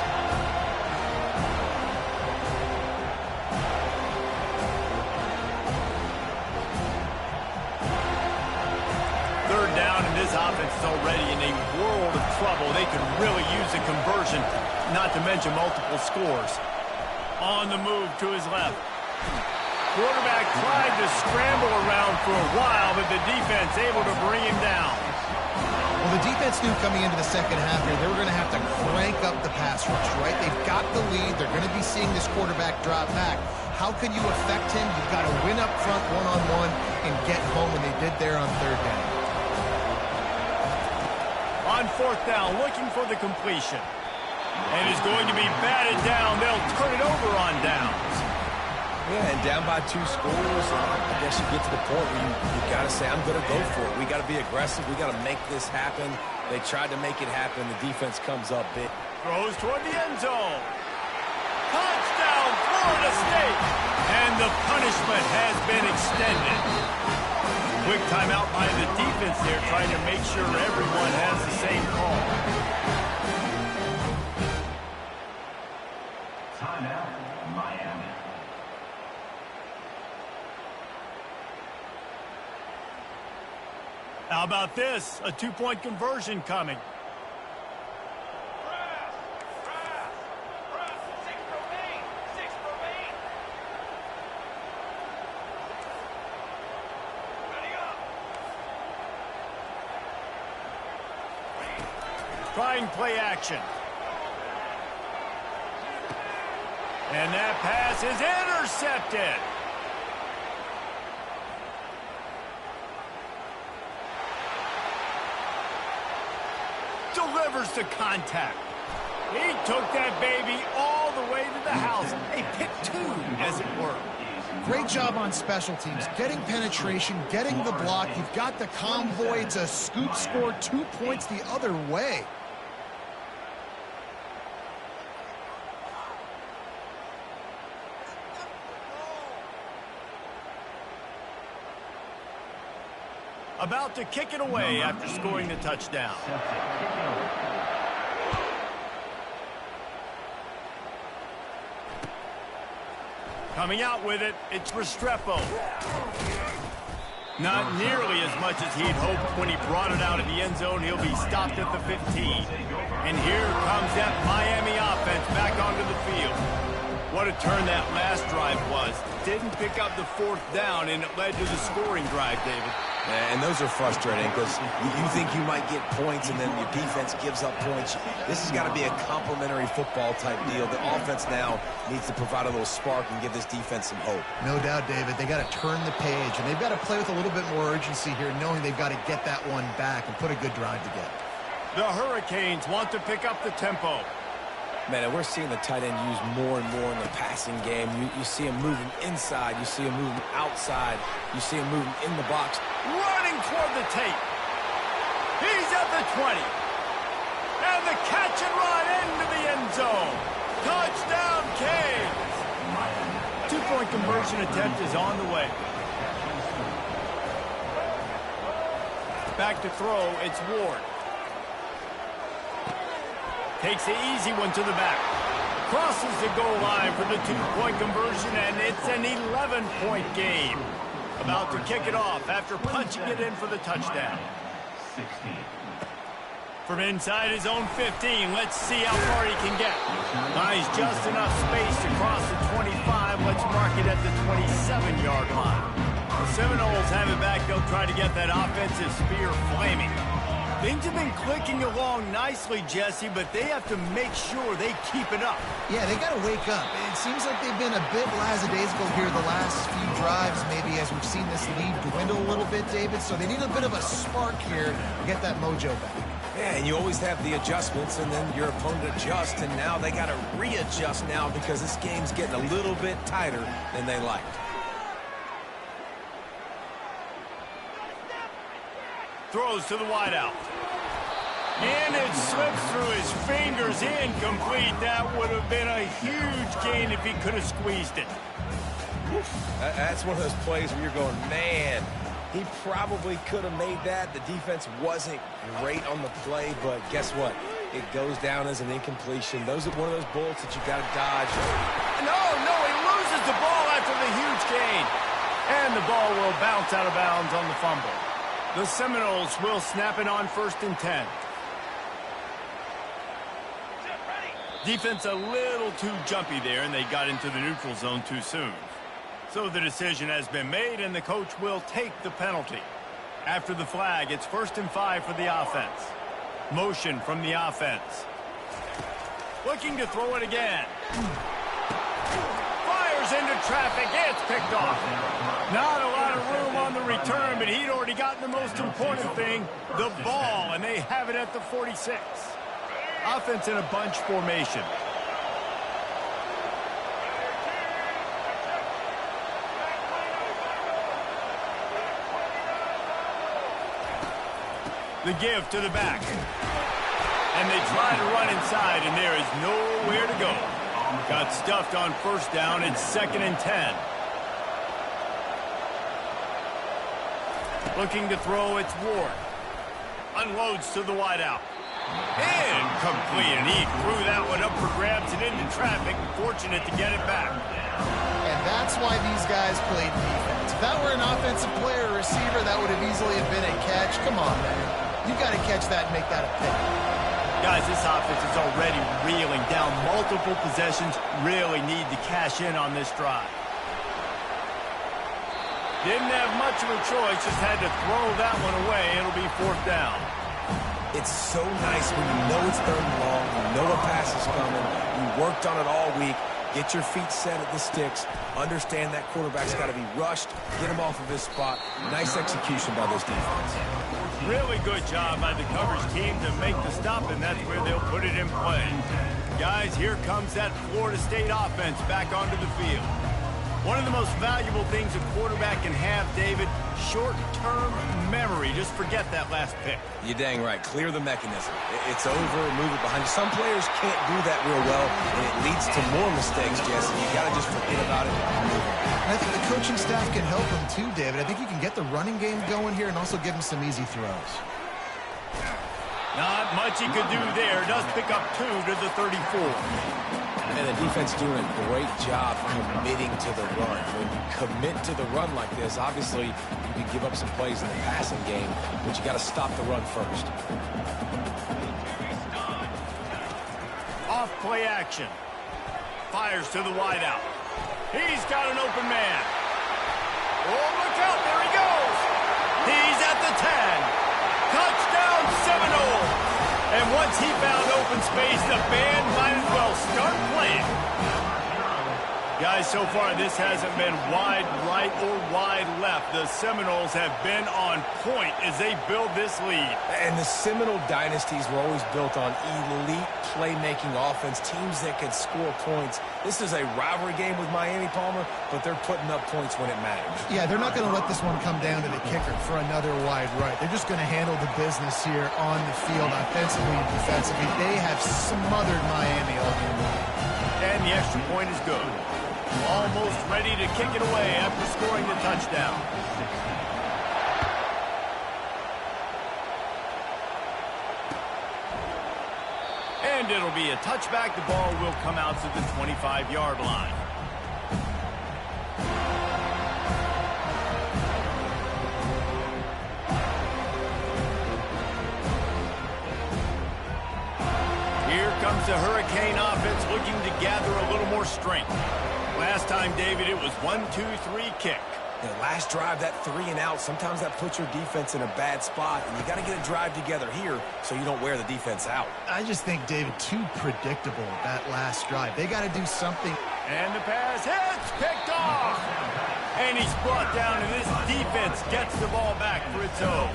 Third down, and this offense is already in a world of trouble. They could really use a conversion, not to mention multiple scores. On the move to his left. Quarterback tried to scramble around for a while, but the defense able to bring him down. Well, the defense knew coming into the 2nd half here, they were going to have to crank up the pass rush, right? They've got the lead. They're going to be seeing this quarterback drop back. How can you affect him? You've got to win up front one-on-one and get home, and they did there on 3rd down. On 4th down, looking for the completion. And is going to be batted down. They'll turn it over on downs. Yeah, and down by 2 scores, I guess you get to the point where you got to say, I'm going to go for it. We got to be aggressive. We got to make this happen. They tried to make it happen. The defense comes up big. Throws toward the end zone. Touchdown, Florida State. And the punishment has been extended. Quick timeout by the defense there, trying to make sure everyone has the same call. Timeout, Miami. How about this? A 2-point conversion coming. Trying play action. And that pass is intercepted. Delivers the contact. He took that baby all the way to the house. A pick 2, as it were. Great job on special teams, getting penetration, getting the block. You've got the convoy to scoop score 2 points the other way. About to kick it away after scoring the touchdown. Coming out with it, it's Restrepo. Not nearly as much as he'd hoped when he brought it out of the end zone. He'll be stopped at the 15. And here comes that Miami offense back onto the field. What a turn that last drive was. Didn't pick up the 4th down, and it led to the scoring drive, David. And those are frustrating because you think you might get points and then your defense gives up points. This has got to be a complimentary football type deal. The offense now needs to provide a little spark and give this defense some hope. No doubt, David. They got to turn the page, and they've got to play with a little bit more urgency here, knowing they've got to get that one back and put a good drive together. The Hurricanes want to pick up the tempo. Man, and we're seeing the tight end used more and more in the passing game. You see him moving inside. You see him moving outside. You see him moving in the box. Running toward the tape. He's at the 20. And the catch and run into the end zone. Touchdown, Canes. 2-point conversion attempt is on the way. Back to throw, it's Ward. Takes the easy one to the back. Crosses the goal line for the 2-point conversion, and it's an 11-point game. About to kick it off after punching it in for the touchdown. 16. From inside his own 15, let's see how far he can get. Nice, just enough space to cross the 25. Let's mark it at the 27-yard line. The Seminoles have it back. They'll try to get that offensive spear flaming. Things have been clicking along nicely, Jesse, but they have to make sure they keep it up. Yeah, they got to wake up. It seems like they've been a bit lackadaisical here the last few drives, maybe as we've seen this lead dwindle a little bit, David. So they need a bit of a spark here to get that mojo back. Yeah, and you always have the adjustments, and then your opponent adjusts, and now they got to readjust now because this game's getting a little bit tighter than they liked. Throws to the wideout. And it slips through his fingers, incomplete. That would have been a huge gain if he could have squeezed it. That's one of those plays where you're going, man, he probably could have made that. The defense wasn't great on the play, but guess what? It goes down as an incompletion. Those are one of those bullets that you got to dodge. No, he loses the ball after the huge gain. And the ball will bounce out of bounds on the fumble. The Seminoles will snap it on 1st and 10. Defense a little too jumpy there, and they got into the neutral zone too soon. So the decision has been made, and the coach will take the penalty. After the flag, it's 1st and 5 for the offense. Motion from the offense. Looking to throw it again. Fires into traffic. It's picked off. Not a lot of room on the return, but he'd already gotten the most important thing, the ball, and they have it at the 46. Offense in a bunch formation. The give to the back. And they try to run inside, and there is nowhere to go. Got stuffed on 1st down. It's 2nd and 10. Looking to throw, it's Ward. Unloads to the wideout. Incomplete, and he threw that one up for grabs and into traffic. Fortunate to get it back. And that's why these guys played defense. If that were an offensive player or receiver, that would have easily been a catch. Come on, man. You got to catch that and make that a pick. Guys, this offense is already reeling down multiple possessions. Really need to cash in on this drive. Didn't have much of a choice, just had to throw that one away. It'll be 4th down. It's so nice when you know it's 3rd and long, you know a pass is coming, you worked on it all week, get your feet set at the sticks, understand that quarterback's got to be rushed, get him off of his spot. Nice execution by this defense. Really good job by the coverage team to make the stop, and that's where they'll put it in play. Guys, here comes that Florida State offense back onto the field. One of the most valuable things a quarterback can have, David, short-term memory. Just forget that last pick. You're dang right. Clear the mechanism. It's over, move it behind you. Some players can't do that real well, and it leads to more mistakes, Jesse. You got to just forget about it and move on. And I think the coaching staff can help him too, David. I think you can get the running game going here and also give him some easy throws. Not much he could do there. Does pick up 2 to the 34. And the defense doing a great job committing to the run. When you commit to the run like this, obviously you can give up some plays in the passing game, but you got to stop the run first. Off play action. Fires to the wideout. He's got an open man. Oh, look out. There he goes. He's at the 10. Touchdown Seminole. And once he found open space, the band might as well start playing. Guys, so far this hasn't been wide right or wide left. The Seminoles have been on point as they build this lead. And the Seminole dynasties were always built on elite playmaking offense, teams that could score points. This is a rivalry game with Miami, Palmer, but they're putting up points when it matters. Yeah, they're not going to let this one come down to the kicker for another wide right. They're just going to handle the business here on the field, offensively and defensively. They have smothered Miami all game long. And the extra point is good. Almost ready to kick it away after scoring the touchdown. And it'll be a touchback. The ball will come out to the 25-yard line. Here comes the Hurricane offense looking to gather a little more strength. Last time, David, it was 1-2-3 kick. The last drive, that 3 and out, sometimes that puts your defense in a bad spot, and you got to get a drive together here so you don't wear the defense out. I just think, David, too predictable that last drive. They got to do something. And the pass hits, picked off. And he's brought down, and this defense gets the ball back for its own.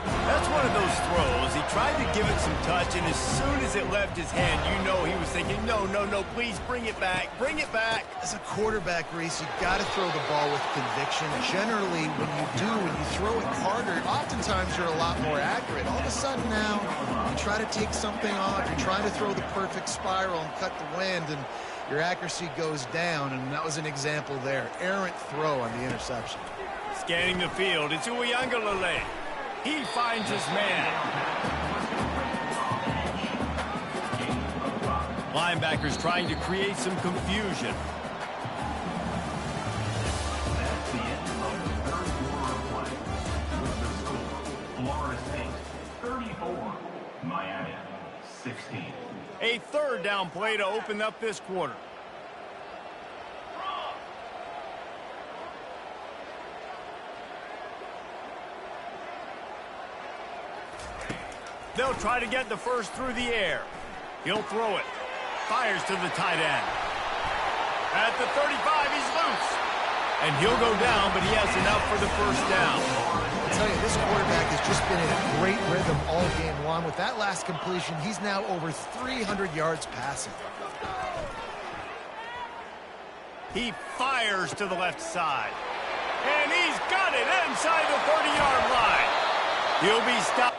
That's one of those throws. He tried to give it some touch, and as soon as it left his hand, you know he was thinking, no, please bring it back, bring it back. As a quarterback, Reese, you got to throw the ball with conviction. Generally, when you throw it harder, oftentimes you're a lot more accurate. All of a sudden now, you try to take something off, you're trying to throw the perfect spiral and cut the wind, and your accuracy goes down, and that was an example there. Errant throw on the interception. Scanning the field, it's Uiagalelei. He finds his man. Linebackers trying to create some confusion. That's the end of the third quarter of play. With the score, Florida State 34, Miami 16. A third down play to open up this quarter. They'll try to get the first through the air. He'll throw it. Fires to the tight end. At the 35, he's loose. And he'll go down, but he has enough for the first down. I'll tell you, this quarterback has just been in a great rhythm all game long. With that last completion, he's now over 300 yards passing. He fires to the left side. And he's got it inside the 30-yard line. He'll be stopped.